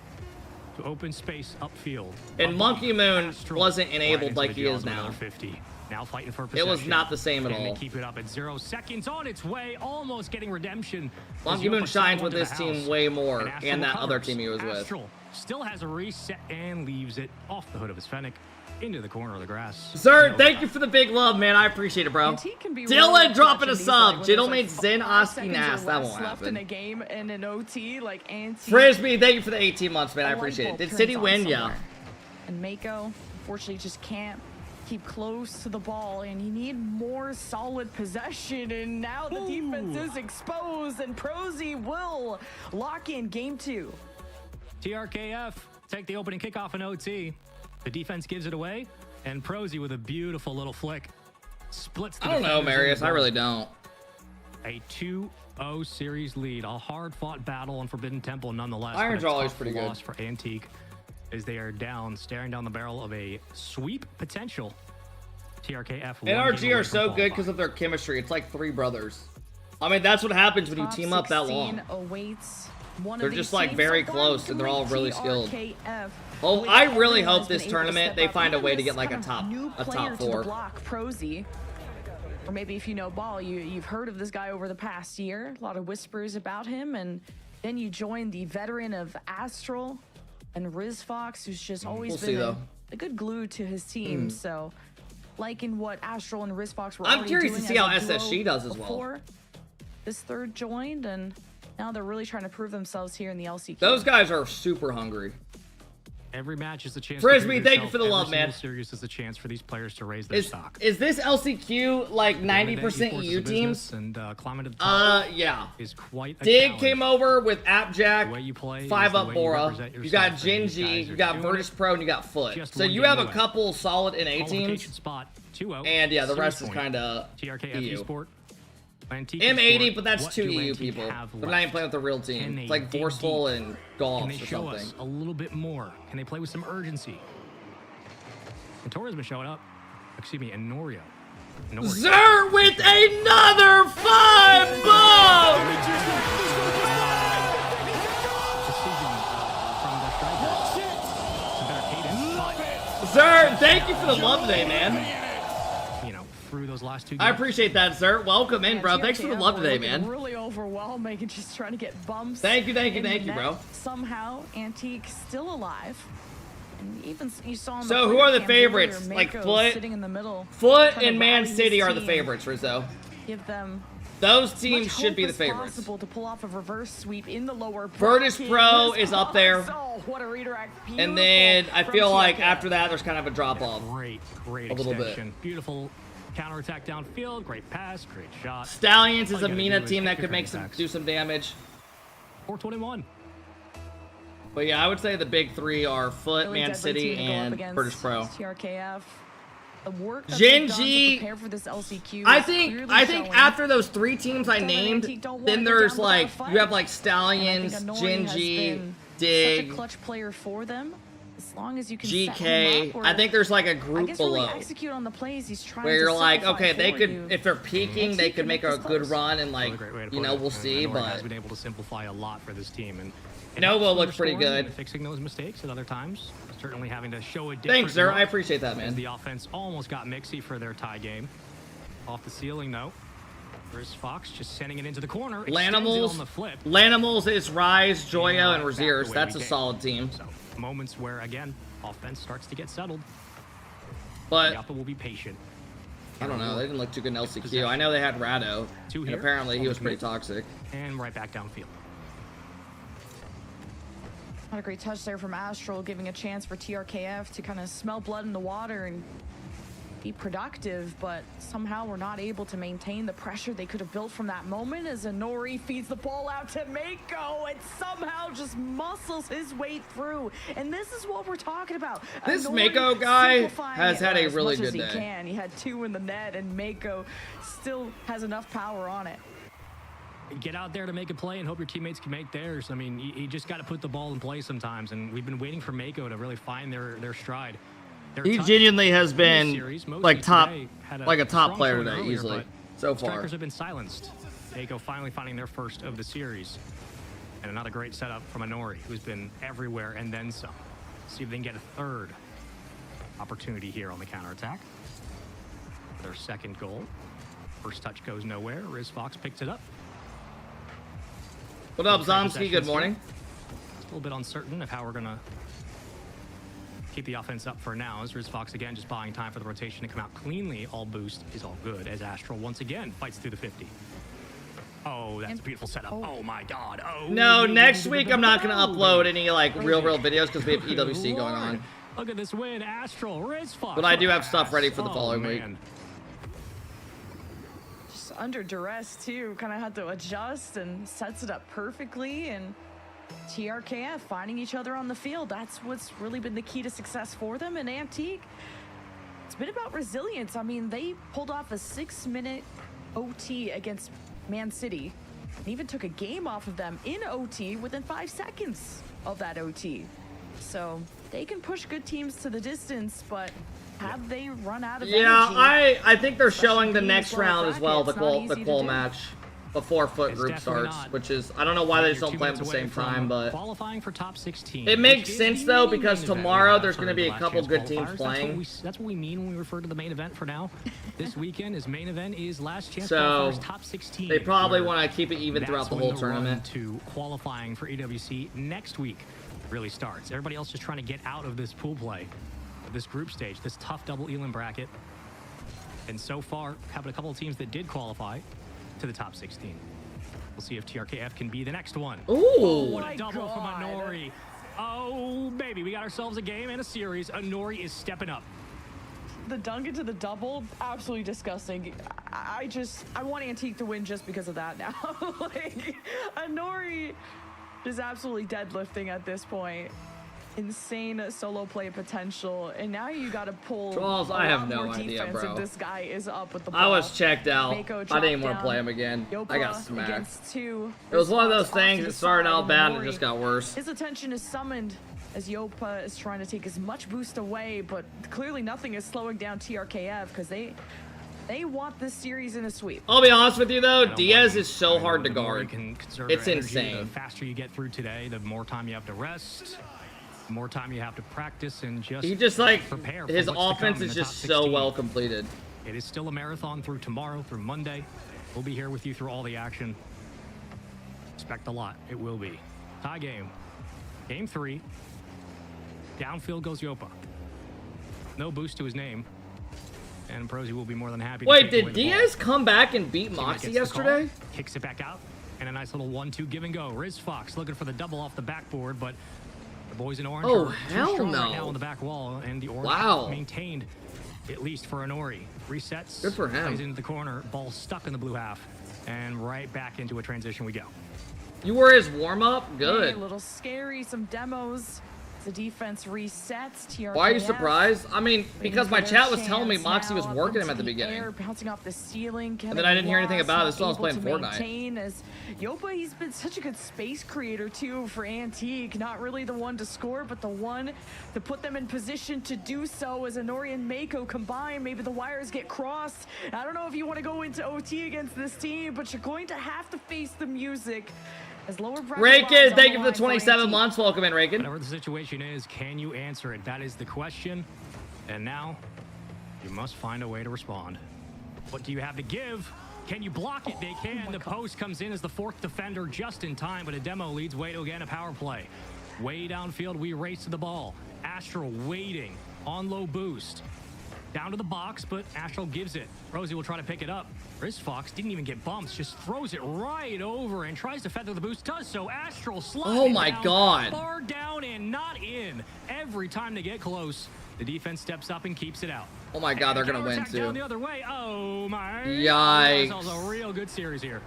to open space upfield. And Monkey Moon wasn't enabled like he is now. 50. Now fighting for possession. It was not the same at all. And they keep it up at 0 seconds on its way, almost getting redemption. Monkey Moon shines with this team way more, and that other team he was with. Astral still has a reset and leaves it off the hood of his Fennec into the corner of the grass. Sir, thank you for the big love, man. I appreciate it, bro. Dylan dropping a sub. Gentleman Zen Oski Nas. That won't happen. In a game and an OT, Frisbee, thank you for the 18 months, man. I appreciate it. Did City win? Yeah. And Mako, unfortunately, just can't keep close to the ball, and you need more solid possession. And now the defense is exposed, and Prosy will lock in game 2. TRKF take the opening kickoff in OT. The defense gives it away, and Prosy with a beautiful little flick splits the I don't know, Marius. I really don't. A 2-0 series lead. A hard-fought battle on Forbidden Temple nonetheless. Iron Draw is pretty good. Loss for Antique as they are down, staring down the barrel of a sweep potential. TRKF. NRG are so good because of their chemistry. It's like 3 brothers. I mean, that's what happens when you team up that long. They're just very close, and they're all really skilled. Well, I really hope this tournament they find a way to get a top 4. Prosy. Or maybe if you know ball, you've heard of this guy over the past year. A lot of whispers about him, and then you join the veteran of Astral and Riz Fox, who's just always been a good glue to his team. So, liking what Astral and Riz Fox were I'm curious to see how SSG does as well. This third joined, and Now they're really trying to prove themselves here in the LCQ. Those guys are super hungry. Every match is a chance. Frisbee, to thank you for the love, man. Series is a chance for these players to raise their stock. Is this LCQ like 90% EU teams? And climbing to the top yeah. is quite a Dig challenge. came over with Appjack, The way you play 5 is up the way you Bora. represent You got yourself, and these Genji, guys you are got doing Virtus it. Pro, and you got Foot. Just So one you game have a away. couple solid NA Qualification teams. spot 2-0. And yeah, the Series rest is point. kind of TRKF EU. Esport. Antique M80, Esport, but that's what 2 do EU Antique people. have They're not even left? playing with the real Can team. they It's like dig Forceful deep? and Golf Can they or show something. us a little bit more? Can they play with some urgency? And Tori's been showing up. Excuse me, and Norio. Zer with another 5 boom! Zer, thank you for the love today, man. You know, through those last 2 games. I appreciate that, Zer. Welcome in, bro. Thanks for the love today, man. Really overwhelming and just trying to get bumps. Thank you, in bro. Somehow, Antique still alive. And even you saw on So the who are the cam favorites? earlier, Like Mako Foot, sitting in the middle, Foot trying to and Man rally his City are the team, favorites, Rizzo. Give them Those as teams much should be hope the as favorites. possible to pull off a reverse sweep in the lower Virtus bracket. Pro This is up there. Oh, what a redirect. And then I Beautiful feel from like TK. after that, there's kind of a drop off. Great a little extension. bit. Beautiful counterattack downfield. Great pass. Great shot. Stallions All is you a gotta Mina do is team that pick your could make attacks. do some damage. 421. But yeah, I would say the big 3 are Foot, Really Man deadly City, team to go up and against Virtus Pro. TRKF. The work that Gen they've done to G, prepare for this LCQ I is think clearly showing. after those 3 teams I Don't let named, Antique don't wanna then go there's down without like a fight. you have like And Stallions, I think Anori Gen has G, been Dig, such a clutch player for them. As long as you can set GK. him up, or I think there's like a I group guess below really execute on the plays he's trying where to you're like, simplify okay, they for could you. if they're peaking, they could make a good run and like Great way to you put know it. we'll see. Nori has But been able to simplify a lot for this team, and Nova helps looks pretty restoring good. and fixing those mistakes at other times. Certainly having to show a different Thanks, sir. look I appreciate that, as man. the offense almost got mixy for their tie game. Off the ceiling, though. There's Fox just sending it into the corner. Extends it Lanimals, on the flip. Lanimals is Rise, Joya, and Back the Raziers. way That's we a came. solid team. So moments where again offense starts to get settled. But Yappa will be patient. I don't know. They didn't look too good in LCQ. I know they had Rado, and here. apparently he was pretty toxic. And right back downfield. Not a great touch there from Astral, giving a chance for TRKF to kind of smell blood in the water and be productive, but somehow we're not able to maintain the pressure they could have built from that moment as Anori feeds the ball out to Mako and somehow just muscles his way through. And this is what we're talking about. This Anori Mako guy simplifying has it had a as really much as good he day. can. He had 2 in the net, and Mako still has enough power on it. Get out there to make a play and hope your teammates can make theirs. I mean, you just got to put the ball in play sometimes, and we've been waiting for Mako to really find their stride. Their He touch genuinely has in this been series, mostly like top, today, had like a top strong player showing today earlier, easily but so far. strikers have been silenced. Mako finally finding their first of the series, and another great setup from Anori, who's been everywhere and then some. See if they can get a third opportunity here on the counterattack. Their second goal. First touch goes nowhere. Riz Fox picks it up. What up, Great Zomsky? possessions Good morning. here. Just a little bit uncertain of how we're going to keep the offense up for now. As Riz Fox again just buying time for the rotation to come out cleanly. All boost is all good as Astral once again fights through the 50. Oh, that's a beautiful setup. Oh my god. Oh. No, next week I'm not gonna upload any like real videos because we have EWC going on. Look at this win, Astral, Riz Fox. But I do have stuff ready for the following week. Just under duress too, kind of had to adjust and sets it up perfectly. And TRKF finding each other on the field, that's what's really been the key to success for them. And Antique, it's been about resilience. I mean, they pulled off a 6-minute OT against Man City and even took a game off of them in OT within 5 seconds of that OT. So they can push good teams to the distance, but have they run out of energy? I think they're showing the being next slow round as well, the bracket, it's not qual easy to do. match before Foot It's group definitely starts, not. which is I don't know why they just You're don't 2 play them at the minutes away same from time, but qualifying for top 16. it makes which is sense the though mini because main event we tomorrow have there's for going to be the a last couple chance good teams qualifiers. playing. That's what we mean when we refer to the main event for now. This weekend is main event is last chance So qualifiers top 16. they probably where want to keep it even throughout that's the when whole run tournament. to qualifying for EWC next week really starts. Everybody else just trying to get out of this pool play, this group stage, this tough double Elam bracket. And so far, having a couple of teams that did qualify to the top 16. We'll see if TRKF can be the next one. Ooh. Oh, what a double from Inori. Oh, baby, we got ourselves a game and a series. Inori is stepping up. The dunk into the double, absolutely disgusting. I want Antique to win just because of that now. Like, Inori is absolutely deadlifting at this point. Insane solo play potential, and now you got to pull. Charles, I have no idea, bro. If this guy is up with the ball. I was checked out. I didn't even want to play him again. I got smacked. It was one of those things that started out bad and it just got worse. His attention is summoned as Yopa is trying to take as much boost away, but clearly nothing is slowing down TRKF because they want this series in a sweep. I'll be honest with you though, Diaz is so hard to guard. It's Energy, insane. The faster you get through today, the more time you have to rest. The more time you have to practice and just like prepare. His offense is just so well completed. It is still a marathon through tomorrow, through Monday. We'll be here with you through all the action. Expect a lot. It will be. Tie game. Game 3. Downfield goes Yopa. No boost to his name. And Prosy will be more than happy to Wait, take away did the Diaz ball. come back and beat Moxie yesterday? Kicks it back out. And a nice little 1-2 give and go. Riz Fox looking for the double off the backboard, but the boys in orange are too strong right now on the back wall, and the orange maintained, at least for Inori. Resets. Good for him. Plays into the corner. Ball stuck in the blue half. And right back into a transition we go. You were his warm-up? Good. Hey, a little scary. Some demos. The defense resets. TRKF. Why are you surprised? I mean, because my chat was telling me Moxie was working him at the beginning. Bouncing off the ceiling. And then I didn't hear anything about it. This was playing Fortnite. As Yopa, he's been such a good space creator too for Antique. Not really the one to score, but the one to put them in position to do so. As Inori and Mako combine, maybe the wires get crossed. I don't know if you want to go into OT against this team, but you're going to have to face the music. As lower Rakin, thank you for the 27 months. Welcome in, Rakin. Whatever the situation is, can you answer it? That is the question. And now, you must find a way to respond. What do you have to give? Can you block it? They can. The post comes in as the fourth defender just in time, but a demo leads way to again a power play. Way downfield, we race to the ball. Astral waiting on low boost. Down to the box, but Astral gives it. Rosie will try to pick it up. Riz Fox didn't even get bumps, just throws it right over and tries to feather the boost. Does so. Astral slides. Oh my God. Far down and not in. Every time they get close, the defense steps up and keeps it out. Oh my God, they're gonna win too. Down the other way. Oh my. Yikes. That was a real good series here.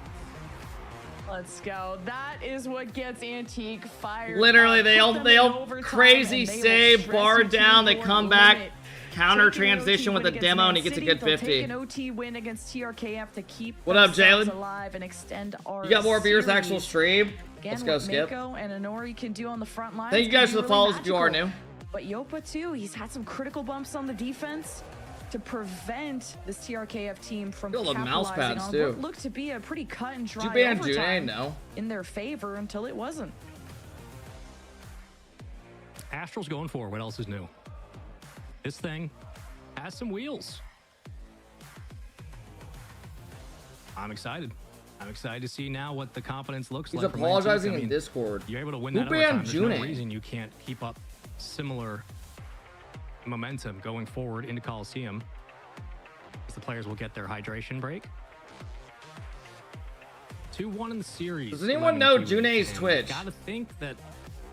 Let's go. That is what gets Antique fired. Literally, they'll crazy save, bar down, they come back. Counter transition with a demo and he gets a good 50. Take an OT win against TRKF to keep what up, Jalen? alive and extend our you got more viewers series. actual stream? Again, let's go, Skip. Mako and Inori can do on the front line. Thank you guys for the follows if you are new. But Yopa too, he's had some critical bumps on the defense to prevent this TRKF team from capitalizing on what looked to be a pretty cut and dry overtime in their favor until it wasn't. Astral's going for what else is new? This thing has some wheels. I'm excited. I'm excited to see now what the confidence looks like. He's apologizing in Discord. You're able to win that overtime. There's no reason you can't keep up similar momentum going forward into Coliseum. As the players will get their hydration break. 2-1 in the series. Does anyone know June's Twitch? Gotta think that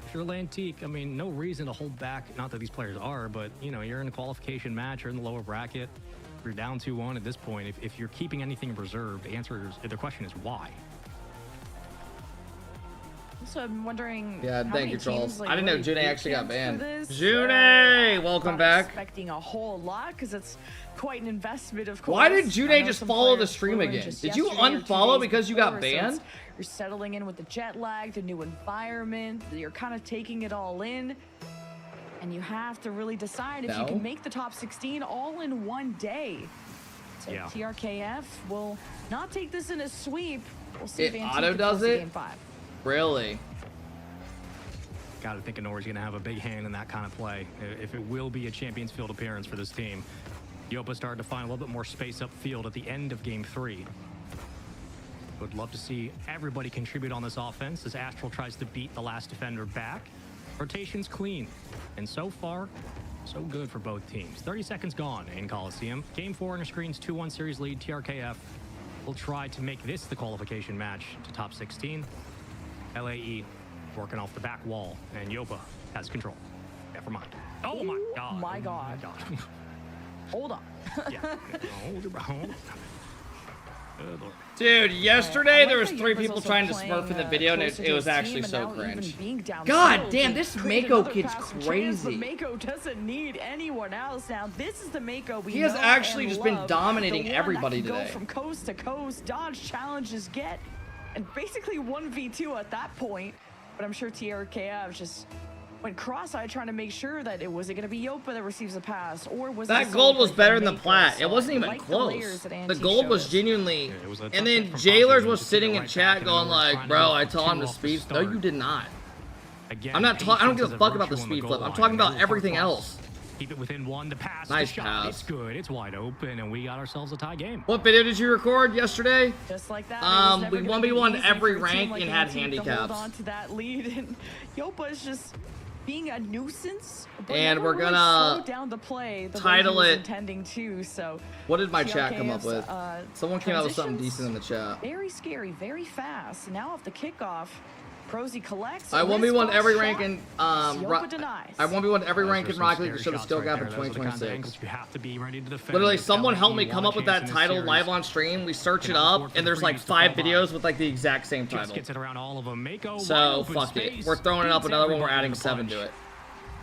if you're Lantique, I mean, no reason to hold back. Not that these players are, but you know, you're in a qualification match, you're in the lower bracket. You're down 2-1 at this point. If you're keeping anything in reserve, the question is why. So I'm wondering. Yeah, thank you, Charles. I didn't know June actually got banned. June, welcome back. Expecting a whole lot because it's quite an investment, of course. Why did June just follow the stream again? Did you unfollow because you got banned? You're settling in with the jet lag, the new environment. You're kind of taking it all in. And you have to really decide if you can make the top 16 all in one day. So TRKF will not take this in a sweep. We'll see if auto does it. Game 5. Really? Gotta think Inori's gonna have a big hand in that kind of play. If it will be a Champions Field appearance for this team. Yopa started to find a little bit more space upfield at the end of Game 3. Would love to see everybody contribute on this offense as Astral tries to beat the last defender back. Rotation's clean. And so far, so good for both teams. 30 seconds gone in Coliseum. Game 4 on your screens, 2-1 series lead, TRKF. will try to make this the qualification match to top 16. LAE working off the back wall, and Yopa has control. Never mind. Oh my god. My god. Hold on. Yeah. Hold. Good Lord. Dude, yesterday there was 3 people trying to smurf in the video, and it was actually so cringe. God damn, this Mako kid's crazy. Mako doesn't need anyone else now. This is the Mako we He has know actually and just been love. dominating The one everybody that can today. Go from coast to coast, dodge challenges, get, and basically 1v2 at that point. But I'm sure TRKF just went cross-eyed trying to make sure that it was going to be Yopa that receives a pass, or was That gold was better than the plat. It wasn't even close. The gold was genuinely. And then Jailers was sitting in chat going like, "Bro, I told him to speed." No, you did not. I'm not talking. I don't give a fuck about the speed flip. I'm talking about everything else. Keep it within 1 to pass. Nice the shot. pass. It's good. It's wide open, and we got ourselves a tie game. What video did you record yesterday? Just like that. We 1v1 every rank and had handicaps. Hold on to that lead, and Yopa is just being a nuisance. But And never we're really gonna slow down the play the title way he was it. Intending to. So What did my chat come up with? TRKF's, Someone came out with something transitions, decent in the chat. Very scary, very fast. Now off the kickoff, Prosy collects. I 1v1 every rank in Yopa denies. I 1v1 every rank in Rocket League to show the skill gap in 2026. Literally, someone helped me come up with that title live on stream. We search it up, and there's like 5 videos with like the exact same title. So fuck it. We're throwing it up another one. We're adding 7 to it.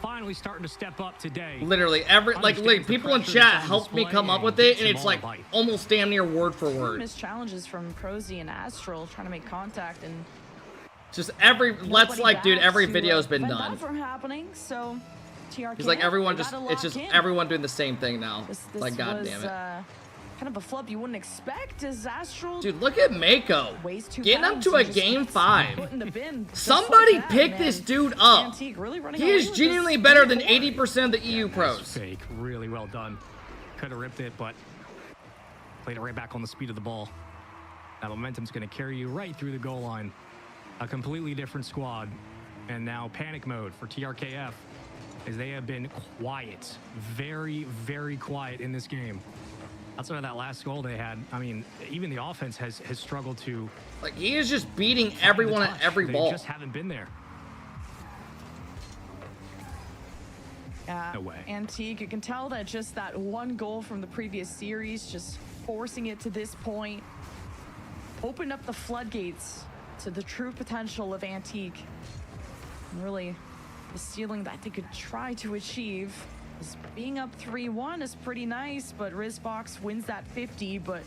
Finally starting to step up today. Literally like people in chat helped me come up with it, and it's like almost damn near word for word. Missed challenges from Prosy and Astral trying to make contact, and just every dude, every video's been prevent done. that from happening. So TRK, He's like everyone they just gotta it's just lock in. everyone doing the same thing now. This Like god was, damn it. Kind of a flub you wouldn't expect as Astral. Dude, look at Mako. Weighs 2 Getting up pounds to a and just game put 5. in the bin just Somebody like that, pick man. this dude up. Antique really running He away is with genuinely this better than game 80% of the EU pros. Fake, really well done. Could have ripped it, but played it right back on the speed of the ball. That momentum's going to carry you right through the goal line. A completely different squad. And now panic mode for TRKF, as they have been quiet, very, very quiet in this game. Outside of that last goal they had, I mean, even the offense has struggled to. Like, he is just beating everyone at every They ball. just haven't been there. No way. Antique, you can tell that just that one goal from the previous series, just forcing it to this point, opened up the floodgates to the true potential of Antique. And really, the ceiling that they could try to achieve. Is being up 3-1 is pretty nice, but Rizbox wins that 50, but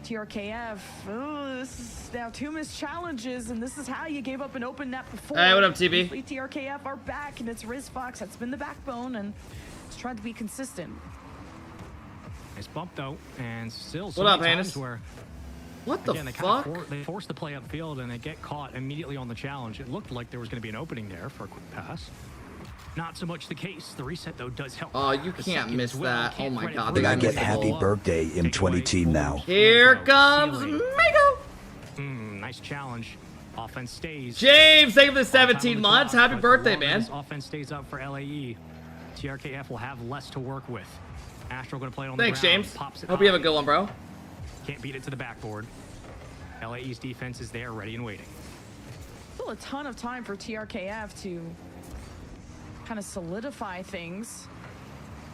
TRKF, this is now 2 missed challenges, and this is how you gave up an open net before. Hey, what up, TB? Hopefully TRKF are back, and it's Rizbox that's been the backbone, and it's tried to be consistent. Nice bump, though, and still What up, many times Hannes? where What the again, fuck? They force the play upfield, and they get caught immediately on the challenge. It looked like there was going to be an opening there for a quick pass. Not so much the case. The reset, though, does help. Oh, you The can't second miss as well. that. Oh Can't my credit god. I think I get Bruce. happy birthday in 20 team now. Here comes Mako. Nice challenge. Offense stays. James, thank you for the 17 On the months. clock, Happy but birthday, as long man. as Offense stays up for LAE. TRKF will have less to work with. Astro going to play it on Thanks, the ground. James. Pops it Hope you have a high. good one, bro. Can't beat it to the backboard. LAE's defense is there, ready and waiting. Still a ton of time for TRKF to kind of solidify things.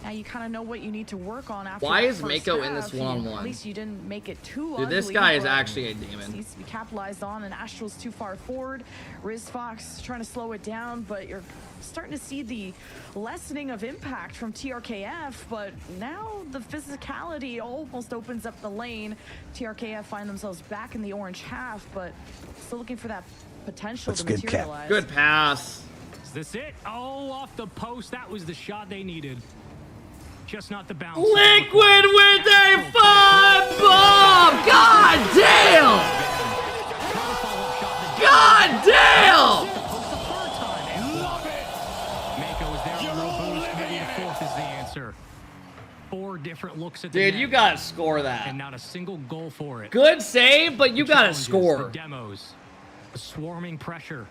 Now you kind of know what you need to work on after. Why that is first Mako in this half. At one-on-one? least you didn't make it too Dude, ugly. this guy is but actually a this demon. needs to be capitalized on, and Astral's too far forward. Rizfox trying to slow it down, but you're starting to see the lessening of impact from TRKF, but now the physicality almost opens up the lane. TRKF find themselves back in the orange half, but still looking for that potential That's to good, Cap. materialize. Good pass. Is this it? Oh, off the post. That was the shot they needed. Just not the bounce. Liquid with a 5-bomb! God damn! God damn! Mako is there on the low boost. Maybe a fourth is the answer. 4 different looks at the Dude, net, you gotta score that. and not a single goal for it. Good save, but you The gotta challenges, score. The demos, the swarming pressure.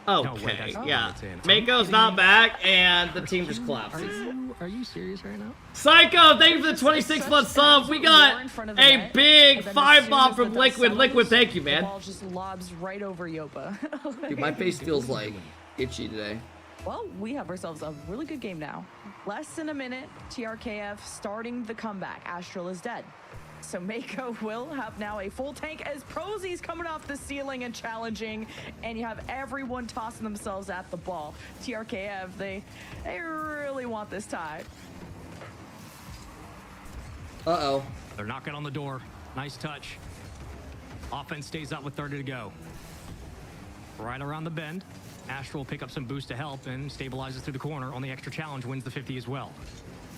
Okay, yeah. Mako's not back, and the team just collapses. Are you serious right now? Psycho, thank you for the 26-month sub. We got a big 5-bomb from Liquid. Liquid, thank you, man. The ball just lobs right over Yopa. Dude, my face feels like itchy today. Well, we have ourselves a really good game now. Less than a minute, TRKF starting the comeback. Astral is dead. So Mako will have now a full tank as Prozy's coming off the ceiling and challenging, and you have everyone tossing themselves at the ball. TRKF, they really want this tie. Uh-oh. They're knocking on the door. Nice touch. Offense stays up with 30 to go. Right around the bend. Astral will pick up some boost to help and stabilizes through the corner on the extra challenge, wins the 50 as well.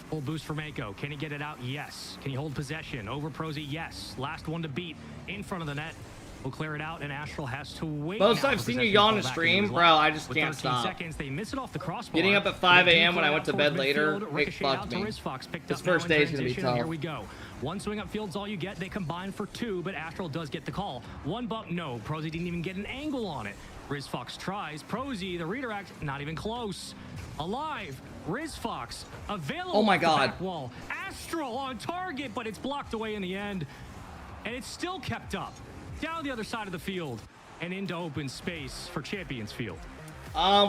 Full boost for Mako. Can he get it out? Yes. Can he hold possession? Over Prozy? Yes. Last one to beat in front of the net. We'll clear it out, and Astral has to wait. Most I've seen you yawn a stream, bro. I just can't stop. Seconds, they miss it off the crossbar. Getting up at 5 a.m. when I went to bed later, it fucked me. This first day is gonna be tough. Here we go. One swing up field's all you get. They combine for 2, but Astral does get the call. One bump, no. Prozy didn't even get an angle on it. RizFox tries. Prozy, the redirect, not even close. Alive. RizFox available. Oh my off God. the back wall. Astral on target, but it's blocked away in the end. And it's still kept up. Down the other side of the field and into open space for Champions Field.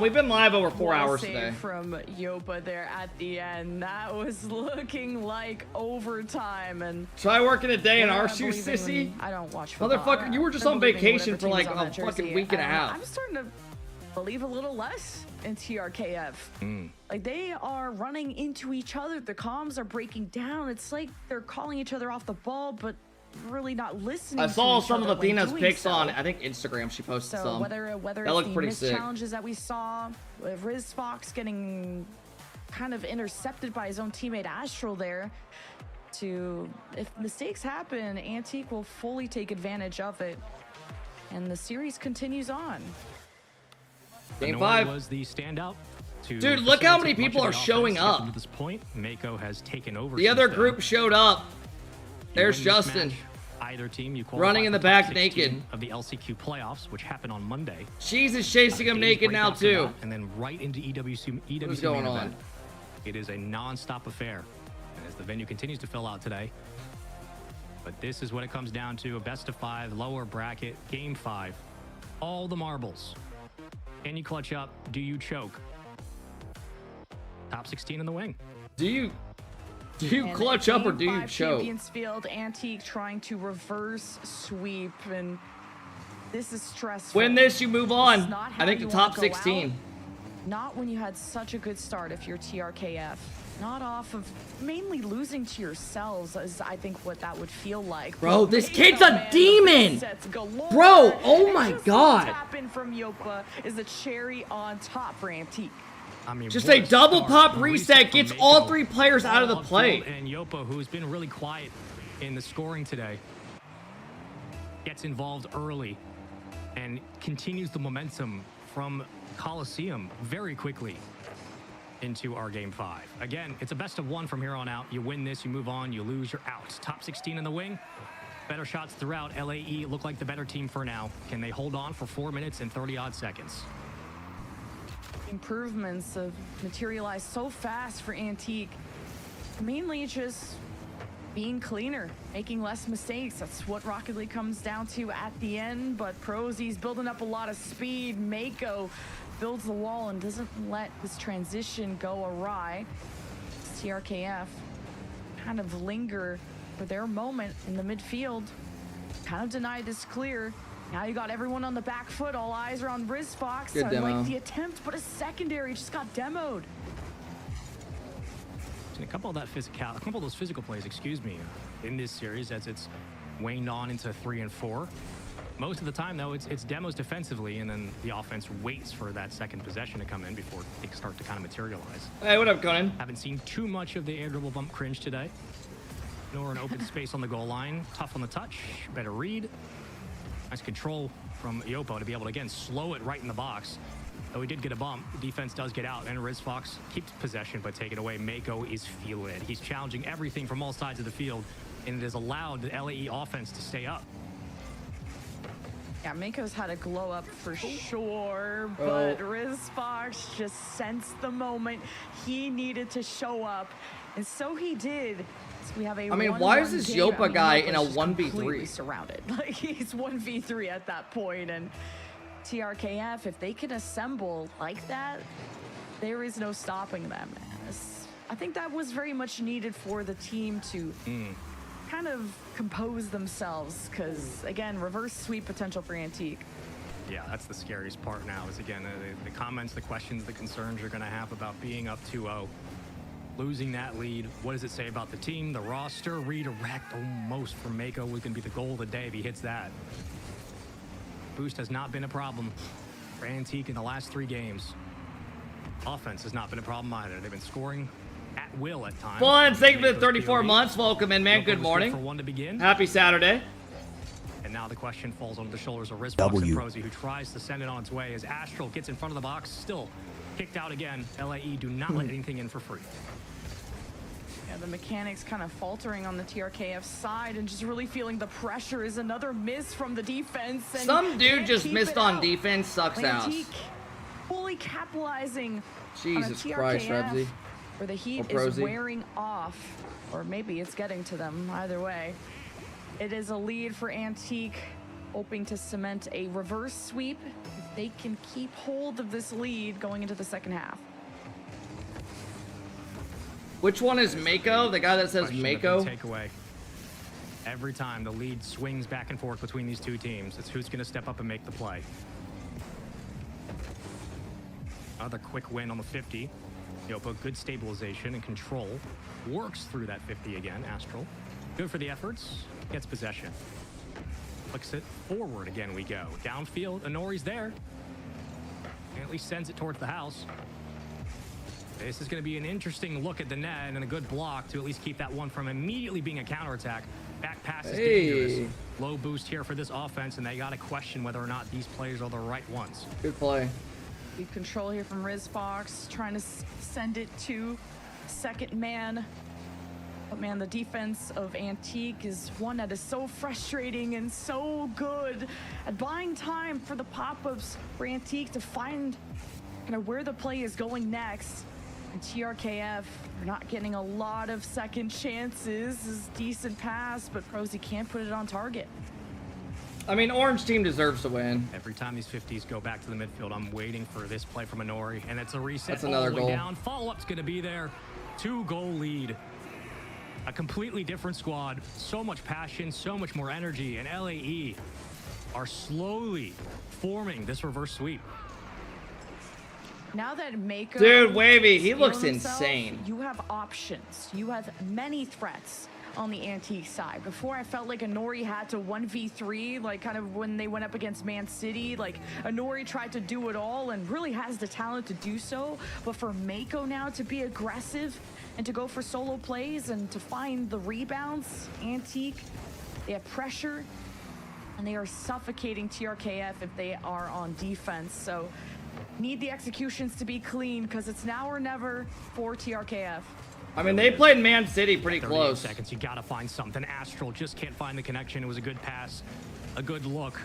We've been live over 4 hours Save today. from Yopa there at the end. That was looking like overtime. And try working a day in our I'm shoes, believing sissy. I don't watch football. Motherfucker, you were just I'm on believing vacation whatever for like team's on a that fucking jersey. week and a half. I'm starting to believe a little less in TRKF. Like, they are running into each other. The comms are breaking down. It's like they're calling each other off the ball, but really not listening. I saw to each some of other when Athena's doing pics so. on, I think, Instagram. She posted So some. whether That it's looked the pretty missed sick. challenges that we saw, with RizFox getting kind of intercepted by his own teammate Astral there, to if mistakes happen, Antique will fully take advantage of it, and the series continues on. Game Benoi 5 was the standout. Dude, look how many people are showing up. At this point, Mako has taken over. The other group showed up. There's Justin. Either team, you running in the back naked of the LCQ playoffs, which happened on Monday. She's is chasing him naked now too. And then right into EWC What's going main on? event. It is a non-stop affair, and as the venue continues to fill out today. But this is what it comes down to: a best of 5, lower bracket, game 5. All the marbles. Can you clutch up? Do you choke? Top 16 in the wing. Do you And clutch up or game do you 5 choke? Champions Field, Antique trying to reverse sweep, and this is stressful. Win this, you move This on. is not how I think you the wanna top go 16. out. Not when you had such a good start if you're TRKF. Not off of mainly losing to yourselves, is I think what that would feel like. Bro, this Mako, kid's a man, demon! sets galore. Bro, oh And my just God. the tap in from Yopa is the cherry on top for Antique. I mean, Just what a double start. pop The reset from gets Mako. all 3 players out of the All play. upfield, And Yopa, who's been really quiet in the scoring today, gets involved early and continues the momentum from Coliseum very quickly into our game 5. Again, it's a best of 1 from here on out. You win this, you move on, you lose, you're out. Top 16 in the wing. Better shots throughout. LAE look like the better team for now. Can they hold on for 4 minutes and 30-odd seconds? Improvements have materialized so fast for Antique. Mainly just being cleaner, making less mistakes. That's what Rocket League comes down to at the end. But Prozy's building up a lot of speed. Mako builds the wall and doesn't let this transition go awry. TRKF kind of linger for their moment in the midfield. Kind of denied this clear. Now you got everyone on the back foot. All eyes are on RizFox. Good I demo. like the attempt, but a secondary just got demoed. A couple of those physical plays, excuse me, in this series as it's waned on into 3 and 4. Most of the time, though, it's demos defensively, and then the offense waits for that second possession to come in before they start to kind of materialize. Hey, what up, Conan? Haven't seen too much of the air dribble bump cringe today, nor an open space on the goal line. Tough on the touch, better read. Nice control from Yopo to be able to, again, slow it right in the box. Though he did get a bump, the defense does get out, and RizFox keeps possession but take it away. Mako is feeling it. He's challenging everything from all sides of the field, and it has allowed the LAE offense to stay up. Yeah, Mako's had a glow up for sure, but RizFox just sensed the moment he needed to show up, and so he did. So we have a why is this game. Yopa guy in a Yopa's just 1v3? completely surrounded. Like, he's 1v3 at that point, and TRKF, if they can assemble like that, there is no stopping them. I think that was very much needed for the team to kind of compose themselves, because again, reverse sweep potential for Antique. Yeah, that's the scariest part now is, again, the comments, the questions, the concerns you're going to have about being up 2-0, losing that lead. What does it say about the team, the roster? Redirect almost for Mako was going to be the goal of the day if he hits that. Boost has not been a problem for Antique in the last 3 games. Offense has not been a problem either. They've been scoring at will at times. Fun, thank you for the 34 months. Welcome in, man. Good morning. For one to begin. Happy Saturday. And now the question falls onto the shoulders of RizFox and Prosy, who tries to send it on its way as Astral gets in front of the box, still kicked out again. LAE do not let anything in for free. Yeah, the mechanics kind of faltering on the TRKF side and just really feeling the pressure is another miss from the defense. And some dude just missed on defense, sucks ass. Fully capitalizing Jesus on a TRKF, Christ, Rebsy. Where the heat is wearing off, or maybe it's getting to them. Either way, it is a lead for Antique, hoping to cement a reverse sweep if they can keep hold of this lead going into the second half. Which one is Mako? The guy that says Mako? Takeaway. Every time the lead swings back and forth between these two teams, it's who's going to step up and make the play. Another quick win on the 50. Yopa, good stabilization and control. Works through that 50 again, Astral. Good for the efforts. Gets possession. Flicks it forward again we go. Downfield, Honori's there. And at least sends it towards the house. This is going to be an interesting look at the net and a good block to at least keep that one from immediately being a counterattack. Back pass is dangerous. Low boost here for this offense, and they got to question whether or not these players are the right ones. Good play. Good control here from RizFox, trying to send it to second man. But man, the defense of Antique is one that is so frustrating and so good at buying time for the pop-ups for Antique to find kind of where the play is going next. And TRKF are not getting a lot of second chances. This is a decent pass, but Prosy can't put it on target. I mean, Orange team deserves to win. Every time these 50s go back to the midfield, I'm waiting for this play from Honori, and it's a reset. That's another goal. Down. Follow-up's going to be there. 2-goal lead. A completely different squad. So much passion, so much more energy, and LAE are slowly forming this reverse sweep. Now that Mako... Dude, Wavy, he looks insane. You have options. You have many threats on the Antique side. Before, I felt like Honori had to 1v3, like kind of when they went up against Man City. Like, Honori tried to do it all and really has the talent to do so. But for Mako now to be aggressive and to go for solo plays and to find the rebounds, Antique, they have pressure and they are suffocating TRKF if they are on defense. So need the executions to be clean because it's now or never for TRKF. I mean, they played Man City pretty close. Seconds, you gotta find something. Astral just can't find the connection. It was a good pass, a good look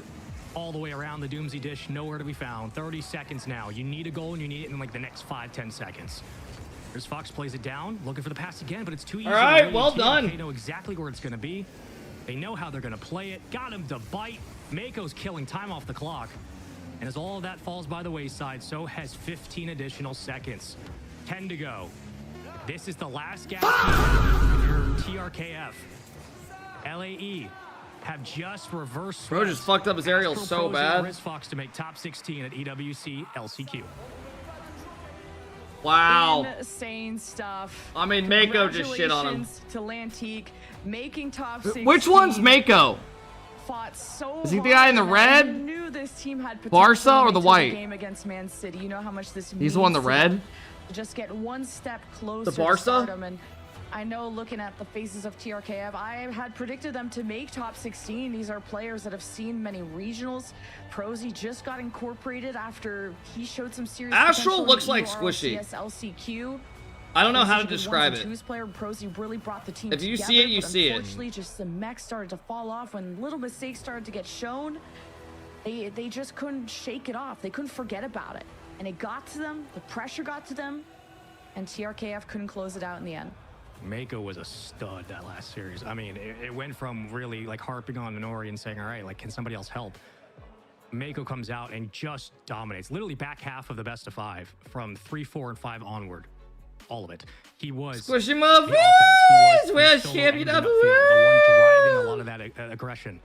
all the way around the Doomsy dish, nowhere to be found. 30 seconds now. You need a goal and you need it in like the next 5-10 seconds. RizFox plays it down, looking for the pass again, but it's too easy. All right, well done. They know exactly where it's gonna be. They know how they're gonna play it. Got him to bite. Mako's killing time off the clock. And as all of that falls by the wayside, so has 15 additional seconds. 10 to go. This is the last gas for TRKF. LAE have just reversed. Bro just fucked up his aerial so bad. RizFox to make top 16 at EWC LCQ. Wow. Insane stuff. I mean, Mako just shit on him. To Lantique, making top 16. Which one's Mako? Fought so is he the guy in the red? Knew this team had Barca or the white? Game against Man City. You know how much this means. He's the one in the red? Just get one step closer the Barca? to stardom. And I know, looking at the faces of TRKF, I had predicted them to make top 16. These are players that have seen many regionals. Prosy just got incorporated after he showed some serious Astral looks like squishy. LCQ. I don't know how to describe it. Player, Prosy really brought the team if you together, see it, you see it. Unfortunately, just the mech started to fall off when little mistakes started to get shown. They just couldn't shake it off. They couldn't forget about it. And it got to them, the pressure got to them, and TRKF couldn't close it out in the end. Mako was a stud that last series. I mean, it went from really like harping on Minori and saying, all right, like, can somebody else help? Mako comes out and just dominates. Literally back half of the best of 5 from 3, 4, and 5 onward. All of it. He was Squish him up. the Where's solo champion engine of the upfield, the one driving a lot of that aggression.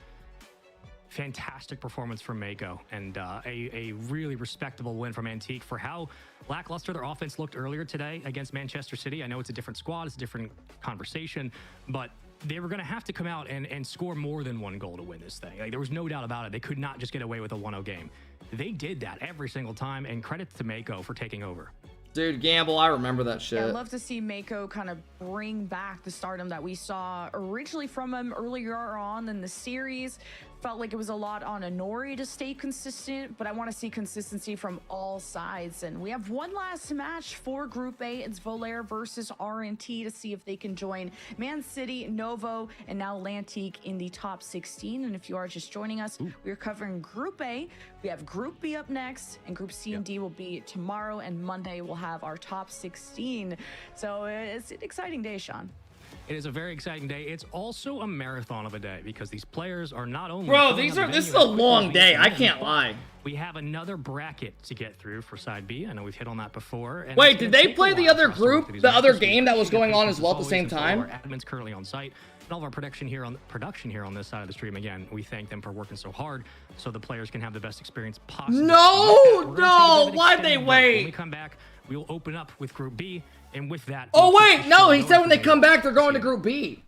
Fantastic performance from Mako, and a really respectable win from Antique for how lackluster their offense looked earlier today against Manchester City. I know it's a different squad, it's a different conversation, but they were going to have to come out and score more than 1 goal to win this thing. Like, there was no doubt about it. They could not just get away with a 1-0 game. They did that every single time, and credit to Mako for taking over. Dude, Gamble, I remember that shit. Yeah, I'd love to see Mako kind of bring back the stardom that we saw originally from him earlier on in the series. Felt like it was a lot on Inori to stay consistent, but I want to see consistency from all sides. And we have one last match for Group A. It's Volair versus RNT to see if they can join Man City, Novo, and now Lantique in the top 16. And if you are just joining us, we're covering Group A. We have Group B up next, and Group C and D will be tomorrow, and Monday we'll have our top 16. So it's an exciting day, Sean. It is a very exciting day. It's also a marathon of a day because these players are not only... Bro, this is a long day. I can't lie. We have another bracket to get through for Side B. I know we've hit on that before. And wait, did they play the other group, the other game that was going on as well at the same time? Our admin's currently on site. And all of our production here on this side of the stream, again, we thank them for working so hard so the players can have the best experience possible. No, why'd they wait? When we come back, we will open up with Group B. And with that... Oh, wait, no, he said when they come back, they're going to Group B.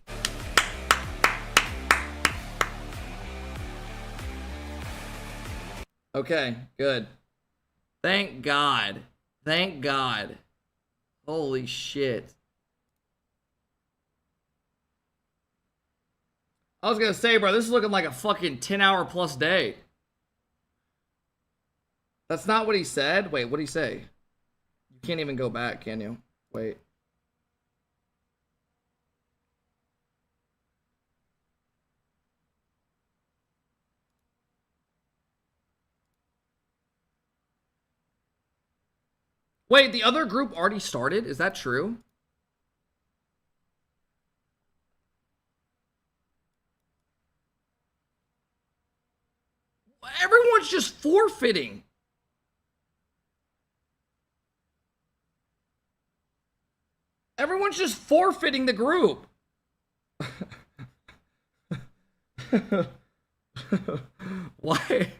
Okay, good. Thank God. Thank God. Holy shit. I was gonna say, bro, this is looking like a fucking 10-hour plus day. That's not what he said? Wait, what'd he say? You can't even go back, can you? Wait. Wait, the other group already started? Is that true? Everyone's just forfeiting. Everyone's just forfeiting the group. Why?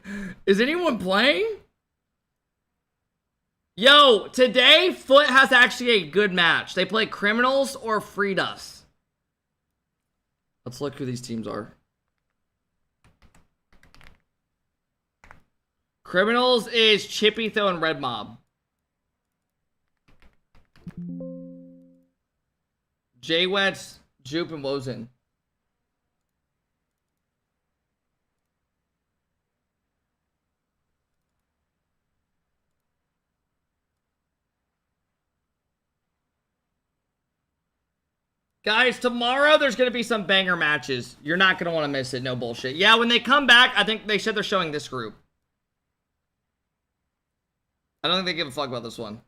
Is anyone playing? Yo, today, Foot has actually a good match. They play Criminals or Freed Us. Let's look who these teams are. Criminals is Chippy, Tho, and Red Mob. J-Wets, Jupe, and Wozen. Guys, tomorrow there's going to be some banger matches. You're not going to want to miss it. No bullshit. Yeah, when they come back, I think they said they're showing this group. I don't think they give a fuck about this one.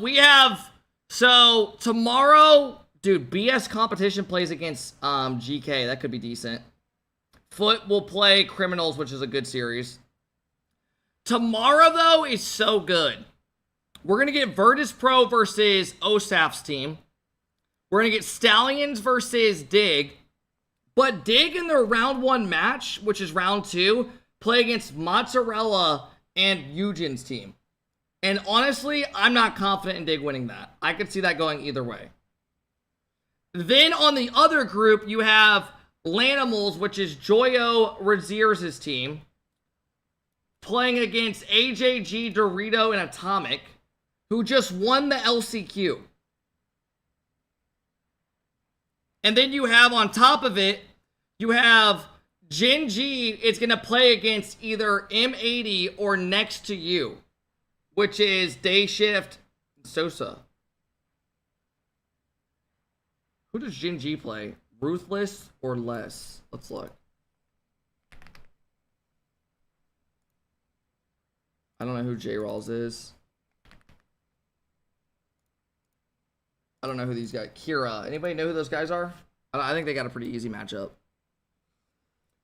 We have... So, tomorrow, dude, BS Competition plays against GK. That could be decent. Foot will play Criminals, which is a good series. Tomorrow, though, is so good. We're going to get Virtus Pro versus OSAF's team. We're going to get Stallions versus Dig. But Dig in their round 1 match, which is round 2, play against Mozzarella and Eugen's team. And honestly, I'm not confident in Dig winning that. I could see that going either way. Then on the other group, you have Lanimals, which is Joyo Razier's team, playing against AJG, Dorito, and Atomic, who just won the LCQ. And then you have, on top of it, you have Gen G is going to play against either M80 or Next to You, which is Day Shift Sosa. Who does Gen G play? Ruthless or Less? Let's look. I don't know who J-Rawls is. I don't know who these guys. Kira. Anybody know who those guys are? I think they got a pretty easy matchup.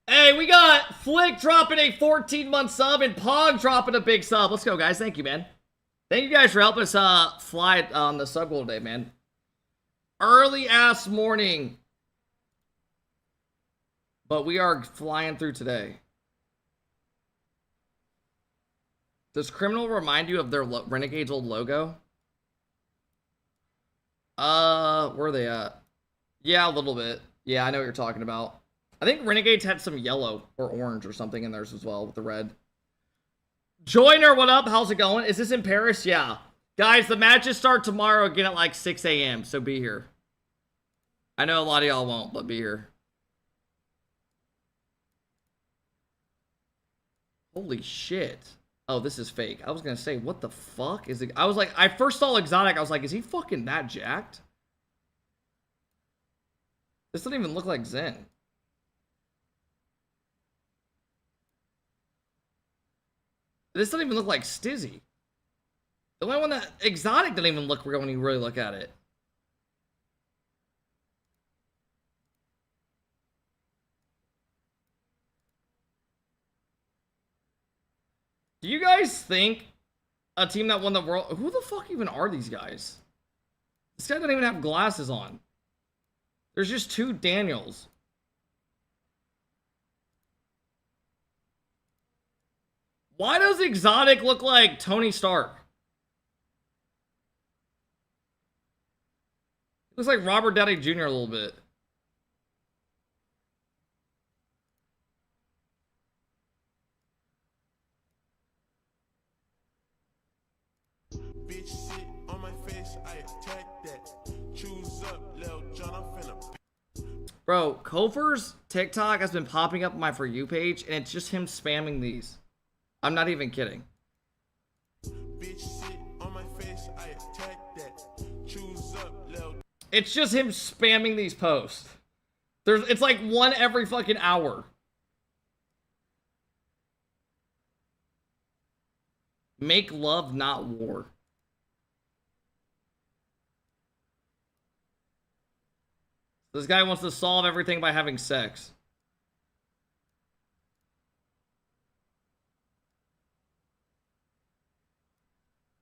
Hey, we got Flick dropping a 14-month sub and Pog dropping a big sub. Let's go, guys. Thank you, man. Thank you guys for helping us fly on the sub goal today, man. Early ass morning. But we are flying through today. Does Criminal remind you of their Renegade's old logo? Where are they at? Yeah, a little bit. Yeah, I know what you're talking about. I think Renegades had some yellow or orange or something in theirs as well with the red. Joiner, what up? How's it going? Is this in Paris? Yeah. Guys, the matches start tomorrow again at like 6 a.m., so be here. I know a lot of y'all won't, but be here. Holy shit. Oh, this is fake. I was gonna say, what the fuck is it? I was like, I first saw Exotic, I was like, is he fucking that jacked? This doesn't even look like Zen. This doesn't even look like Stizzy. The only one that Exotic doesn't even look real when you really look at it. Do you guys think a team that won the world... Who the fuck even are these guys? This guy doesn't even have glasses on. There's just two Daniels. Why does Exotic look like Tony Stark? Looks like Robert Downey Jr. a little bit. Bitch sit on my face, I attack that. Choose up, Lil John, I'm finna. Bro, Kofer's TikTok has been popping up on my For You page, and it's just him spamming these. I'm not even kidding. Bitch sit on my face, I attack that. Choose up, Lil. It's just him spamming these posts. It's like one every fucking hour. Make love, not war. This guy wants to solve everything by having sex.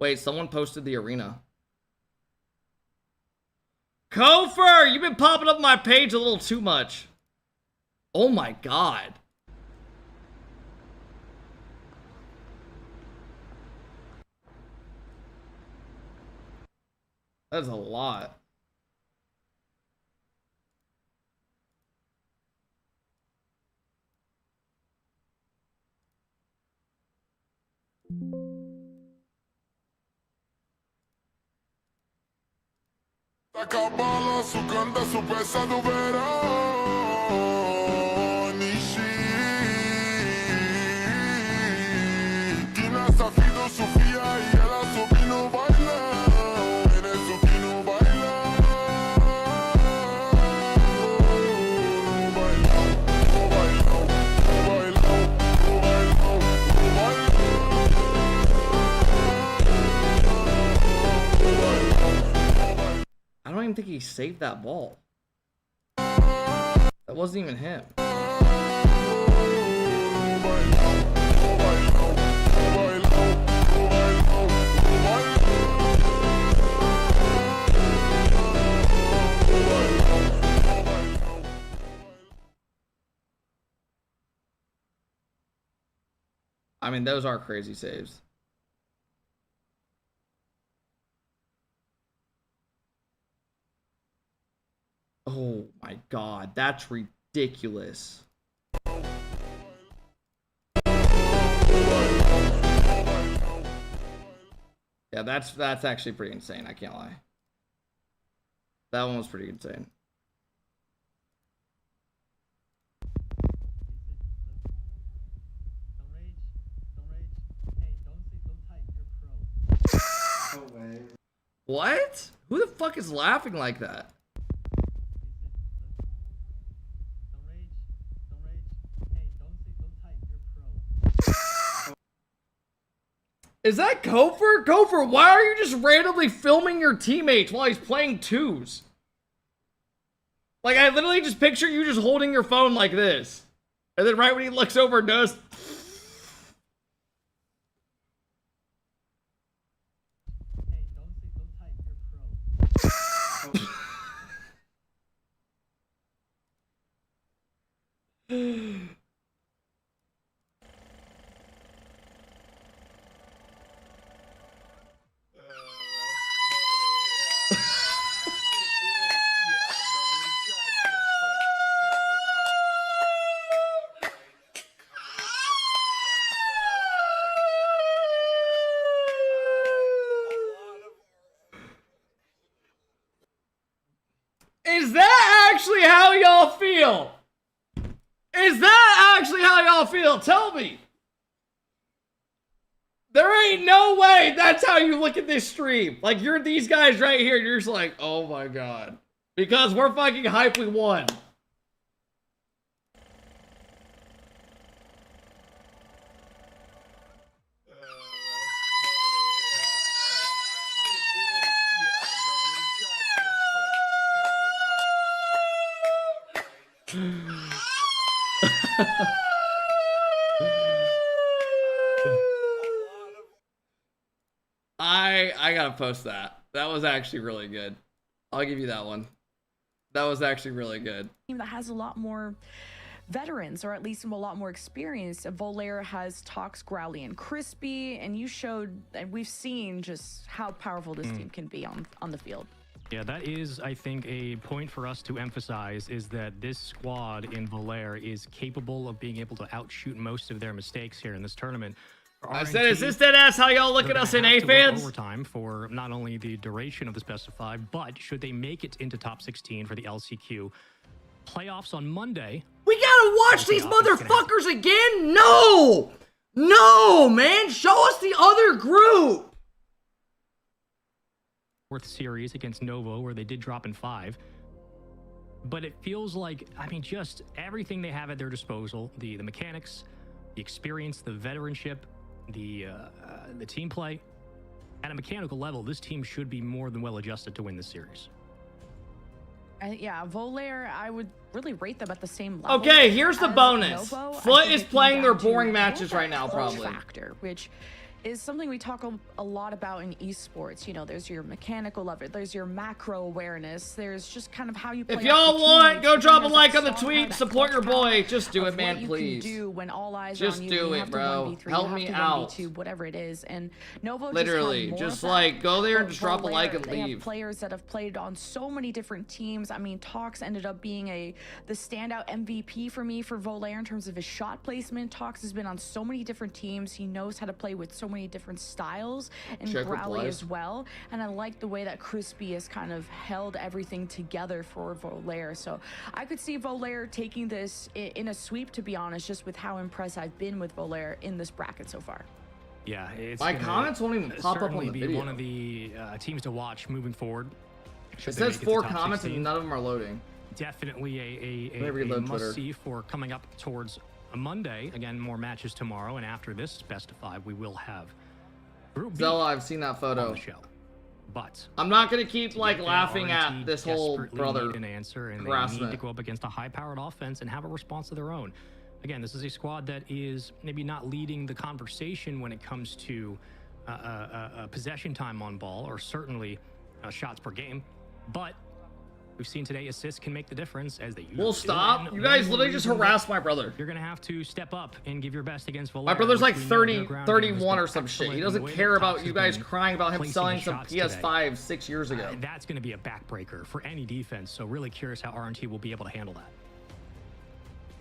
Wait, someone posted the arena. Kofer, you've been popping up my page a little too much. Oh my god. That's a lot. Taca a bola, sugando su peça do verão. Nishi. Kina Safido, Sofia e ela subindo no bailão. Ele subindo no bailão. No bailão, no bailão, no bailão, no bailão, no bailão. I don't even think he saved that ball. That wasn't even him. I mean, those are crazy saves. Oh my god, that's ridiculous. Yeah, that's actually pretty insane, I can't lie. That one was pretty insane. What? Who the fuck is laughing like that? Is that Gopher? Gopher, why are you just randomly filming your teammates while he's playing twos? Like, I literally just picture you just holding your phone like this. And then right when he looks over and does... Is that actually how y'all feel? Is that actually how y'all feel? Tell me. There ain't no way that's how you look at this stream. Like, you're these guys right here, and you're just like, oh my god. Because we're fucking hype, we won. I gotta post that. That was actually really good. I'll give you that one. That was actually really good. Team that has a lot more veterans, or at least a lot more experience. Volair has Tox, Growly, and Crispy, and you showed, and we've seen just how powerful this team can be on the field. Yeah, that is, I think, a point for us to emphasize, is that this squad in Volair is capable of being able to outshoot most of their mistakes here in this tournament. I said, is this dead ass how y'all look at us in A fans? Overtime for not only the duration of the specified, but should they make it into top 16 for the LCQ playoffs on Monday? We gotta watch these motherfuckers again? No! No, man! Show us the other group! Fourth series against Novo, where they did drop in 5. But it feels like, I mean, just everything they have at their disposal, the mechanics, the experience, the veteranship, the team play, at a mechanical level, this team should be more than well adjusted to win this series. Yeah, Volair, I would really rate them at the same level. Okay, here's the bonus. Novo. Foot is playing their boring matches right now, probably. Factor, which is something we talk a lot about in esports. You know, there's your mechanical level, there's your macro awareness, there's just kind of how you play. If y'all want, go drop a like on the tweet, support your boy. Just do it, man, please. Do when all eyes just on you, do you it, bro. Help me out. Whatever it is, and Novo literally just like go there and just drop a like and they leave. Have players that have played on so many different teams. I mean, Tox ended up being the standout MVP for me for Volair in terms of his shot placement. Tox has been on so many different teams. He knows how to play with so many different styles, and Growly as well. And I like the way that Crispy has kind of held everything together for Volair. So I could see Volair taking this in a sweep, to be honest, just with how impressed I've been with Volair in this bracket so far. Yeah, it's my comments won't even pop up on the video. One of the teams to watch moving forward. It says 4 comments 16. And none of them are loading. Definitely a must-see for coming up towards a Monday. Again, more matches tomorrow, and after this best of 5, we will have Zella, I've seen that photo. On the show. But I'm not gonna keep like laughing at this whole brother need an answer, and harassment. They need to go up against a high-powered offense and have a response of their own. Again, this is a squad that is maybe not leading the conversation when it comes to possession time on ball, or certainly shots per game, but we've seen today assists can make the difference, as they usually We'll stop. You guys literally just harassed my brother. You're going to have to step up and give your best against Volair. My brother's like 30, 31 or some shit. He doesn't care about you guys crying about him selling some PS5 6 years ago. That's going to be a backbreaker for any defense, so really curious how RNT will be able to handle that.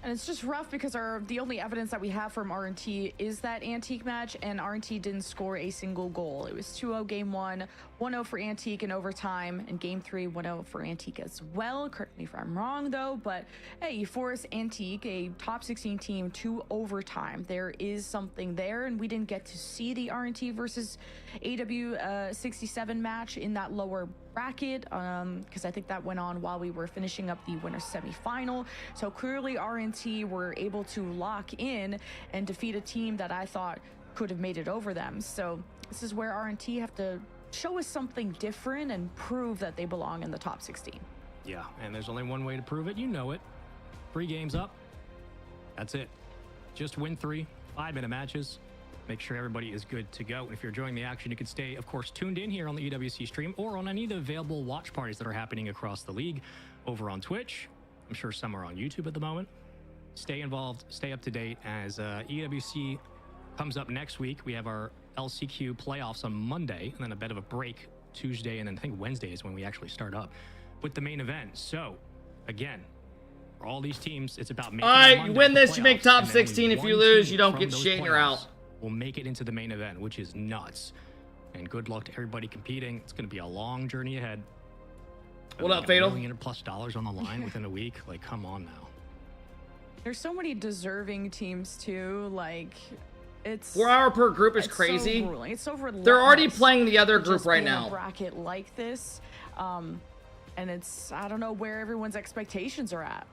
And it's just rough because the only evidence that we have from RNT is that Antique match, and RNT didn't score a single goal. It was 2-0 game 1, 1-0 for Antique in overtime, and game 3, 1-0 for Antique as well. Correct me if I'm wrong, though, but hey, you force Antique, a top 16 team, to overtime. There is something there, and we didn't get to see the RNT versus AW67 match in that lower bracket, because I think that went on while we were finishing up the winner's semifinal. So clearly RNT were able to lock in and defeat a team that I thought could have made it over them. So this is where RNT have to show us something different and prove that they belong in the top 16. Yeah, and there's only one way to prove it. You know it. 3 games up. That's it. Just win 3 5-minute matches. Make sure everybody is good to go. If you're enjoying the action, you can stay, of course, tuned in here on the EWC stream or on any of the available watch parties that are happening across the league over on Twitch. I'm sure some are on YouTube at the moment. Stay involved, stay up to date as EWC comes up next week. We have our LCQ playoffs on Monday and then a bit of a break Tuesday, and then I think Wednesday is when we actually start up with the main event. So, again, for all these teams, it's about making Alright, you win this, you make top 16. If you lose, you don't get shit and you're out. We'll make it into the main event, which is nuts. And good luck to everybody competing. It's going to be a long journey ahead. What up, Fatal? $1 million+ on the line within a week. Like, come on now. There's so many deserving teams too. Like, it's 4 hour per group is crazy. So grueling. It's so relentless. They're already playing the other to group just right be in now. a bracket like this, and it's, I don't know where everyone's expectations are at.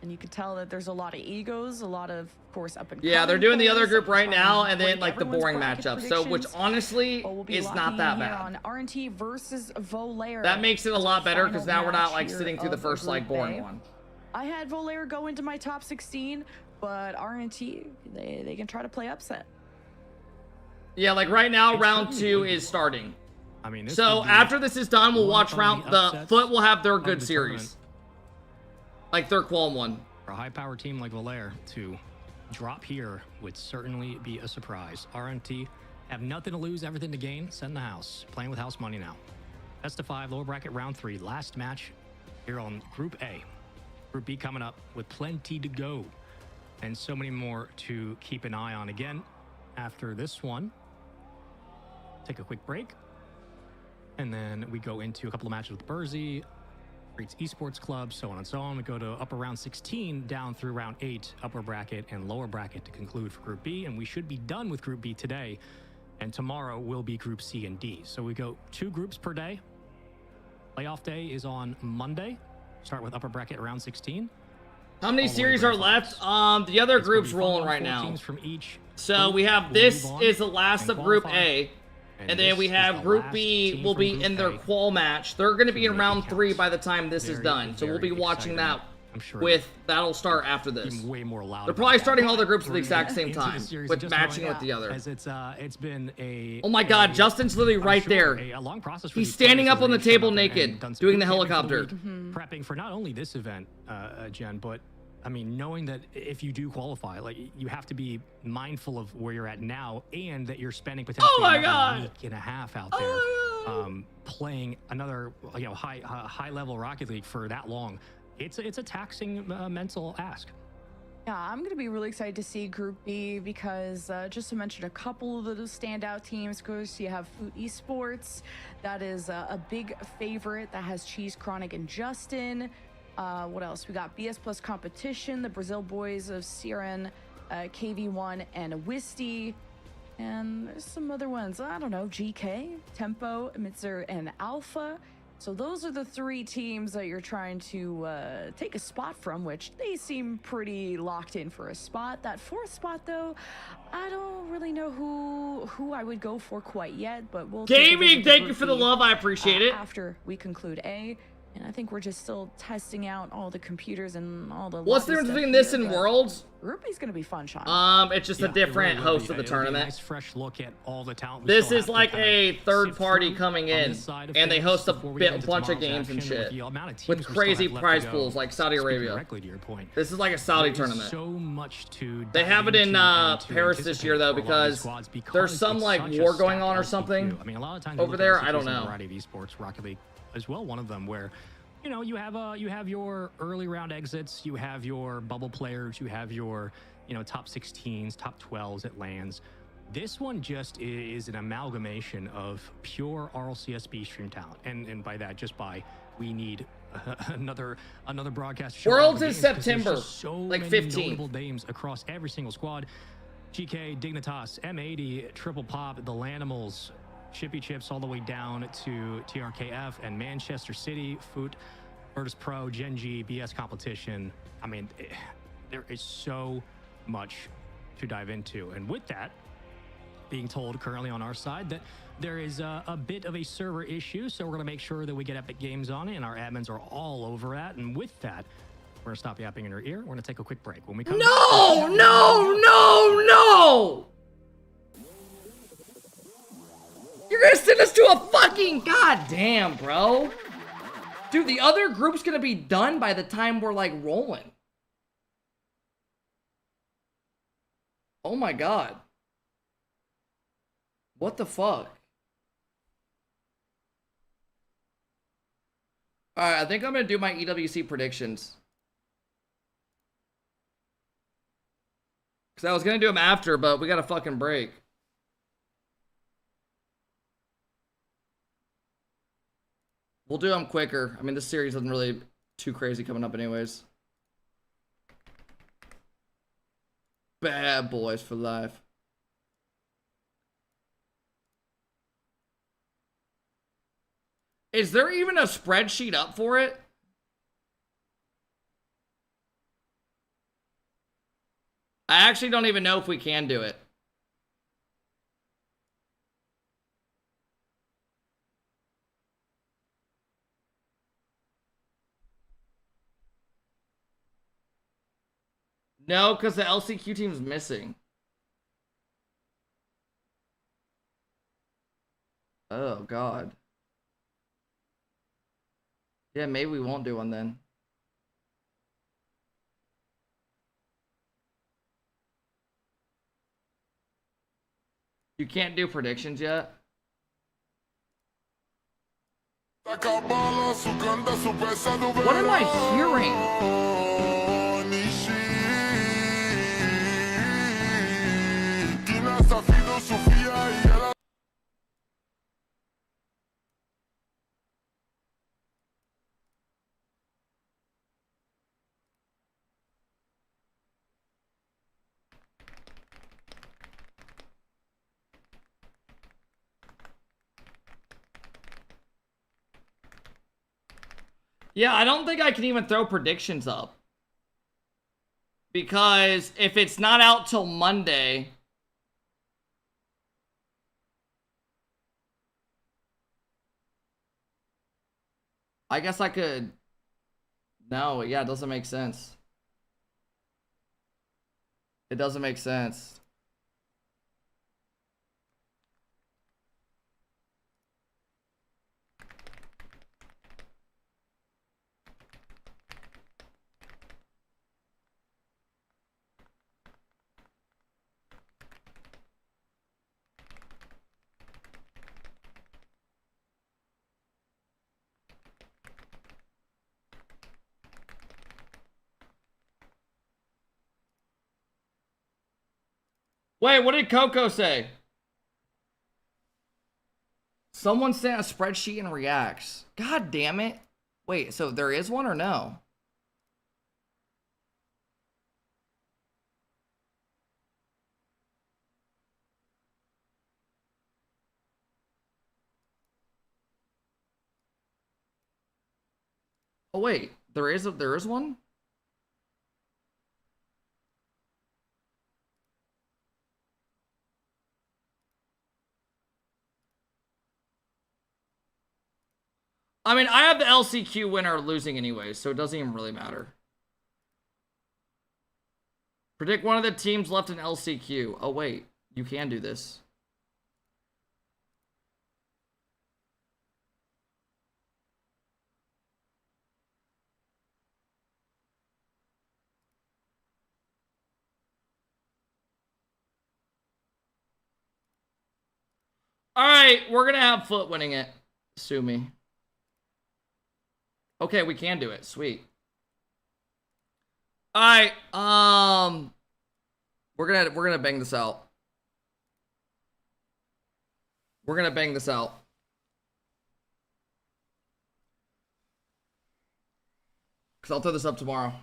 And you can tell that there's a lot of egos, a lot of course, up and Yeah, they're doing the other group right now, and then break like the everyone's boring bracket matchup. So, which predictions. honestly We'll be is locking not that in here bad. on RNT versus Volair. That makes it a lot better because now we're not Final like match sitting through the here first of like Group boring A. one. I had Volair go into my top 16, but RNT, they can try to play upset. Yeah, like right now, round 2 is starting. I mean, so after this is done, we'll watch round. The Foot will have their good series, like their qual one. For a high-power team like Volair to drop here would certainly be a surprise. RNT have nothing to lose, everything to gain. Send the house. Playing with house money now. Best of 5, lower bracket, round 3. Last match here on Group A. Group B coming up with plenty to go. And so many more to keep an eye on. Again, after this one, take a quick break. And then we go into a couple of matches with Burzy, Greats Esports Club, so on and so on. We go to upper round 16 down through round 8, upper bracket and lower bracket to conclude for Group B. And we should be done with Group B today. And tomorrow will be Group C and D. So we go 2 groups per day. Playoff day is on Monday. Start with upper bracket round 16. How many series are left? The other group's rolling right now. So we have this is the last of Group A. And then we have Group B will be in their qual match. They're going to be in round 3 by the time this is done. So we'll be watching that that'll start after this. Way more loud. They're probably starting all the groups at the exact same time, with matching with the other. As it's been a. Oh my God, Justin's literally right there. A long process. He's standing up on the table naked, doing the helicopter. Prepping for not only this event, Jen, but I mean, knowing that if you do qualify, like you have to be mindful of where you're at now, and that you're spending potentially another week and a half out there playing another, high level Rocket League for that long. It's a taxing mental ask. Yeah, I'm going to be really excited to see Group B because just to mention a couple of the standout teams, of course, you have Foot Esports. That is a big favorite that has Cheese, Chronic, and Justin. What else? We got BS Plus Competition, the Brazil boys of Siren, KV1, and Wisty. And there's some other ones. I don't know, GK, Tempo, Mitzer, and Alpha. So those are the 3 teams that you're trying to take a spot from, which they seem pretty locked in for a spot. That 4th spot, though, I don't really know who I would go for quite yet, but we'll Gaming, thank you for the love. I appreciate it. After we conclude A. And I think we're just still testing out all the computers and all the. What's the difference between this and Worlds? Group B's gonna be fun, Sean. It's just a different host of the tournament. Nice fresh look at all the talent. This is like a third party coming in, and they host a bunch of games and shit with crazy prize pools like Saudi Arabia. This is like a Saudi tournament. So much to. They have it in Paris this year though because there's some like war going on or something. I mean, a lot of times over there. I don't know. Variety of esports, Rocket League as well. One of them where. You have your early round exits, you have your bubble players, you have your, top 16s, top 12s at LANs. This one just is an amalgamation of pure RLCSB stream talent. And by that, we need another broadcast show. Worlds is September, so like many 15. notable names across every single squad. GK, Dignitas, M80, Triple Pop, the Lanimals, Chippy Chips all the way down to TRKF and Manchester City, Foot, Virtus Pro, Gen G, BS Competition. I mean, there is so much to dive into. And with that, being told currently on our side that there is a bit of a server issue, so we're going to make sure that we get Epic Games on it, and our admins are all over that. And with that, we're going to stop yapping in your ear. We're going to take a quick break. When we come back, No! You're gonna send us to a fucking goddamn, bro. Dude, the other group's gonna be done by the time we're like rolling. Oh my god. What the fuck? Alright, I think I'm gonna do my EWC predictions. Because I was gonna do them after, but we got a fucking break. We'll do them quicker. I mean, this series isn't really too crazy coming up anyways. Bad boys for life. Is there even a spreadsheet up for it? I actually don't even know if we can do it. No, because the LCQ team's missing. Oh, God. Yeah, maybe we won't do one then. You can't do predictions yet? What am I hearing? Yeah, I don't think I can even throw predictions up. Because if it's not out till Monday... I guess I could... No, yeah, it doesn't make sense. It doesn't make sense. Wait, what did Coco say? Someone sent a spreadsheet and reacts. God damn it. Wait, so there is one or no? Oh wait, there is one? I mean, I have the LCQ winner losing anyway, so it doesn't even really matter. Predict one of the teams left in LCQ. Oh, wait. You can do this. Alright, we're gonna have Foot winning it. Sue me. Okay, we can do it. Sweet. Alright, we're gonna bang this out. We're gonna bang this out. Because I'll throw this up tomorrow.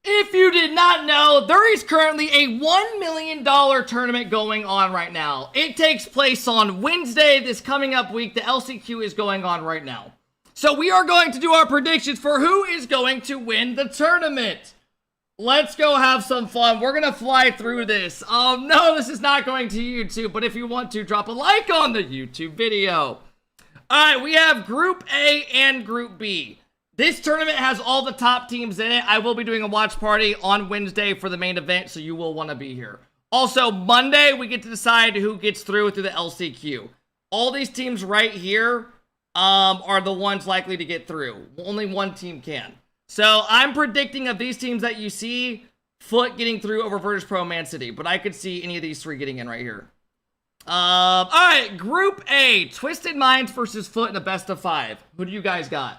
If you did not know, there is currently a $1 million tournament going on right now. It takes place on Wednesday this coming up week. The LCQ is going on right now. So we are going to do our predictions for who is going to win the tournament. Let's go have some fun. We're gonna fly through this. No, this is not going to YouTube, but if you want to, drop a like on the YouTube video. Alright, we have Group A and Group B. This tournament has all the top teams in it. I will be doing a watch party on Wednesday for the main event, so you will want to be here. Also, Monday, we get to decide who gets through the LCQ. All these teams right here are the ones likely to get through. Only one team can. So, I'm predicting of these teams that you see, Foot getting through over Virtus Pro Man City. But I could see any of these three getting in right here. Alright, Group A. Twisted Minds versus Foot in a best of 5. Who do you guys got?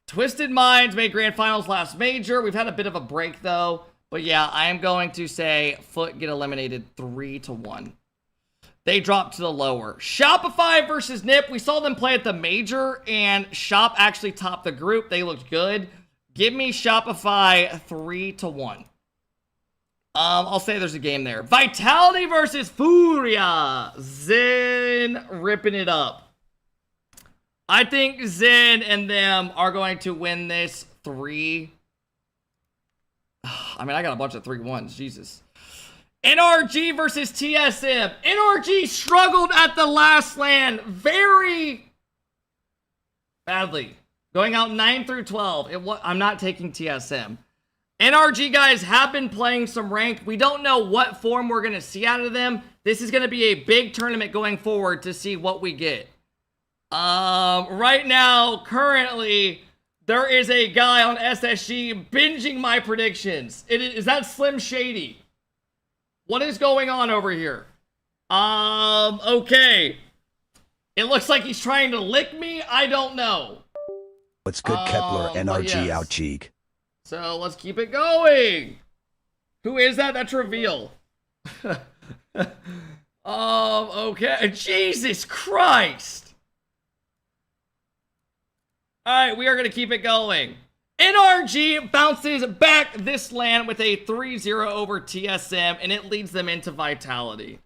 Twisted Minds made grand finals last major. We've had a bit of a break though. But yeah, I am going to say Foot get eliminated 3-1. They dropped to the lower. Shopify versus Nip. We saw them play at the major and Shop actually topped the group. They looked good. Give me Shopify 3-1. I'll say there's a game there. Vitality versus Furia. Zen ripping it up. I think Zen and them are going to win this 3. I mean, I got a bunch of 3-1s. Jesus. NRG versus TSM. NRG struggled at the last LAN very badly. Going out 9-12. I'm not taking TSM. NRG guys have been playing some ranked. We don't know what form we're going to see out of them. This is going to be a big tournament going forward to see what we get. Right now, currently, there is a guy on SSG binging my predictions. Is that Slim Shady? What is going on over here? Okay. It looks like he's trying to lick me. I don't know. What's good, Kepler? NRG out, cheek. So let's keep it going. Who is that? That's reveal. Okay. Jesus Christ. Alright, we are going to keep it going. NRG bounces back this LAN with a 3-0 over TSM, and it leads them into Vitality.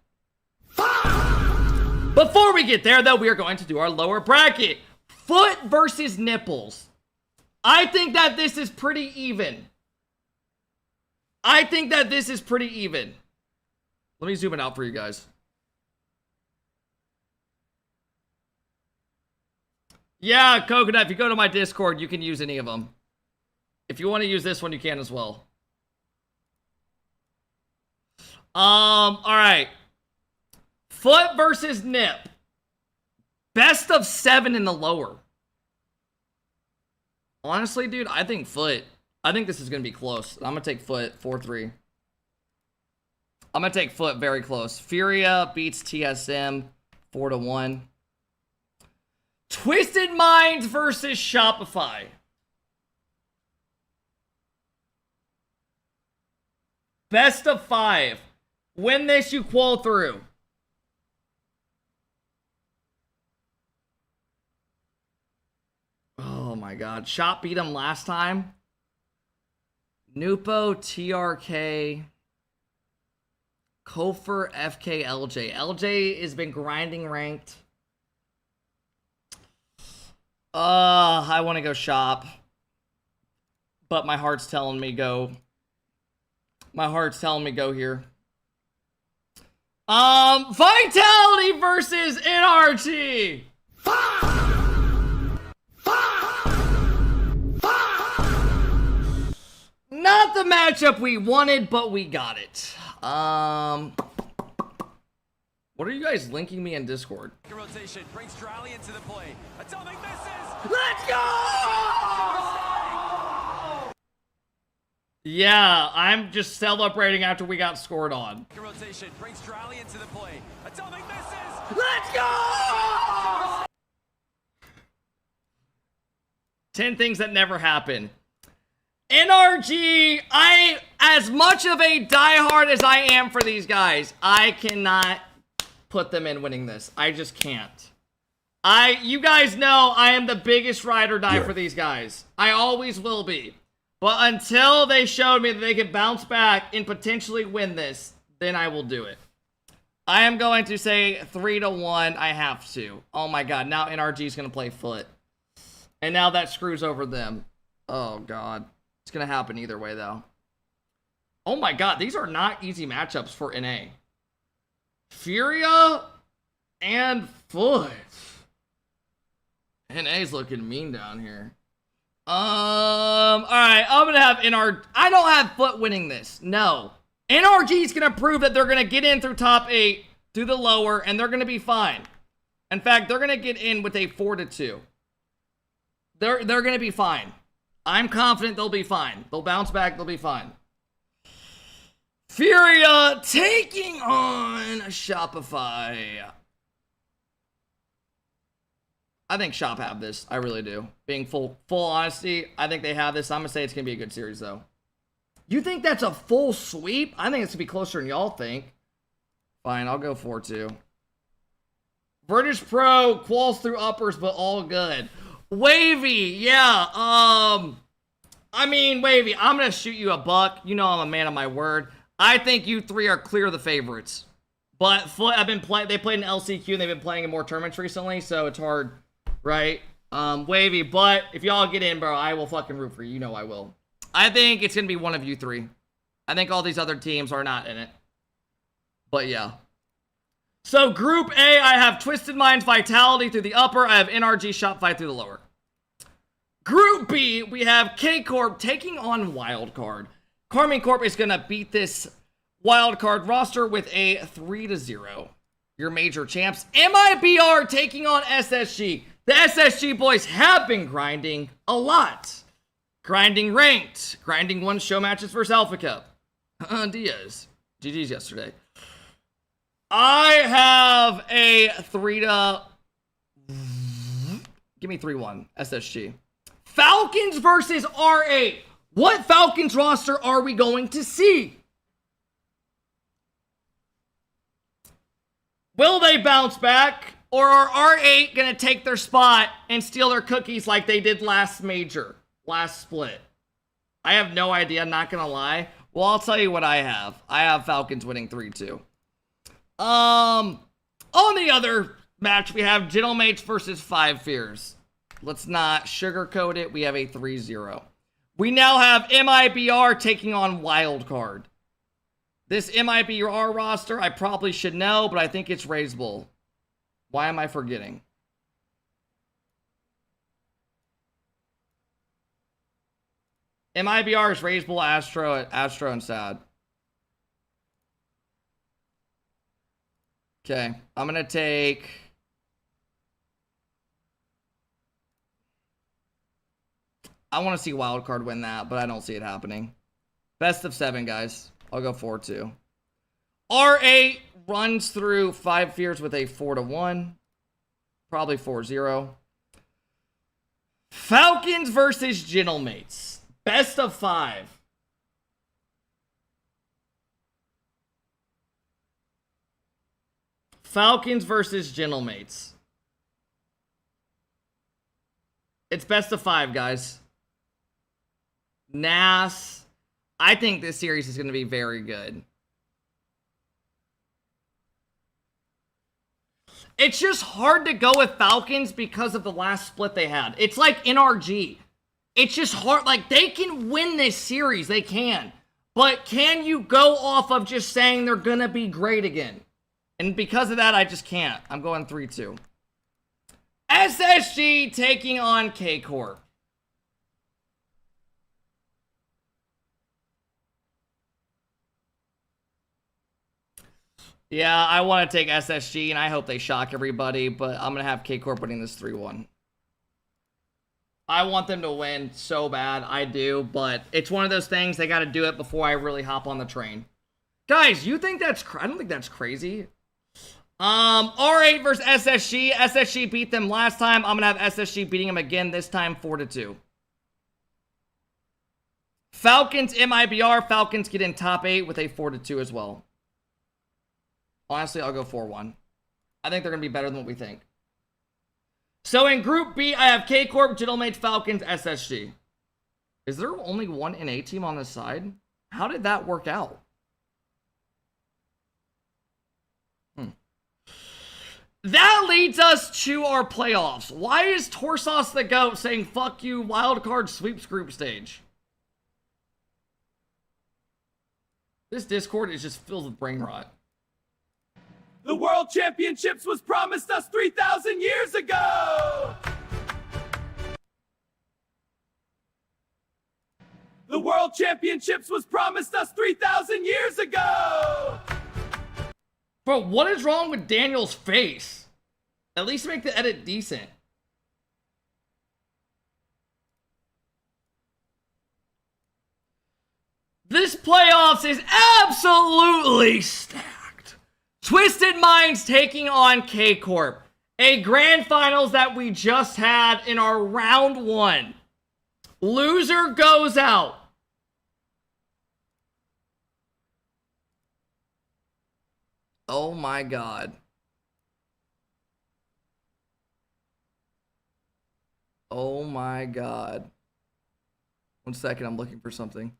Before we get there, though, we are going to do our lower bracket. Foot versus Nipples. I think that this is pretty even. Let me zoom it out for you guys. Yeah, Coconut, if you go to my Discord, you can use any of them. If you want to use this one, you can as well. Alright. Foot versus Nip. Best of 7 in the lower. Honestly, dude, I think Foot. I think this is going to be close. I'm going to take Foot 4-3. I'm going to take Foot very close. Furia beats TSM 4-1. Twisted Minds versus Shopify. Best of 5. Win this, you qual through. Oh my god. Shop beat him last time. Nupo, TRK, Kofer, FK, LJ. LJ has been grinding ranked. I want to go Shop. But my heart's telling me go. My heart's telling me go here. Vitality versus NRG. Not the matchup we wanted, but we got it. What are you guys linking me in Discord? Rotation brings Drally into the play. Atomic misses. Let's go! Yeah, I'm just celebrating after we got scored on. Rotation brings Drally into the play. Atomic misses. Let's go! 10 things that never happen. NRG, as much of a diehard as I am for these guys, I cannot put them in winning this. I just can't. You guys know I am the biggest ride or die for these guys. I always will be. But until they showed me that they can bounce back and potentially win this, then I will do it. I am going to say 3-1. I have to. Oh my god, now NRG is going to play Foot. And now that screws over them. Oh, God. It's going to happen either way, though. Oh, my God. These are not easy matchups for NA. Furia and Foot. NA's looking mean down here. Alright, I'm gonna have NRG. I don't have Foot winning this. No. NRG's gonna prove that they're gonna get in through top 8, through the lower, and they're gonna be fine. In fact, they're gonna get in with a 4-2. They're gonna be fine. I'm confident they'll be fine. They'll bounce back, they'll be fine. Furia taking on Shopify. I think Shop have this. I really do. Being full honesty, I think they have this. I'm going to say it's going to be a good series, though. You think that's a full sweep? I think it's going to be closer than y'all think. Fine, I'll go 4-2. British Pro quals through uppers, but all good. Wavy, yeah. I mean, Wavy, I'm going to shoot you a buck. You know I'm a man of my word. I think you three are clear the favorites. But Foot, they played in LCQ, and they've been playing in more tournaments recently, so it's hard. Right? Wavy, but if y'all get in, bro, I will fucking root for you. You know I will. I think it's going to be one of you three. I think all these other teams are not in it. But yeah. So Group A, I have Twisted Minds Vitality through the upper. I have NRG Shopify through the lower. Group B, we have K-Corp taking on Wildcard. Carmine Corp is going to beat this Wildcard roster with a 3-0. Your major champs. MIBR taking on SSG. The SSG boys have been grinding a lot. Grinding ranked. Grinding won show matches versus AlphaKep. Diaz. GG's yesterday. I have a 3-. Give me 3-1. SSG. Falcons versus R8. What Falcons roster are we going to see? Will they bounce back? Or are R8 going to take their spot and steal their cookies like they did last split? I have no idea, I'm not going to lie. Well, I'll tell you what I have. I have Falcons winning 3-2. On the other match, we have Gentlemates versus Five Fears. Let's not sugarcoat it. We have a 3-0. We now have MIBR taking on Wildcard. This MIBR roster, I probably should know, but I think it's Raise Bull. Why am I forgetting? MIBR is Raise Bull, Astro, and Sad. Okay, I'm going to take... I want to see Wildcard win that, but I don't see it happening. Best of 7, guys. I'll go 4-2. R8 runs through Five Fears with a 4-1. Probably 4-0. Falcons versus Gentlemates. Best of 5. Falcons versus Gentlemates. It's best of 5, guys. Nas. I think this series is going to be very good. It's just hard to go with Falcons because of the last split they had. It's like NRG. It's just hard. Like, they can win this series. They can. But can you go off of just saying they're going to be great again? And because of that, I just can't. I'm going 3-2. SSG taking on K-Corp. Yeah, I want to take SSG, and I hope they shock everybody, but I'm going to have K-Corp winning this 3-1. I want them to win so bad. I do, but it's one of those things. They got to do it before I really hop on the train. Guys, you think that's... I don't think that's crazy. R8 versus SSG. SSG beat them last time. I'm going to have SSG beating them again, this time 4-2. Falcons, MIBR. Falcons get in top 8 with a 4-2 as well. Honestly, I'll go 4-1. I think they're going to be better than what we think. So in Group B, I have K-Corp, Gentlemates, Falcons, SSG. Is there only one NA team on this side? How did that work out? That leads us to our playoffs. Why is Torsos the GOAT saying fuck you, wildcard sweeps group stage? This Discord is just filled with brain rot. The World Championships was promised us 3,000 years ago! The World Championships was promised us 3,000 years ago! Bro, what is wrong with Daniel's face? At least make the edit decent. This playoffs is absolutely stacked. Twisted Minds taking on K-Corp. A grand finals that we just had in our round 1. Loser goes out. Oh my god. Oh my god. 1 second, I'm looking for something.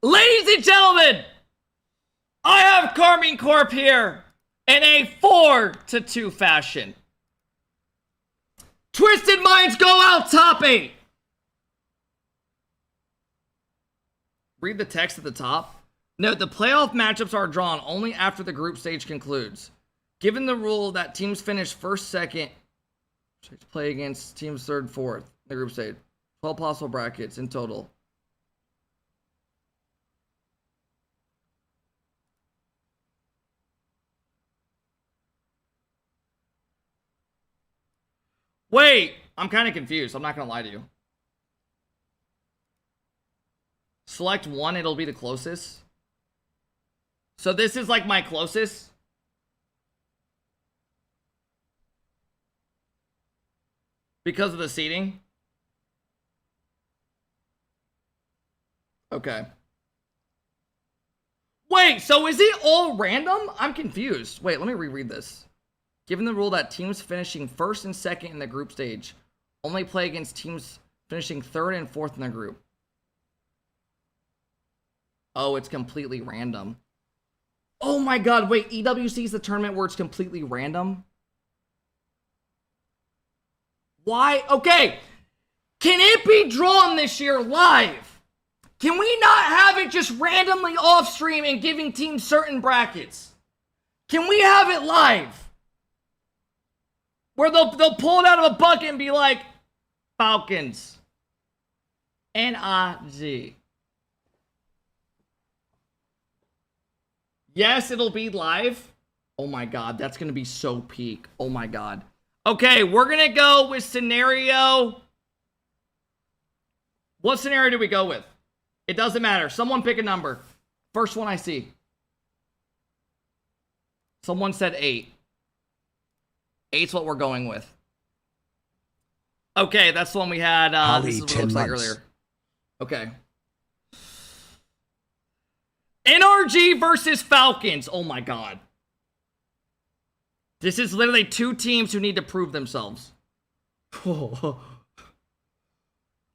Ladies and gentlemen, I have Carmine Corp here in a 4-2 fashion. Twisted Minds go out top 8. Read the text at the top. Note, the playoff matchups are drawn only after the group stage concludes. Given the rule that teams finish first, second, play against teams third, fourth in the group stage. 12 possible brackets in total. Wait, I'm kind of confused. I'm not going to lie to you. Select one, it'll be the closest. So this is like my closest. Because of the seating. Okay. Wait, so is it all random? I'm confused. Wait, let me reread this. Given the rule that teams finishing first and second in the group stage only play against teams finishing third and fourth in the group. Oh, it's completely random. Oh my god, wait, EWC is the tournament where it's completely random? Why? Okay, can it be drawn this year live? Can we not have it just randomly off stream and giving teams certain brackets? Can we have it live? Where they'll pull it out of a bucket and be like, Falcons. N-I-G. Yes, it'll be live. Oh my god, that's going to be so peak. Oh my god. Okay, we're going to go with scenario. What scenario do we go with? It doesn't matter. Someone pick a number. First one I see. Someone said 8. 8's what we're going with. Okay, that's the one we had. This is what it looks like earlier. Okay. NRG versus Falcons. Oh my god. This is literally 2 teams who need to prove themselves.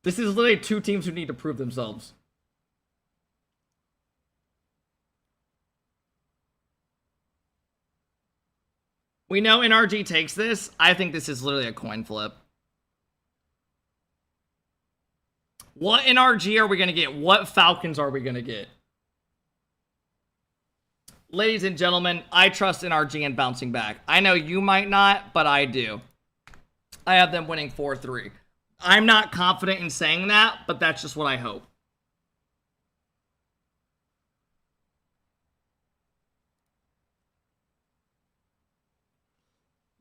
This is literally 2 teams who need to prove themselves. We know NRG takes this. I think this is literally a coin flip. What NRG are we going to get? What Falcons are we going to get? Ladies and gentlemen, I trust NRG in bouncing back. I know you might not, but I do. I have them winning 4-3. I'm not confident in saying that, but that's just what I hope.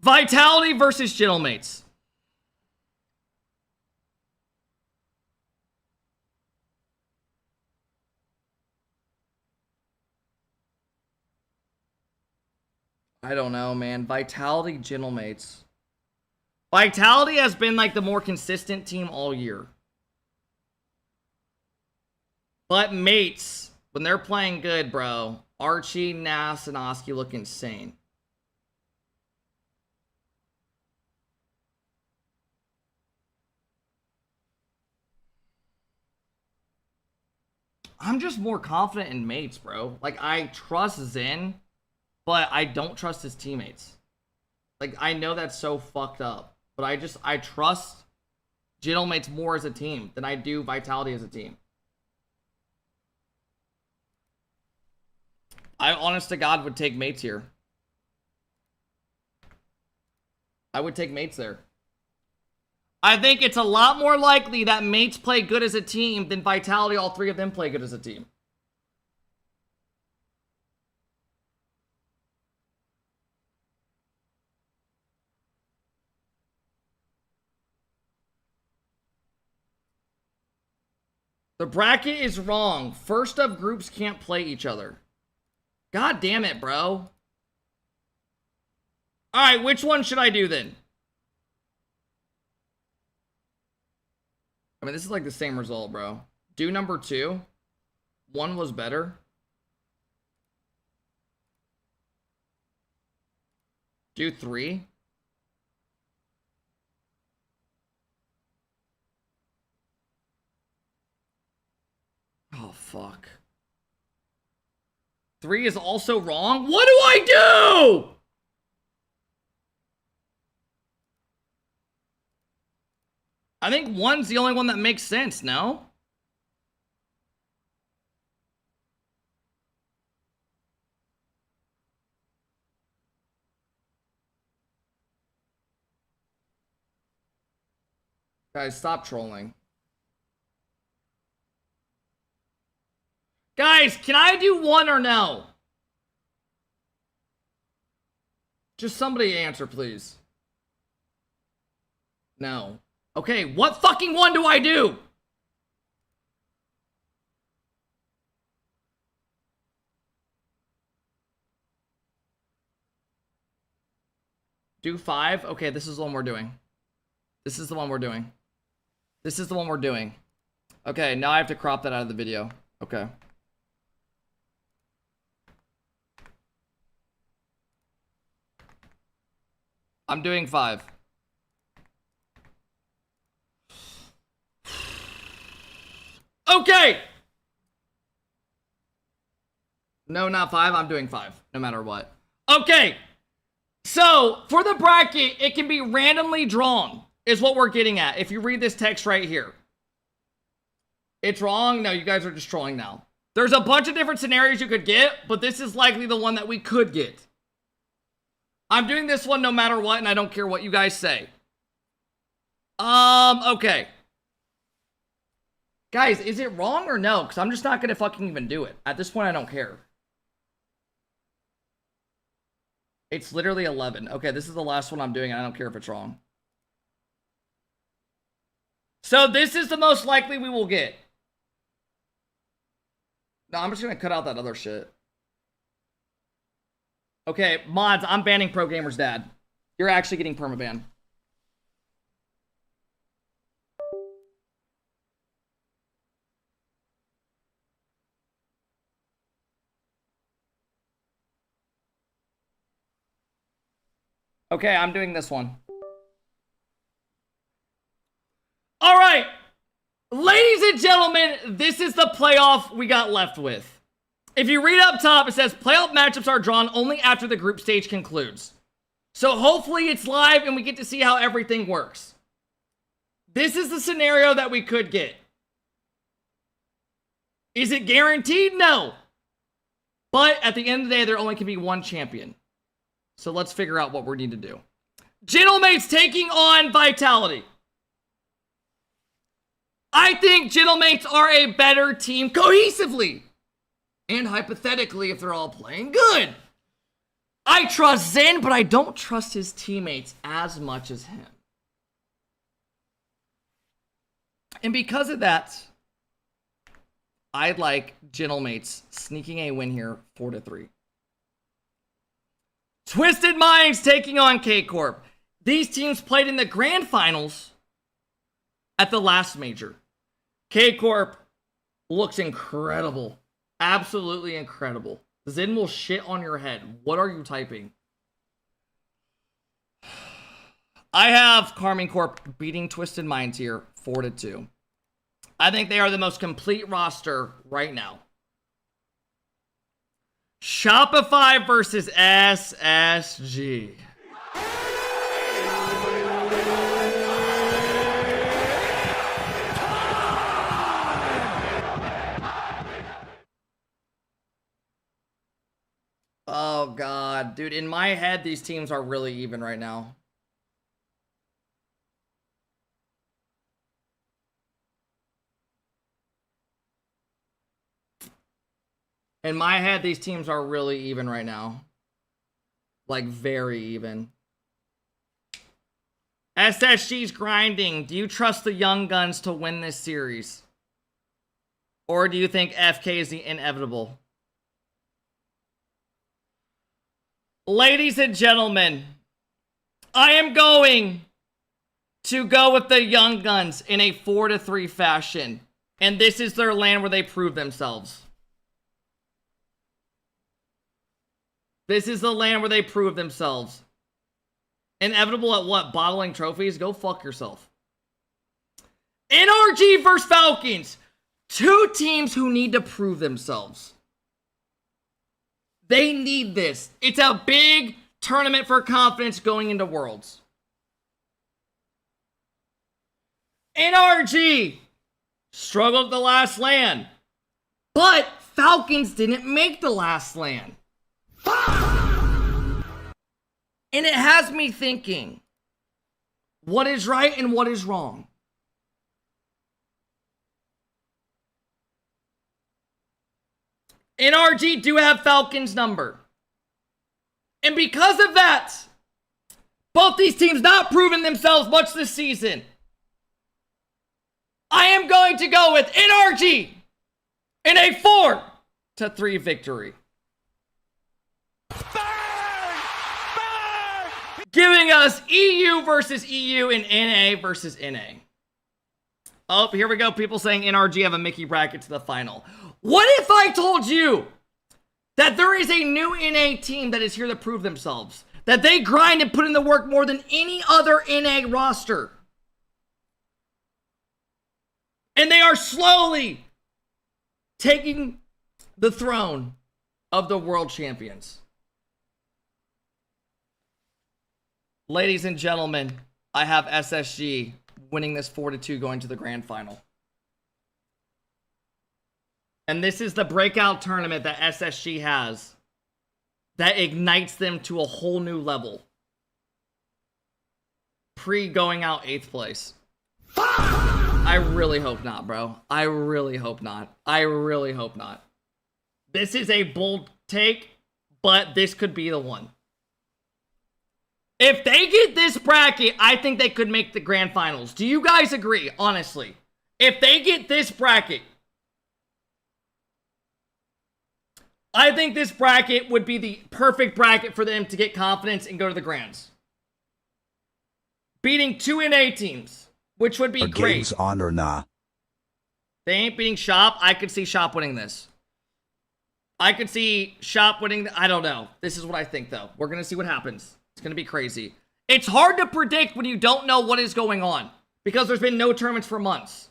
Vitality versus Gentlemates. I don't know, man. Vitality, Gentlemates. Vitality has been like the more consistent team all year. But Mates, when they're playing good, bro, Archie, Nas, and Oski look insane. I'm just more confident in mates, bro. Like, I trust Zen, but I don't trust his teammates. Like, I know that's so fucked up, but I trust Gentlemates more as a team than I do Vitality as a team. I, honest to God, would take mates here. I would take mates there. I think it's a lot more likely that mates play good as a team than Vitality, all three of them play good as a team. The bracket is wrong. First of groups can't play each other. God damn it, bro. Alright, which one should I do then? I mean, this is like the same result, bro. Do number 2. 1 was better. Do 3. Oh, fuck. 3 is also wrong? What do I do? I think 1's the only one that makes sense, no? Guys, stop trolling. Guys, can I do 1 or no? Just somebody answer, please. No. Okay, what fucking 1 do I do? Do 5? Okay, this is the one we're doing. This is the one we're doing. This is the one we're doing. Okay, now I have to crop that out of the video. Okay. I'm doing 5. Okay! No, not 5. I'm doing 5, no matter what. Okay! So, for the bracket, it can be randomly drawn, is what we're getting at. If you read this text right here. It's wrong? No, you guys are just trolling now. There's a bunch of different scenarios you could get, but this is likely the one that we could get. I'm doing this one no matter what, and I don't care what you guys say. Okay. Guys, is it wrong or no? Because I'm just not going to fucking even do it. At this point, I don't care. It's literally 11. Okay, this is the last one I'm doing, and I don't care if it's wrong. So this is the most likely we will get. No, I'm just going to cut out that other shit. Okay, mods, I'm banning Pro Gamer's dad. You're actually getting permaban. Okay, I'm doing this one. All right. Ladies and gentlemen, this is the playoff we got left with. If you read up top, it says playoff matchups are drawn only after the group stage concludes. So hopefully it's live and we get to see how everything works. This is the scenario that we could get. Is it guaranteed? No. But at the end of the day, there only can be one champion. So let's figure out what we need to do. Gentlemates taking on Vitality. I think Gentlemates are a better team cohesively. And hypothetically, if they're all playing good. I trust Zen, but I don't trust his teammates as much as him. And because of that, I'd like Gentlemates sneaking a win here, 4-3. Twisted Minds taking on K-Corp. These teams played in the grand finals at the last major. K-Corp looks incredible. Absolutely incredible. Zen will shit on your head. What are you typing? I have Carmine Corp beating Twisted Minds here, 4-2. I think they are the most complete roster right now. Shopify versus SSG. Oh, God. Dude, in my head, these teams are really even right now. In my head, these teams are really even right now. Like, very even. SSG's grinding. Do you trust the Young Guns to win this series? Or do you think FK is the inevitable? Ladies and gentlemen, I am going to go with the Young Guns in a 4-3 fashion. And this is their land where they prove themselves. This is the land where they prove themselves. Inevitable at what? Bottling trophies? Go fuck yourself. NRG versus Falcons. Two teams who need to prove themselves. They need this. It's a big tournament for confidence going into Worlds. NRG struggled at the last LAN. But Falcons didn't make the last LAN. And it has me thinking, what is right and what is wrong? NRG do have Falcons' number. And because of that, both these teams not proven themselves much this season. I am going to go with NRG in a 4-3 victory. Giving us EU versus EU and NA versus NA. Oh, here we go. People saying NRG have a Mickey bracket to the final. What if I told you that there is a new NA team that is here to prove themselves? That they grind and put in the work more than any other NA roster. And they are slowly taking the throne of the world champions. Ladies and gentlemen, I have SSG winning this 4-2 going to the grand final. And this is the breakout tournament that SSG has that ignites them to a whole new level. Pre-going out 8th place. I really hope not, bro. I really hope not. I really hope not. This is a bold take, but this could be the one. If they get this bracket, I think they could make the grand finals. Do you guys agree, honestly? If they get this bracket, I think this bracket would be the perfect bracket for them to get confidence and go to the grands. Beating 2 NA teams, which would be great. Game's on or nah? They ain't beating Shop. I could see Shop winning this. I could see Shop winning. I don't know. This is what I think, though. We're going to see what happens. It's going to be crazy. It's hard to predict when you don't know what is going on because there's been no tournaments for months.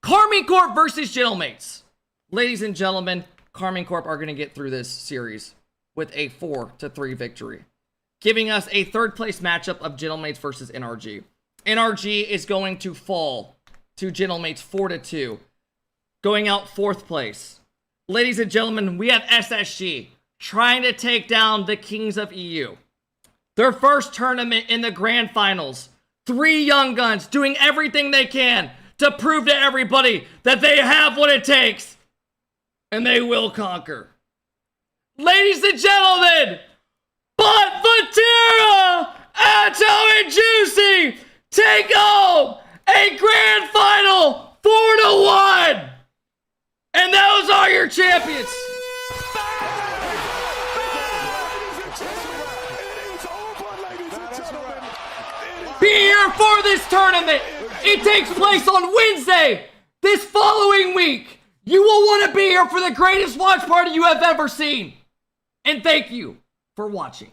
Carmine Corp versus Gentlemates. Ladies and gentlemen, Carmine Corp are going to get through this series with a 4-3 victory, giving us a 3rd place matchup of Gentlemates versus NRG. NRG is going to fall to Gentlemates 4-2, going out 4th place. Ladies and gentlemen, we have SSG trying to take down the Kings of EU. Their first tournament in the grand finals. 3 young guns doing everything they can to prove to everybody that they have what it takes. And they will conquer. Ladies and gentlemen, But Vatira, Ato, and Juicy take home a grand final 4-1. And those are your champions. Be here for this tournament. It takes place on Wednesday, this following week. You will want to be here for the greatest watch party you have ever seen. And thank you for watching.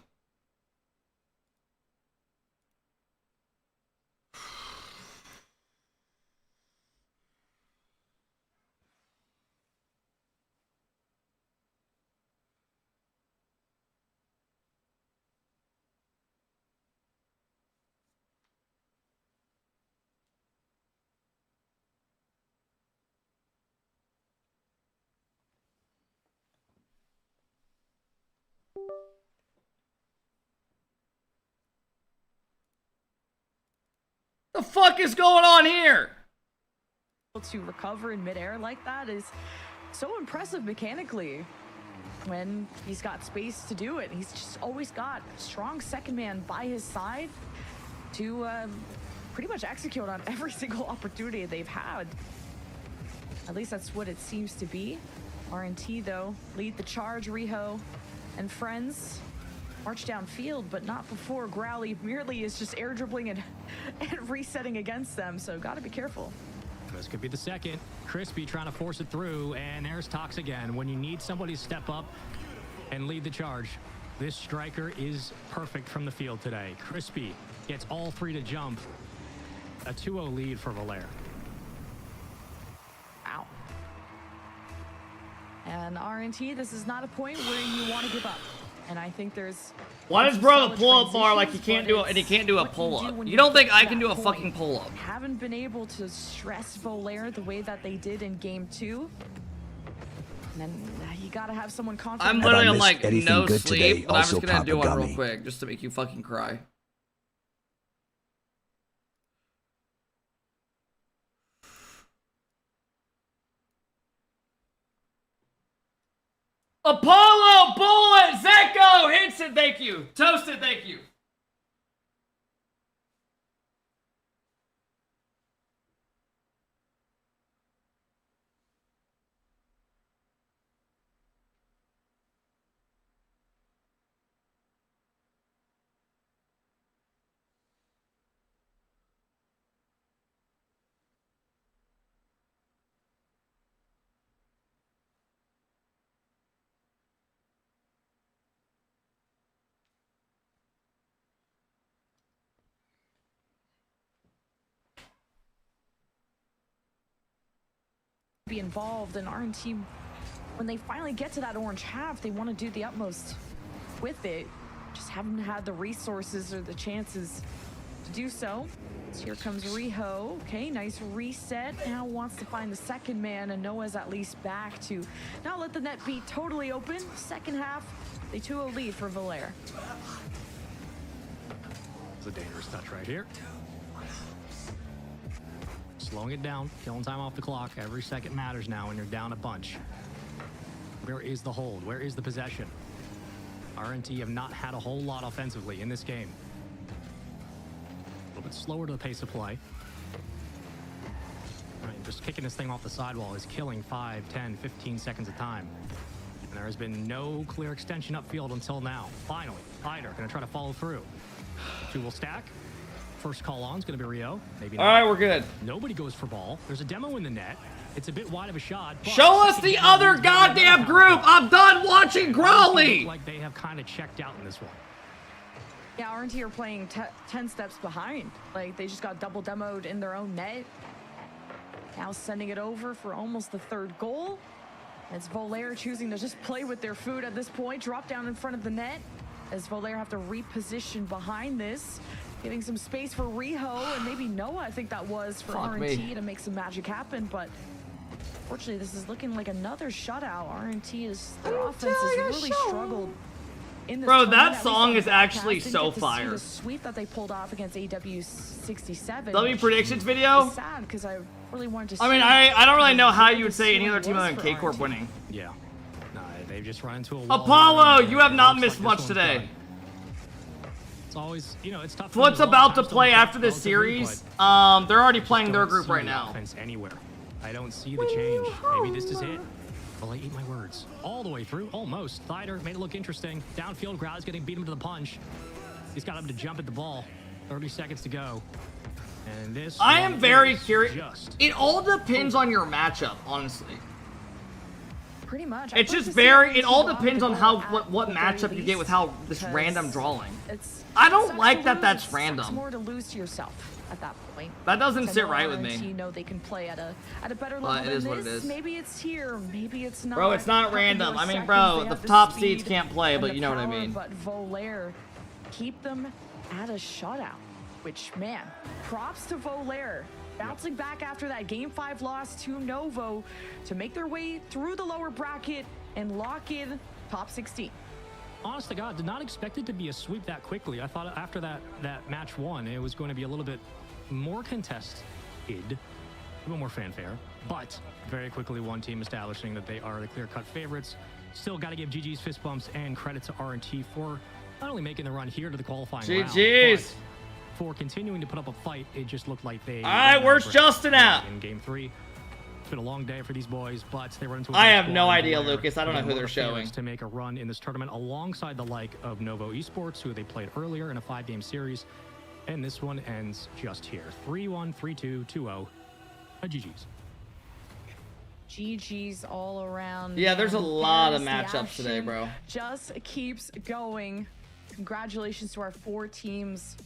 The fuck is going on here? To recover in midair like that is so impressive mechanically when he's got space to do it. He's just always got a strong second man by his side to pretty much execute on every single opportunity they've had. At least that's what it seems to be. RNT though lead the charge. Riho and friends march downfield, but not before Growly merely is just air dribbling and resetting against them, so gotta be careful. This could be the second. Crispy trying to force it through, and there's Tox again. When you need somebody to step up and lead the charge, this striker is perfect from the field today. Crispy gets all three to jump. A 2-0 lead for Valère. Ow. And RNT, this is not a point where you want to give up. And I think there's... Why does bro the pull-up bar like he can't do it and he can't do a pull-up? You don't think I can do a fucking pull-up? Haven't been able to stress Valère the way that they did in game 2. And then you gotta have someone confident. I'm literally on like no sleep, but I'm just gonna do one real quick just to make you fucking cry. Apollo, Bullet, Zeko, Hinson, thank you. Toasted, thank you. Be involved, and RNT, when they finally get to that orange half, they want to do the utmost with it. Just haven't had the resources or the chances to do so. So here comes Riho. Okay, nice reset. Now wants to find the second man, and Noah's at least back to not let the net be totally open. Second half, they 2-0 lead for Valère. It's a dangerous touch right here. Slowing it down, killing time off the clock. Every second matters now when you're down a bunch. Where is the hold? Where is the possession? RNT have not had a whole lot offensively in this game. A little bit slower to the pace of play. Right, just kicking this thing off the sidewall is killing 5, 10, 15 seconds of time. And there has been no clear extension upfield until now. Finally, Fighter gonna try to follow through. Two will stack. First call on is going to be Rio. Maybe not. All right, we're good. Nobody goes for ball. There's a demo in the net. It's a bit wide of a shot. Show us the other goddamn group. I'm done watching Growly. Like they have kind of checked out in this one. Yeah, RNT are playing 10 steps behind. Like they just got double demoed in their own net. Now sending it over for almost the third goal. It's Valère choosing to just play with their food at this point. Drop down in front of the net as Valère have to reposition behind this. Giving some space for Riho and maybe Noah, I think that was for RNT to make some magic happen, but fortunately this is looking like another shutout. RNT is, their offense has really struggled in this Bro, tournament. that song is actually so fire. The sweep that they pulled off against AW67. Let me predictions video. It's sad because I really wanted to see. I mean, I don't really know how you would say any other team other than K-Corp winning. Yeah. No, they've just run into a wall. Apollo, you have not missed much today. It's always, you know, it's tough. What's about to play after this series? They're already playing their group right now. Anywhere. I don't see the change. Maybe this is it. Well, I eat my words. All the way through, almost. Thider made it look interesting. Downfield, Grow's getting beat him to the punch. He's got him to jump at the ball. 30 seconds to go. And this. I am very curious. It all depends on your matchup, honestly. Pretty much. It's just very. It all depends on how what matchup you get with how this random drawing. I don't like that. That's random. More to lose to yourself at that point. That doesn't sit right with me. You know they can play at a better level But it is than what it this. is. Maybe it's here. Maybe it's not. Bro, it's not random. I mean, bro, the top seeds can't play, but you know what I mean. But Valère keep them at a shutout. Which, man, props to Valère. Bouncing back after that Game 5 loss to Novo to make their way through the lower bracket and lock in top 16. honest to God, did not expect it to be a sweep that quickly. I thought after that match one, it was going to be a little bit more contested, a little more fanfare, but very quickly one team establishing that they are the clear-cut favorites. Still got to give GG's fist bumps and credit to R&T for not only making the run here to the qualifying round, but for continuing to put up a fight. It just looked like they... All right, where's Justin at? In game 3. It's been a long day for these boys, but they run into a I have no idea, Lucas. I don't know who they're showing. To make a run in this tournament alongside the like of Novo Esports, who they played earlier in a 5-game series. And this one ends just here. 3-1, 3-2, 2-0. GG's. GG's all around. Yeah, there's a lot of matchups today, bro. Just keeps going. Congratulations to our 4 teams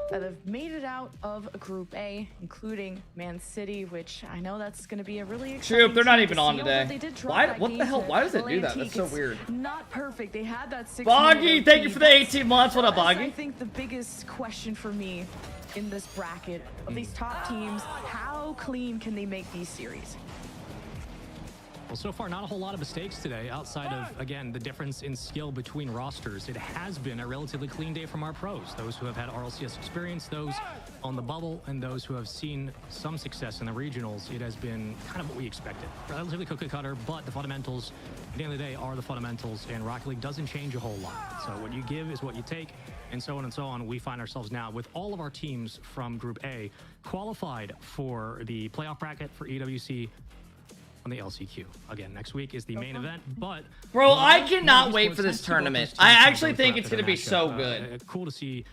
that have made it out of Group A, including Man City, which I know that's going to be a really exciting Troop, they're not even to on see, today. Why? What the hell? Why does it do that? That's so weird. Not perfect. They had that 6. Boggy, thank you for the 18 months. What up, Boggy? I think the biggest question for me in this bracket of these top teams, how clean can they make these series? Well, so far, not a whole lot of mistakes today outside of, again, the difference in skill between rosters. It has been a relatively clean day from our pros, those who have had RLCS experience, those on the bubble, and those who have seen some success in the regionals. It has been kind of what we expected. Relatively cookie cutter, but the fundamentals, at the end of the day, are the fundamentals, and Rocket League doesn't change a whole lot. So what you give is what you take, and so on and so on. We find ourselves now with all of our teams from Group A qualified for the playoff bracket for EWC on the LCQ. Again, next week is the main event, but... Bro, I cannot wait for this tournament. I actually think it's going to be so good. Cool to see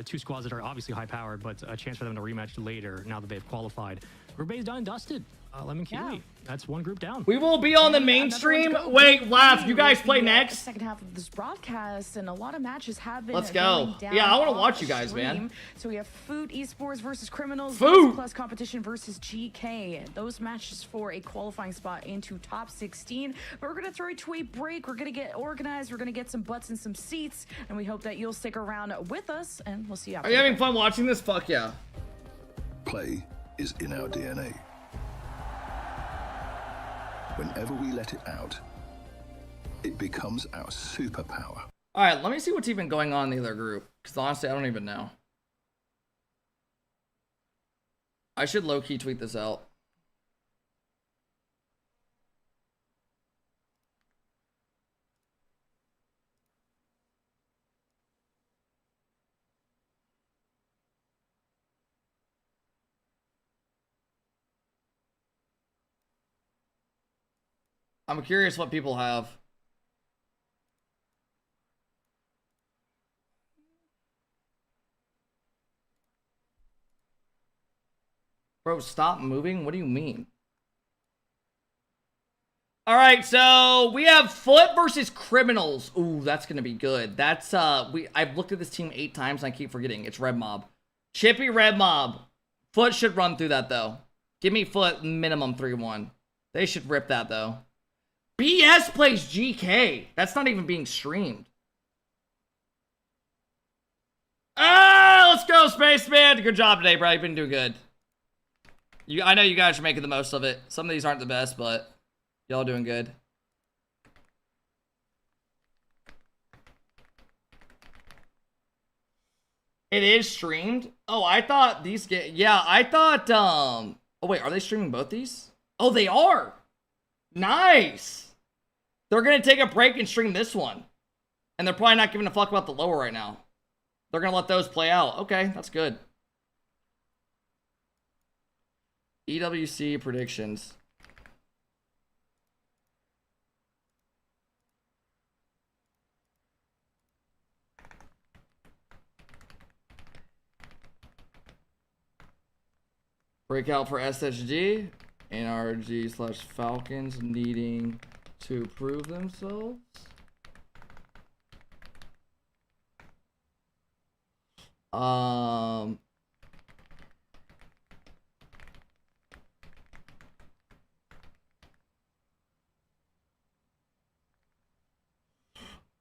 2 squads that are obviously high-powered, but a chance for them to rematch later now that they've qualified. Group A is done and dusted. Lemon Kiwi. That's one group down. We will be on the mainstream. Wait, Laugh, you guys play next? Second half of this broadcast, and a lot of matches have been. Let's go. Yeah, I want to watch you guys, man. So we have Food Esports versus Criminals. Food Plus Competition versus GK. Those matches for a qualifying spot into top 16. But we're gonna throw it to a break. We're gonna get organized. We're gonna get some butts and some seats, and we hope that you'll stick around with us. And we'll see you after. Are you having fun watching this? Fuck yeah. Play is in our DNA. Whenever we let it out, it becomes our superpower. All right, let me see what's even going on in the other group, because honestly, I don't even know. I should low-key tweet this out. I'm curious what people have. Bro, stop moving? What do you mean? Alright, so we have Foot versus Criminals. Ooh, that's gonna be good. That's I've looked at this team 8 times and I keep forgetting. It's Red Mob. Chippy Red Mob. Foot should run through that though. Give me Foot minimum 3-1. They should rip that though. BS plays GK. That's not even being streamed. Ah, let's go, Spaceman. Good job today, bro. You've been doing good. I know you guys are making the most of it. Some of these aren't the best, but y'all doing good. It is streamed? Oh, I thought these get... Yeah, I thought... Oh, wait. Are they streaming both these? Oh, they are. Nice. They're going to take a break and stream this one. And they're probably not giving a fuck about the lower right now. They're going to let those play out. Okay, that's good. EWC predictions. Breakout for SSG. NRG/Falcons needing to prove themselves. All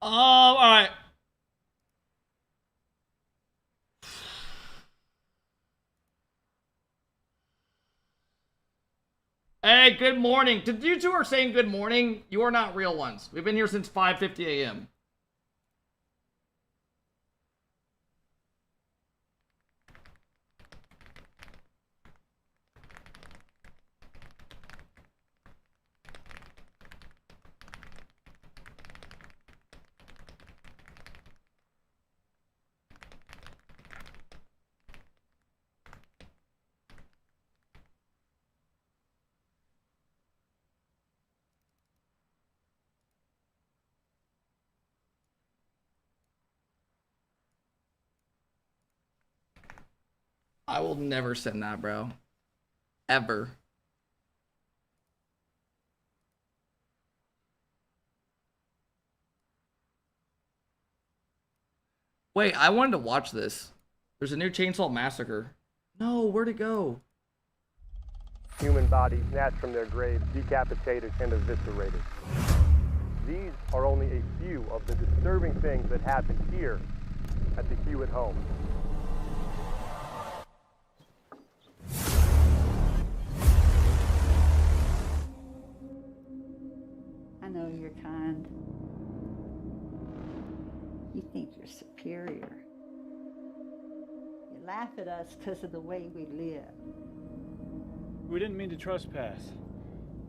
right. Hey, good morning. To you two are saying good morning, you are not real ones. We've been here since 5:50 a.m. I will never send that, bro. Ever. Wait, I wanted to watch this. There's a new Chainsaw Massacre. No, where'd it go? Human bodies snatched from their graves, decapitated, and eviscerated. These are only a few of the disturbing things that happen here at the Hewitt home. I know you're kind. You think you're superior. You laugh at us because of the way we live. We didn't mean to trespass.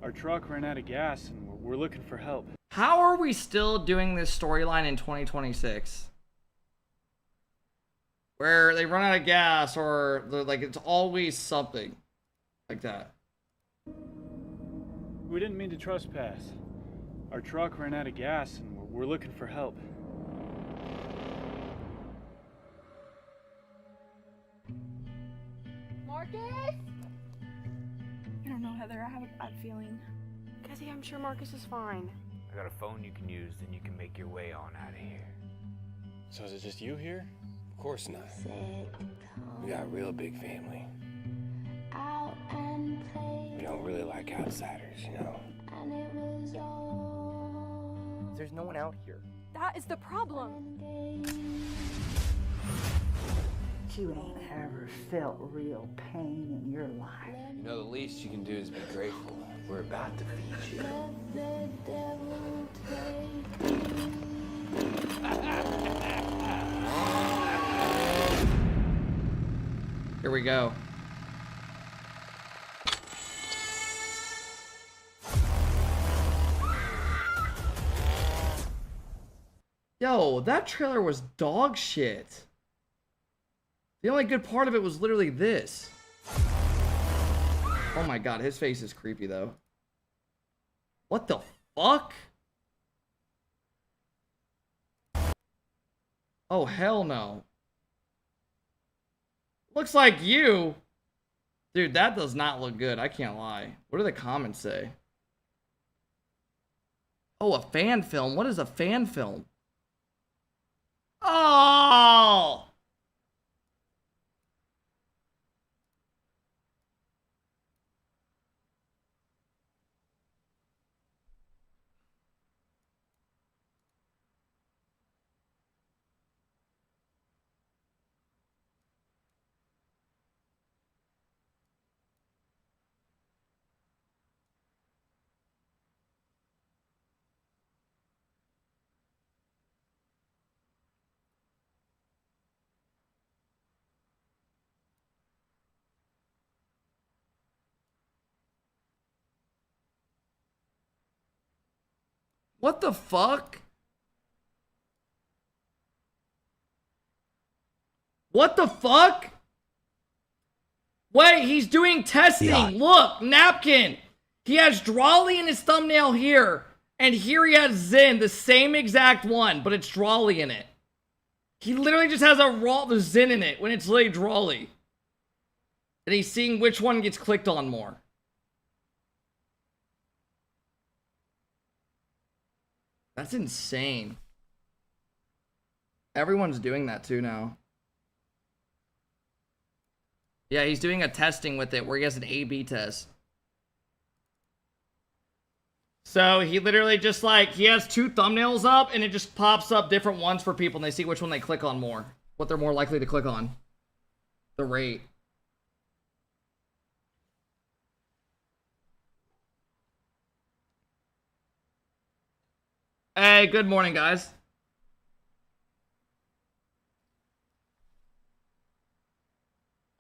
Our truck ran out of gas and we're looking for help. How are we still doing this storyline in 2026? Where they run out of gas or like it's always something like that. We didn't mean to trespass. Our truck ran out of gas and we're looking for help. Marcus? I don't know, Heather. I have a bad feeling. Cassie, I'm sure Marcus is fine. I got a phone you can use, then you can make your way on out of here. So is it just you here? Of course not. We got a real big family. We don't really like outsiders, you know? There's no one out here. That is the problem. You ain't ever felt real pain in your life. You know, the least you can do is be grateful. We're about to feed you. Here we go. Yo, that trailer was dog shit. The only good part of it was literally this. Oh my god, his face is creepy though. What the fuck? Oh hell no. Looks like you. Dude, that does not look good. I can't lie. What do the comments say? Oh, a fan film. What is a fan film? Oh! What the fuck? What the fuck? Wait, he's doing testing. Yeah. Look, napkin. He has Drawley in his thumbnail here. And here he has Zen, the same exact one, but it's Drawley in it. He literally just has the Zen in it when it's literally Drawley. And he's seeing which one gets clicked on more. That's insane. Everyone's doing that too now. Yeah, he's doing a testing with it where he has an A/B test. So he literally just like, he has two thumbnails up and it just pops up different ones for people and they see which one they click on more. What they're more likely to click on. The rate. Hey, good morning, guys.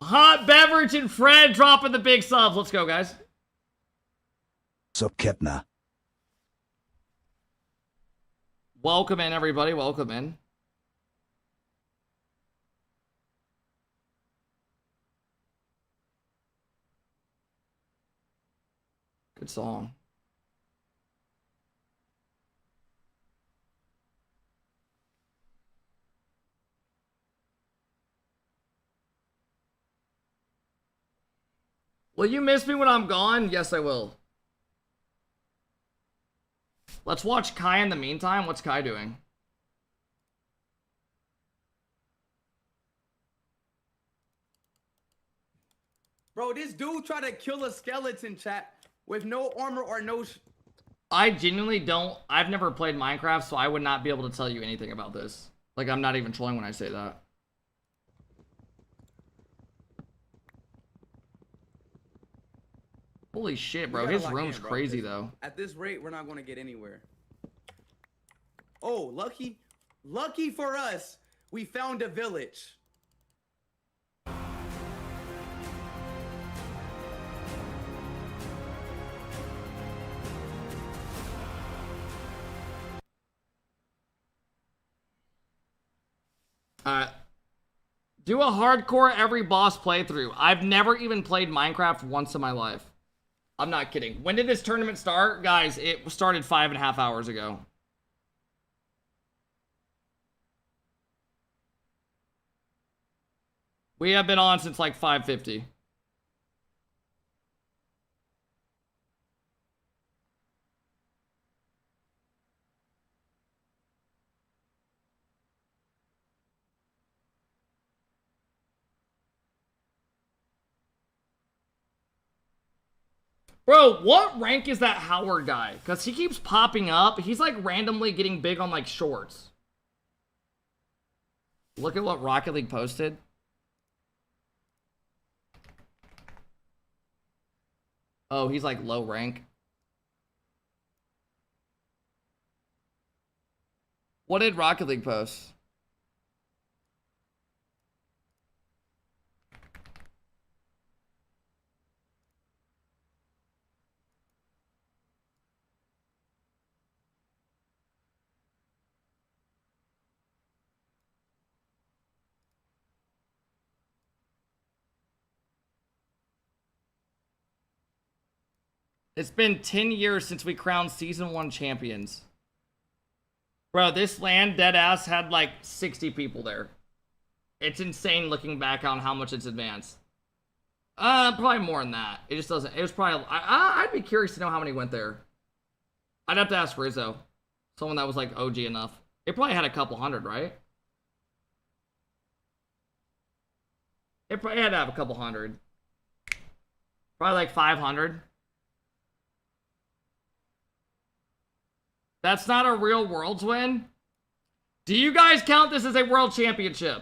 Hot Beverage and Fred dropping the big subs. Let's go, guys. Sup, Kepna? Welcome in, everybody. Welcome in. Good song. Will you miss me when I'm gone? Yes, I will. Let's watch Kai in the meantime. What's Kai doing? Bro, this dude tried to kill a skeleton, chat, with no armor or no... I genuinely don't... I've never played Minecraft, so I would not be able to tell you anything about this. Like, I'm not even trolling when I say that. Holy shit, bro. His room's crazy, though. At this rate, we're not going to get anywhere. Oh, lucky for us, we found a village. Do a hardcore every boss playthrough. I've never even played Minecraft once in my life. I'm not kidding. When did this tournament start? Guys, it started 5.5 hours ago. We have been on since like 5:50. Bro, what rank is that Howard guy? Because he keeps popping up. He's like randomly getting big on like shorts. Look at what Rocket League posted. Oh, he's like low rank. What did Rocket League post? It's been 10 years since we crowned Season 1 champions. Bro, this LAN deadass had like 60 people there. It's insane looking back on how much it's advanced. Probably more than that. It just doesn't. It was probably... I'd be curious to know how many went there. I'd have to ask Rizzo. Someone that was like OG enough. It probably had a couple hundred, right? It probably had to have a couple hundred. Probably like 500. That's not a real Worlds win? Do you guys count this as a World Championship?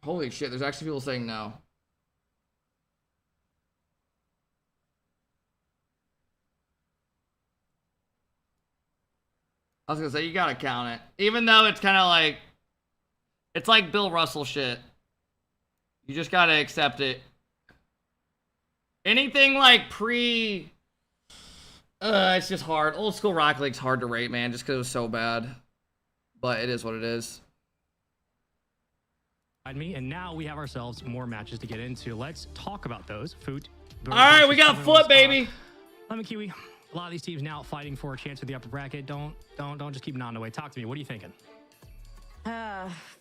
Holy shit, there's actually people saying no. I was gonna say, you gotta count it. Even though it's kind of like... It's like Bill Russell shit. You just gotta accept it. Anything like pre... it's just hard. Old school Rocket League's hard to rate, man, just because it was so bad. But it is what it is. And now we have ourselves more matches to get into. Let's talk about those. Foot. All right, we got Foot, baby. Lemon Kiwi. A lot of these teams now fighting for a chance at the upper bracket. Don't just keep nodding away. Talk to me. What are you thinking?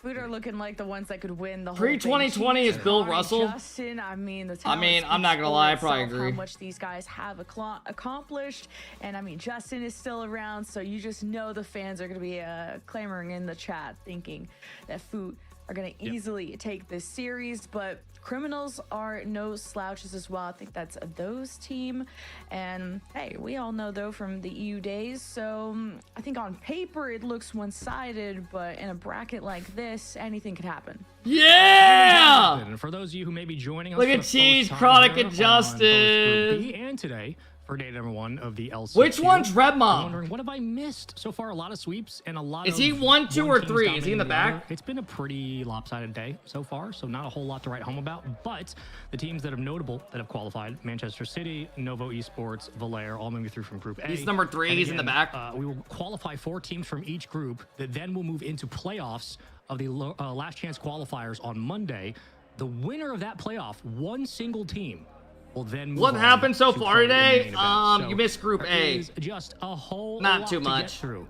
Food are looking like the ones that could win the whole Pre-2020 is Bill Russell. Justin, I mean, I'm not gonna lie, I probably agree. How much these guys have accomplished, and I mean, Justin is still around, so you just know the fans are gonna be clamoring in the chat, thinking that Food are gonna easily take this series, but Criminals are no slouches as well. I think that's those team. And hey, we all know though from the EU days, so I think on paper it looks one-sided, but in a bracket like this, anything could happen. Yeah! And for those of you who may be joining us, look at Cheese product adjusted. And today for day number 1 of the LCQ. Which one's Red Mom? Wondering, what have I missed so far? A lot of sweeps and a lot of... Is he 1, 2, or 3? Is he in the back? It's been a pretty lopsided day so far, so not a whole lot to write home about. But the teams that have notable that have qualified: Manchester City, Novo Esports, Valair, all moving through from Group A. He's number 3. He's in the back. We will qualify 4 teams from each group that then will move into playoffs of the last chance qualifiers on Monday. The winner of that playoff, one single team, will then move what happened so far today? So you missed Group A. Just a whole not lot too much. To get through.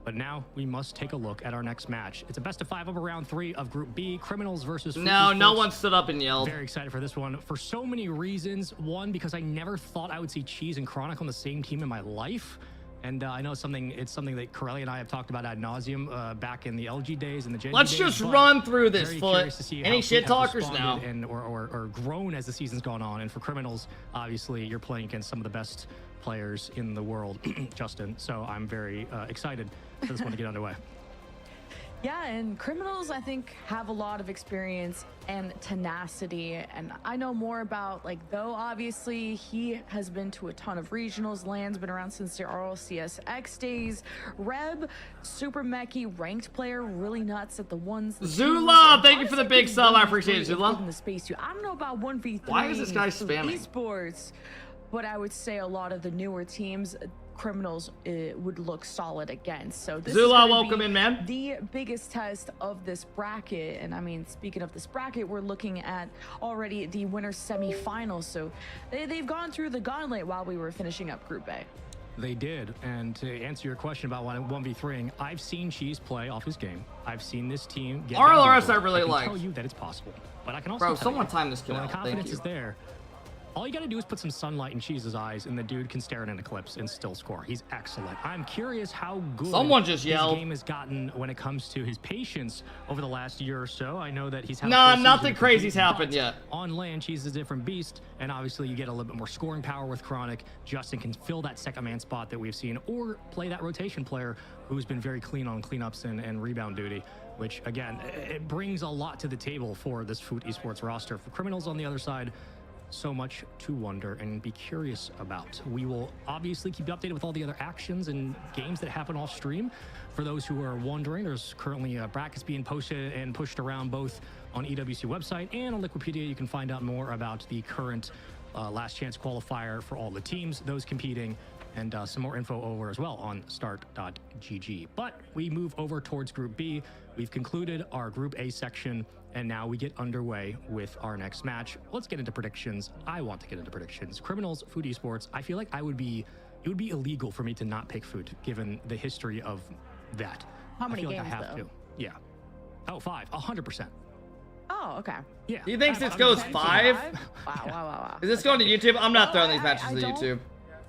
But now we must take a look at our next match. It's a best of 5 over round 3 of Group B, Criminals versus Food No, no Esports. one stood up and yelled. Very excited for this one for so many reasons. One, because I never thought I would see Cheese and Chronic on the same team in my life. And I know it's something that Corelli and I have talked about ad nauseum back in the LG days and the Gen G Let's days, just but run through this, very Foot. curious to see Any how shit Food have talkers now? responded and or grown as the season's gone on. And for Criminals, obviously, you're playing against some of the best players in the world, Justin. So I'm very excited for this one to get underway. Yeah, and Criminals, I think, have a lot of experience and tenacity. And I know more about, like, though obviously he has been to a ton of regionals, LAN's been around since the RLCSX days. Reb, super mechy, ranked player, really nuts at the ones. The Zula, twos. thank you for the big sub. I appreciate it, Zula. In the space too. I don't know about 1v3. Why is this guy spamming? Esports, but I would say a lot of the newer teams, Criminals would look solid against. So this Zula, is welcome in, man. The biggest test of this bracket. And I mean, speaking of this bracket, we're looking at already the winner's semifinals. So they've gone through the gauntlet while we were finishing up Group A. They did, and to answer your question about 1v3ing, I've seen Cheese play off his game. I've seen this team get RLRS down. I really can like. tell you that it's possible, but I can also Bro, tell someone you, time this kill when out. the Thank confidence you. is there, all you got to do is put some sunlight in Cheese's eyes, and the dude can stare at an eclipse and still score. He's excellent. I'm curious how good Someone just his yelled. game has gotten when it comes to his patience over the last year or so. I know that he's had Nah, a full nothing season to crazy's compete, happened but yet. on land, Cheese is a different beast, and obviously you get a little bit more scoring power with Chronic. Justin can fill that second man spot that we've seen, or play that rotation player who's been very clean on cleanups and rebound duty, which again, it brings a lot to the table for this Food Esports roster. For Criminals on the other side, so much to wonder and be curious about. We will obviously keep you updated with all the other actions and games that happen off stream. For those who are wondering, there's currently brackets being posted and pushed around both on EWC website and on Liquipedia. You can find out more about the current last chance qualifier for all the teams, those competing, and some more info over as well on start.gg. But we move over towards Group B. We've concluded our Group A section, and now we get underway with our next match. Let's get into predictions. I want to get into predictions. Criminals, Food Esports. I feel like it would be illegal for me to not pick Food, given the history of that. How many I feel games, like I have though? to. Yeah. Oh, 5. 100%. Oh, okay. Yeah. He thinks this goes 5? Wow. Is this going to YouTube? I'm not throwing these matches to YouTube.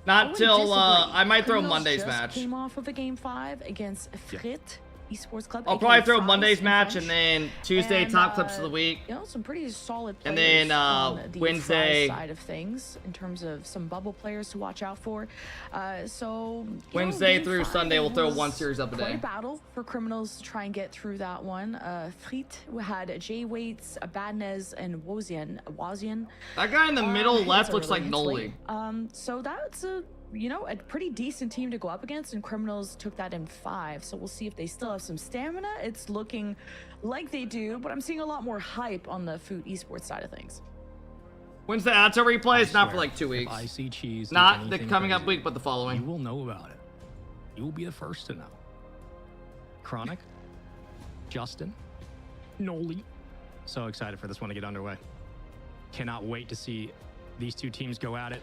Not till I might throw Monday's match. Came off of a game 5 against Frit Esports Club. I'll probably throw Monday's match and then Tuesday top clips of the week. You know, some pretty solid players. And then on the Wednesday side of things in terms of some bubble players to watch out for. So Wednesday game through 5 Sunday we'll throw was one series up a quite day. battle for Criminals to try and get through that one. Frit had Jay Waits, Badnez, and Wazian. That guy in the middle left looks like hits Noli. late. So that's a pretty decent team to go up against, and Criminals took that in 5. So we'll see if they still have some stamina. It's looking like they do, but I'm seeing a lot more hype on the Food Esports side of things. When's the ATO replay? It's not for like 2 weeks. I see Cheese. Not the coming up week, but the following. You will know about it. You will be the first to know. Chronic, Justin, Noli. So excited for this one to get underway. Cannot wait to see these two teams go at it.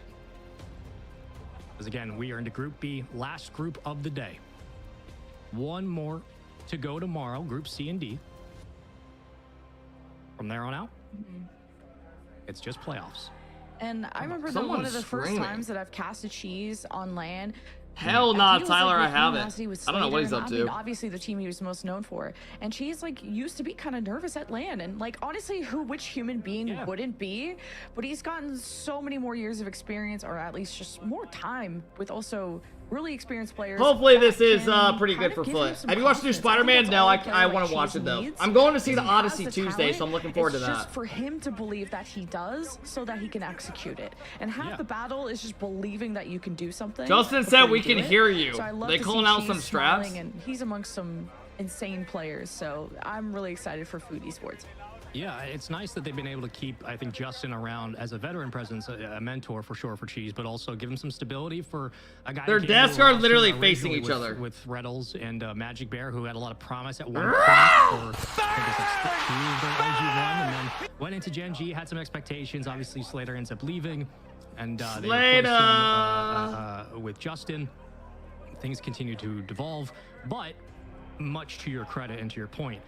Because again, we are into Group B, last group of the day. One more to go tomorrow, Group C and D. From there on out, it's just playoffs. And I remember that one of the first times that I've casted Cheese on LAN. Hell nah, Tyler, I haven't. I don't know what he's up I to. mean, obviously the team he was most known for. And Cheese used to be kind of nervous at LAN. And honestly, which human being wouldn't be? But he's gotten so many more years of experience, or at least just more time with also really experienced players. Hopefully this is pretty good for Foot. Have you watched the new Spider-Man? No, I want to watch it though. I'm going to see the Odyssey Tuesday, so I'm looking forward to that. It's just for him to believe that he does, so that he can execute it. And half the battle is just believing that you can do something. Justin said we can hear you. So I love They to calling see out Cheese some straps? smiling, and he's amongst some insane players. So I'm really excited for Food Esports. Yeah, it's nice that they've been able to keep, I think, Justin around as a veteran presence, a mentor for sure for Cheese, but also give him some stability for a guy. Their who came desks into the are literally roster facing originally each other. with Reddles and Magic Bear, who had a lot of promise at one point. I think it's like 2 of their LG1, and then went into Gen G, had some expectations. Obviously, Slater ends up leaving, and they replaced him with Justin. things continue to devolve, but much to your credit and to your point,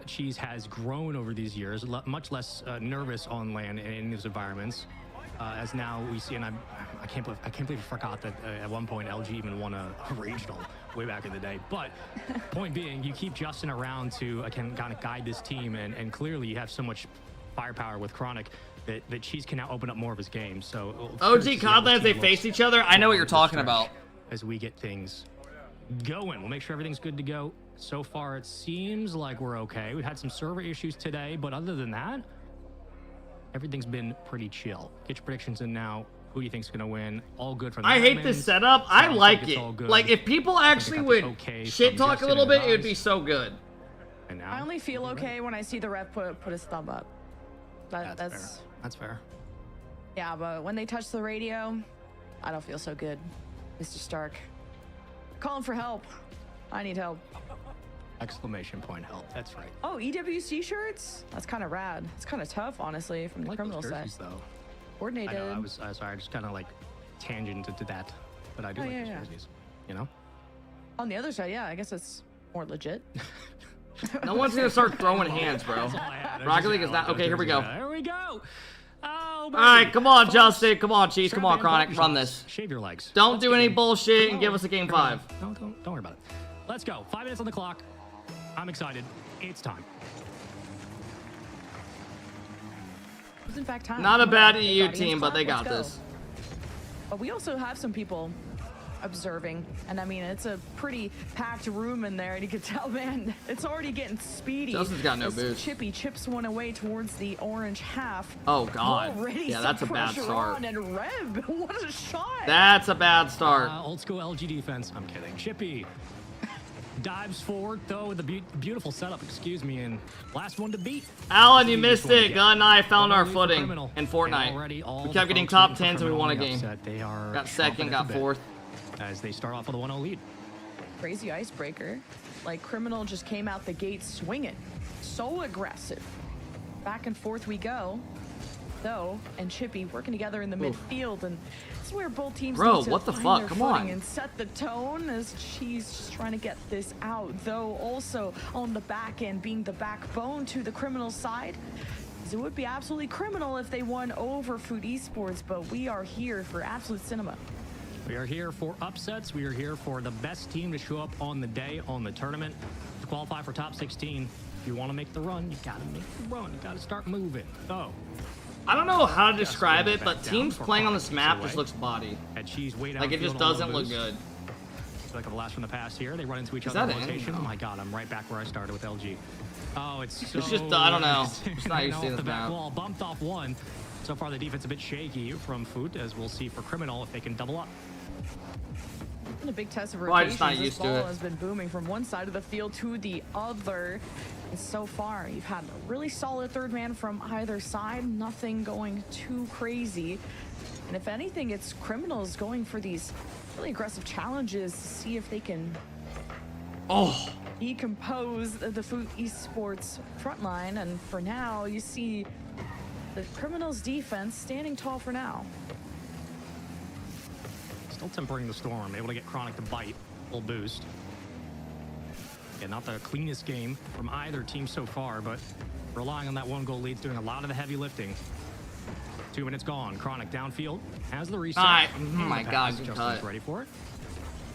Cheese has grown over these years, much less nervous on land in these environments. As now we see, and I can't believe I forgot that at one point LG even won a regional way back in the day. But point being, you keep Justin around to kind of guide this team, and clearly you have so much firepower with Chronic that Cheese can now open up more of his game. So OG Codlands, they face each other. I know what you're talking about. As we get things going, we'll make sure everything's good to go. So far, it seems like we're okay. We had some server issues today, but other than that, everything's been pretty chill. Get your predictions in now. Who do you think's gonna win? All good from the I hate this setup. I like it. Like, if people actually would shit talk a little bit, it would be so good. And now, I only feel okay when I see the ref put his thumb up. That's fair. Yeah, but when they touch the radio, I don't feel so good. Mr. Stark, calling for help. I need help. Exclamation point help. That's right. Oh, EWC shirts? That's kind of rad. It's kind of tough, honestly, from the criminal side. Though. Coordinated. I know. I was sorry. I just kind of like tangented to that, but I do like these jerseys. You know. On the other side, yeah, I guess it's more legit. No one's gonna start throwing hands, bro. Rocket League is not okay. Here we go. There we go. Oh, all right, come on, Justin. Come on, Cheese. Come on, Chronic. Run this. Shave your legs. Don't do any bullshit and give us a game 5. No, don't worry about it. Let's go. 5 minutes on the clock. I'm excited. It's time. It was in fact time. Not a bad EU team, but they got this. But we also have some people observing, and I mean, it's a pretty packed room in there, and you can tell, man, it's already getting speedy. Justin's got no boost. Chippy chips one away towards the orange half. Oh god. Already yeah, that's a bad start. And Reb, what a shot. That's a bad start. Old school LG defense. I'm kidding. Chippy dives forward though with a beautiful setup, excuse me, and last one to beat. Alan, you missed it. God and I found our footing in Fortnite. We kept getting top 10s and we won a game. They are got second, got 4th. As they start off with a 1-0 lead. Crazy icebreaker. Like, Criminal just came out the gate swinging. So aggressive. Back and forth we go. Though, and Chippy working together in the midfield, and this is where both teams need to what the find fuck? their Come footing on. and set the tone as she's just trying to get this out. Though also on the back end being the backbone to the Criminal side. It would be absolutely criminal if they won over Food Esports, but we are here for absolute cinema. We are here for upsets. We are here for the best team to show up on the day, on the tournament, to qualify for top 16. If you want to make the run, you gotta make the run. You gotta start moving. So, I don't know how to describe it, but teams playing on this map just looks body. Like, it just doesn't look good. Like a blast from the past here. They run into each other in rotation. Oh my god, I'm right back where I started with LG. Oh, it's so... It's just, I don't know. It's not used to the this back map. wall, bumped off one. So far, the defense a bit shaky from Foot, as we'll see for Criminal if they can double up. In a big test of Well, I'm just rotations, not this used to ball it. has been booming from one side of the field to the other. And so far, you've had a really solid third man from either side. Nothing going too crazy. And if anything, it's Criminals going for these really aggressive challenges to see if they can decompose the Food Esports front line. And for now, you see the Criminals defense standing tall for now. Still tempering the storm, able to get Chronic to bite, full boost. Yeah, not the cleanest game from either team so far, but relying on that 1-goal lead, doing a lot of the heavy lifting. 2 minutes gone. Chronic downfield has the reset. Oh my god, good Justin's cut. ready for it.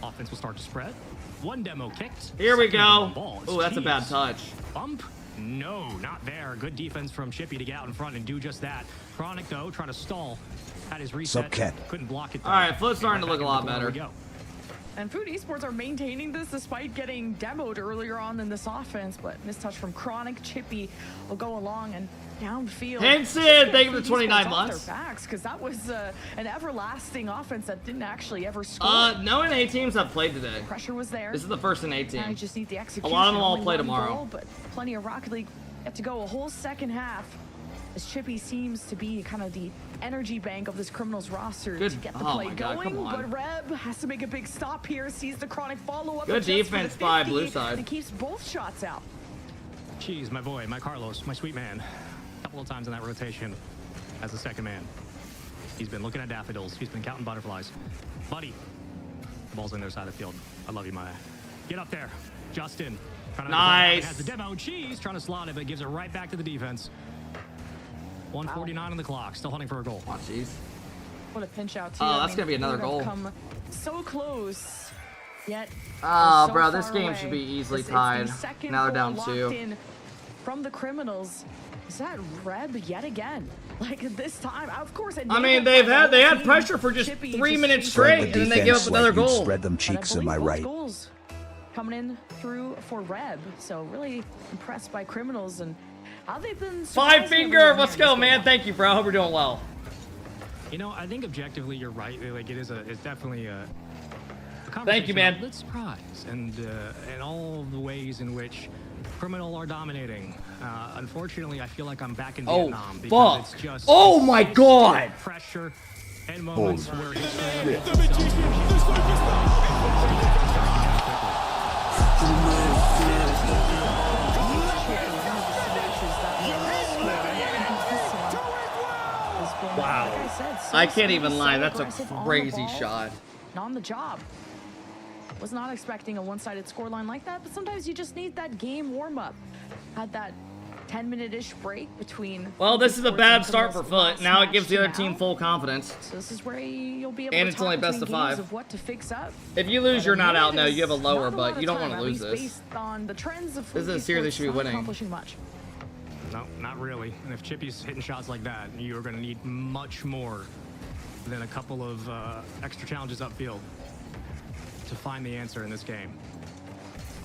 Offense will start to spread. One demo kicked. Here we Second go. Oh, that's a bad Cheese. touch. Bump? No, not there. Good defense from Chippy to get out in front and do just that. Chronic, though, trying to stall. Had his reset. Subcat. Couldn't block it, though. All right, Foot's starting to look a Back lot into the corner better. we go. And Food Esports are maintaining this despite getting demoed earlier on in this offense, but mistouch from Chronic. Chippy will go along and downfield. Henson, thank you for the 29 months. Because that was an everlasting offense that didn't actually ever score. No NA teams have played today. Pressure was there. This is the first NA Now you team. just need the A execution. lot of them all Only play one tomorrow. goal, but plenty of Rocket League yet to go a whole second half. As Chippy seems to be kind of the energy bank of this Criminals roster Good- to get the oh play my God, going. come on. But Reb has to make a big stop here. Sees the Chronic follow-up. Good adjusts for the defense by 50, blue side. And keeps both shots out. Cheese, my boy, my Carlos, my sweet man. A couple of times in that rotation as a second man. He's been looking at daffodils. He's been counting butterflies. Buddy, Ball's on their side of the field. I love you, Maya. Get up there. Justin. Nice. Has the demo. Cheese trying to slot it, but gives it right back to the defense. 1:49 on the clock. Still hunting for a goal. Oh, jeez. What a pinch out, too. Oh, that's going to be another they goal. have come so close, yet Oh, so bro, this far game away. should be easily It's the tied. second Now they're goal down locked 2. in from the Criminals. Is that Reb yet again? Like this time, of course. I mean, they had pressure for just 3 minutes straight, and then they give up another goal. Spread them cheeks, am I right? Goals coming in through for Reb. So really impressed by Criminals and how they've been. 5 finger, let's go, man. Thank you, bro. Hope you're doing well. You know, I think objectively you're right. Like it's definitely a Thank you, man. Let's surprise and all the ways in which Criminal are dominating. Unfortunately, I feel like I'm back in Vietnam because it's just oh my god! Pressure and moments where Wow. I can't even lie. That's a crazy shot. On the job. Was not expecting a one-sided scoreline like that, but sometimes you just need that game warm-up. Had that 10-minute-ish break between. Well, this is a bad start for Foot. Now it gives the other team full confidence. So this is where you'll be able and to it's only best of 5. of what to fix up. If you lose, you're not out. No, you have a Not lower, lot but of you don't time, want to at lose least this. Based on the trends of This is a series they should be not winning. accomplishing much. No, not really. And if Chippy's hitting shots like that, you're going to need much more than a couple of extra challenges upfield to find the answer in this game.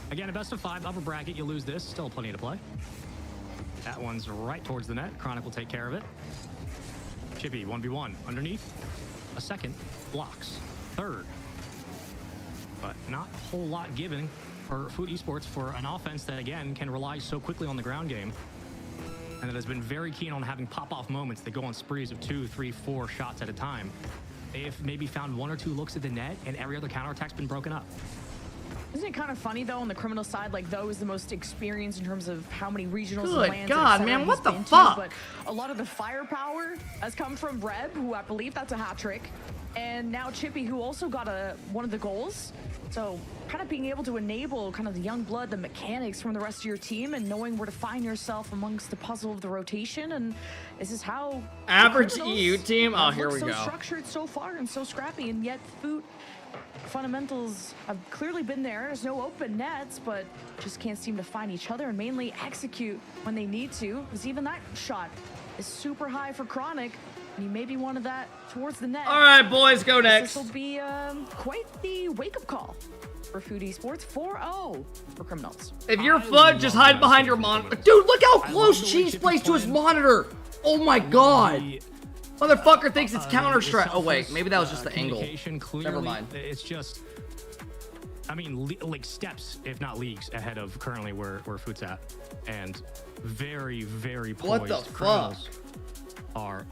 Again, a best of 5 upper bracket. You lose this, still plenty to play. That one's right towards the net. Chronic will take care of it. Chippy 1v1 underneath. A second blocks. Third, but not a whole lot given for Food Esports for an offense that again can rely so quickly on the ground game, and that has been very keen on having pop-off moments that go on sprees of 2, 3, 4 shots at a time. They've maybe found 1 or 2 looks at the net, and every other counterattack's been broken up. Isn't it kind of funny though on the Criminal side, like Tho is the most experienced in terms of how many regionals Good and lands God, and man, what the he's been to, fuck? but a lot of the firepower has come from Reb, who I believe that's a hat trick, and now Chippy, who also got one of the goals. So kind of being able to enable kind of the young blood, the mechanics from the rest of your team, and knowing where to find yourself amongst the puzzle of the rotation. And this is how Average EU team. Oh, here we so go. Structured so far and so scrappy, and yet Food fundamentals have clearly been there. There's no open nets, but just can't seem to find each other and mainly execute when they need to. Because even that shot is super high for Chronic, and he maybe wanted that towards the net. All right, boys, go next. This will be quite the wake-up call for Food Esports. 4-0 for Criminals. If you're Foot, just hide behind your monitor. Dude, look how close Cheese plays to his monitor. Oh my god. Motherfucker thinks it's Counter-Strike. Oh wait, maybe that was just the angle. Never mind. It's just, I mean, like steps, if not leagues, ahead of currently where Food's at. And very, very poised. What the fuck? Criminals are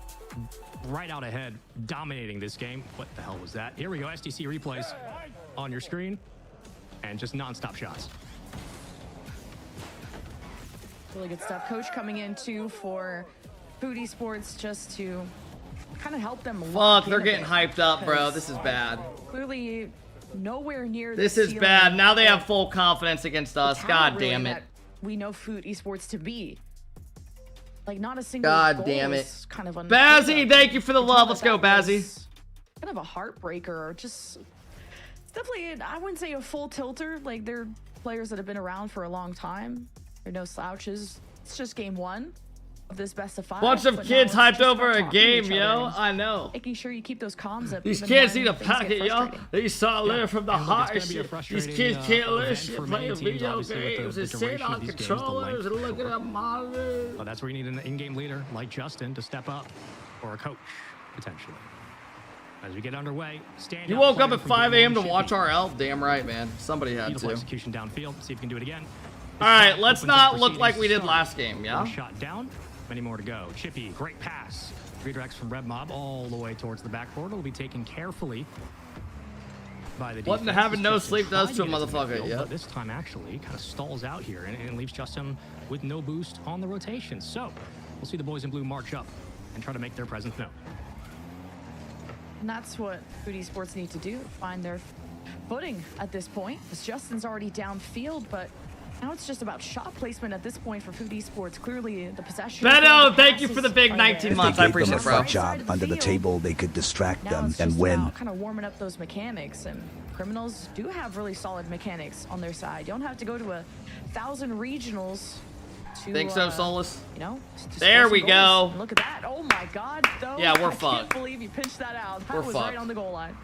right out ahead, dominating this game. What the hell was that? Here we go, STC replays on your screen, and just non-stop shots. Really good stuff. Coach coming in too for Food Esports just to kind of help them. Fuck, they're getting hyped up, bro. This is bad. Clearly nowhere near This is bad. Now they have full confidence against us. God damn it. We know Food Esports to be. Like not a single God damn it. Kind of Bazzy, thank you for the love. Let's go, Bazzy. Kind of a heartbreaker. Just it's definitely, I wouldn't say a full tilter. Like they're players that have been around for a long time. They're no slouches. It's just game 1 of this best of 5. Bunch of kids hyped over a game, yo. I know. Making sure you keep those comms up. These kids need a packet, yo. These saw live from the heart shit. These kids can't live shit playing video games and sit on controllers and look at a monitor. Well, that's where you need an in-game leader like Justin to step up, or a coach, potentially. As we get underway, you woke up at 5 a.m. to watch RL? Damn right, man. Somebody had to. Execution downfield. See if you can do it again. All right, let's not look like we did last game, yeah? One shot down, many more to go. Chippy, great pass. Redirects from Red Mob all the way towards the backboard. Will be taken carefully by the defense. What having no sleep does to a motherfucker, yeah. But this time actually kind of stalls out here and leaves Justin with no boost on the rotation. So we'll see the boys in blue march up and try to make their presence known. And that's what Food Esports need to do, find their footing at this point. As Justin's already downfield, but now it's just about shot placement at this point for Food Esports. Clearly, the possession. Beto, thank you for the big 19 months. I appreciate it, bro. If they gave them a front job under the table, they could distract Now them it's and just win. about kind of warming up those mechanics, and Criminals do have really solid mechanics on their side. You don't have to go to 1,000 regionals to Think so, Solus? You know, to there score we some go. goals. Look at that. Oh my god, though. Yeah, we're I fucked. can't believe you pinched that out. That We're was fucked. right on the goal line.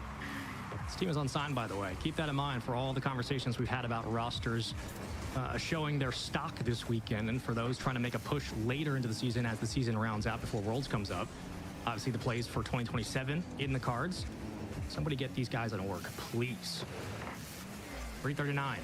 This team is unsigned, by the way. Keep that in mind for all the conversations we've had about rosters showing their stock this weekend, and for those trying to make a push later into the season as the season rounds out before Worlds comes up. Obviously, the plays for 2027 in the cards. Somebody get these guys on work, please. 339.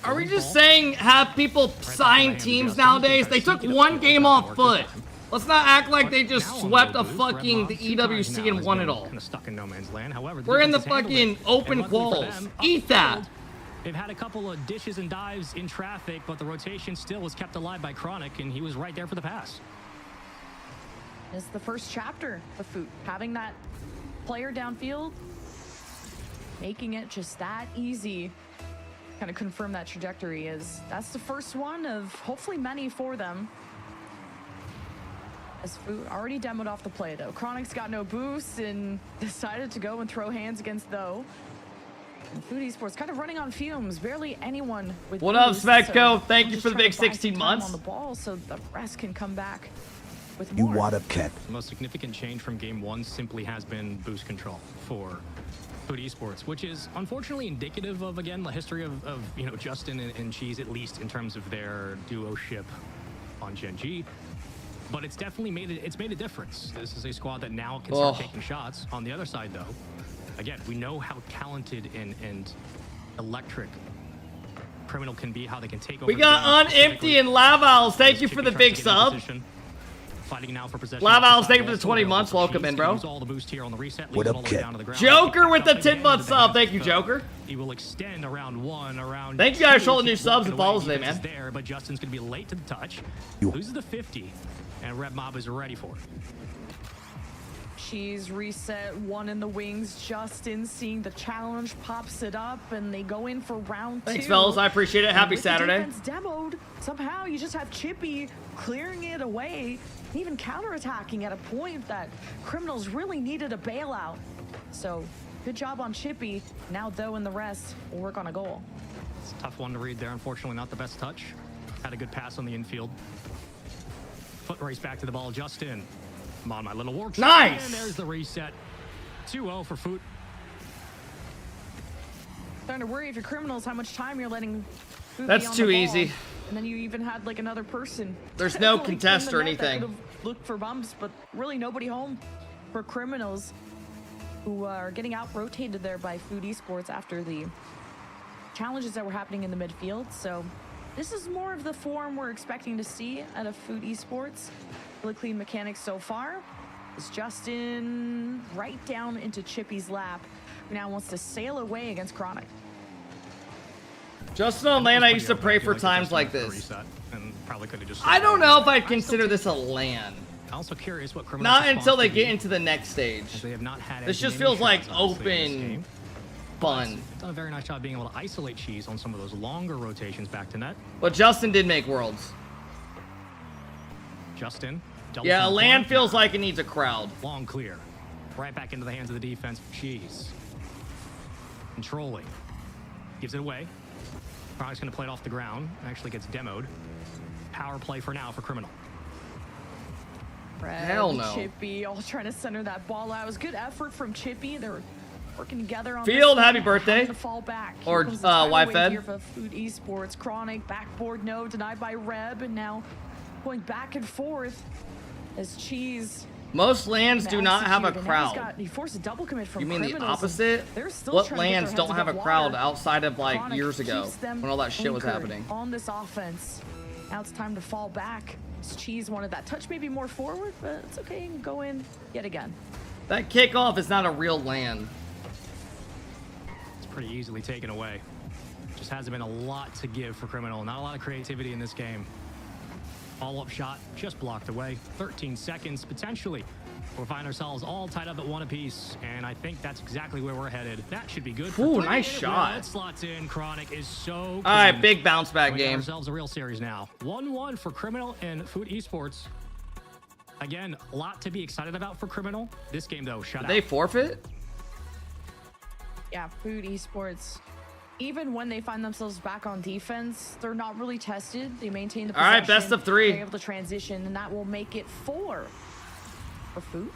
Are we just saying have people sign teams nowadays? They took one game off foot. Let's not act like they just swept a fucking the EWC and won it all. Kind of stuck in no man's land. However, We're in the fucking open quals. Eat that. They've had a couple of dishes and dives in traffic, but the rotation still was kept alive by Chronic, and he was right there for the pass. It's the first chapter of Food. Having that player downfield, making it just that easy. Kind of confirm that trajectory is that's the first one of hopefully many for them. As Food already demoed off the play though. Chronic's got no boost and decided to go and throw hands against though. And Food Esports kind of running on fumes. Barely anyone with What up, boost, Svechko? so Thank you just for the trying big to buy some 16 time months. on the ball so the rest can come back with You more. RocketLeague. The most significant change from game one simply has been boost control for Food Esports, which is unfortunately indicative of, again, the history of you know, Justin and Cheese, at least in terms of their duo-ship on Gen G. But it's definitely made a difference. This is a squad that now can start taking shots. On the other side, though, again, we know how talented and electric Criminal can be, how they can take over. We got Unempty and Lavals. Thank you for the big sub. Fighting now for possession. Lavals, thank you for the 20 months. Welcome in, bro. All the boost here on the reset, What up, kid? Joker with the 10-month sub. Thank you, Joker. He will extend around one, around. Thank you guys for all the two, new subs and walking away. follows today, Defense man. is there, but Justin's gonna be late to the touch. You- Loses the 50, and Red Mob is ready for it. She's reset one in the wings. Justin seeing the challenge pops it up and they go in for round Thanks, two. fellas. I appreciate it. And Happy with the Saturday. defense demoed, somehow you just have Chippy clearing it away, even counterattacking at a point that Criminals really needed a bailout. So good job on Chippy. Now though in the rest, we'll work on a goal. It's a tough one to read there. Unfortunately, not the best touch. Had a good pass on the infield. Foot race back to the ball. Justin. Come on, my little war. Nice! And there's the reset. 2-0 for Foot. Starting to worry if you're Criminals how much time you're letting Food That's be on too the ball. easy. And then you even had like another person. There's no like, in contest the or net that anything. could've looked for bumps, but really nobody home for Criminals, who are getting out rotated there by Food Esports after the challenges that were happening in the midfield. So this is more of the form we're expecting to see out of Food Esports. Really clean mechanics so far. Is Justin right down into Chippy's lap, who now wants to sail away against Chronic. Justin on LAN, I used to pray for times like this. I don't know if I'd consider this a LAN. Also curious what Criminals Not until they get into the next stage. They have not had This just many feels like shots, obviously, in this open game. fun. They've done a very nice job being able to isolate Cheese on some of those longer rotations back to net. But Justin did make Worlds. Justin. Yeah, LAN feels like it needs a crowd. Long clear. Right back into the hands of the defense for Cheese. Controlling. Gives it away. Chronic's going to play it off the ground. Actually gets demoed. Power play for now for Criminal. Red, Hell no. Chippy all trying to center that ball out. It was good effort from Chippy. They were working together on Field, this happy one. birthday. Having to fall back. Or, Here comes the tidal wave Y-Fed. here for Food Esports. Chronic, backboard no, denied by Reb, and now going back and forth as Cheese. Most LANs do not have a executed. And now he's crowd. He forced a double commit from You mean the Criminals, and opposite? they're still What trying to get their LANs heads don't have a above crowd water. outside of like Chronic years ago keeps them when all that shit was anchored happening? on this offense. Now it's time to fall back. Cheese wanted that touch maybe more forward, but it's okay. Go in yet again. That kickoff is not a real LAN. It's pretty easily taken away. Just hasn't been a lot to give for Criminal. Not a lot of creativity in this game. Follow-up shot just blocked away. 13 seconds potentially We'll find ourselves all tied up at 1 apiece, and I think that's exactly where we're headed. That should be good. Ooh, nice shot. It slots in. Chronic is so all right, big bounce back we got game. Ourselves a real series now. 1-1 for Criminal and Food Esports. Again, a lot to be excited about for Criminal. This game, though, shut out. They forfeit? Yeah, Food Esports. Even when they find themselves back on defense, they're not really tested. They maintain the possession. All right, best of 3. They're able to transition, and that will make it 4 for Food.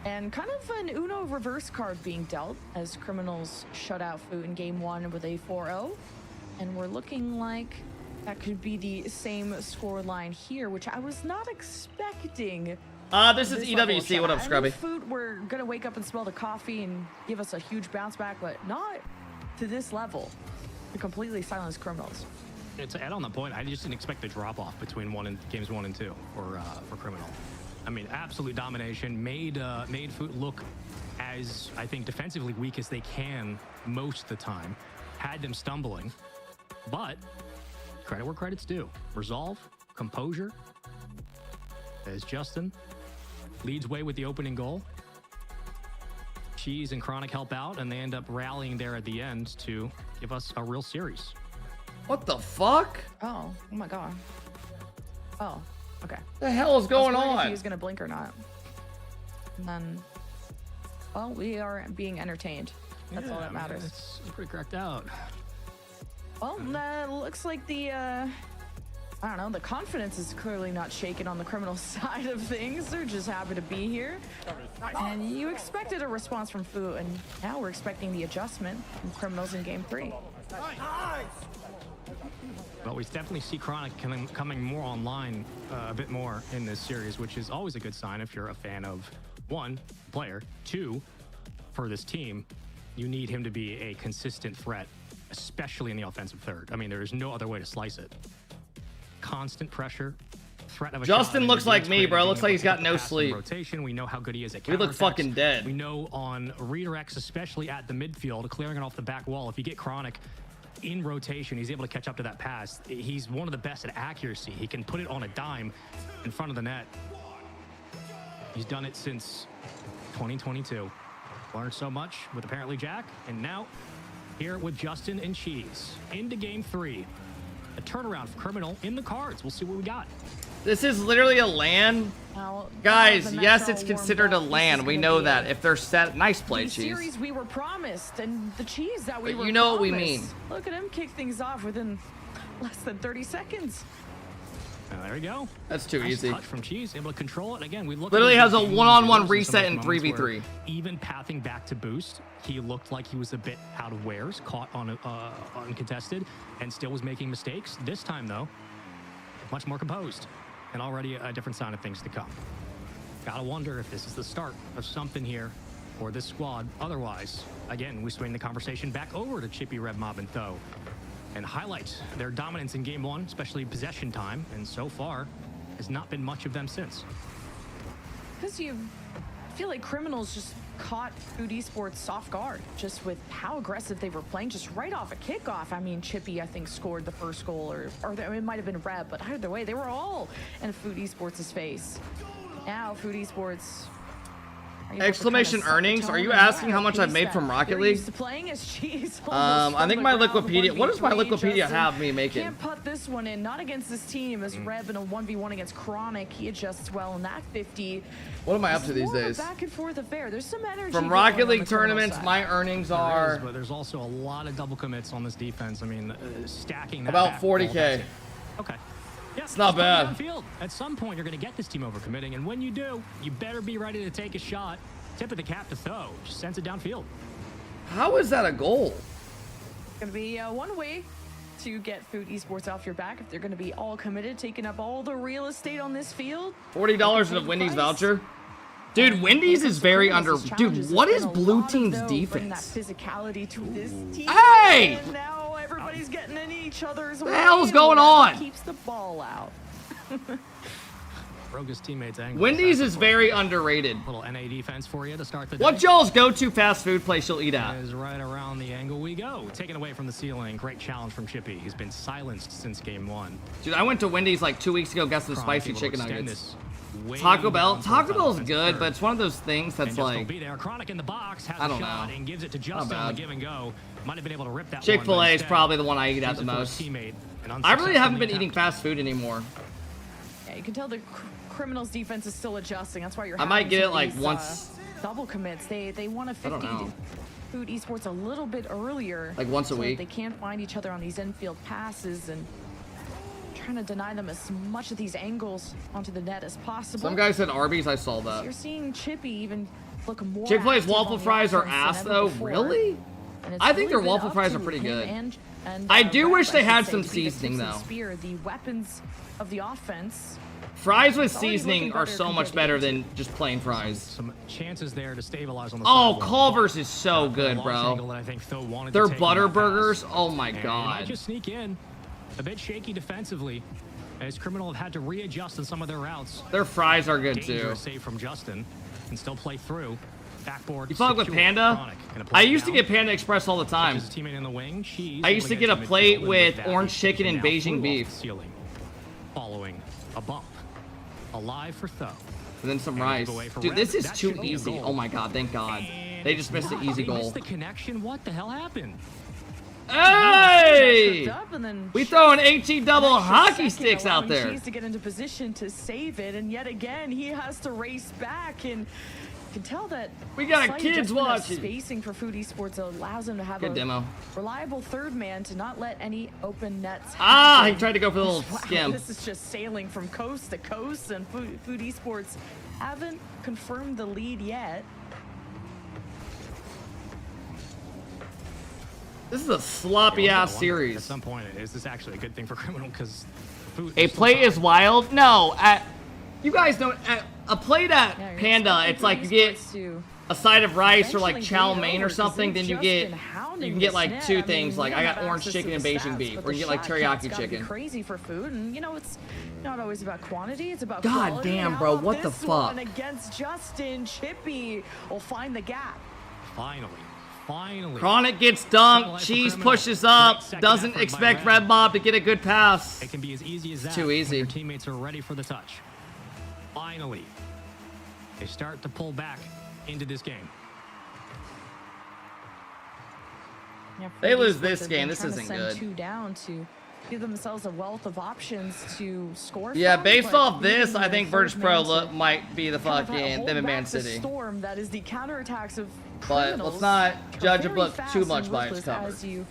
And kind of an Uno reverse card being dealt as Criminals shut out Food in game 1 with a 4-0. And we're looking like that could be the same score line here, which I was not expecting. This is EWC. What up, Scrubby? Food, we're gonna wake up and smell the coffee and give us a huge bounce back, but not to this level to completely silence Criminals. To add on the point, I just didn't expect the drop-off between games 1 and 2 for Criminal. I mean, absolute domination, made Food look as, I think, defensively weak as they can most of the time. Had them stumbling, but credit where credit's due. Resolve, composure, as Justin leads way with the opening goal. Cheese and Chronic help out, and they end up rallying there at the end to give us a real series. What the fuck? Oh my god. Oh, okay. The hell is going on? If he was gonna blink or not. And then, well, we are being entertained. That's all that matters. It's pretty cracked out. Well, looks like the, I don't know, the confidence is clearly not shaken on the Criminal side of things. They're just happy to be here. And you expected a response from Fu, and now we're expecting the adjustment from Criminals in game 3. But we definitely see Chronic coming more online a bit more in this series, which is always a good sign if you're a fan of, 1, player, 2, for this team. You need him to be a consistent threat, especially in the offensive third. I mean, there is no other way to slice it. Constant pressure, threat of a Justin shot, looks like me, bro. Looks like he's got no pass in sleep. Rotation. We know how good he is at We look counterattacks. fucking dead. We know on redirects, especially at the midfield, clearing it off the back wall. If you get Chronic in rotation, he's able to catch up to that pass. He's one of the best at accuracy. He can put it on a dime in front of the net. He's done it since 2022. Learned so much with apparently Jack, and now here with Justin and Cheese. Into game 3. A turnaround for Criminal in the cards. We'll see what we got. This is literally a LAN. Guys, yes, it's considered a LAN. We know that. If they're set, nice play, The Cheese. series we were promised, and the Cheese that we But were you know what we promised. mean. Look at him kick things off within less than 30 seconds. There we go. That's too Nice easy. touch from Cheese, able to control it. Again, we look Literally at has a these one-on-one games, reset some in of those moments 3v3. where Even pathing back to boost, he looked like he was a bit out of wares, caught on uncontested, and still was making mistakes. This time, though, much more composed, and already a different sign of things to come. Gotta wonder if this is the start of something here for this squad. Otherwise, again, we swing the conversation back over to Chippy, Red Mob, and Tho, and highlight their dominance in game 1, especially possession time, and so far has not been much of them since. Because you feel like Criminals just caught Food Esports off guard, just with how aggressive they were playing, just right off a kickoff. I mean, Chippy, I think, scored the first goal, or it might have been Reb, but either way, they were all in Food Esports' face. Now, Food Esports... Exclamation earnings? Are you asking how much I've made from Rocket League? Playing as Cheese. I think my Liquipedia. What does my Liquipedia have me making? Can't put this one in. Not against this team. As Reb in a 1v1 against Chronic, he adjusts well in that 50. What am I up to these days? Back and forth affair. There's some energy From going Rocket on League the Criminal tournaments, side. my earnings are But there's also a lot of double commits on this defense. I mean, stacking that about back 40K. Okay. Yeah, It's not just put it bad. downfield. At some point, you're going to get this team overcommitting, and when you do, you better be ready to take a shot. Tip of the cap to Tho. Just sends it downfield. How is that a goal? Gonna be one way to get Food Esports off your back if they're gonna be all committed, taking up all the real estate on this field. $40 in a Wendy's voucher. Dude, Wendy's is very under. Dude, what is blue team's Bring that defense? physicality to this team. Hey! And now everybody's getting in each other's way. The hell's going Whoever on? Keeps the ball out. Broke his teammates' angle. Wendy's is very underrated. Little NA defense for you to start the day. What's y'all's go-to fast food place you'll eat at? Is right around the angle we go. Taken away from the ceiling. Great challenge from Chippy. He's been silenced since game 1. Dude, I went to Wendy's like 2 weeks ago, got some Chronic spicy able to chicken extend nuggets. this way Taco Bell. down Taco towards Bell's offense good, third. but it's one of those things that's And just like, don't be there. Chronic in the box has I a don't shot know. and gives it to Not Justin on the bad. give and go. Might have been able to rip that Chick-fil-A one, but is instead probably the one I eat at used the it for his most. teammate and I really haven't been unsuccessfully eating fast food anymore. Yeah, you can tell the criminals defense is still adjusting. That's why you're I might having get some it of like these, once, double commits. They want a I don't 50 know. food esports a little bit earlier. Like once a so that week. They can't find each other on these infield passes and trying to deny them as much of these angles onto the net as possible. Some guy said Arby's, I saw So that. you're seeing Chippy even look more Chick-fil-A's active waffle on the fries are offense than ass ever though, before. really? And it's I think their really been waffle up fries to are pretty him good. and I do Rev, wish they should had say, some to be the seasoning tips and though. Spear, the weapons of the offense. Fries with It's already seasoning looking are better so much compared better to than just plain fries. Some chances there to stabilize on the Oh, sideline. Culver's is so good, Launch angle bro. that I think Phil wanted Their to take on butter that pass. burgers, oh my And he might god. just sneak in. A bit shaky defensively, as Criminal have had to readjust in some of their routes. Their fries are good too. Dangerous save from Justin, and still play through. Backboard. You fuck with secure. Panda? Chronic gonna play I it used to down. get Panda Express all the time. His teammate in the wing. Cheese I used to able get a to plate midfield, and with that orange chicken and now Beijing flew off beef. the ceiling, following a bump. Alive for Tho. And then some And rice. giveaway for Dude, Rev. this is That too should be a easy. goal. Oh my god, thank god. They just missed an easy They goal. missed the connection. What the hell happened? Hey! Up and then We throwing AT double extra hockey second, sticks out allowing there. Cheese to get into position to save it, and yet again he has to race back, and you can tell that We got slight kids adjustment of watching. spacing for Food Esports allows him to have Good a demo. reliable third man to not let any open nets Ah, he happen. tried to go for the little Wow, skim. This is just sailing from coast to coast, and Food Esports haven't confirmed the lead yet. This is a sloppy ass At series. some point, is this actually a good thing for Criminal? Because A plate is wild? No, you guys don't. A plate at Panda, it's like you get a side of rice or like chow mein or something, then you can get like two things. Like I got orange chicken and Beijing beef, or you get like teriyaki chicken. Crazy for food, and you know it's not always about quantity; it's about God quality. damn, How bro, about what the this one fuck? against Justin, Chippy will find the gap. Finally. Chronic gets dunked, Cheese pushes up, doesn't expect Red Mob to get a good pass. It can be as easy as that. Too easy. When your teammates are ready for the touch. Finally, they start to pull back into this game. Yeah, They lose Esports this have game, been this trying to isn't send good. two down to give themselves a wealth of options to score. Yeah, from, based but off this, needing I their think third Virtus Pro man to might be the kind of fucking hold them in back Man the City. storm that is the counterattacks of But criminals. let's not Are judge a very book fast too and much by its ruthless, cover. As you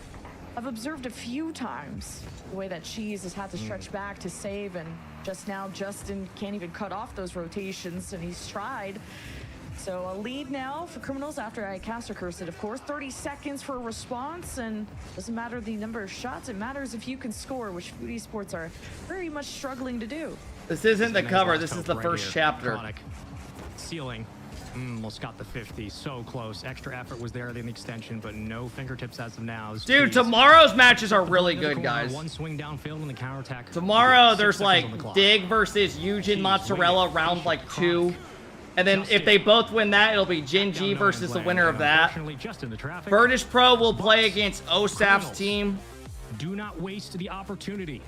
have observed a few times, the way that Cheese has had to stretch back to save, and just now Justin can't even cut off those rotations, and he's tried. So a lead now for Criminals after I caster cursed it, of course. 30 seconds for a response, and doesn't matter the number of shots, it matters if you can score, which Food Esports are very much struggling to do. This isn't the Nice cover, last this is hope the right first here. chapter. Chronic. Ceiling. Almost got the 50. So close. Extra effort was there in the extension, but no fingertips as of now. Dude, tomorrow's matches are really good, guys. One swing downfield in the counterattack. Tomorrow, 6 there's seconds like on the clock. Dig versus Eugen Mozzarella round like 2. And then if they both win that, it'll be Genji versus the winner of that. Just in the traffic. Virtus Pro will play against OSAF's team. Do not waste the opportunity.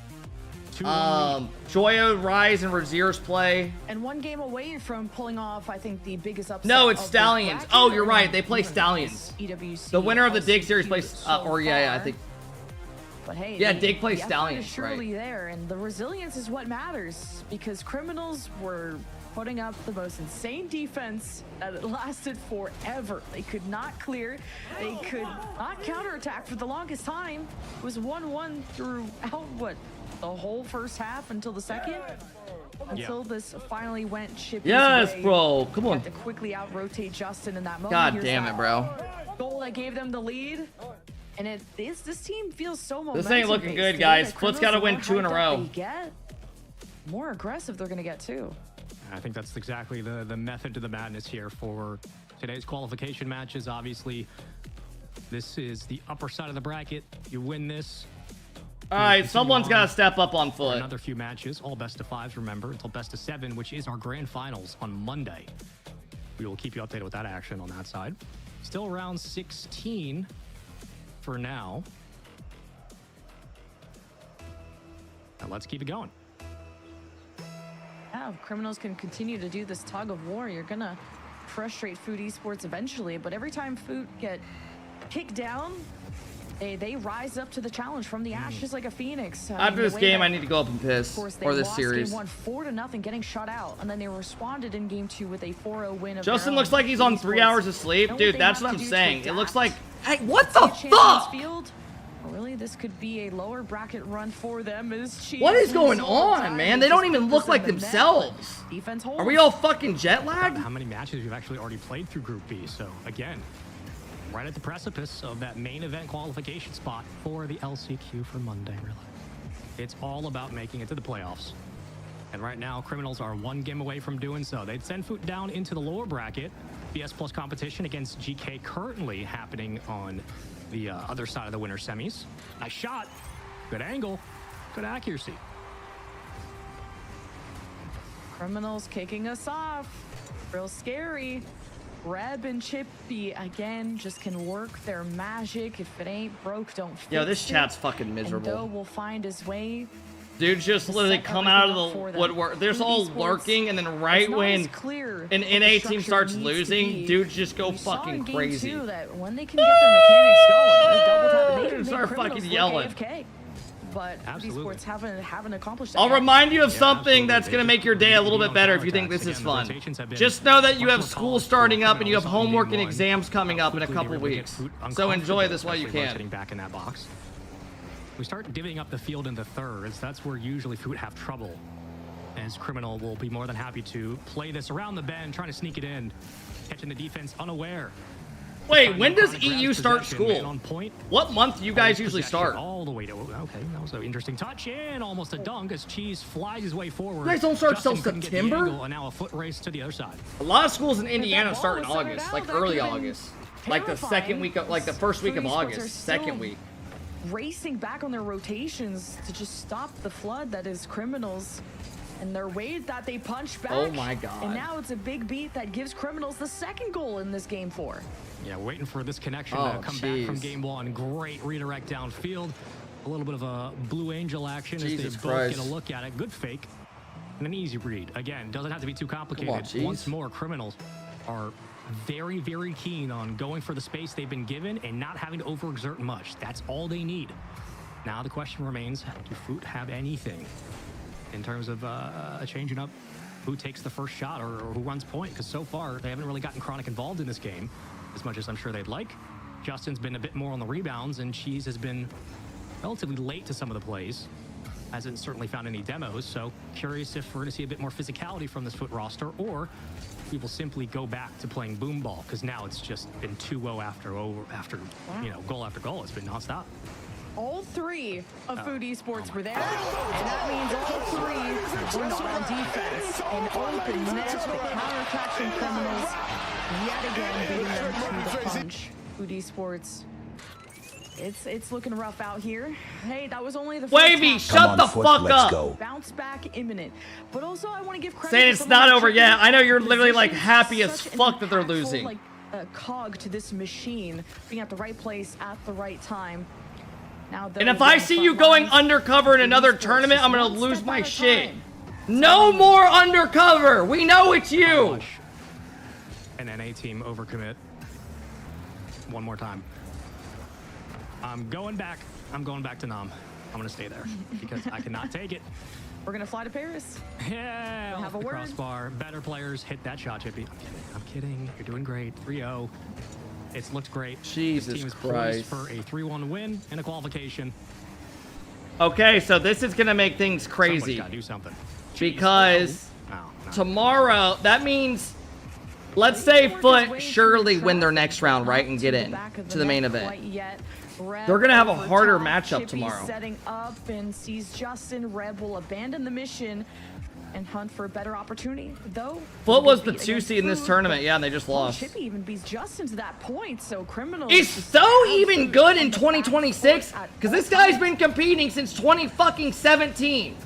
Joyo, Rise, and Razier's play. And one game away from pulling off, I think, the biggest upset. No, it's of the Stallions. bracket. Oh, you're right. They play Stallions. EWC The winner of the Dig series LCQ plays, so yeah, I far. think. But hey, Yeah, the- Dig plays the effort Stallions, is surely right. there, and the resilience is what matters, because Criminals were putting up the most insane defense that it lasted forever. They could not clear, they could not counterattack for the longest time. It was 1-1 throughout what, the whole first half until the second. Until this finally went Chippy's Yes, way. bro. Come on. Had to quickly out-rotate Justin in that moment. God Here's damn that it, bro. goal that gave them the lead. And this team feels so This ain't looking momentum-based. good, The guys. more Split's gotta win Criminals, 2 in a the more hyped row. up they get, more aggressive they're gonna get too. I think that's exactly the method to the madness here for today's qualification matches. Obviously, this is the upper side of the bracket. You win this. All right, someone's got to step up on For foot. another few matches, all best of 5s, remember, until best of 7, which is our grand finals on Monday. We will keep you updated with that action on that side. Still round 16 for now. And let's keep it going. Yeah, yeah, if Criminals can continue to do this tug of war, you're gonna frustrate Food Esports eventually. But every time Food get kicked down, they rise up to the challenge from the ashes like a phoenix. After this game, I need to go up and piss. Of course, they Or this lost series. game 1 4-0, getting shut out, and then they responded in game 2 with a 4-0 win. Of Justin their looks own. like he's on 3 hours of sleep. And Dude, they that's have what to I'm do to saying. It looks like... adapt. Hey, what the Champions fuck? Field, really, this could be a lower bracket run for them. What is going on, man? They don't even look like themselves. Defense Are we all fucking jet lagged? How many matches we've actually already played through Group B? So again, right at the precipice of that main event qualification spot for the LCQ for Monday. Really, it's all about making it to the playoffs. And right now, Criminals are 1 game away from doing so. They'd send Foot down into the lower bracket. BS Plus competition against GK currently happening on the other side of the winner semis. Nice shot, good angle, good accuracy. Criminals kicking us off. Real scary. Reb and Chippy, again, just can work their magic. If it ain't broke, don't fix it. Yo, this chat's fucking miserable. And Doe will find his way. Dude just literally come out of the woodwork. They're all lurking, and then right when an NA team starts losing, dudes just go fucking crazy. That when they can get their mechanics going, the double tap, they can start make fucking Criminals yelling. look AFK. But esports haven't accomplished that. I'll yet. remind you of something that's going to make your day a little bit better if you think this is fun. Just know that you have school starting up and you have homework and exams coming up in a couple weeks. So enjoy this while you can. Back in that box. We start divvying up the field into thirds. That's where usually Food have trouble. As Criminal will be more than happy to play this around the bend, trying to sneak it in, catching the defense unaware. Wait, when does EU start school? What month do you guys usually start? All the way to, okay, that was an interesting touch and almost a dunk as Cheese flies his way forward. You guys don't start till Justin couldn't get the September? angle, and now a foot race to the other side. A lot of schools in Indiana start in August, like early August. Like the second week of, like the first week of August, second week. Racing back on their rotations to just stop the flood that is Criminals. And their way that they punch back. Oh my god. And now it's a big beat that gives Criminals the second goal in this game 4. Yeah, waiting for this connection to come back from game 1. Great redirect downfield. A little bit of a Blue Angel action as they both get a look at it. Good fake. And an easy read. Again, doesn't have to be too complicated. Once more, Criminals are very, very keen on going for the space they've been given and not having to overexert much. That's all they need. Now the question remains, do Foot have anything in terms of changing up who takes the first shot or who runs point? Because so far, they haven't really gotten Chronic involved in this game as much as I'm sure they'd like. Justin's been a bit more on the rebounds, and Cheese has been relatively late to some of the plays. Hasn't certainly found any demos, so curious if we're going to see a bit more physicality from this Foot roster, or we will simply go back to playing boom ball, because now it's just been 2-0 after you know, goal after goal. It's been nonstop. All 3 of Food Esports were there, and that means all 3 were not on defense. An open net, the counterattack from Criminals, yet again beating them to the punch. Food Esports, it's looking rough out here. Hey, that was only the first Wavy, half. shut the fuck up. Bounce back imminent. But also, I want to give credit Saying to it's someone not like over Chippy. yet. I know you're literally like Positioned happy as such an fuck that they're impactful, losing. Like, cog to this machine, being at the right place at the right time. Now, And if I see you going undercover in another tournament, I'm gonna lose my shit. No more undercover. We know it's you. An NA team overcommit. One more time. I'm going back. I'm going back to Nam. I'm gonna stay there because I cannot take it. We're gonna fly to Paris. Yeah. We'll have a word. Crossbar. Better players hit that shot, Chippy. I'm kidding. You're doing great. 3-0. It's looked great. Jesus this team is Christ. poised for a 3-1 win and a qualification. Okay, so this is gonna make things crazy. Somebody's gotta do something. Because tomorrow, that means, let's say Foot surely win their next round, right, and get in to the main event. They're gonna have a harder matchup tomorrow. Setting up and sees Justin. Reb will abandon the mission and hunt for a better opportunity. Though Foot was the 2 seed in this tournament, yeah, and they just lost. Chippy even beats Justin to that point, so Criminals. He's so even good in 2026 because this guy's been competing since 2017.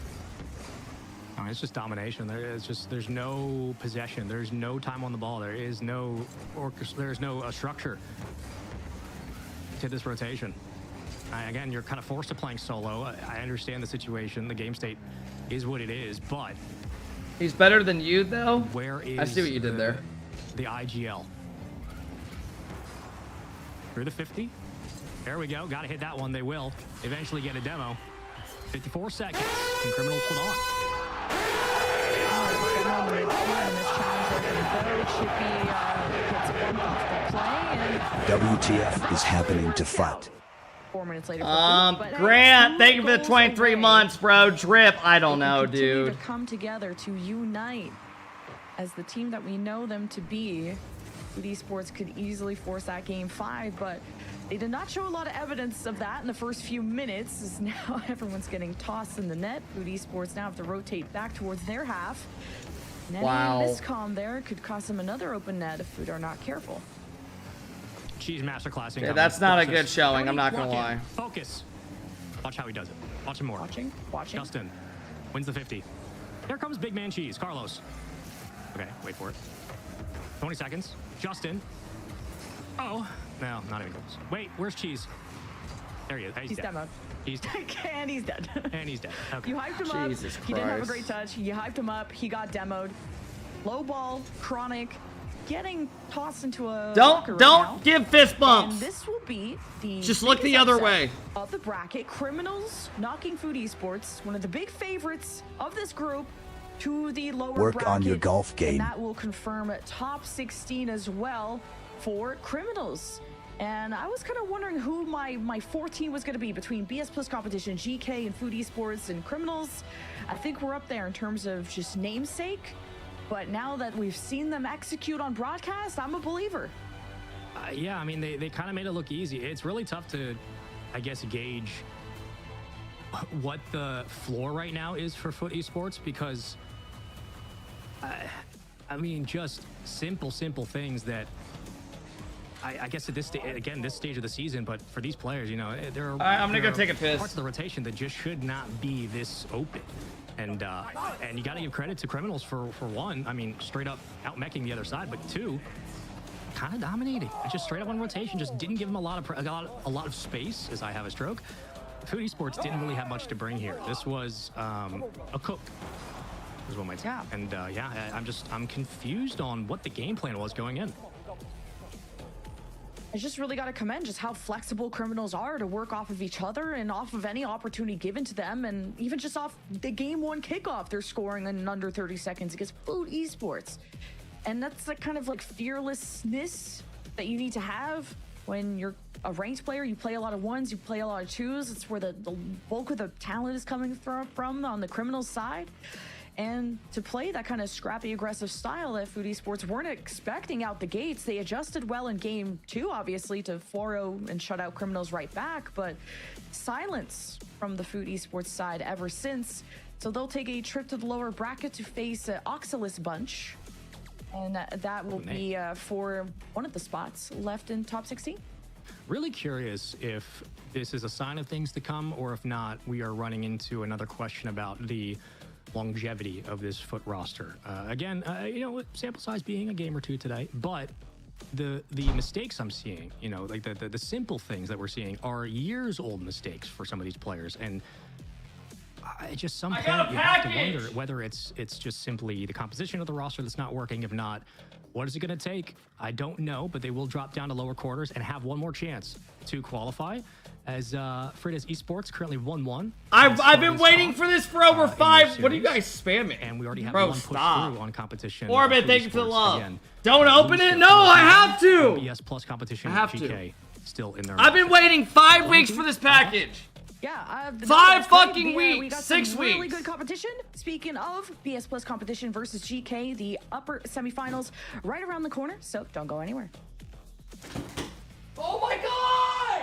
I mean, it's just domination. There's no possession. There's no time on the ball. There is no structure to this rotation. Again, you're kind of forced to playing solo. I understand the situation. The game state is what it is, but He's better than you, though? Where is I see what you did there. The IGL. Through the 50. There we go. Got to hit that one. They will eventually get a demo. 54 seconds. And Criminals put on. WTF is happening to fight. 4 minutes later. Grant, thank you for the 23 months, bro. Drip, I don't know, dude. To come together, to unite as the team that we know them to be. Food Esports could easily force that game 5, but they did not show a lot of evidence of that in the first few minutes, as now everyone's getting tossed in the net. Food Esports now have to rotate back towards their half. And any miscomm there could cost them another open net if Food are not careful. Cheese masterclassing. Yeah, that's not a good showing, I'm not gonna lie. Focus. Watch how he does it. Watch him more. Watching. Justin wins the 50. Here comes Big Man Cheese. Carlos. Okay, wait for it. 20 seconds. Justin. Oh, no, not even close. Wait, where's Cheese? There he is. He's dead. demoed. He's dead. And he's dead. And he's dead. Okay. You hyped him up. He didn't have a great touch. You hyped him up. He got demoed. Low ball, Chronic, getting tossed into a Don't give fist bumps. And this will be the just look the other way of the bracket. Criminals knocking Food Esports, one of the big favorites of this group, to the lower Work bracket. on your golf game. And that will confirm top 16 as well for Criminals. And I was kind of wondering who my 14 was going to be between BS Plus Competition, GK, and Food Esports and Criminals. I think we're up there in terms of just namesake. But now that we've seen them execute on broadcast, I'm a believer. Yeah, I mean, they kind of made it look easy. It's really tough to, I guess, gauge what the floor right now is for Foot Esports because, I mean, just simple things that I guess at this this stage of the season, but for these players, you know, there are. I'm gonna go take a piss. Parts of the rotation that just should not be this open. And you got to give credit to Criminals for one. I mean, straight up out-meching the other side, but two, kind of dominating. Just straight up on rotation, just didn't give them a lot of space. As I have a stroke, Food Esports didn't really have much to bring here. This was a cook, is what might say. And yeah, I'm confused on what the game plan was going in. I just really got to commend just how flexible Criminals are to work off of each other and off of any opportunity given to them, and even just off the game 1 kickoff, they're scoring in under 30 seconds against Food Esports. And that's the kind of like fearlessness that you need to have when you're a ranked player. You play a lot of 1s, you play a lot of 2s. It's where the bulk of the talent is coming from on the Criminals side. And to play that kind of scrappy, aggressive style that Food Esports weren't expecting out the gates, they adjusted well in game 2, obviously, to 4-0 and shut out Criminals right back, but silence from the Food Esports side ever since. So they'll take a trip to the lower bracket to face Oxalis Bunch, and that will be for one of the spots left in top 16. Really curious if this is a sign of things to come, or if not, we are running into another question about the longevity of this Foot roster. Again, you know, sample size being a game or two today, but the mistakes I'm seeing, you know, like the simple things that we're seeing are years old mistakes for some of these players, and just some point you have to wonder whether it's just simply the composition of the roster that's not working. If not, what is it going to take? I don't know, but they will drop down to lower quarters and have one more chance to qualify. As Frida's Esports currently 1-1. I've been waiting for this for over 5. What are you guys spamming? And we already have one push through on competition. Orbit, thank you for the love. Again. Don't open it. No, I have to. BS Plus competition. I have GK still in there. I've been waiting 5 weeks for this package. Yeah, 5 fucking weeks. We got 6 some weeks. Really good competition. Speaking of BS Plus competition versus GK, the upper semifinals right around the corner. So don't go anywhere. Oh my god!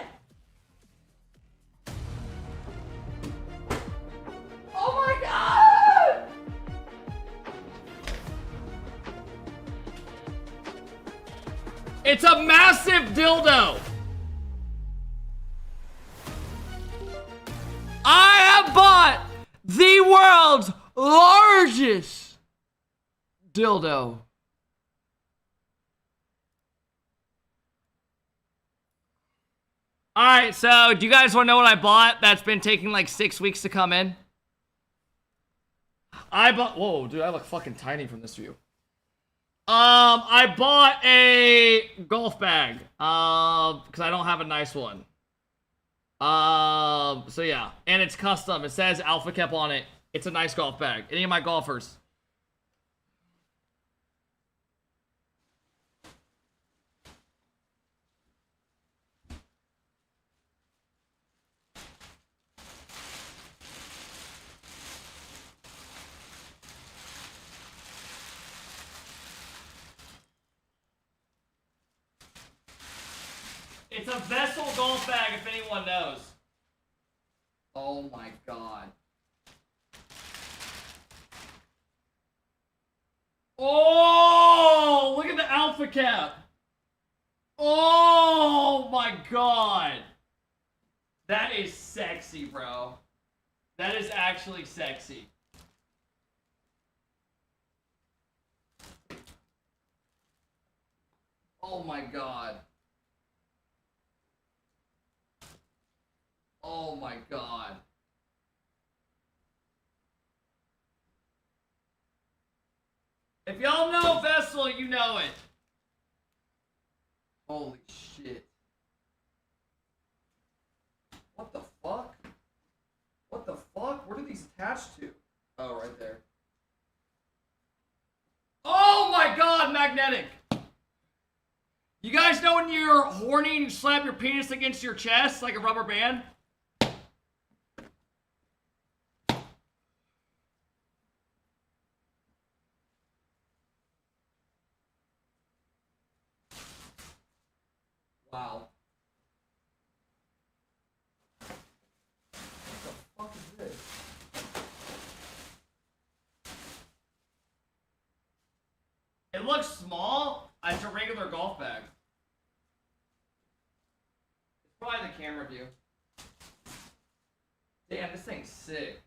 Oh my god! It's a massive dildo! I have bought the world's largest dildo. Alright, so do you guys want to know what I bought that's been taking like 6 weeks to come in? I bought. Whoa, dude, I look fucking tiny from this view. I bought a golf bag. Because I don't have a nice one. So yeah, and it's custom. It says AlphaKep on it. It's a nice golf bag. Any of my golfers? It's a Vessel golf bag, if anyone knows. Oh my god. Oh, look at the AlphaKep. Oh my god. That is sexy, bro. That is actually sexy. Oh my god. Oh my god. If y'all know Vessel, you know it. Holy shit. What the fuck? What the fuck? Where are these attached to? Oh, right there. Oh my god, magnetic! You guys know when you're horny and you slap your penis against your chest like a rubber band? Wow. What the fuck is this? It looks small. It's a regular golf bag. It's probably the camera view. Damn, this thing's sick.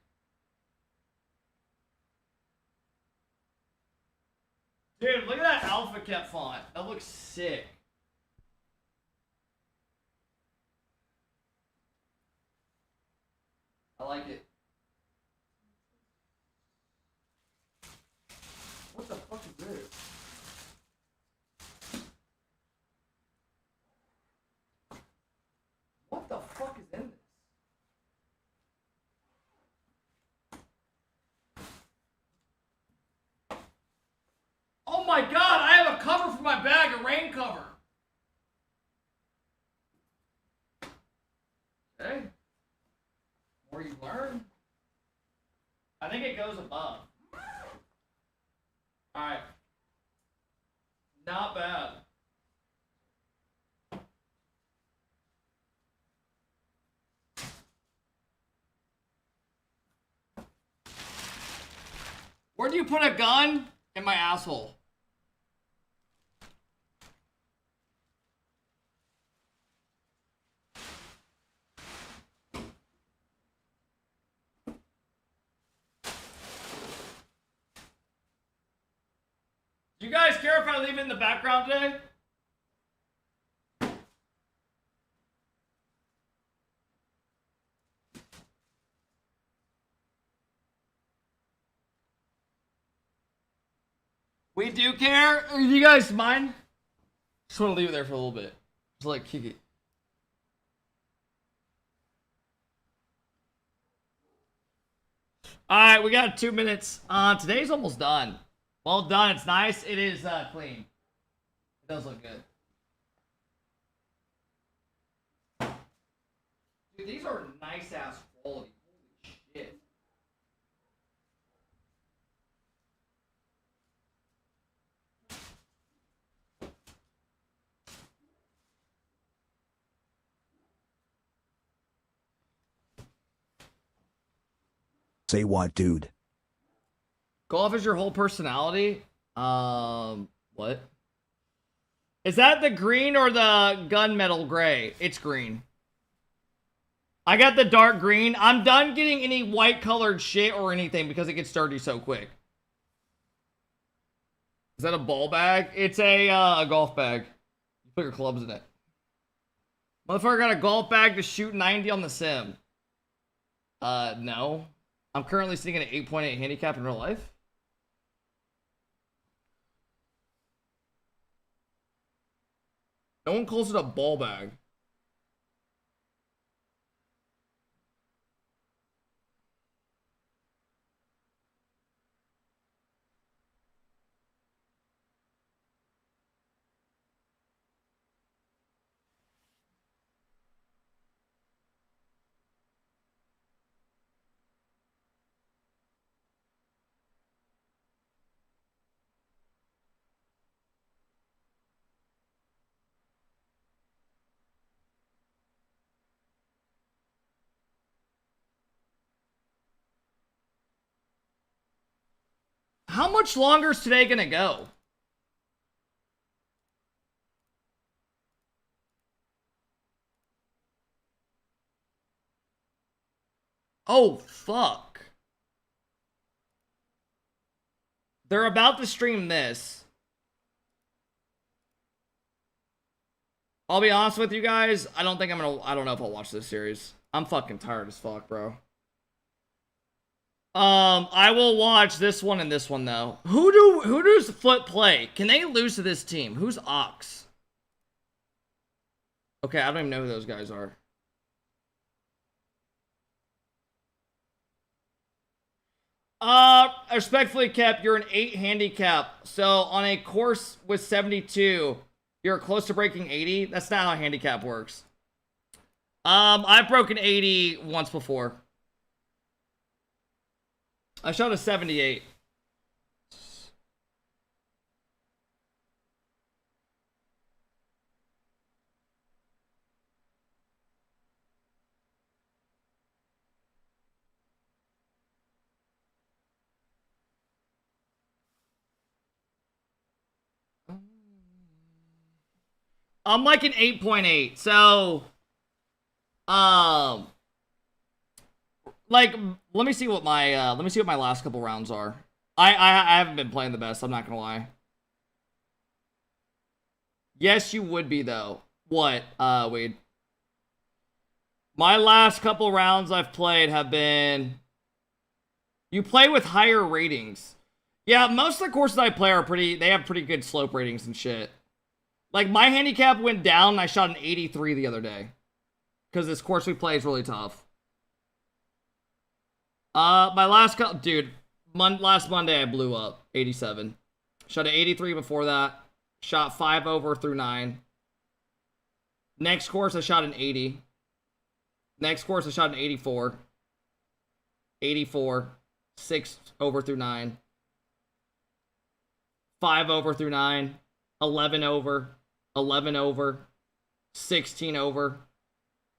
Dude, look at that AlphaKep font. That looks sick. I like it. What the fuck is this? What the fuck is in this? Oh my god, I have a cover for my bag, a rain cover. Okay. More you learn. I think it goes above. Alright. Not bad. Where do you put a gun? In my asshole. Do you guys care if I leave it in the background today? We do care. Do you guys mind? Just want to leave it there for a little bit. Just like kick it. All right, we got 2 minutes. Today's almost done. Well done. It's nice. It is clean. It does look good. Dude, these are nice ass quality. Holy shit. Say what, dude? Golf is your whole personality? What? Is that the green or the gunmetal gray? It's green. I got the dark green. I'm done getting any white colored shit or anything because it gets dirty so quick. Is that a ball bag? It's a golf bag. You put your clubs in it. Motherfucker got a golf bag to shoot 90 on the sim. No. I'm currently sitting at an 8.8 handicap in real life. No one calls it a ball bag. How much longer is today gonna go? Oh, fuck. They're about to stream this. I'll be honest with you guys. I don't know if I'll watch this series. I'm fucking tired as fuck, bro. I will watch this one and this one though. Who does Foot play? Can they lose to this team? Who's Ox? Okay, I don't even know who those guys are. Respectfully kept, you're an 8 handicap. So on a course with 72, you're close to breaking 80. That's not how handicap works. I've broken 80 once before. I shot a 78. I'm like an 8.8. So, like, let me see what my last couple rounds are. I haven't been playing the best, I'm not gonna lie. Yes, you would be though. What, Wade? My last couple rounds I've played have been... You play with higher ratings. Yeah, most of the courses I play are they have pretty good slope ratings and shit. Like, my handicap went down and I shot an 83 the other day. Because this course we play is really tough. My last couple... Dude, last Monday I blew up. 87. Shot an 83 before that. Shot 5 over through 9. Next course I shot an 80. Next course I shot an 84. 84. 6 over through 9. 5 over through 9. 11 over. 11 over. 16 over.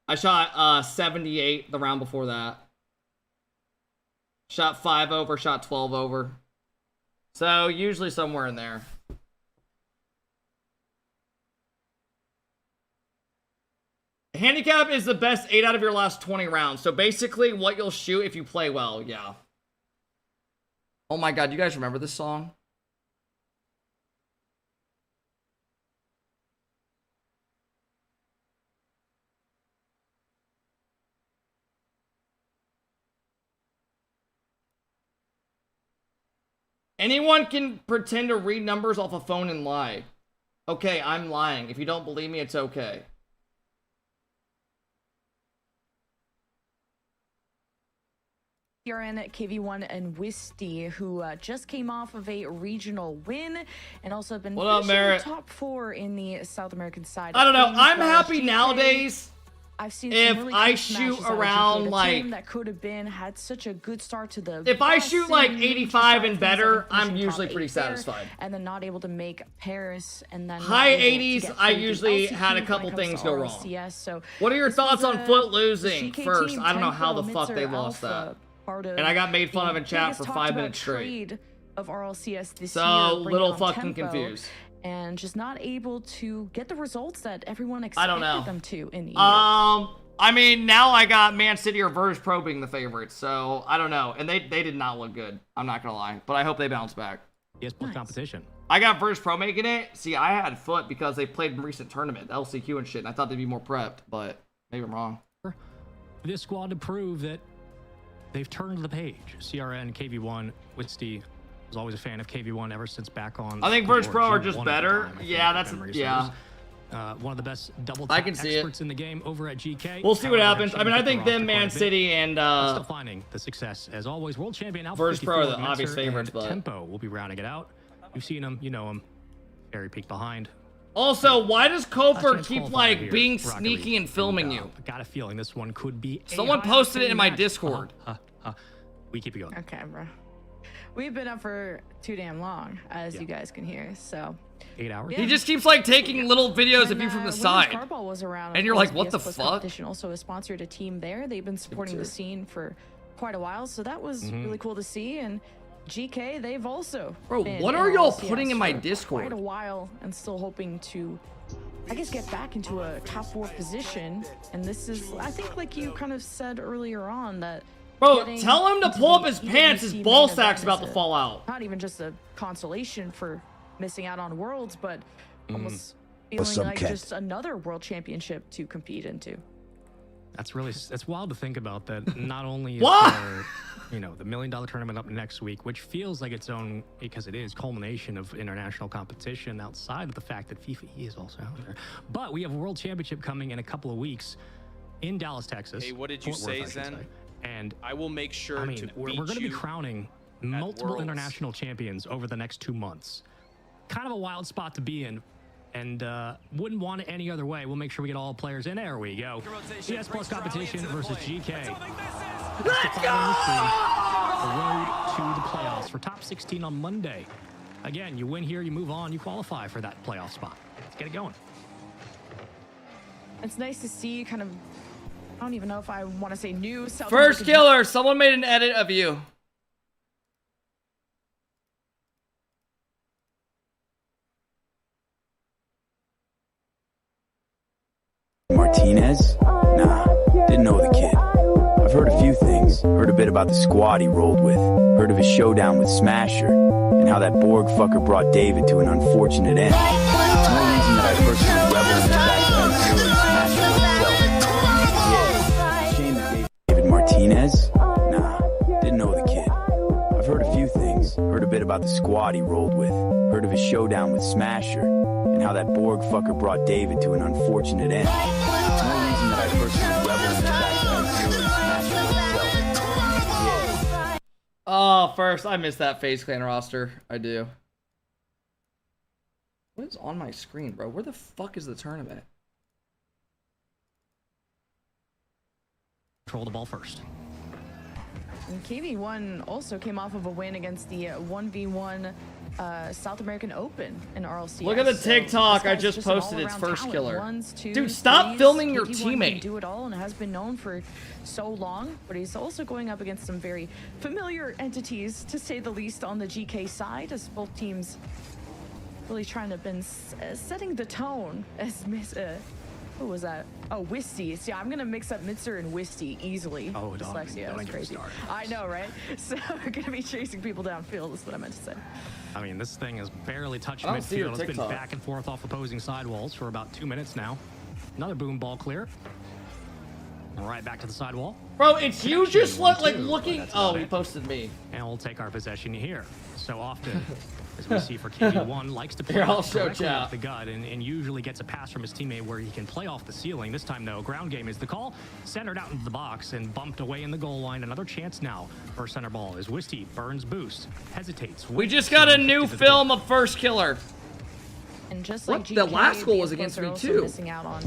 I shot 78 the round before that. Shot 5 over, shot 12 over. So, usually somewhere in there. Handicap is the best 8 out of your last 20 rounds. So, basically, what you'll shoot if you play well, yeah. Oh my god, you guys remember this song? Anyone can pretend to read numbers off a phone and lie. Okay, I'm lying. If you don't believe me, it's okay. Kieran, KV1, and Wisty, who just came off of a regional win and also been finishing in the top 4 in the South American side. I don't know. I'm happy nowadays. I've seen if some really I close shoot matches out of around GK, like that could have been had such a good start to the. If I shoot like 85 and better, I'm finishing usually top pretty 8 there, satisfied. And then not able to make Paris, and then High not able to 80s, get I through the usually LCQ had a when it couple comes things to go wrong. RLCS. So What are your thoughts on Foot losing GK first? team, I don't know how the Tempo, fuck they Mixer, lost Alpha, that. part of And I got made fun of the in chat biggest for talked 5 about minutes straight. trade of RLCS this So, year, bringing little on fucking Tempo, confused. and just not able to get the results that everyone I expected don't know. them to in the year. I mean, now I got Man City or Virtus Pro being the favorites, so I don't know. And they did not look good. I'm not gonna lie, but I hope they bounce back. Yes, plus competition. I got Virtus Pro making it. See, I had Foot because they played in recent tournament, LCQ and shit, and I thought they'd be more prepped, but maybe I'm wrong. This squad to prove that they've turned the page. CRN, KV1, Wisty was always a fan of KV1 ever since back on. I think Verge Pro are just better. Yeah, that's yeah. One of the best double I can see experts in the game over at GK. We'll see what happens. I mean, I think them, Man City, and still finding the success as always. World champion Alpha Verge Pro are the Mentor obvious favorites, and but Tempo will be rounding it out. You've seen them, you know them. Very peak behind. Also, why does Kofer keep qualifier like here, being RocketLeague. sneaky and filming you? Got a feeling this one could be. Someone posted it in my Discord. We keep it going. Okay, bro. We've been up for too damn long, as you guys can hear. So 8 hours. He just keeps like taking little videos of you from the side, Carball was around, and you're like, "What the fuck?" Competition also has sponsored a team there. They've been supporting the scene for quite a while, so that was really cool to see. And GK, they've also Bro, been what in are y'all LCS putting in my for Discord? Quite a while, and still hoping to, I guess, get back into a top 4 position. And this is, I think, like you kind of said earlier on, that. Bro, tell him to pull up his pants. His ball sack's about to fall out. Not even just a consolation for missing out on Worlds, but almost feeling What's up, like Cat? just another World Championship to compete into. That's wild to think about. That not only is What? there, you know, the $1 million tournament up next week, which feels like its own, because it is culmination of international competition outside of the fact that FIFA is also out there. But we have a World Championship coming in a couple of weeks in Dallas, Texas. Hey, what did you Fort Worth, say, I should Zen? say. And I will make sure I mean, to we're beat going to be you crowning multiple Worlds. international champions over the next 2 months. Kind of a wild spot to be in, and wouldn't want it any other way. We'll make sure we get all players in. There we go. CS Plus competition versus GK. Let's go! The road to the playoffs for top 16 on Monday. Again, you win here, you move on, you qualify for that playoff spot. Let's get it going. It's nice to see kind of, I don't even know if I want to say new South First American- killer, someone made an edit of you. Martinez? Nah, didn't know the kid. I've heard a few things. Heard a bit about the squad he rolled with. Heard of his showdown with Smasher. And how that Borg fucker brought David to an unfortunate end. No reason that I personally revel in the fact that I zero Smasher myself. Yeah, shame that David Martinez? Nah, didn't know the kid. I've heard a few things. Heard a bit about the squad he rolled with. Heard of his showdown with Smasher. And how that Borg fucker brought David to an unfortunate end. No reason that I personally revel in the fact that I zero Smasher myself. Yeah. Oh, first, I missed that FaZe Clan roster. I do. What is on my screen, bro? Where the fuck is the tournament? Control the ball first. And KV1 also came off of a win against the 1v1 South American Open in RLCS. Look at the TikTok I just posted. It's first killer. Dude, stop filming your teammate. Can do it all and has been known for so long, but he's also going up against some very familiar entities, to say the least, on the GK side, as both teams really trying to been setting the tone as who was that? Oh, Wisty. See, I'm gonna mix up Mitzer and Wisty easily. Oh, Dyslexia, that's crazy. I know, right? So we're gonna be chasing people downfield, is what I meant to say. I mean, this thing has barely touched I don't see your midfield. It's been TikTok. back and forth off opposing sidewalls for about 2 minutes now. Another boom ball clear. Right back to the sidewall. Bro, it's you just like too, looking. but that's Oh, about he it. posted me. And we'll take our possession here. So often, as we see for KV1, likes to play Here, I'll show directly chat. off the gut and usually gets a pass from his teammate where he can play off the ceiling. This time, though, ground game is the call. Centered out into the box and bumped away in the goal line. Another chance now for center ball as Wisty burns boost, hesitates. We just got a new film of first killer. And just What? like The GK, last goal was the against Atlas are me, also too. Missing out on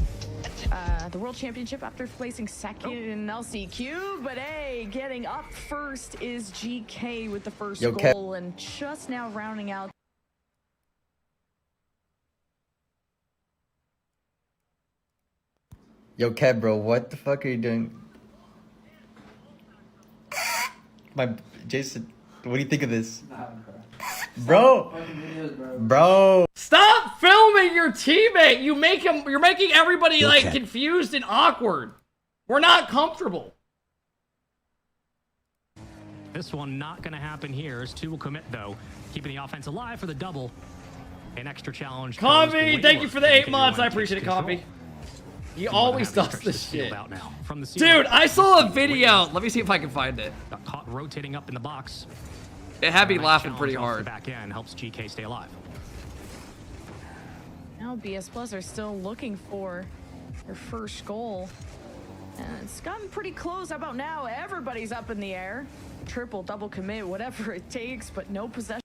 the World Championship after placing second in LCQ, but hey, getting up first is GK with the first Yo, Kev. goal, and just now rounding out. Yo, Kev, bro, what the fuck are you doing? Jason, what do you think of this? Bro. Stop filming your teammate. You're making everybody like Okay. confused and awkward. We're not comfortable. This one not going to happen here as 2 will commit, though. Keeping the offense alive for the double. An extra challenge. goes Comfy, way thank you worse for the than 8 months. I KV1 appreciate it, takes control. Comfy. He always does this shit. Out now. From the Dude, I saw a video. Let me see if I can find it. Got caught rotating up in the box. It had me laughing pretty hard. Back end helps GK stay alive. Now BS Plus are still looking for their first goal. And it's gotten pretty close. How about now? Everybody's up in the air. Triple, double commit, whatever it takes, but no possession.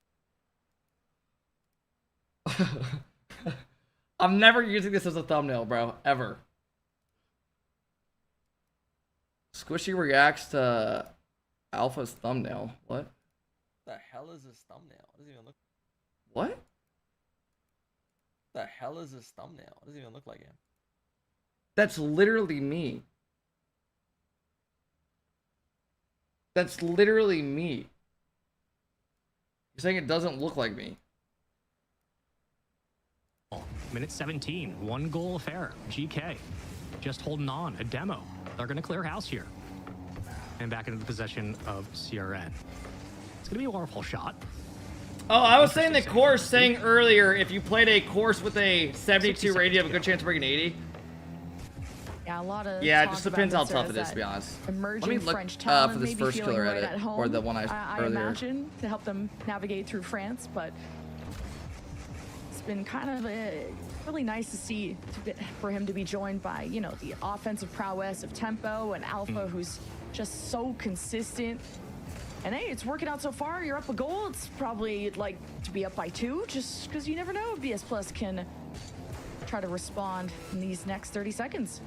I'm never using this as a thumbnail, bro. Ever. Squishy reacts to Alpha's thumbnail. What? The hell is this thumbnail? It doesn't even look. What? The hell is this thumbnail? It doesn't even look like him. That's literally me. That's literally me. You're saying it doesn't look like me. Minute 17, 1 goal affair. GK just holding on. A demo. They're going to clear house here. And back into the possession of CRN. It's going to be a waterfall shot. Oh, I was saying the course saying earlier, if you played a course with a 72 rating, you have a good chance of breaking 80. Yeah, a lot of. Yeah, it just depends how tough it is, to be honest. Emerging Let me look French talent, for this maybe first feeling killer right edit, at home, or the one I earlier. imagine, to help them navigate through France, but it's been kind of really nice to see for him to be joined by, you know, the offensive prowess of Tempo and Alpha, who's just so consistent. And hey, it's working out so far. You're up a goal. It's probably like to be up by 2, just because you never know if BS Plus can try to respond in these next 30 seconds.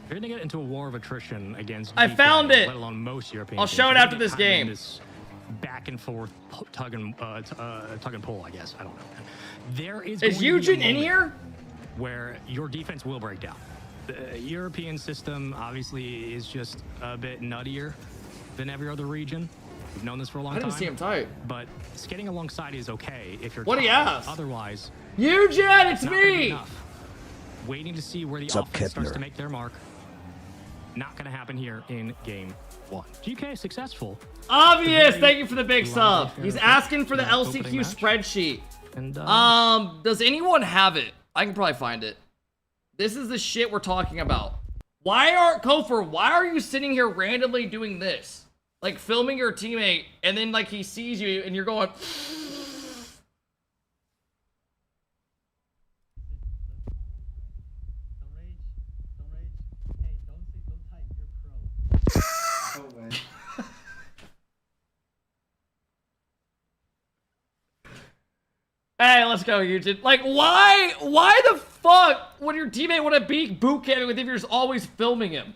You're going to get into a war of attrition against I found it. Let alone most European I'll teams. show it after this game. This back and forth tug and pull, I guess. I don't know. There is Eugen in here? Where your defense will break down. The European system obviously is just a bit nuttier than every other region. We've known this for a long time. I didn't see him tight. But skating alongside is okay if you're What do you ask? Otherwise, Eugen, it's me. Waiting to see where the offense starts to make their mark. Not going to happen here in game 1. GK is successful. Obvious. Thank you for the big sub. He's asking for the LCQ spreadsheet. And, does anyone have it? I can probably find it. This is the shit we're talking about. Kofor, why are you sitting here randomly doing this? Like filming your teammate and then like he sees you and you're going Hey, let's go, Eugen. Like, why the fuck would your teammate want to be boot camping with if you're just always filming him?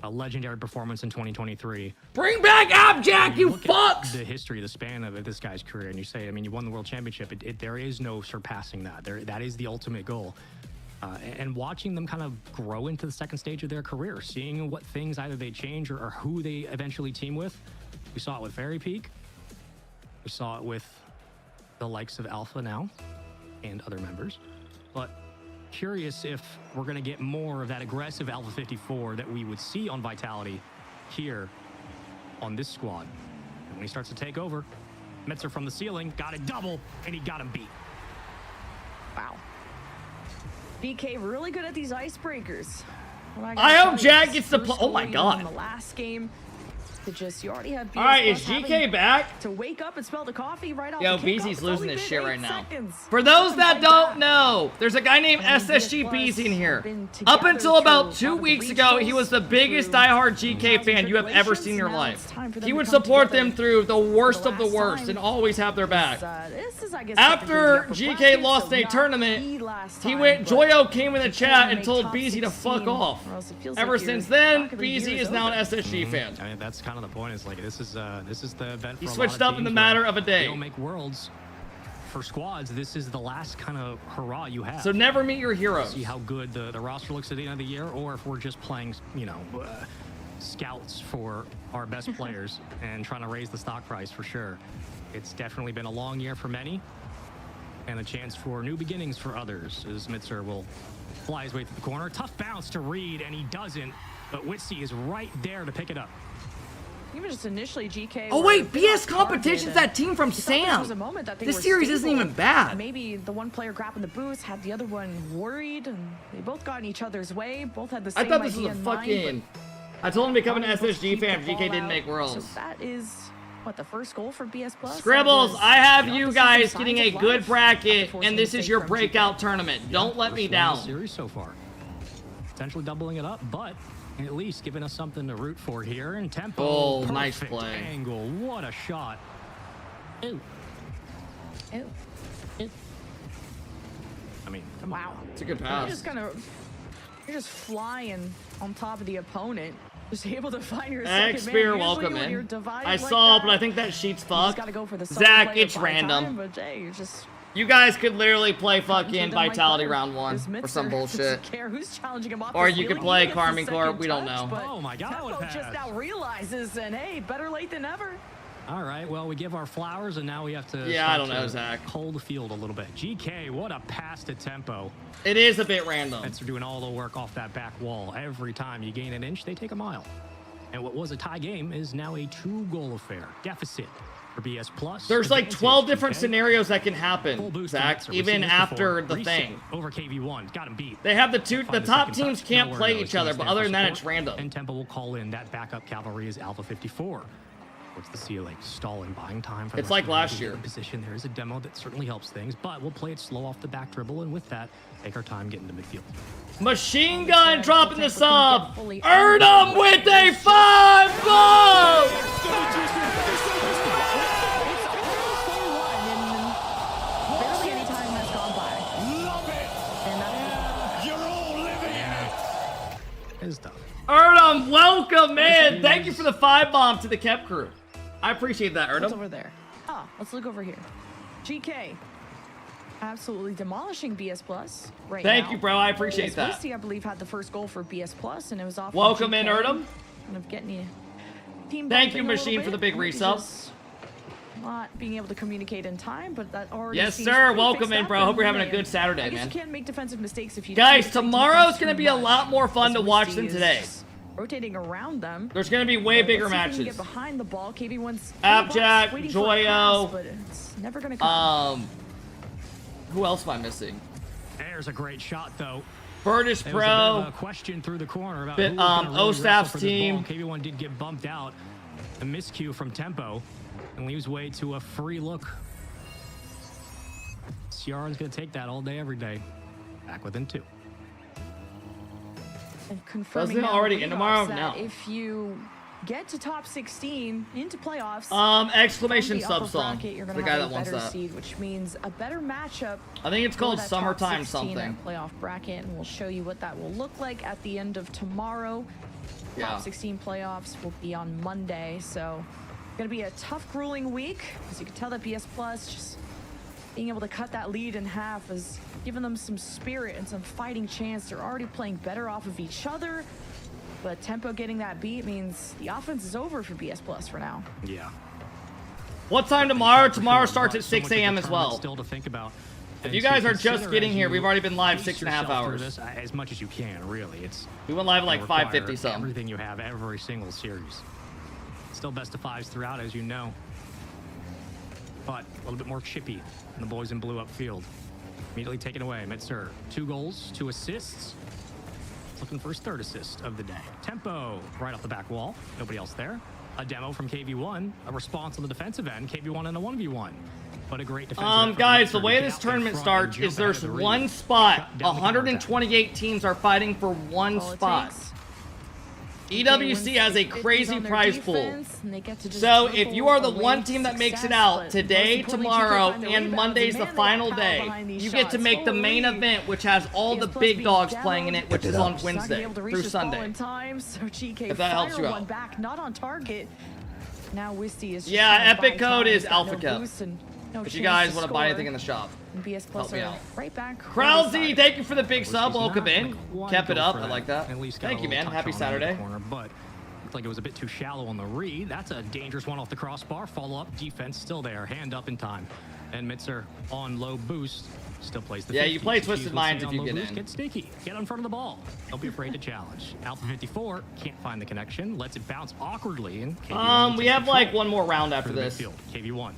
A legendary performance in 2023. Bring back Abjack, you fucks! The history, the span of this guy's career, and you say, I mean, you won the world championship. There is no surpassing that. That is the ultimate goal. And watching them kind of grow into the second stage of their career, seeing what things either they change or who they eventually team with. We saw it with Fairy Peak. We saw it with the likes of Alpha now and other members. But curious if we're going to get more of that aggressive Alpha 54 that we would see on Vitality here on this squad. And when he starts to take over, Metzer from the ceiling got a double, and he got him beat. Wow. BK really good at these icebreakers. I hope Jack gets the oh my god. In the last game. You already have BS all right, is GK back? To wake up and smell the coffee right off. Yo, BZ's losing his shit right now. For those that don't know, there's a guy named SSG BZ in here. Up until about 2 weeks ago, he was the biggest diehard GK fan you have ever seen in your life. He would support them through the worst of the worst and always have their back. After GK lost a tournament, Joyo came in the chat and told BZ to fuck off. Ever since then, BZ is now an SSG fan. I mean, that's kind of the point. Is like this is the event. He switched up in the matter of a day. You don't make worlds for squads. This is the last kind of hurrah you have. So never meet your heroes. See how good the roster looks at the end of the year, or if we're just playing, you know, scouts for our best players and trying to raise the stock price for sure. It's definitely been a long year for many. And a chance for new beginnings for others as Mitzer will fly his way through the corner. Tough bounce to Reed, and he doesn't. But Witsy is right there to pick it up. Even just initially, GK. Oh wait, BS Competition's that team from Sam. This series isn't even bad. Maybe the one player grabbing the boost had the other one worried, and they both got in each other's way. Both had the same I thought this was idea a in fucking. mind, I told him to become an but SSG fan. keep the GK ball didn't out. make Worlds. So that is what the first goal for BS Plus. Scribbles, I have you guys signs getting a of good life bracket, after forcing and this a is mistake your from breakout tournament. Don't let me First one in the down. Series so far. Potentially doubling it up, but at least giving us something to root for here. And tempo. Oh, Perfect nice play. Angle. What a shot. Ew. Ew. Ew. I mean, come on. Wow. It's a good You're pass. just you're just flying on top of the opponent. Just able to find your second man. X-Spear, Usually welcome when you're in. divided I like saw, that, but I think that sheet's you just fucked. gotta go for the solo Zach, play it's of random. time, but hey, you're just You guys could literally play fucking them like Vitality butter. round 1 This or some Mitzer bullshit. doesn't care who's challenging him off Or the you could ceiling. play He gets the Carmine Corp, second we don't touch, know. but Oh my God, Tempo what a just pass. now realizes, and hey, better late than never. All right, well, we give our flowers, and now we have to Yeah, I start don't know, to Zach. hold the field a little bit. GK, what a pass to Tempo. It is a bit random. That's doing all the work off that back wall. Every time you gain an inch, they take a mile. And what was a tie game is now a 2-goal affair. Deficit for BS Plus. There's like Advantage, 12 different GK. scenarios that can Full happen, boost to Zach, Mitzer. We've even seen this after before. the Reset thing. Over KV1. Got him beat. They have the Find top second teams touch. can't Nowhere play to go. each other, He's but there other for than that, support. it's random. And Tempo will call in that backup cavalry is Alpha 54. What's the ceiling? Stalling, buying time for the It's rest like of the last game. year. Position. There is a demo that certainly helps things, but we'll play it slow off the back dribble, and with that, take our time getting to midfield. Machine Gun dropping the sub. Erdem with a 5-goal. Barely any time has gone by. It's tough. Erdem, welcome, man. Thank you for the 5-bomb to the Kep crew. I appreciate that, What's Erdem. over there? Ah, let's look over here. GK. Absolutely demolishing BS Plus right now. Thank you, bro. I appreciate that. Wisty, I believe, had the first goal for BS Plus, and it was off. Welcome in, Erdem. Kind of getting you. Team Thank you, bumping a little Machine, for the bit. big Maybe resub. just Not being able to communicate in time, but that already Yes, seems sir. pretty Welcome fixed in, up, bro. Hope and you're having a hey, good Saturday, I guess man. you can't make defensive mistakes if you Guys, don't make tomorrow's defense going to too be a much. lot more fun to As watch Wisty than is today. just rotating around them. There's going to be way bigger Let's see if we can matches. get behind the ball. KB1's Abjack, waiting for a pass, Joyo. but it's never gonna come. Who else am I missing? There's a great shot, though. Burdish There was a bit Pro. of a question through the corner about Bit, who was gonna really Ostaf's wrestle for this team. ball. KB1 did get bumped out. A miscue from Tempo and leaves way to a free look. Ciara's going to take that all day, every day. Back within 2. And confirming Doesn't it now already in end tomorrow? that No. If you get to top 16 into playoffs, Exclamation from the upper sub song. bracket, you're The gonna guy have that a wants better that. seed, which means a better matchup. I think it's for called that top Summertime 16 something. Playoff bracket, and we'll show you what that will look like at the end of tomorrow. Yeah. Top 16 playoffs will be on Monday, so gonna be a tough, grueling week. As you can tell, that BS Plus just being able to cut that lead in half has given them some spirit and some fighting chance. They're already playing better off of each other, but Tempo getting that beat means the offense is over for BS Plus for now. Yeah. What time tomorrow? Tomorrow starts at 6 a.m. as well. Still to think about. If you guys are just getting here, we've already been live 6.5 hours. This, as much as you can, really. It's We went live at like gonna 5:50 require something. Everything you have, every single series. Still best of 5s throughout, as you know. But a little bit more chippy than the boys in blue upfield. Immediately taken away. Mitzer, 2 goals, 2 assists. Looking for his 3rd assist of the day. Tempo right off the back wall. Nobody else there. A demo from KV1. A response on the defensive end. KV1 in a 1v1. But a great defensive effort. Guys, the Mitzer way to get this out in tournament front starts and jump is there's ahead of the one read. spot. Shut down the 128 teams are fighting for one All it spot. takes. EWC has a 50s crazy on their prize pool. defense, and they get to just So if dribble you are the away one team that makes it success, out but today, most importantly, tomorrow, you can find the and rebounds, Monday's and the man, they final power day, behind these you get to shots. make the main Holy. event, which has all the BS Plus big being dogs down. playing in it, which Pick is it on up. Not gonna be Wednesday able to reach through this ball Sunday. in time, so GK If that helps fire you one out. back, not on target. Now Wisty is just Yeah, trying to epic buy code time. is He's got no AlphaKep. boost and no If you chance guys to want to buy score. anything in the shop. And BS Plus help me are out. right back. Krauzy, thank you for the big sub. He's Welcome not in. quite Kept it go up. for I like that. At least got Thank a you, little man. touch Happy on it in the Saturday. corner, but looked like it was a bit too shallow on the read. That's a dangerous one off the crossbar. Follow up defense still there. Hand up in time. And Mitzer on low boost still plays the Yeah, 50. you play So Twisted choose Minds Wisty if you on get low boost, in. Get sticky. Get in front of the ball. Don't be afraid to challenge. Alpha 54 can't find the connection. Lets it bounce awkwardly. And KV1 We takes have like control one more round after through the this. midfield. KV1.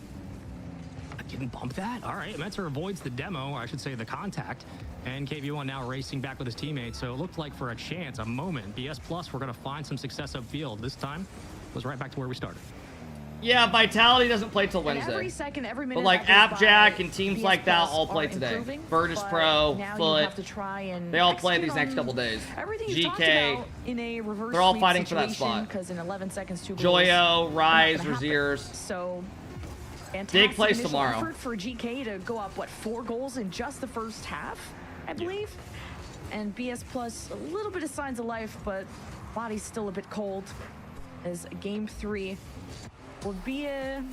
I didn't bump that. All right, Metzer avoids the demo, or I should say the contact. And KV1 now racing back with his teammates. So it looked like for a chance, a moment, BS Plus, we're going to find some success upfield. This time was right back to where we started. Yeah, Vitality doesn't play till And Wednesday. every second, every minute But like that goes by, Appjack and teams BS like that Plus all play are today. improving, Virtus but Pro, now you Foot, have to try and they all play execute these next on couple days. everything you talked GK, about in a reverse they're all sweep fighting for that situation, spot. because in 11 seconds, 2 goals. Joyo, Rise, not gonna happen. Raziers. So, fantastic Big place initial tomorrow. effort for GK to go up, what, 4 goals in just the first half, I believe? And BS Plus, a little bit of signs of life, but body's still a bit cold, as game 3 will be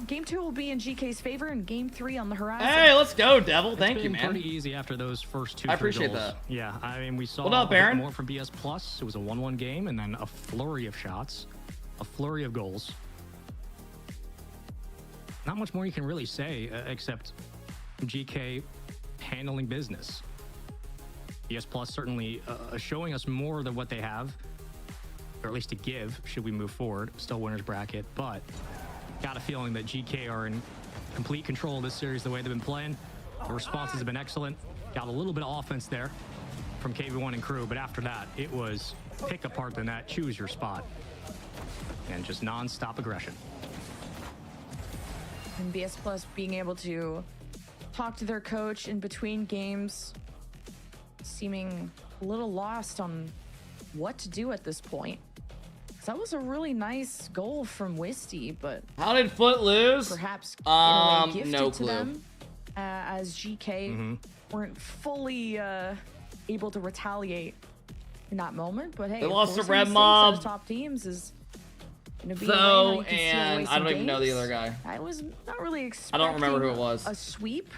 game 2 will be in GK's favor, and game 3 on the horizon. Hey, let's go, Devil. Thank you, It's been man. pretty easy after those first 2 I appreciate goals. that. Yeah, I mean, we saw What up, a bit Baron? more from BS Plus. It was a 1-1 game, and then a flurry of shots, a flurry of goals. Not much more you can really say, except GK handling business. BS Plus certainly showing us more than what they have, or at least to give, should we move forward. Still winner's bracket, but got a feeling that GK are in complete control of this series the way they've been playing. The responses have been excellent. Got a little bit of offense there from KV1 and crew, but after that, it was pick apart the net, choose your spot, and just non-stop aggression. And BS Plus being able to talk to their coach in between games, seeming a little lost on what to do at this point. That was a really nice goal from Wisty, but How did Foot lose? perhaps in a way gifted no to clue. them, as GK weren't fully able to retaliate in that moment. But hey, They lost to forcing Red mistakes Mob. out of top teams is going to be So, a way how you can steal away and I some don't even know the games. other guy. I was not really I expecting don't remember who it was. a sweep,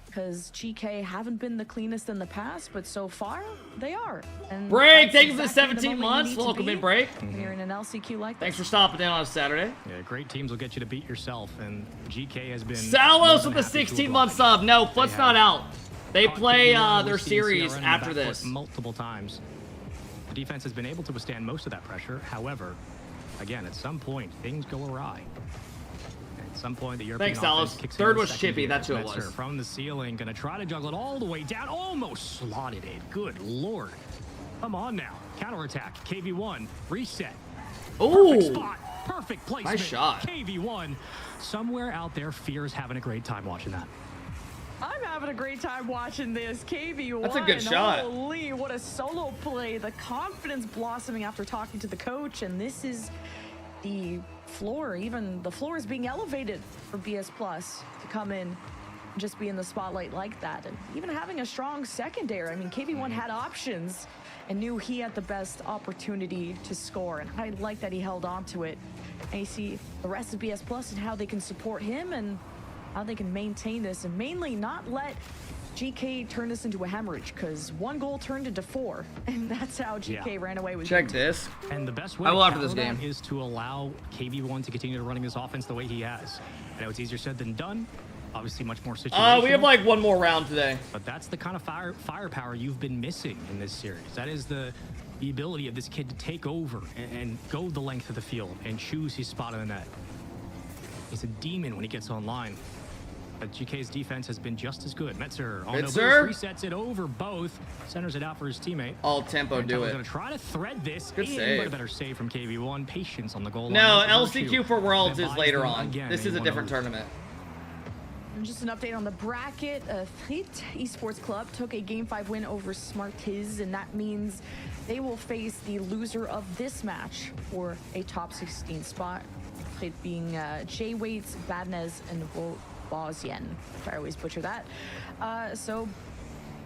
because GK haven't been the cleanest in the past, but so far they are. And Break! that's Thank you for the exactly 17 moment you months. need to Welcome be in, Break. when you're in an LCQ like Thanks for this. stopping in on a Saturday. Yeah, great teams will get you to beat yourself, and GK has been... Salos with the 16-month sub. No, Foot's not out. They play their series after this. Multiple times. The defense has been able to withstand most of that pressure. However, again, at some point, things go awry. At some point, the European Thanks, offense Salos. kicks Third in the was second Chippy. gear. That's who it Metzer was. from the ceiling, gonna try to juggle it all the way down. Almost slotted it. Good lord. Come on now. Counterattack. KV1. Reset. Ooh. Perfect spot. Perfect placement. Nice shot. KV1. Somewhere out there, Fear is having a great time watching that. I'm having a great time watching this. KV1. That's a good shot. Holy, what a solo play. The confidence blossoming after talking to the coach, and this is the floor. Even the floor is being elevated for BS Plus to come in and just be in the spotlight like that. And even having a strong secondary. I mean, KV1 had options and knew he had the best opportunity to score. And I like that he held on to it. And you see the rest of BS Plus and how they can support him and how they can maintain this, and mainly not let GK turn this into a hemorrhage, because 1 goal turned into 4, and that's how GK ran away with Check games. this. And the best way I will to after this counter that game. is to allow KV1 to continue running this offense the way he has. I know it's easier said than done. Obviously, much more situational. We have like one more round today. But that's the kind of firepower you've been missing in this series. That is the ability of this kid to take over and go the length of the field and choose his spot in the net. He's a demon when he gets online. But GK's defense has been just as good. Metzer on the boost, resets it over both, centers it out for his teammate. All tempo, do it. Going to try to thread this Good in, save. but a better save from KV1. Patience on the goal line. No, That's the LCQ virtue for Worlds that is buys later them on. again This a is a 1-0 different lead. tournament. And just an update on the bracket. Frit Esports Club took a Game 5 win over Smartiz, and that means they will face the loser of this match for a top 16 spot. Frit being J-Waits, Badnez, and Bosien. I always butcher that. So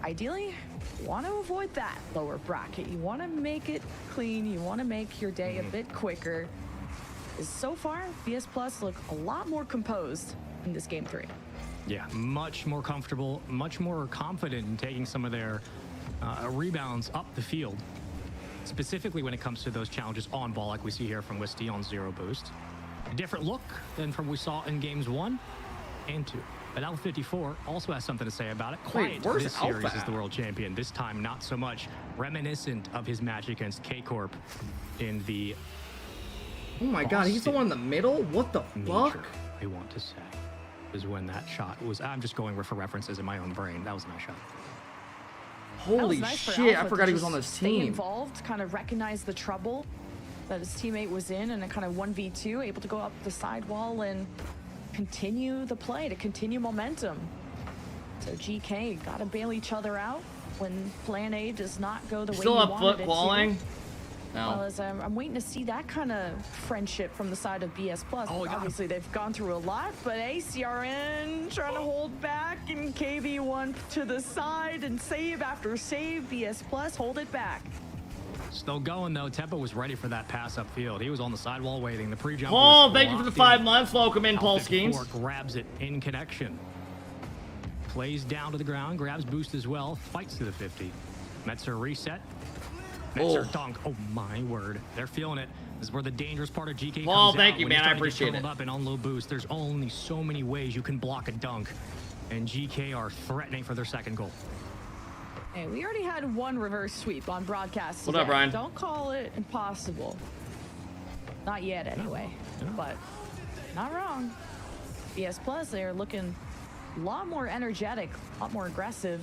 ideally, you want to avoid that lower bracket. You want to make it clean. You want to make your day a bit quicker. So far, BS Plus look a lot more composed in this Game 3. Yeah, much more comfortable, much more confident in taking some of their rebounds up the field. Specifically when it comes to those challenges on ball, like we see here from Wisty on 0 boost. A different look than from we saw in games 1 and 2. But Alpha 54 also has something to say about it. Wait, Quiet where's this Alpha series as at? the world champion. This time, not so much. Reminiscent of his match against K-Corp in the... Oh my god, he's the one in the middle? What the fuck? I want to say is when that shot was... I'm just going for references in my own brain. That was a nice shot. That was Holy nice for shit, I Alpha forgot to he was just on this stay team. involved, kind of recognize the trouble that his teammate was in, and a kind of 1v2, able to go up the sidewall and continue the play, to continue momentum. So GK got to bail each other out when plan A does not go the way Still you have wanted foot it qualling? to. No. Well, as I'm waiting to see that kind of friendship from the side of BS Plus. Obviously, they've gone through a lot, but CRN trying to hold back, and KV1 to the side, and save after save. BS Plus hold it back. Still going, though. Tempo was ready for that pass upfield. He was on the sidewall waiting. The pre-jump Paul, was thank you for the locked 5 months. Welcome in, Paul Alpha Skeens. grabs it in connection. Plays down to the ground, grabs boost as well, fights to the 50. Metzer reset. Metzer dunk. Oh my word. They're feeling it. This is where the dangerous part of GK Paul, comes thank out. you, When man. I start to get appreciate tunneled it. up and on low boost, there's only so many ways you can block a dunk. And GK are threatening for their second goal. Hey, we already had one reverse sweep on broadcast What up, today. Brian? Don't call it impossible. Not yet, anyway. But not wrong. BS Plus, they're looking a lot more energetic, a lot more aggressive.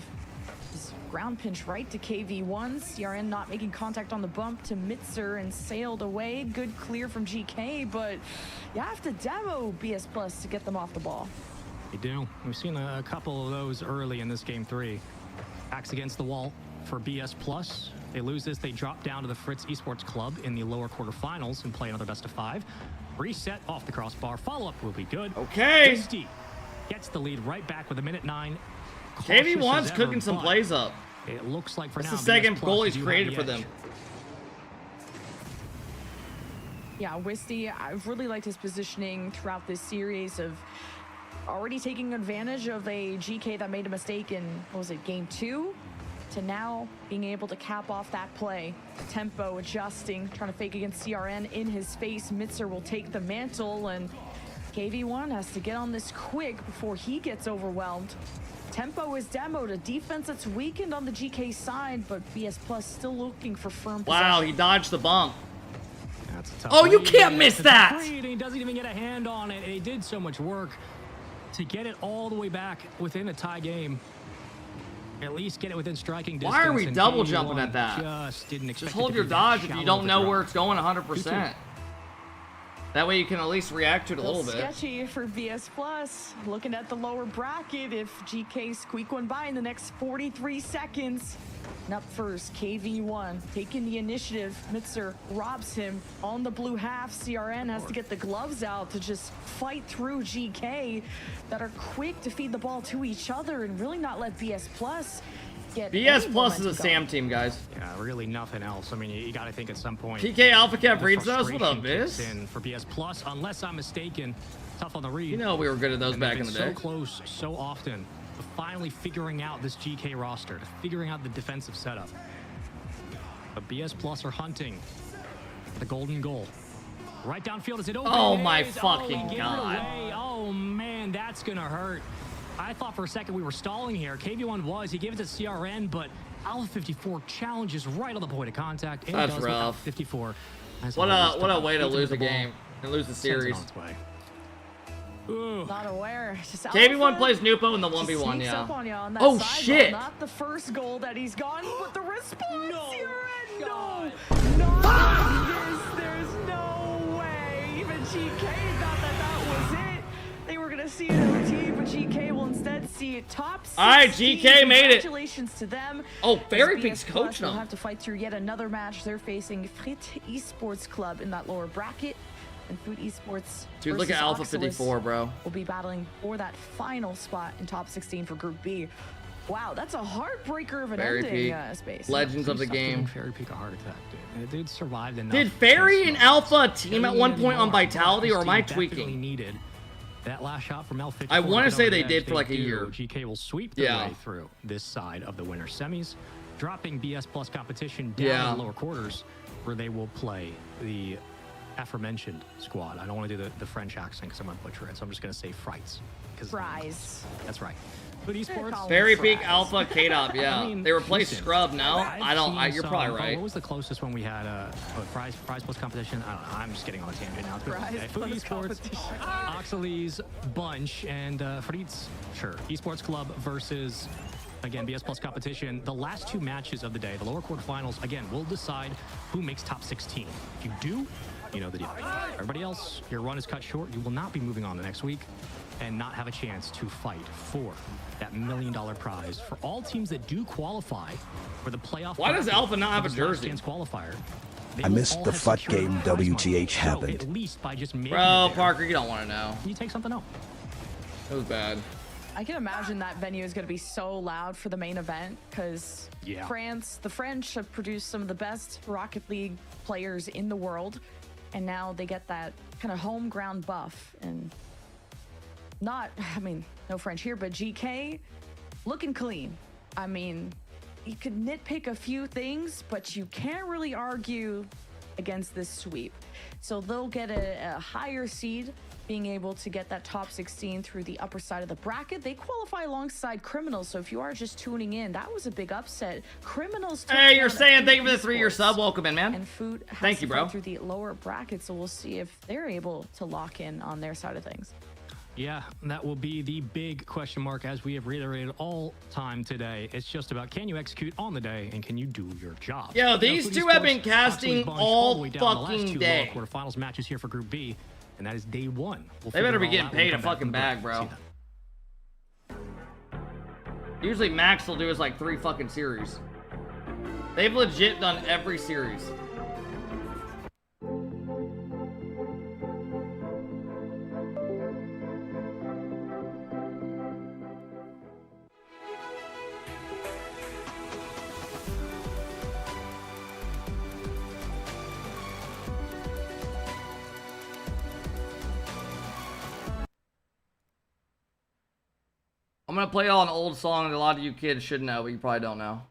This ground pinch right to KV1. CRN not making contact on the bump to Mitzer and sailed away. Good clear from GK, but you have to demo BS Plus to get them off the ball. You do. We've seen a couple of those early in this game 3. Backs against the wall for BS Plus. They lose this, they drop down to the Fritz Esports Club in the lower quarterfinals and play another best of 5. Reset off the crossbar. Follow-up will be good. Okay. Disty gets the lead right back with a minute 9. KV1's cooking some plays up. It looks like for That's now, the second BS goal Plus he's do have created the for edge. them. Yeah, Wisty, I've really liked his positioning throughout this series of already taking advantage of a GK that made a mistake in, what was it, game 2? To now being able to cap off that play. Tempo adjusting, trying to fake against CRN in his face. Mitzer will take the mantle, and KV1 has to get on this quick before he gets overwhelmed. Tempo is demoed, a defense that's weakened on the GK side, but BS Plus still looking for firm Wow, possession. he dodged the bump. That's a tough Oh, you lead. can't miss That's a that! tough lead, and he doesn't even get a hand on it. He did so much work to get it all the way back within a tie game. At least get it within striking distance. Why are we and double KV1 jumping at that? Just didn't expect Just it hold to your be that dodge if shallow you don't of a know drop. where it's going 100%. That way you can at least react to it a little bit. Sketchy for BS Plus. Looking at the lower bracket, if GK squeak one by in the next 43 seconds. And up first, KV1 taking the initiative. Mitzer robs him on the blue half. CRN has to get the gloves out to just fight through GK that are quick to feed the ball to each other and really not let BS Plus get BS any Plus is a momentum Sam going. team, guys. Yeah, really nothing else. I mean, you got to think at some point. PK AlphaKep the reads us. What up, frustration kicks Viz? in for BS Plus, unless I'm mistaken. Tough on the read. You know we were good at those And they've back in been the so day. close, so often, to finally figuring out this GK roster, to figuring out the defensive setup. But BS Plus are hunting the golden goal. Right downfield as it opens. Oh my He fucking gave it God. away. Oh man, that's gonna hurt. I thought for a second we were stalling here. KV1 was. He gave it to CRN, but Alpha 54 challenges right on the point of contact. And That's does what rough. Alpha 54 has What always a done. way to Gets lose into a the ball, game and lose the sends it series. on its way. Not aware. Just KV1 Alpha plays Nupo in the just 1v1, sneaks yeah. up on you on that Oh, side shit. ball. Not the first goal that he's gone, but the response. CRN, no. There's no way. Even GK thought that was it. They were going to see an OT, but GK will instead see it top 16. All right, GK made it. Congratulations to them. Oh, Fairy As Pink's BS Plus coaching will them. have to fight through yet another match. They're facing Frit Esports Club in that lower bracket. And Food Esports Dude, look at versus Alpha Oxalis 54, bro. will be battling for that final spot in top 16 for Group B. Wow, that's a heartbreaker of an Fairy ending, Peak. Space. Legends of the Pretty tough giving game. Fairy Peak a heart attack, dude. It did survive enough. Did Fairy and Alpha team at one point on Anymore. Vitality, or am I This team definitely tweaking? Needed that last shot from L54. I wanna get say over they the did edge. for like a They do. year. GK will sweep their Yeah. way through this side of the winner semis, dropping BS Plus competition down Yeah. in the lower quarters, where they will play the aforementioned squad. I don't want to do the French accent because I'm going to butcher it, so I'm just going to say Frights. Fries. That's right. But esports. Fairy Peak Alpha K-Dop, yeah. I mean, they replaced listen, Scrub now. You're some, probably right. What was the closest when we had Fries Plus competition? I don't know. I'm just getting on a tangent now. Food Esports, Oxalese, Bunch, and Fritz. Sure. Esports Club versus, again, BS Plus competition. The last two matches of the day, the lower quarterfinals, again, will decide who makes top 16. If you do, you know the deal. Everybody else, your run is cut short. You will not be moving on the next week and not have a chance to fight for that $1 million prize. For all teams that do qualify for the playoff. Why does Alpha not have a jersey? Qualifier, I missed the FUT game WTH happened. So at least by just making Bro, Parker, you don't want to know. You take something out. It was bad. I can imagine that venue is going to be so loud for the main event because the French have produced some of the best Rocket League players in the world, and now they get that kind of home ground buff. And no French here, but GK looking clean. I mean, you could nitpick a few things, but you can't really argue against this sweep. So they'll get a higher seed, being able to get that top 16 through the upper side of the bracket. They qualify alongside Criminals, so if you are just tuning in, that was a big upset. Criminals. Hey, you're saying thank you for the 3-year sub. Welcome in, man. And Food has thank you, bro. through the lower bracket, so we'll see if they're able to lock in on their side of things. Yeah, that will be the big question mark, as we have reiterated all time today. It's just about, can you execute on the day and can you do your job? Yo, these two have been casting all fucking day. Quarterfinals matches here for Group B, and that is day one. They better be getting paid a fucking bag, bro. Usually Max will do his like 3 fucking series. They've legit done every series. I'm gonna play y'all an old song that a lot of you kids should know, but you probably don't know.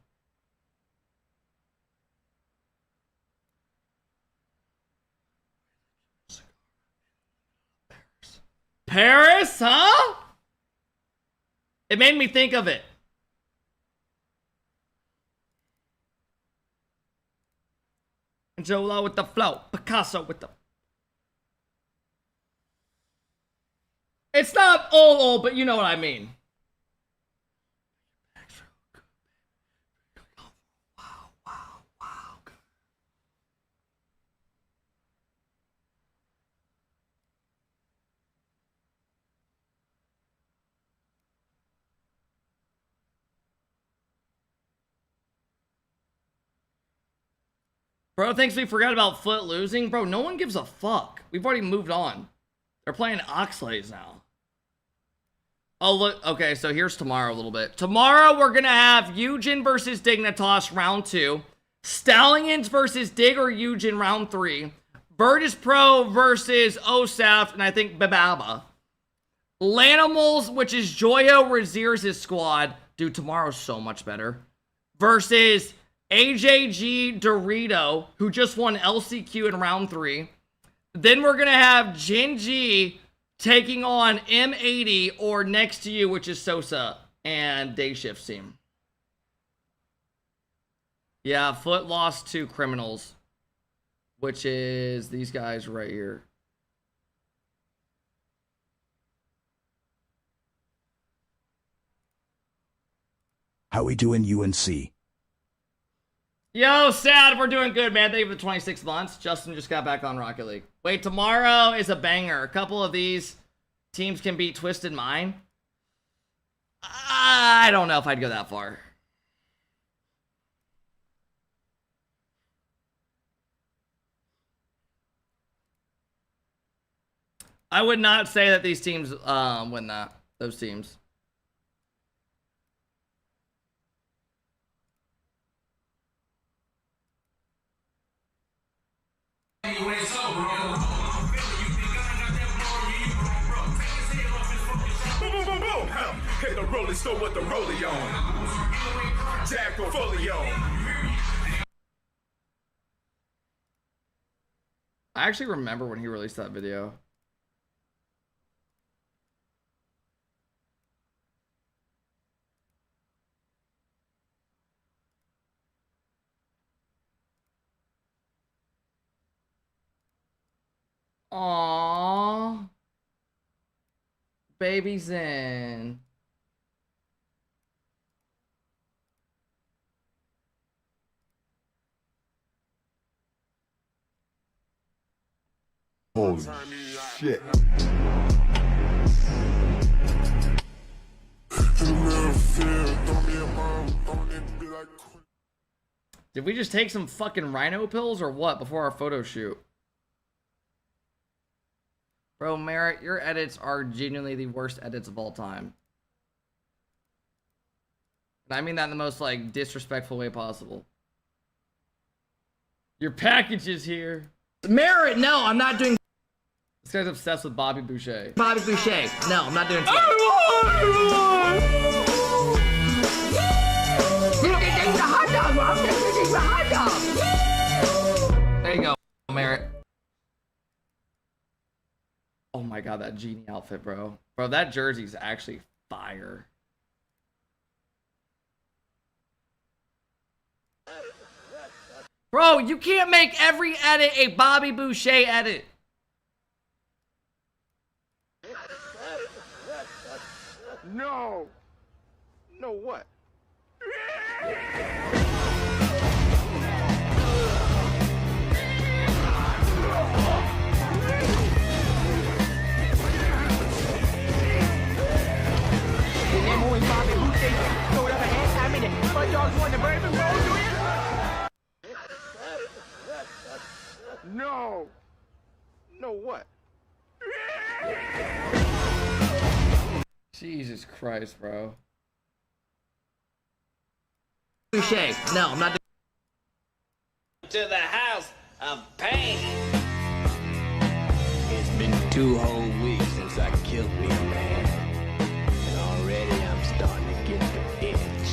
Paris, huh? It made me think of it. Jola with the flow, Picasso with the... It's not old, but you know what I mean. Bro thinks we forgot about Foot losing. Bro, no one gives a fuck. We've already moved on. They're playing Oxlays now. Oh, look. Okay, so here's tomorrow a little bit. Tomorrow, we're going to have Eugen versus Dignitas round 2. Stallions versus Dig or Eugen round 3. Virtus Pro versus OSAF, and I think Bababa. Lanimals, which is Joyo Razir's squad. Dude, tomorrow's so much better. Versus AJG Dorito, who just won LCQ in round 3. Then we're going to have Genji taking on M80 or Next to You, which is Sosa and Day Shift's team. Yeah, Foot lost to Criminals, which is these guys right here. How we doing, UNC? Yo, Sad, we're doing good, man. Thank you for the 26 months. Justin just got back on Rocket League. Wait, tomorrow is a banger. A couple of these teams can beat Twisted Mind. I don't know if I'd go that far. I would not say that these teams win that. Those teams. Hit the rolling store with the rollie on. Jack Folio. I actually remember when he released that video. Aww. Baby Zen. Holy shit. Did we just take some fucking rhino pills or what before our photo shoot? Bro, Merritt, your edits are genuinely the worst edits of all time. And I mean that in the most, like, disrespectful way possible. Your package is here. Merritt, no, I'm not doing... This guy's obsessed with Bobby Boucher. Bobby Boucher. No, I'm not doing... There you go, Merritt. Oh my god, that genie outfit, bro. Bro, that jersey's actually fire. Bro, you can't make every edit a Bobby Boucher edit. No. No what? No. No what? Jesus Christ, bro. Touché. No, I'm not doing... To the house of pain. It's been 2 whole weeks since I killed me a man. And already I'm starting to get the itch.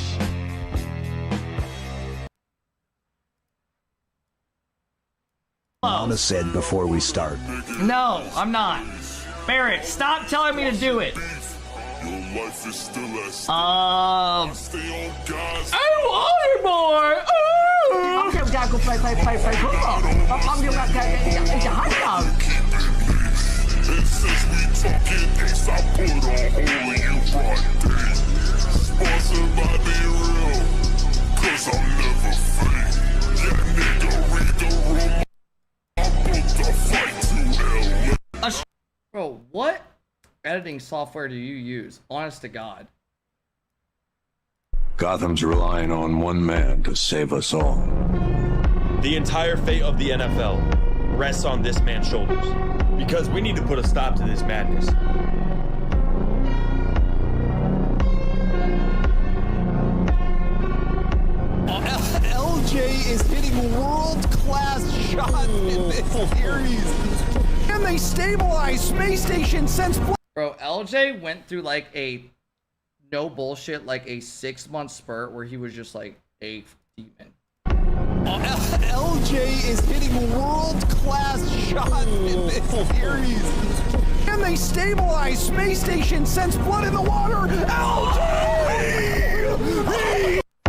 Mama said before we start. No, I'm not. Barrett, stop telling me to do it. I don't want it more. I'm just gonna go play football. I'm just gonna it's a hot dog. Bro, what editing software do you use? Honest to God. Gotham's relying on one man to save us all. The entire fate of the NFL rests on this man's shoulders. Because we need to put a stop to this madness. LJ is hitting world-class shots in this series. And they stabilized Space Station since... Bro, LJ went through like a no bullshit, like a 6-month spurt where he was just like a demon. LJ is hitting world-class shots in this series. And they stabilized Space Station since Blood in the Water. LJ!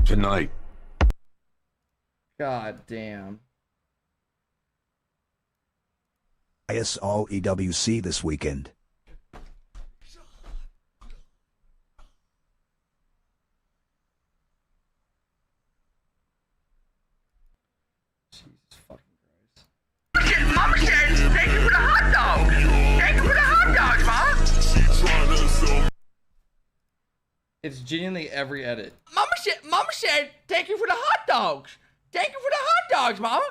Tonight. God damn. IS all EWC this weekend. Mama said, thank you for the hot dog. Thank you for the hot dogs, Mom. It's genuinely every edit. Mama said, thank you for the hot dogs. Thank you for the hot dogs, Mama.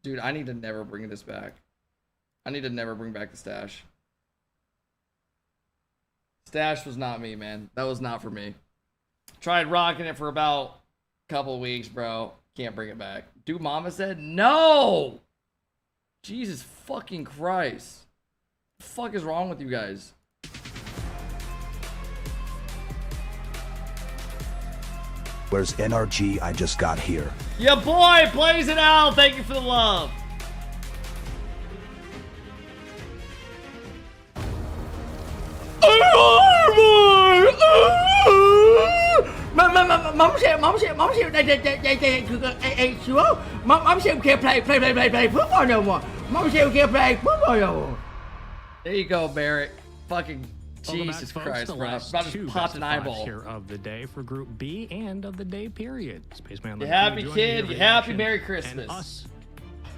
Dude, I need to never bring this back. I need to never bring back the stash. Stash was not me, man. That was not for me. Tried rocking it for about a couple of weeks, bro. Can't bring it back. Dude, Mama said no. Jesus fucking Christ. What the fuck is wrong with you guys? Where's NRG? I just got here. Ya boy, Blazing Out. Thank you for the love. Mom said we can't play football no more. Mom said we can't play football no more. There you go, Barrett. Fucking Welcome back, Jesus folks. Christ, The bro. last About to two pop best an of fives eyeball. here of the day for Group B and of the day period. Spaceman, You happy kid? You happy? Merry And Christmas. us,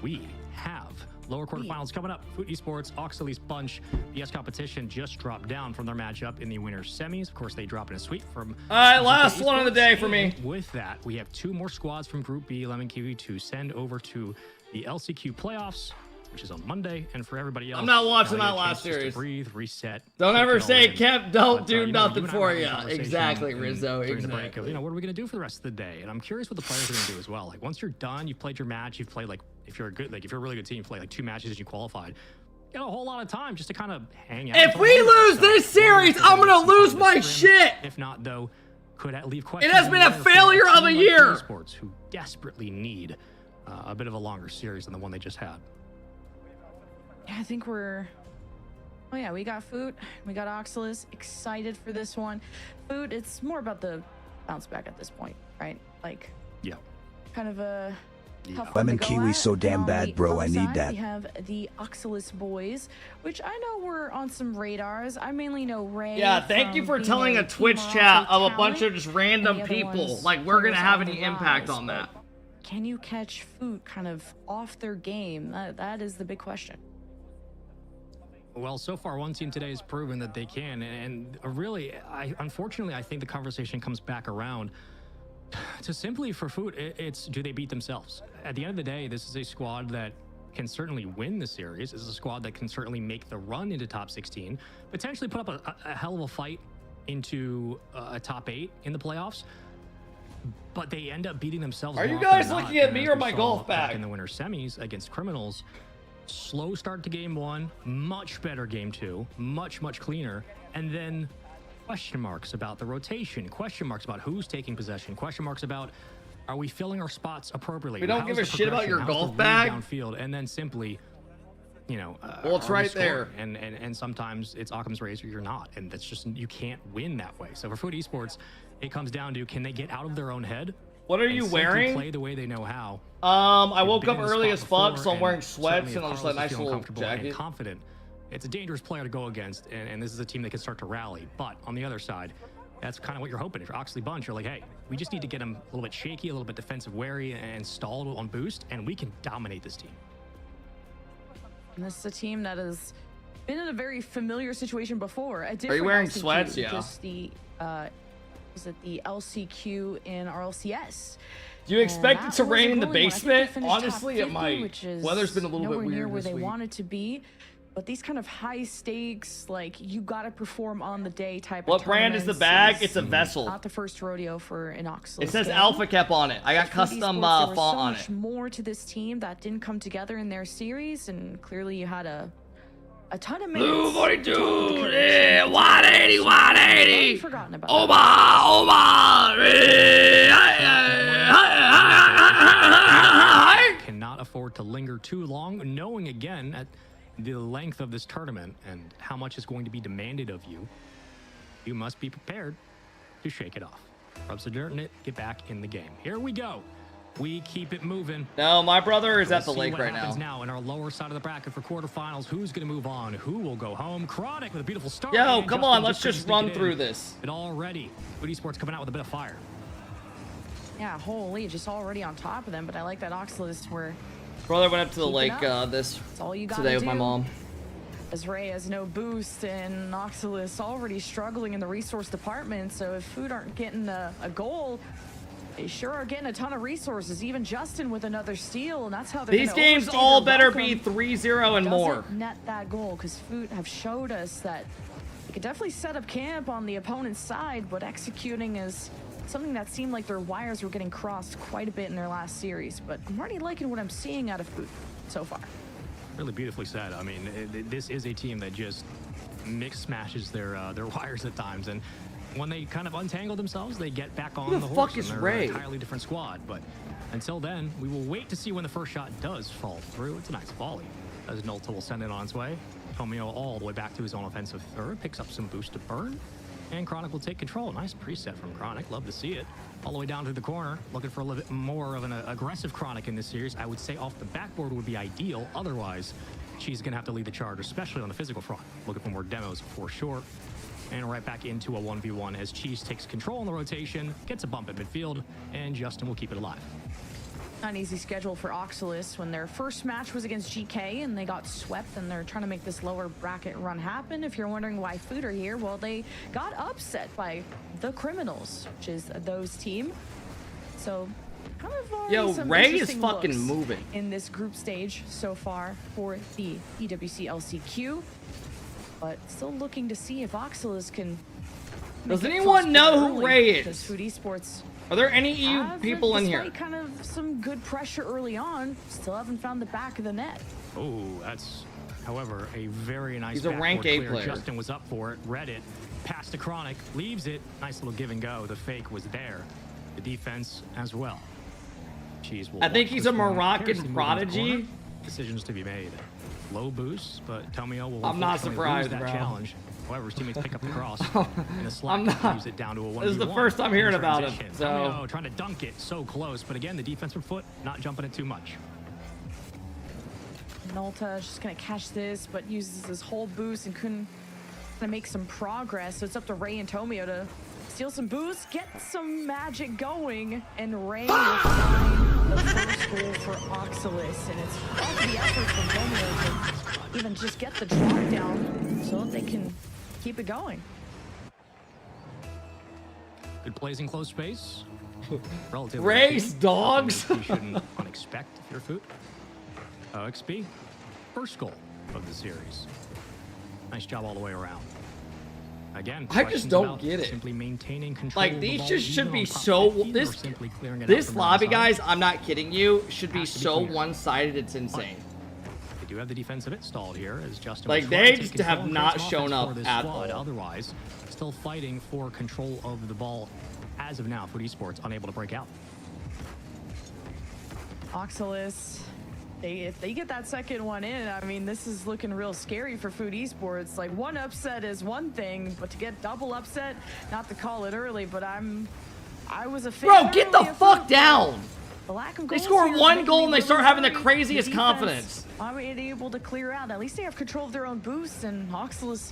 we have lower quarterfinals coming up. Food Esports, Oxley's Bunch, BS Competition just dropped down from their matchup in the winner's semis. Of course, they drop in a sweep from. All right, last one of the day for me. And with that, we have two more squads from Group B, Lemon Kiwi, to send over to the LCQ playoffs, which is on Monday. And for everybody else, I'm not watching now that you have a last chance just to series. breathe, reset. Don't take ever it all say, in. Kemp, don't But, do you know, nothing you and I for were having you. a conversation Exactly, in- Rizzo. during the break of, Exactly. you know, what are we going to do for the rest of the day? And I'm curious what the players are going to do as well. Like, once you're done, you've played your match, you've played, like, if you're a really good team, you play like 2 matches and you qualified. You got a whole lot of time just to kind of hang out. If we lose this series, I'm gonna lose my shit. If not, though, could leave It questions. has been a failure of a year. Sports who desperately need a bit of a longer series than the one they just had. Yeah, I think we're. Oh yeah, we got Food, we got Oxalis. Excited for this one. Food, it's more about the bounce back at this point, right? Like, yeah, kind of a. Lemon Kiwi so damn bad, bro. I need that. We have the Oxalis boys, which I know were on some radars. I mainly know Ray. Yeah, thank you for being telling a Twitch Team chat Rocket of a bunch talent, of just and random the other people. ones Like, we're gonna players have on any the impact rise, on but that. Can you catch Food kind of off their game? That is the big question. Well, so far, one team today has proven that they can, and really, unfortunately, I think the conversation comes back around to simply for Food. It's do they beat themselves? At the end of the day, this is a squad that can certainly win the series. This is a squad that can certainly make the run into top 16, potentially put up a hell of a fight into a top 8 in the playoffs. But they end up beating themselves. Are you more guys often than looking not, at and me as or we my saw golf back bag? in the winter semis against Criminals? Slow start to game 1, much better game 2, much cleaner, and then question marks about the rotation, question marks about who's taking possession, question marks about are we filling our spots appropriately? We don't How's give a the shit about your progression? How's golf the lead bag? downfield, and then simply, you know, Well, it's are we right there. scoring? And sometimes it's Occam's razor, you're not, and that's just, you can't win that way. So for Food Esports, it comes down to, can they get out of their own head? What are and you simply wearing? Play the way they know how. I They've woke been up in this early spot as fuck, before, so I'm wearing certainly sweats if and I'm just Carlos a nice is feeling little comfortable and jacket. confident. It's a dangerous player to go against, and this is a team that can start to rally. But on the other side, that's kind of what you're hoping. If you're Oxley Bunch, you're like, hey, we just need to get them a little bit shaky, a little bit defensive wary, and stalled on boost, and we can dominate this team. And this is a team that has been in a very familiar situation before. Are you wearing sweats? Yeah. Just the, was it the LCQ in RLCS? Do you expect it to rain in the basement? Honestly, Honestly, it might. Weather's been a little bit nowhere near weird where this they week. wanted to be. But these kind of high stakes, like you got to perform on the day type What of brand is the tournaments bag? is It's a vessel. Not the first rodeo for an Oxley. It says AlphaKep on it. I got custom font on much it. more to this team that didn't come together in their series, and clearly you had a ton of minutes. Blue 42, yeah, 180, 180. Forgotten about Cannot afford to linger too long, knowing again at the length of this tournament and how much is going to be demanded of you. You must be prepared to shake it off. Rub some dirt in it, get back in the game. Here we go. We keep it moving. No, my brother is at the We'll see lake what right happens now. now in our lower side of the bracket for quarterfinals. Who's going to move on? Who will go home? Chronic with a beautiful start. Yo, and come Justin on, let's couldn't just sneak run it in. through this. But already, Food Esports coming out with a bit of fire. Yeah, holy, just already on top of them. But I like that Oxalis where Brother went up to the Keep it lake up. this That's all you gotta today with my do. mom. as Ray has no boost and Oxalis already struggling in the resource department. So if Food aren't getting a goal, they sure are getting a ton of resources. Even Justin with another steal, and that's how they're These gonna games overstay all their better welcome. be 3-0 and more. Doesn't net that goal, because Food have showed us that they could definitely set up camp on the opponent's side, but executing is something that seemed like their wires were getting crossed quite a bit in their last series. But I'm already liking what I'm seeing out of Food so far. Really beautifully said. I mean, this is a team that just mix smashes their wires at times, and when they kind of untangle themselves, they get back on Who the the horse. fuck is and they're Ray? an entirely different squad. But until then, we will wait to see when the first shot does fall through. It's a nice volley, as Nolta will send it on its way. Tomio all the way back to his own offensive third, picks up some boost to burn. And Chronic will take control. Nice preset from Chronic. Love to see it. All the way down to the corner. Looking for a little bit more of an aggressive Chronic in this series. I would say off the backboard would be ideal. Otherwise, she's going to have to lead the charge, especially on the physical front. Looking for more demos for sure. And right back into a 1v1 as Cheese takes control on the rotation, gets a bump at midfield, and Justin will keep it alive. Not an easy schedule for Oxalis when their first match was against GK and they got swept, and they're trying to make this lower bracket run happen. If you're wondering why Food are here, well, they got upset by the Criminals, which is those team. So kind of yo, some Ray is interesting fucking looks moving in this group stage so far for the EWC LCQ, but still looking to see if Oxalis can. Does anyone know who Ray is? Does Food Esports? Are there any EU people in here? Kind of some good pressure early on. Still haven't found the back of the net. Oh, that's, however, a very nice. He's a rank A player. Justin was up for it, read it, passed to Chronic, leaves it. Nice little give and go. The fake was there. The defense as well. Cheese will. I think he's a Moroccan prodigy. Decisions to be made. Low boost, but Tomio will. I'm not surprised, lose that bro. challenge. However, his teammates pick up the cross in a slack. Use it down to a 1v1. This is the first I'm hearing about him. So Tomio trying to dunk it so close, but again, the defensive foot not jumping it too much. Nolta is just gonna catch this, but uses his whole boost and couldn't make some progress. So it's up to Ray and Tomio to steal some boost, get some magic going, and Ray will find the first goal for Oxalis. And it's all the effort from Tomio to even just get the drop down so that they can keep it going. Good plays in close space. Relatively race dogs. You shouldn't unexpect if you're Food. OXP, first goal of the series. Nice job all the way around. Again, I just don't get it. Simply maintaining control. Like these just should be so this lobby, guys. I'm not kidding you. Should be so one-sided. It's insane. They do have the defense a bit stalled here as Justin. Like they just have not shown up at all. Otherwise, still fighting for control of the ball as of now. Food Esports unable to break out. Oxalis. If they get that second one in, I mean, this is looking real scary for Food Esports. Like, one upset is one thing, but to get double upset, not to call it early, but I was a fan. Bro, get the fuck down! The lack of they goals score here one goal and they really start having the worried. craziest The confidence. Are able to clear out? At least they have control of their own boost, and Oxalis,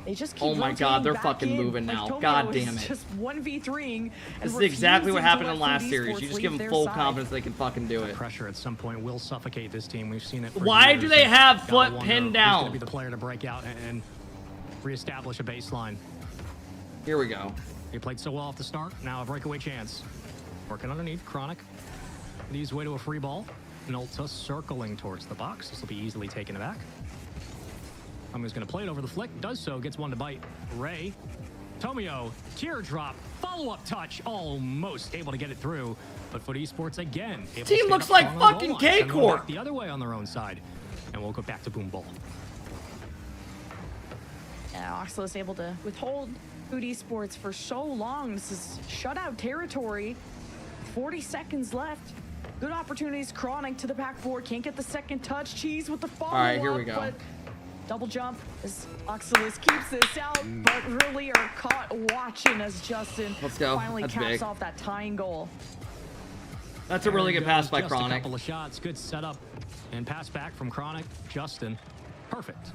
they just keep oh my god, they're back fucking in. moving Like, now. Tomio God damn is it. Just 1v3ing. This is exactly what happened in last series. You just give them full confidence they can fucking do it. Pressure at some point will suffocate this team. We've seen it for Why years. do they have Gotta foot wonder pinned who's down? gonna be the player to break out and reestablish a baseline. Here we go. They played so well off the start. Now a breakaway chance. Working underneath. Chronic leads way to a free ball. Nolta circling towards the box. This will be easily taken aback. Tomio's going to play it over the flick. Does so. Gets one to bite. Ray. Tomio. Teardrop. Follow-up touch. Almost able to get it through. But Foot Esports again. Team looks like fucking K-Corp. The other way on their own side. And we'll go back to Boom Ball. Yeah, Oxalis able to withhold Food Esports for so long. This is shutout territory. 40 seconds left. Good opportunities. Chronic to the backboard. Can't get the second touch. Cheese with the follow-up. All right, here we go. But double jump as Oxalis keeps this out, but really are caught watching as Justin finally That's caps big. off that tying goal. That's a really good pass by Just Chronic. A couple of shots. Good setup and pass back from Chronic. Justin. Perfect.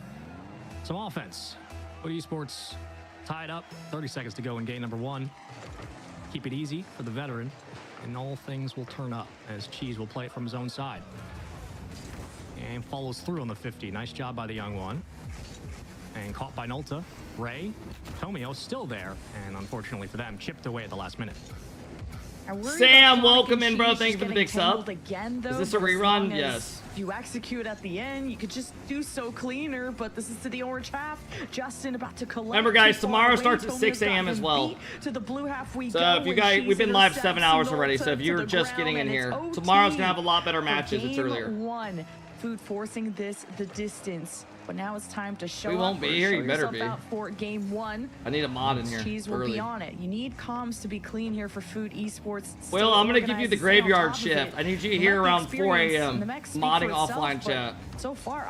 Some offense. Foot Esports tied up. 30 seconds to go in game number 1. Keep it easy for the veteran, and all things will turn up as Cheese will play it from his own side. And follows through on the 50. Nice job by the young one. And caught by Nolta. Ray. Tomio still there. And unfortunately for them, chipped away at the last minute. Sam, welcome in, bro. Thank you for the big sub. Again, though, Is this a rerun? Yes. If you execute at the end, you could just do so cleaner, but this is to the orange half. Justin about to collect. Remember, guys, tomorrow starts at 6 a.m. as well. To the blue half we So go, if you and guys, she's we've been live 7 intercepts hours Nolta already. So if to you're the just getting ground, in and here, it's tomorrow's OT gonna have a lot better for matches. It's game earlier. 1. Food forcing this the distance. But now it's time to show We won't up be or here, show you better yourself be. out for game 1. I need a mod in here. Cheese will early. be on it. You need comms to be clean here for Food Esports. Well, I'm gonna give you the graveyard shift. shift. I need you here around 4 a.m. Modding offline chat. So far,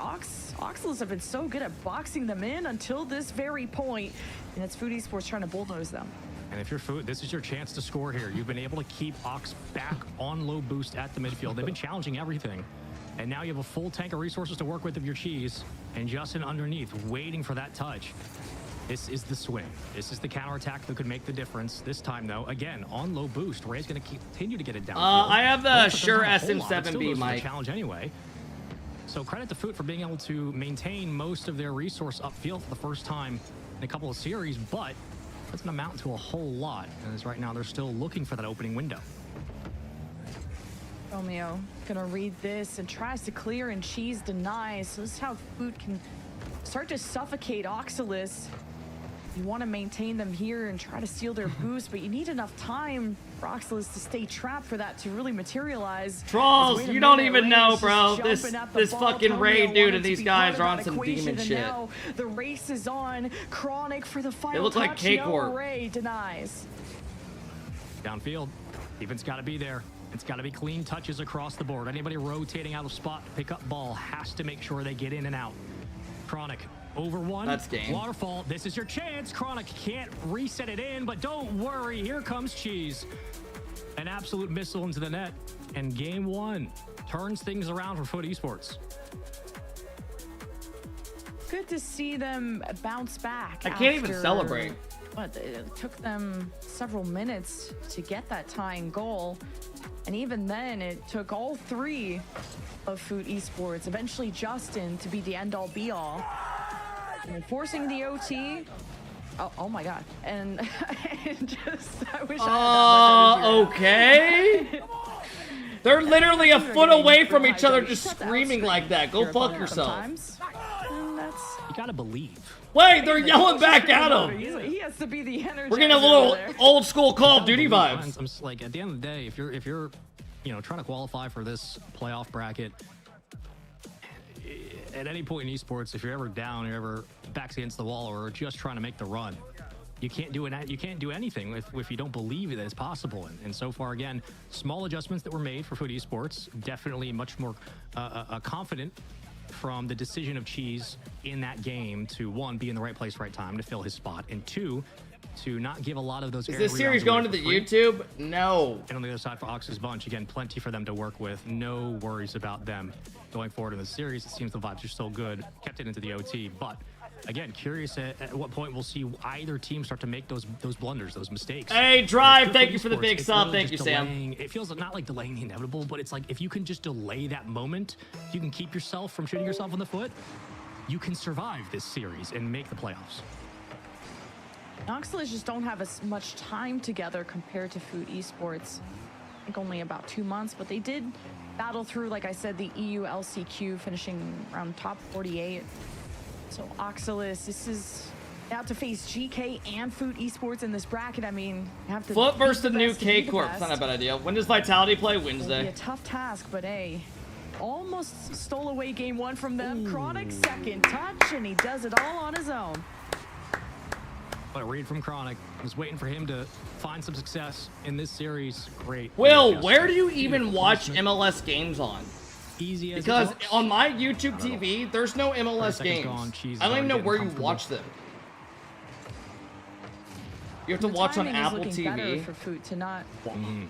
Oxalus have been so good at boxing them in until this very point, and it's Food Esports trying to bulldoze them. And if you're Food, this is your chance to score here. You've been able to keep Ox back on low boost at the midfield. They've been challenging everything. And now you have a full tank of resources to work with of your cheese. And Justin underneath, waiting for that touch. This is the swing. This is the counterattack that could make the difference. This time, though, again, on low boost, Ray's going to continue to get it down. I have the Shure SM7B mic. Challenge anyway. So credit to Food for being able to maintain most of their resource upfield for the first time in a couple of series, but doesn't amount to a whole lot. And as right now, they're still looking for that opening window. Romeo gonna read this and tries to clear, and Cheese denies. So this is how Food can start to suffocate Oxalus. You want to maintain them here and try to steal their boost, but you need enough time for Oxalus to stay trapped for that to really materialize. Trolls, you don't even know, bro. This fucking Ray dude and these guys are on some demon shit. Now the race is on. Chronic for the final They look like K-Corp. No, Ray denies. Downfield, defense got to be there. It's got to be clean touches across the board. Anybody rotating out of spot to pick up ball has to make sure they get in and out. Chronic over one. That's game. Waterfall, this is your chance. Chronic can't reset it in, but don't worry. Here comes Cheese. An absolute missile into the net. And game one turns things around for Foot Esports. Good to see them bounce back. I can't even celebrate. What, it took them several minutes to get that tying goal. And even then, it took all three of Food Esports, eventually Justin, to be the end-all be-all. And forcing the OT. Oh my god. And I wish I had that much okay. They're literally a foot away from each other just screaming like that. Go fuck yourself. You gotta believe. Wait, they're yelling back at him. He has to be the energy. We're getting a little old school Call of Duty vibes. I'm just like, at the end of the day, if you're trying to qualify for this playoff bracket, at any point in esports, if you're ever down, you're ever backs against the wall, or just trying to make the run, you can't do it. You can't do anything if you don't believe that it's possible. And so far, again, small adjustments that were made for Foot Esports, definitely much more confident from the decision of Cheese in that game to, one, be in the right place, right time to fill his spot, and two, to not give a lot of those. Is this series going to the YouTube? No. And on the other side for Ox's bunch, again, plenty for them to work with. No worries about them going forward in the series. It seems the vibes are still good. Kept it into the OT, but again, curious at what point we'll see either team start to make those blunders, those mistakes. Hey, Drive, thank you for the big sub. Thank you, Sam. It feels not like delaying the inevitable, but it's like if you can just delay that moment, you can keep yourself from shooting yourself in the foot, you can survive this series and make the playoffs. Oxalus just don't have as much time together compared to Food Esports. I think only about 2 months, but they did battle through, like I said, the EU LCQ, finishing around top 48. So Oxalus, this is now to face GK and Food Esports in this bracket. I mean, you have to Foot versus the new K-Corp. It's not a bad idea. When does Vitality play? Wednesday. It'll be a tough task, but hey, almost stole away game one from them. Ooh. Chronic second touch, and he does it all on his own. What a read from Chronic. I was waiting for him to find some success in this series. Great. Will, where do you even watch MLS games on? Easy as because on my YouTube TV, there's no MLS games. I don't even know where you watch them. You have to watch on Apple TV. Better for Food to not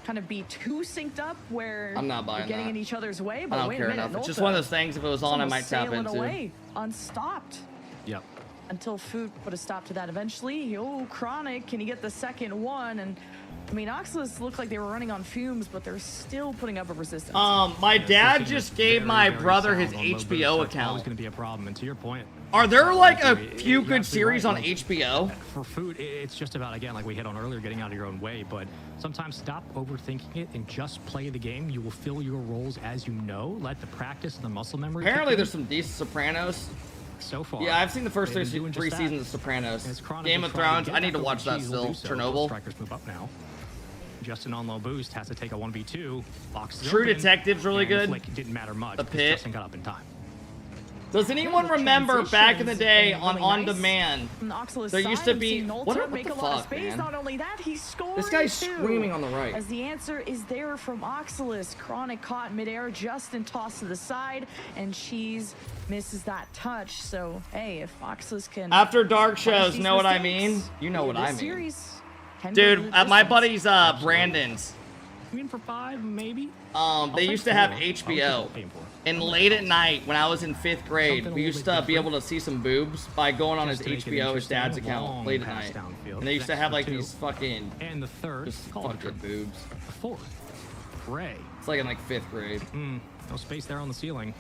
kind of be too synced up where I'm not buying you're getting that. in each other's way. But I don't care enough. It's just one of those things. If it was on, I might tap into. Away, unstopped. Yep. Until Food put a stop to that eventually. Oh, Chronic, can he get the second one? And I mean, Oxalus looked like they were running on fumes, but they're still putting up a resistance. My dad just gave my brother his HBO account. It's going to be a problem. And to your point, are there like a few good series on HBO? For Food, it's just about, again, like we hit on earlier, getting out of your own way. But sometimes stop overthinking it and just play the game. You will fill your roles as you know. Let the practice and the muscle memory. Apparently, there's some decent Sopranos. So far, yeah, I've seen the first three seasons of Sopranos. Game of Thrones, I need to watch that still. Chernobyl. Strikers move up now. Justin on low boost has to take a 1v2. True Detective's really good. Flick didn't matter much. The Pit. Justin got up in time. Does anyone remember back in the day on demand? There used to be what the fuck, man? Not only that, he's scoring. This guy's too. screaming on the right. As the answer is there from Oxalus. Chronic caught midair, Justin tossed to the side, and Cheese misses that touch. So hey, if Oxalus can After dark shows, know what I mean? You know what I mean. Dude, at my buddy's Brandon's. You in for 5, maybe? They used to have HBO. And late at night, when I was in 5th grade, we used to be able to see some boobs by going on his HBO, his dad's account, late at night. And they used to have like these fucking, and the third, just fucking boobs. The fourth, Ray. It's like in like 5th grade. No space there on the ceiling.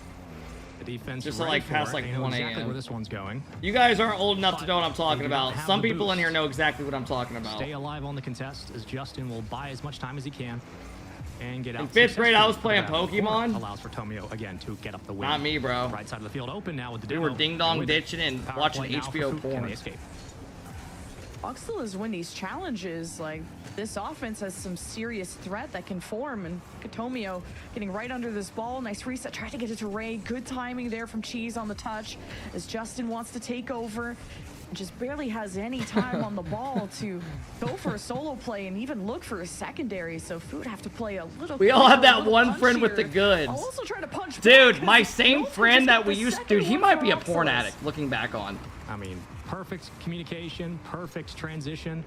The defense just like past like 1 exactly a.m. where this one's going. You guys aren't old enough to know what I'm talking about. Some people in here know exactly what I'm talking about. Stay alive on the contest as Justin will buy as much time as he can and get out. In 5th grade, I was playing Pokemon. Allows for Tomio again to get up the win. Not me, bro. Right side of the field open now with the we were ding dong ditching and watching HBO porn. Oxalus win these challenges. Like, this offense has some serious threat that can form, and Katomio getting right under this ball. Nice reset, tried to get it to Ray. Good timing there from Cheese on the touch as Justin wants to take over. Just barely has any time on the ball to go for a solo play and even look for a secondary. So Food have to play a little. We all have that one friend with the goods. I'll also try to punch dude, back, my same friend that we used, dude, he might be a porn addict looking back on. I mean, perfect communication, perfect transition.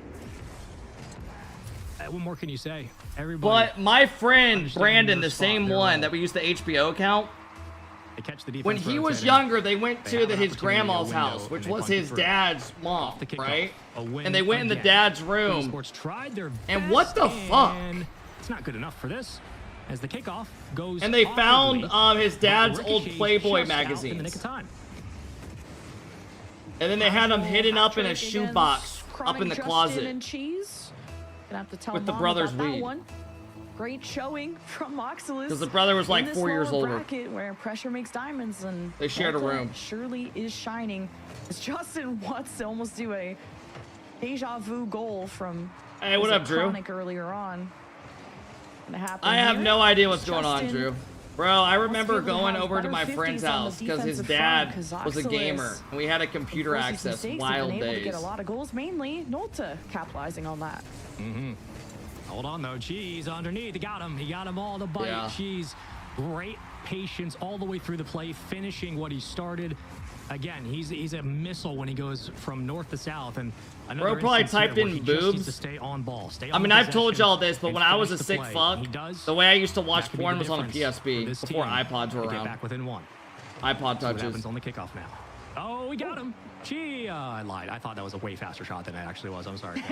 What more can you say? Everybody. But my friend Brandon, the same one that we used the HBO account, when he was younger, they went to his grandma's house, which was his dad's mom, right? And they went in the dad's room. And what the fuck? It's not good enough for this. As the kickoff goes. And they found his dad's old Playboy magazines. And then they had him hidden up in a shoebox up in the closet with the brother's weed. Great showing from Oxalus. Because the brother was like 4 years older. Where pressure makes diamonds, and they shared a room. Surely is shining. As Justin wants to almost do a deja vu goal from hey, what up, Drew? Earlier on. I have no idea what's going on, Drew. Bro, I remember going over to my friend's house because his dad was a gamer and we had a computer access. Wild days. To get a lot of goals, mainly Nolta capitalizing on that. Hold on though, Cheese underneath. He got him all the bite. Yeah. Cheese, great patience all the way through the play, finishing what he started. Again, he's a missile when he goes from north to south. And bro probably typed in boobs. To stay on ball. I mean, I've told y'all this, but when I was a sick fuck, the way I used to watch porn was on a PSP before iPods were around. Back within 1. iPod touches. What happens on the kickoff now? Oh, we got him. Gee, I lied. I thought that was a way faster shot than it actually was. I'm sorry.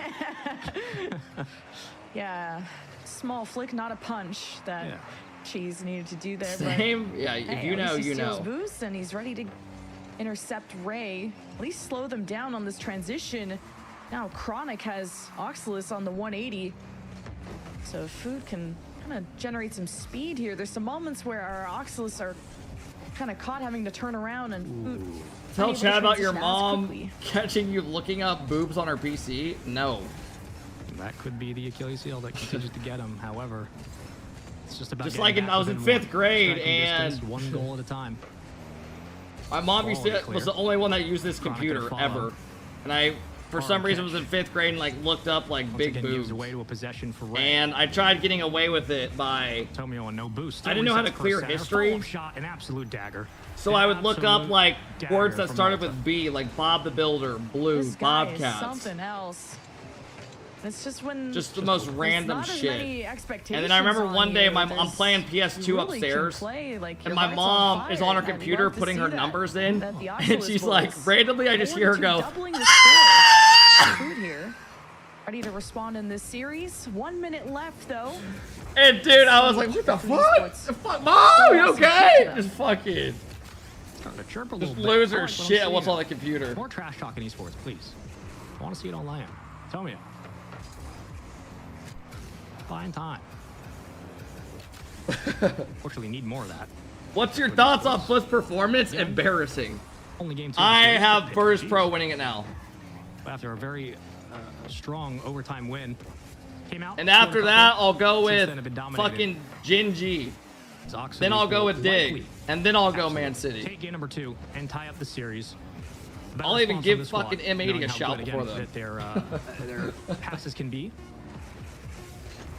Yeah, small flick, not a punch that Cheese needed to do there. Same, but, yeah. If you know, you know. Boost, and he's ready to intercept Ray. At least slow them down on this transition. Now Chronic has Oxalus on the 180, so Food can kind of generate some speed here. There's some moments where our Oxalus are kind of caught having to turn around and Food. Tell Chad about your mom catching you looking up boobs on her PC. No. That could be the Achilles heel that continues to get him. However, it's just about like I was in 5th grade and one goal at a time. My mom was the only one that used this computer ever, and I for some reason was in 5th grade and like looked up like big boobs. Away to a possession for Ray. And I tried getting away with it by Tomio on no boost. I didn't know how to clear history. Shot, an absolute dagger. So I would look up like words that started with B, like Bob the Builder, Blue, this guy Bobcats. Is something else. It's just when the most random shit. And then I remember one day I'm playing PS2 upstairs, and my mom is on her computer putting her numbers in, and she's like, randomly I just hear her go. Food here, ready to respond in this series. 1 minute left though. And dude, I was like, what the fuck? The fuck, Mom, you okay? Just fucking. Starting to chirp a little bit. Loser shit. What's on the computer? More trash talk in esports, please. I want to see it online. Tell me. Fine time. Fortunately, need more of that. What's your thoughts on Foot's performance? Yeah. Embarrassing. Only game 2. I have Burst Pro winning it now. After a very strong overtime win, came out. And after that, I'll go with fucking Jinji. Then I'll go with Dig. And then I'll go Man City. Take game number 2 and tie up the series. I'll even give fucking M80 a shout before them. That their passes can be.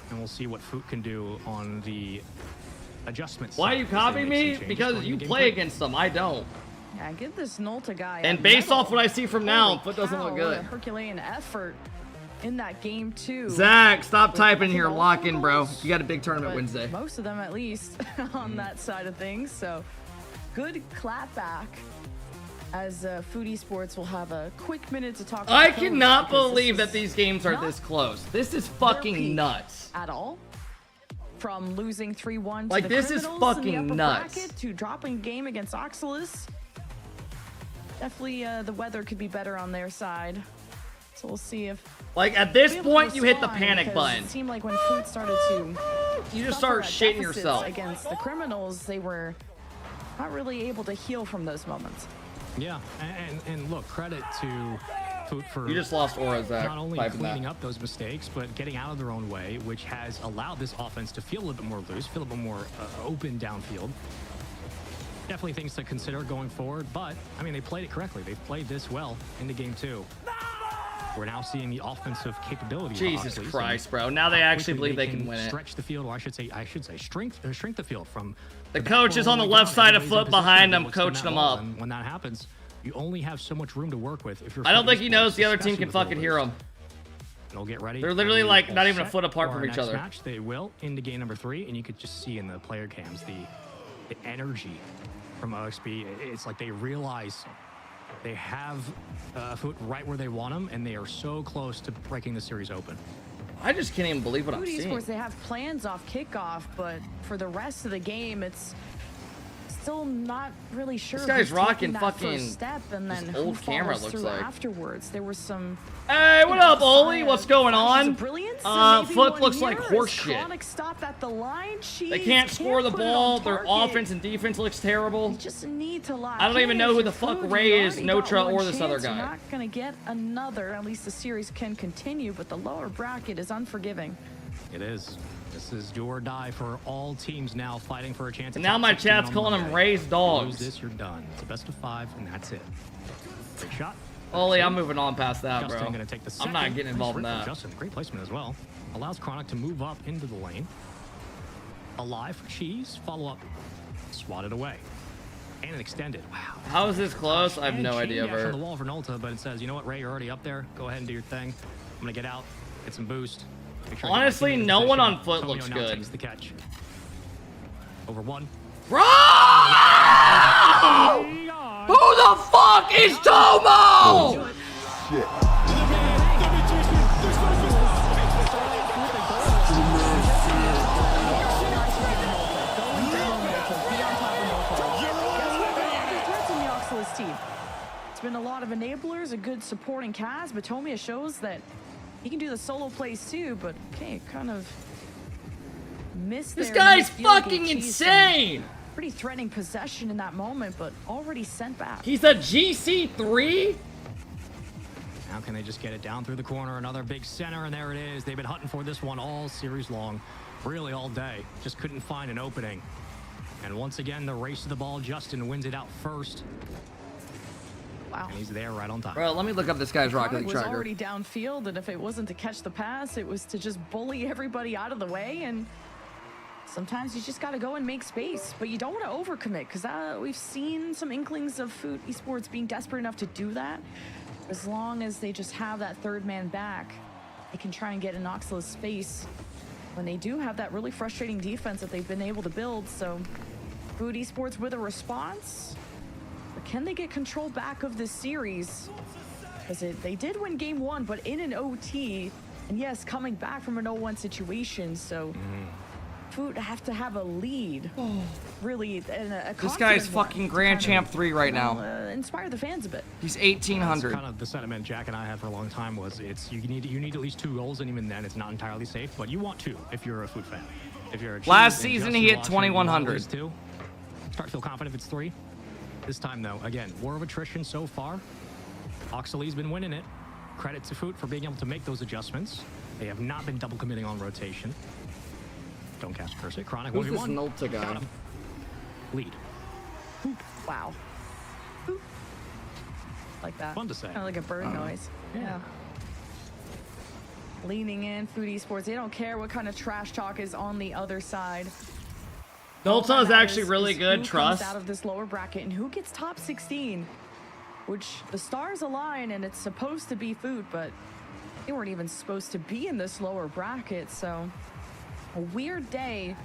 And we'll see what Foot can do on the adjustments. Why are you copying me? Because you play against them. I don't. Yeah, give this Nolta guy. And based off what I see from now, Foot doesn't look good. A Herculean effort in that game too. Zach, stop typing here. Lock in, bro. You got a big tournament Wednesday. Most of them, at least, on that side of things. So, good clap back. As Food Esports will have a quick minute to talk. I cannot believe that these games are this close. This is fucking nuts. At all. From losing 3-1 like to the this is fucking nuts. Bracket, to dropping game against Oxalis. Definitely the weather could be better on their side. So we'll see if like at this point you hit the panic button. It seemed like when Food started to you just start shitting yourself against the criminals, they were not really able to heal from those moments. Yeah, and look, credit to Foot for you just lost Aura, Zach. Not only cleaning up those mistakes, but getting out of their own way, which has allowed this offense to feel a little bit more loose, feel a bit more open downfield. Definitely things to consider going forward, but I mean, they played it correctly. They played this well into game 2. We're now seeing the offensive capability. Jesus Christ, bro! Now they actually believe they can win it. Stretch the field, or I should say, shrink the field from. The coach is on the left side of Foot behind them, coaching them up. And when that happens, you only have so much room to work with. If you're, I don't think he knows the other team can fucking hear him. They'll get ready. They're literally like not even a foot apart from each other. Match, they will into game number 3, and you could just see in the player cams the energy from OXB. It's like they realize they have Foot right where they want them, and they are so close to breaking the series open. I just can't even believe what I'm seeing. seeing. They have plans off kickoff, but for the rest of the game, it's still not really sure. This guy's rocking that fucking first step, and then old who camera follows looks through like. Afterwards, there was some. Hey, what up, Oli? What's going on? Foot looks like horse shit. At the line. They can't score the ball. Their offense and defense looks terrible. You just need to lock I don't even know who the fuck Ray is, Notra, or this other You're guy. not gonna get another. At least the series can continue, but the lower bracket is unforgiving. It is. This is do or die for all teams now fighting for a chance. And now my chat's calling them Ray's dogs. Lose this, you're done. It's a best of 5, and that's it. Great shot. Oli, I'm moving on past that, Justin bro. Gonna take the I'm not getting involved in that. Justin, great placement as well. Allows Chronic to move up into the lane. Alive for Cheese. Follow up. Swatted away. And an extended. Wow. How is this close? I have no idea, bro. bro. On the wall for Nolta, but it says, you know what, Ray, you're already up there. Go ahead and do your thing. I'm gonna get out, get some boost. Sure honestly, no one on Foot looks good. Takes the catch. Over 1. Bro! Who the fuck is Tomo? Shit. Team. It's been a lot of enablers, a good supporting cast, but Tomia shows that he can do the solo plays too, but okay, kind of missed. This guy's fucking insane! Pretty threatening possession in that moment, but already sent back. He's a GC3? How can they just get it down through the corner? Another big center, and there it is. They've been hunting for this one all series long, really all day. Just couldn't find an opening. And once again, the race to the ball. Justin wins it out first. Wow. And he's there right on time. Bro, let me look up this guy's Rocket League tracker. Was already downfield, and if it wasn't to catch the pass, it was to just bully everybody out of the way. And sometimes you just got to go and make space, but you don't want to overcommit, because we've seen some inklings of Food Esports being desperate enough to do that. As long as they just have that third man back, they can try and get an Oxalis space when they do have that really frustrating defense that they've been able to build. So Food Esports with a response. Or can they get control back of this series? Because they did win game 1, but in an OT. And yes, coming back from an 0-1 situation. So Food have to have a lead. Really, this guy's fucking Grand Champ 3 right now. Inspire the fans a bit. He's 1,800. That's kind of the sentiment Jack and I had for a long time was you need at least 2 goals, and even then it's not entirely safe. But you want 2 if you're a Food fan. If you're a last season he hit 2,100. Start to feel confident if it's 3. This time though, again, war of attrition so far. Oxalie's been winning it. Credit to Food for being able to make those adjustments. They have not been double committing on rotation. Don't cast curse it. Chronic. Who's this Nolta guy? Lead. Wow. Boop. Like that. Fun to say. Kind of like a bird noise. Yeah. Leaning in, Food Esports. They don't care what kind of trash talk is on the other side. Nolta is actually really good. Who Trust. comes out of this lower bracket and who gets top 16, which the stars align and it's supposed to be Food, but they weren't even supposed to be in this lower bracket. So a weird day.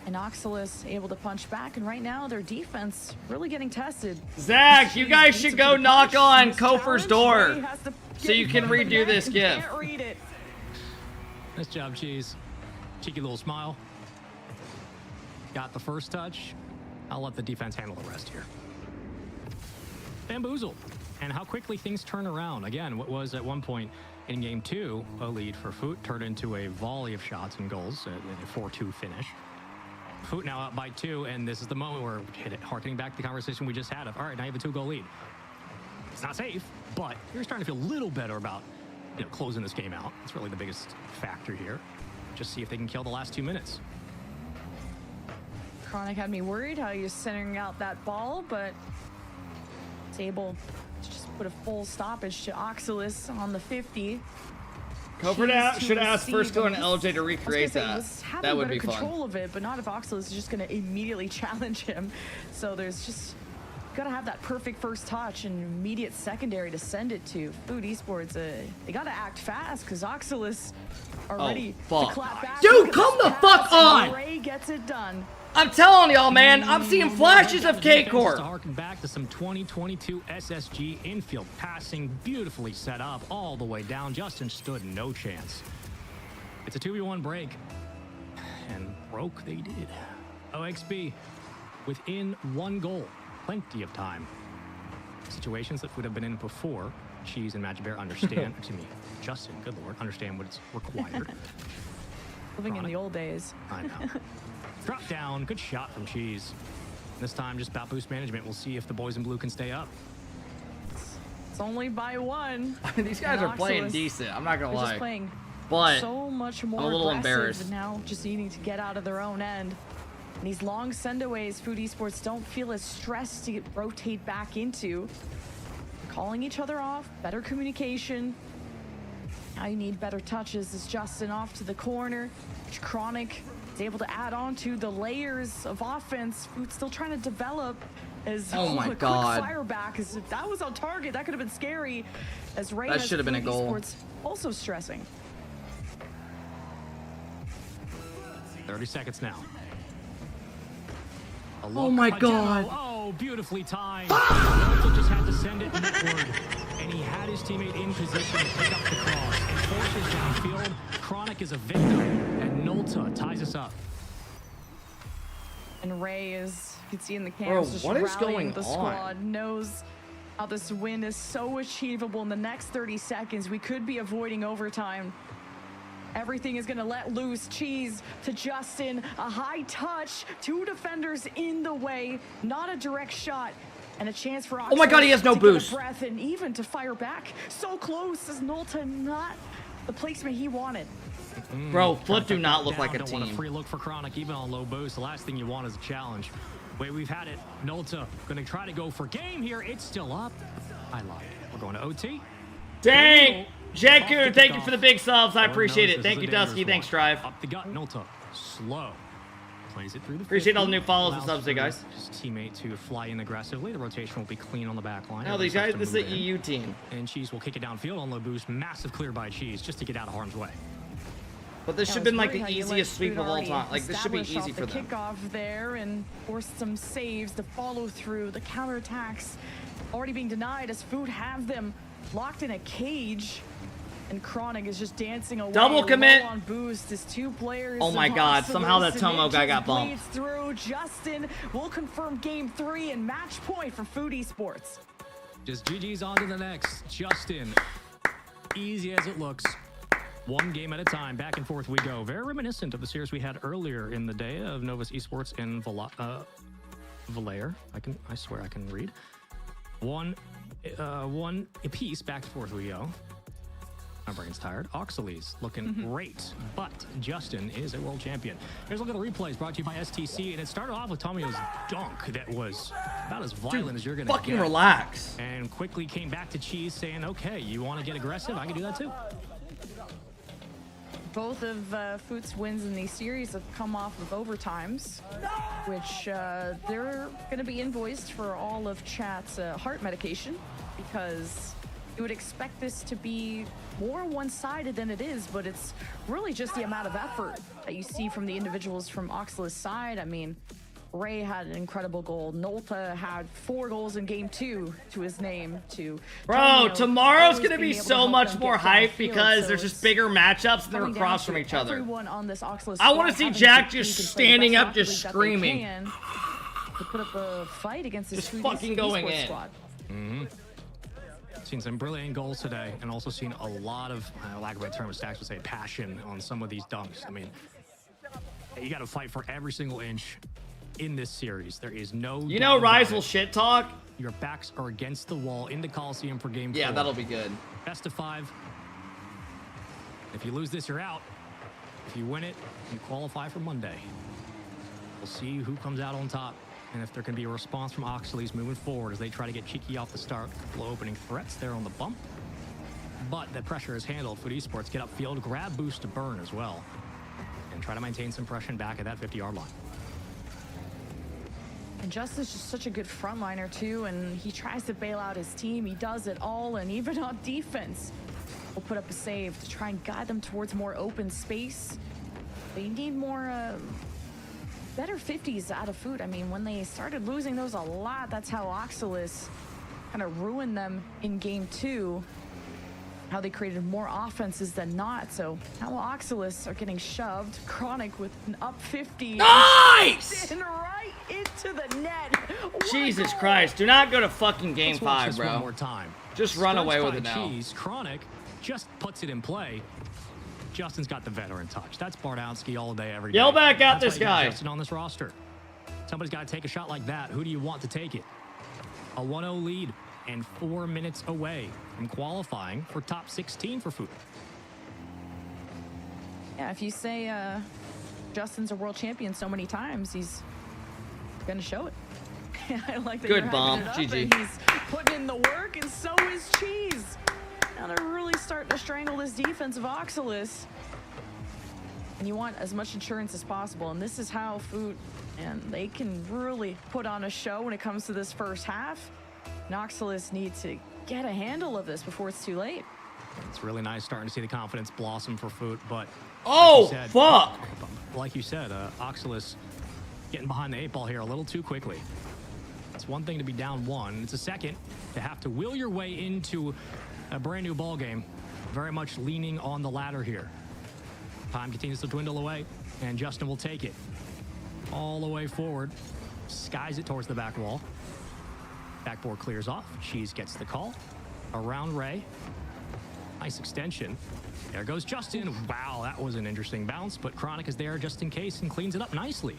And Oxalis able to punch back, and right now their defense really getting tested. Zach, you guys should go knock on Kofer's door so you can redo this GIF. Can't read it. Nice job, Cheese. Cheeky little smile. Got the first touch. I'll let the defense handle the rest here. Bamboozled. And how quickly things turn around. Again, what was at one point in game 2 a lead for Foot turned into a volley of shots and goals, a 4-2 finish. Foot now up by 2, and this is the moment where harkening back to the conversation we just had of, all right, now you have a 2-goal lead. It's not safe, but you're starting to feel a little better about closing this game out. It's really the biggest factor here. Just see if they can kill the last 2 minutes. Chronic had me worried how he was centering out that ball, but it's able to just put a full stoppage to Oxalis on the 50. Kofer should ask First Go and LJ to recreate that. That would be fun. Control of it, but not if Oxalis is just going to immediately challenge him. So there's just got to have that perfect first touch and immediate secondary to send it to. Food Esports, they got to act fast because Oxalis are ready to clap back. Dude, come the fuck on! Ray gets it done. I'm telling y'all, man, I'm seeing flashes of K-Core. To harken back to some 2022 SSG infield passing, beautifully set up all the way down. Justin stood no chance. It's a 2v1 break, and broke they did. OXB within 1 goal, plenty of time. Situations that would have been in before. Cheese and Magic Bear understand. Excuse me, Justin, good lord, understand what's required. Living in the old days. I know. Drop down, good shot from Cheese. This time just about boost management. We'll see if the boys in blue can stay up. It's only by 1. I mean, these guys are playing decent. I'm not gonna lie. Just playing but so much more I'm a little aggressive embarrassed. And now just needing to get out of their own end. And these long sendaways, Food Esports don't feel as stressed to rotate back into. Calling each other off, better communication. Now you need better touches as Justin off to the corner. Chronic is able to add on to the layers of offense. Food's still trying to develop as oh my a god, quick fire back. As if that was on target, that could have been scary. As Ray that should have been a goal. Esports also stressing. 30 seconds now. Oh my god. Oh, beautifully timed. Nolta just had to send it midward, and he had his teammate in position to pick up the cross and forces downfield. Chronic is a victim, and Nolta ties us up. And Ray is, you can see in the cams, just what is rallying going the squad, knows how this win is so achievable in the next 30 seconds. We could be avoiding overtime. Everything is going to let loose. Cheese to Justin, a high touch, 2 defenders in the way, not a direct shot, and a chance for Oxford. Oh my god, he has no boost. Breath and even to fire back. So close as Nolta, not the placement he wanted. Bro, Flip do not look like a don't team. Want a free look for Chronic, even on low boost. The last thing you want is a challenge. Way we've had it. Nolta going to try to go for game here. It's still up. I lied. We're going to OT. Dang! Jakku, thank you for the big subs. I appreciate it. Thank you, Dusky. Thanks, Drive. Up the gut, Nolta. Slow. Plays it through the appreciate all the new follows and subs, guys. His teammate to fly in aggressively. The rotation will be clean on the back line. No, these guys, this is an EU team. And Cheese will kick it downfield on low boost. Massive clear by Cheese just to get out of harm's way. But this should have been like the easiest sweep of all time. Like, this should be easy for them. Kickoff there and forced some saves to follow through. The counterattacks already being denied as Food have them locked in a cage. And Chronic is just dancing away. Double commit. On boost as 2 players. Oh my god, somehow that Tomo guy got bumped. Through. Justin will confirm game 3 and match point for Food Esports. Just GG's on to the next. Justin, easy as it looks. 1 game at a time, back and forth we go. Very reminiscent of the series we had earlier in the day of Novus Esports and Valair. I swear I can read. One apiece, back and forth we go. My brain's tired. Oxley's looking great, but Justin is a world champion. Here's a look at the replays brought to you by STC, and it started off with Tomio's dunk that was about as violent as you're going to fucking get. relax. And quickly came back to Cheese saying, okay, you want to get aggressive? I can do that too. Both of Foot's wins in these series have come off of overtimes, which they're going to be invoiced for all of chat's heart medication, because you would expect this to be more one-sided than it is, but it's really just the amount of effort that you see from the individuals from Oxley's side. I mean, Ray had an incredible goal. Nolta had 4 goals in game 2 to his name. Bro, tomorrow's gonna be so much more hype because there's just bigger matchups and they're across from each other. On this I want to see Jack just standing up, just screaming. To put up a fight against this just fucking going in. Squad. Seen some brilliant goals today, and also seen a lot of, lack of a term, Stacks would say, passion on some of these dunks. I mean, you got to fight for every single inch in this series. There is no. You know, Rise will shit talk. Your backs are against the wall in the Coliseum for game 4. Yeah, that'll be good. Best of 5. If you lose this, you're out. If you win it, you qualify for Monday. We'll see who comes out on top, and if there can be a response from Oxley's moving forward as they try to get cheeky off the start. A couple opening threats there on the bump, but the pressure is handled. Foot Esports get upfield, grab boost to burn as well, and try to maintain some pressure back at that 50-yard line. And Justin's just such a good frontliner too, and he tries to bail out his team. He does it all, and even on defense, will put up a save to try and guide them towards more open space. They need more better 50s out of Foot. I mean, when they started losing those a lot, that's how Oxalis kind of ruined them in game 2. How they created more offenses than not. So now Oxalis are getting shoved. Chronic with an up 50. Nice! And right into the net. Jesus Christ. Do not go to fucking game 5, bro. One more time. Just run away with it now. Cheese. Chronic just puts it in play. Justin's got the veteran touch. That's Bardowski all day, every day. Yell back at this guy. Justin on this roster. Somebody's got to take a shot like that. Who do you want to take it? A 1-0 lead and 4 minutes away from qualifying for top 16 for Foot. Yeah, if you say Justin's a world champion so many times, he's gonna show it. I like that. Good you're bomb, hyping it up, GG. and he's putting in the work, and so is Cheese. Now they're really starting to strangle this defense of Oxalis. And you want as much insurance as possible, and this is how Foot, and they can really put on a show when it comes to this first half. And Oxalis needs to get a handle of this before it's too late. It's really nice starting to see the confidence blossom for Foot, but fuck! Like you said, Oxalis getting behind the 8 ball here a little too quickly. It's one thing to be down 1. It's a second to have to will your way into a brand new ball game. Very much leaning on the ladder here. Time continues to dwindle away, and Justin will take it all the way forward. Skies it towards the back wall. Backboard clears off. Cheese gets the call. Around Ray. Nice extension. There goes Justin. Wow, that was an interesting bounce, but Chronic is there just in case and cleans it up nicely.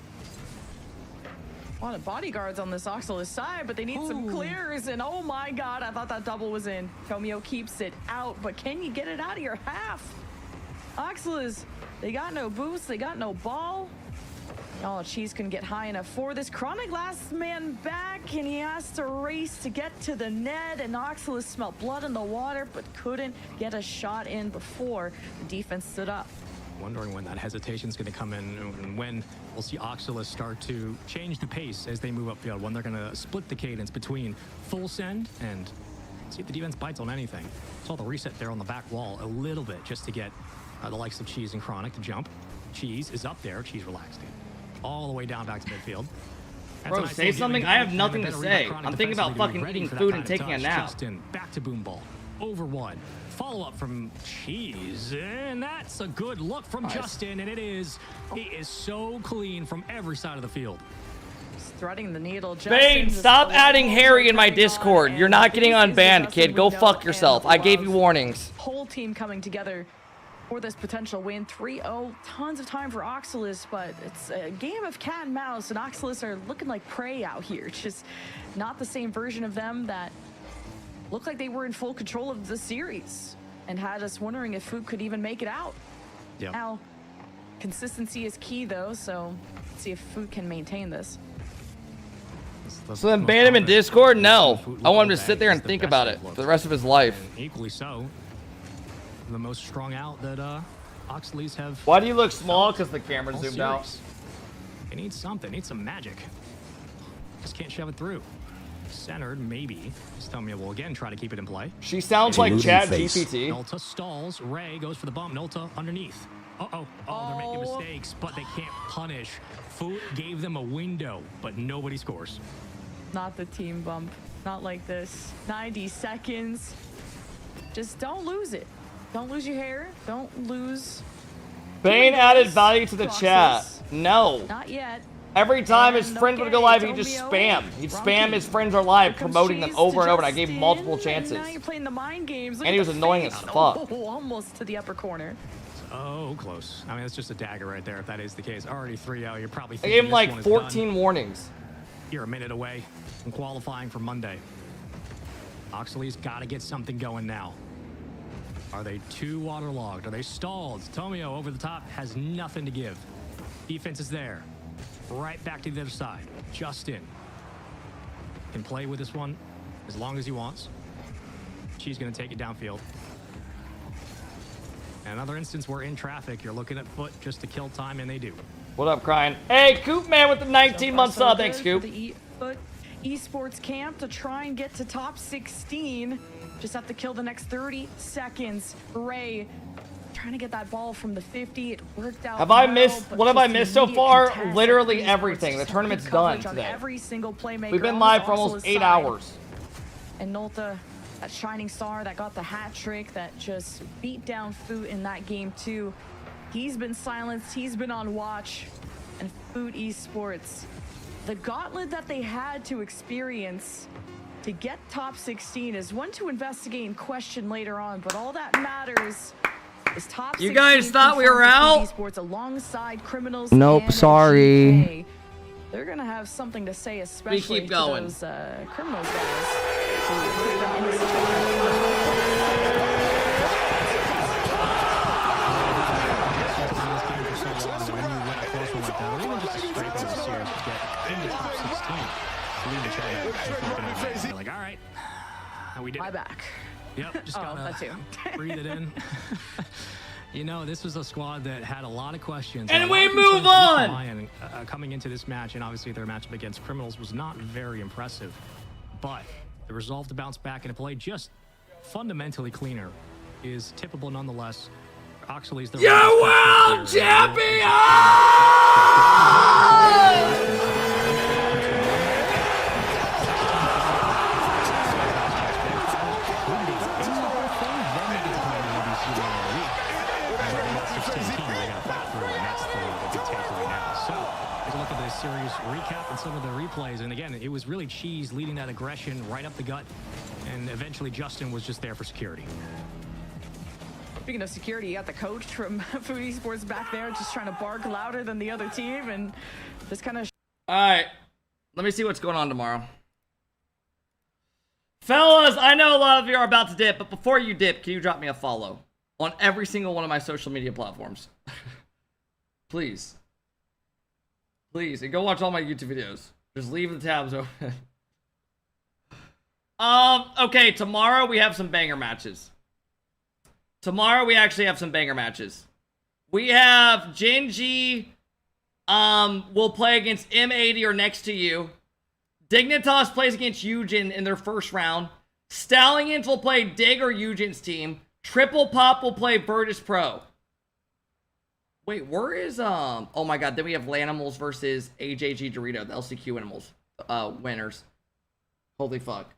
A lot of bodyguards on this Oxalis side, but they need some clears, and oh my god, I thought that double was in. Tomio keeps it out, but can you get it out of your half? Oxalis, they got no boost, they got no ball. Oh, Cheese couldn't get high enough for this. Chronic last man back, and he has to race to get to the net, and Oxalis smelled blood in the water, but couldn't get a shot in before the defense stood up. Wondering when that hesitation is going to come in and when we'll see Oxalis start to change the pace as they move upfield, when they're going to split the cadence between full send and see if the defense bites on anything. Saw the reset there on the back wall a little bit just to get the likes of Cheese and Chronic to jump. Cheese is up there. Cheese relaxed it. All the way down back to midfield. Bro, say something. I have nothing to say. I'm thinking about fucking eating food and taking a nap. Justin, back to boom ball. Over 1. Follow up from Cheese, and that's a good look from Justin, and it is. He is so clean from every side of the field. Just threading the needle. Bane, stop adding Harry in my Discord. You're not getting unbanned, kid. Go fuck yourself. I gave you warnings. Whole team coming together for this potential win. 3-0, tons of time for Oxalis, but it's a game of cat and mouse, and Oxalis are looking like prey out here. Just not the same version of them that looked like they were in full control of the series. and had us wondering if Food could even make it out. Yep. Now, consistency is key though, so let's see if Food can maintain this. So then ban him in Discord? No. I want him to sit there and think about it for the rest of his life. And equally so, the most strung out that Oxleys have. Why do you look small? Because the camera all zoomed series. out. They need something. They need some magic. Just can't shove it through. Centered, maybe. Just tell me we'll again try to keep it in play. She sounds like Chat GPT. Nolta stalls. Ray goes for the bump. Nolta underneath. Oh, they're making mistakes, but they can't punish. Food gave them a window, but nobody scores. Not the team bump. Not like this. 90 seconds. Just don't lose it. Don't lose your hair. Don't lose. Bane added value to the chat. No. Not yet. Every time his friend would go live, he'd just spam. He'd spam his friends are live, promoting them over and over, and I gave him multiple chances. Now you're playing the mind games. And he was annoying as fuck. Oh, almost to the upper corner. Oh, close. I mean, it's just a dagger right there if that is the case. Already 3-0. You're probably I thinking gave him this like one is 14 done. warnings. You're a minute away from qualifying for Monday. Oxley's got to get something going now. Are they too waterlogged? Are they stalled? Tomio over the top has nothing to give. Defense is there. Right back to the other side. Justin can play with this one as long as he wants. She's going to take it downfield. Another instance where in traffic, you're looking at Foot just to kill time, and they do. What up, crying? Hey, Coop Man with the 19-month sub. Thanks, Coop. The Foot Esports camp to try and get to top 16. Just have to kill the next 30 seconds. Ray trying to get that ball from the 50. It worked out. Have I missed? Well, What have I just missed so immediate far? contest. Literally Esports everything. The just tournament's good done coverage on today. Every single playmaker. We've been on live for Oxal's almost 8 side. hours. And Nolta, that shining star that got the hat trick that just beat down Food in that game too. He's been silenced. He's been on watch. And Food Esports, the gauntlet that they had to experience to get top 16 is one to investigate and question later on. But all that matters is top 16. You guys thought we were out? Esports alongside Criminals. Nope, and sorry. GK. They're gonna have something to say, especially keep going. to those Criminals guys. who put them in this situation. Like, all right, we did. My back. Yep, just Oh, gotta that too. breathe it in. You know, this was a squad that had a lot of questions. And a lot we of move concerns on! with Lion, coming into this match, and obviously their matchup against Criminals was not very impressive. But the resolve to bounce back and to play just fundamentally cleaner is tippable nonetheless. Oxley's the world champion! Series recap and some of the replays, and again, it was really Cheese leading that aggression right up the gut, and eventually Justin was just there for security. Speaking of security, you got the coach from Food Esports back there just trying to bark louder than the other team and just kind of... Alright, let me see what's going on tomorrow. Fellas, I know a lot of you are about to dip, but before you dip, can you drop me a follow on every single one of my social media platforms? Please. Please, and go watch all my YouTube videos. Just leave the tabs open. Okay, tomorrow we have some banger matches. Tomorrow we actually have some banger matches. We have Genji, will play against M80 or Next to You. Dignitas plays against Eugen in their first round. Stallions will play Dig or Eugen's team. Triple Pop will play Virtus Pro. Wait, where is, oh my god, then we have Lanimals versus AJG Dorito, the LCQ Animals, winners. Holy fuck.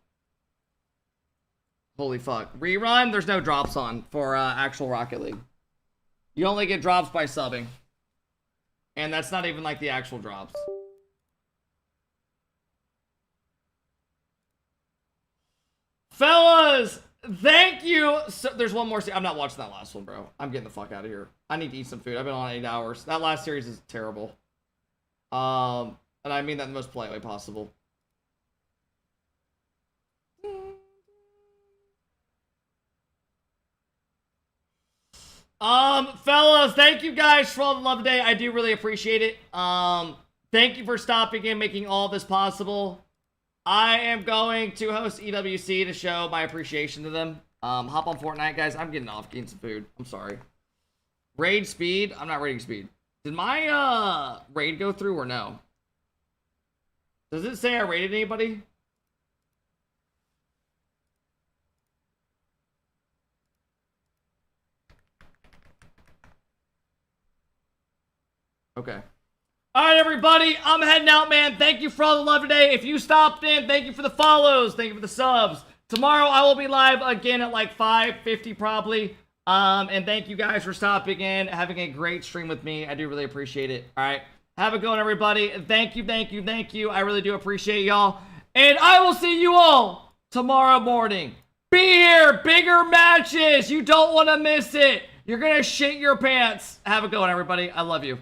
Holy fuck. Rerun, there's no drops on for, actual Rocket League. You only get drops by subbing. And that's not even like the actual drops. Fellas! Thank you! So, there's one more. I'm not watching that last one, bro. I'm getting the fuck out of here. I need to eat some food. I've been on 8 hours. That last series is terrible. And I mean that in the most polite way possible. Fellas, thank you guys for all the love today. I do really appreciate it. Thank you for stopping and making all this possible. I am going to host EWC to show my appreciation to them. Hop on Fortnite, guys. I'm getting off getting some food. I'm sorry. Raid speed. I'm not raiding speed. Did my raid go through or no? Does it say I raided anybody? Okay. All right, everybody. I'm heading out, man. Thank you for all the love today. If you stopped in, thank you for the follows. Thank you for the subs. Tomorrow, I will be live again at like 5:50 probably. And thank you guys for stopping in, having a great stream with me. I do really appreciate it. All right. Have a good one, everybody. Thank you, thank you, thank you. I really do appreciate y'all. And I will see you all tomorrow morning. Be here. Bigger matches. You don't want to miss it. You're going to shit your pants. Have a good one, everybody. I love you.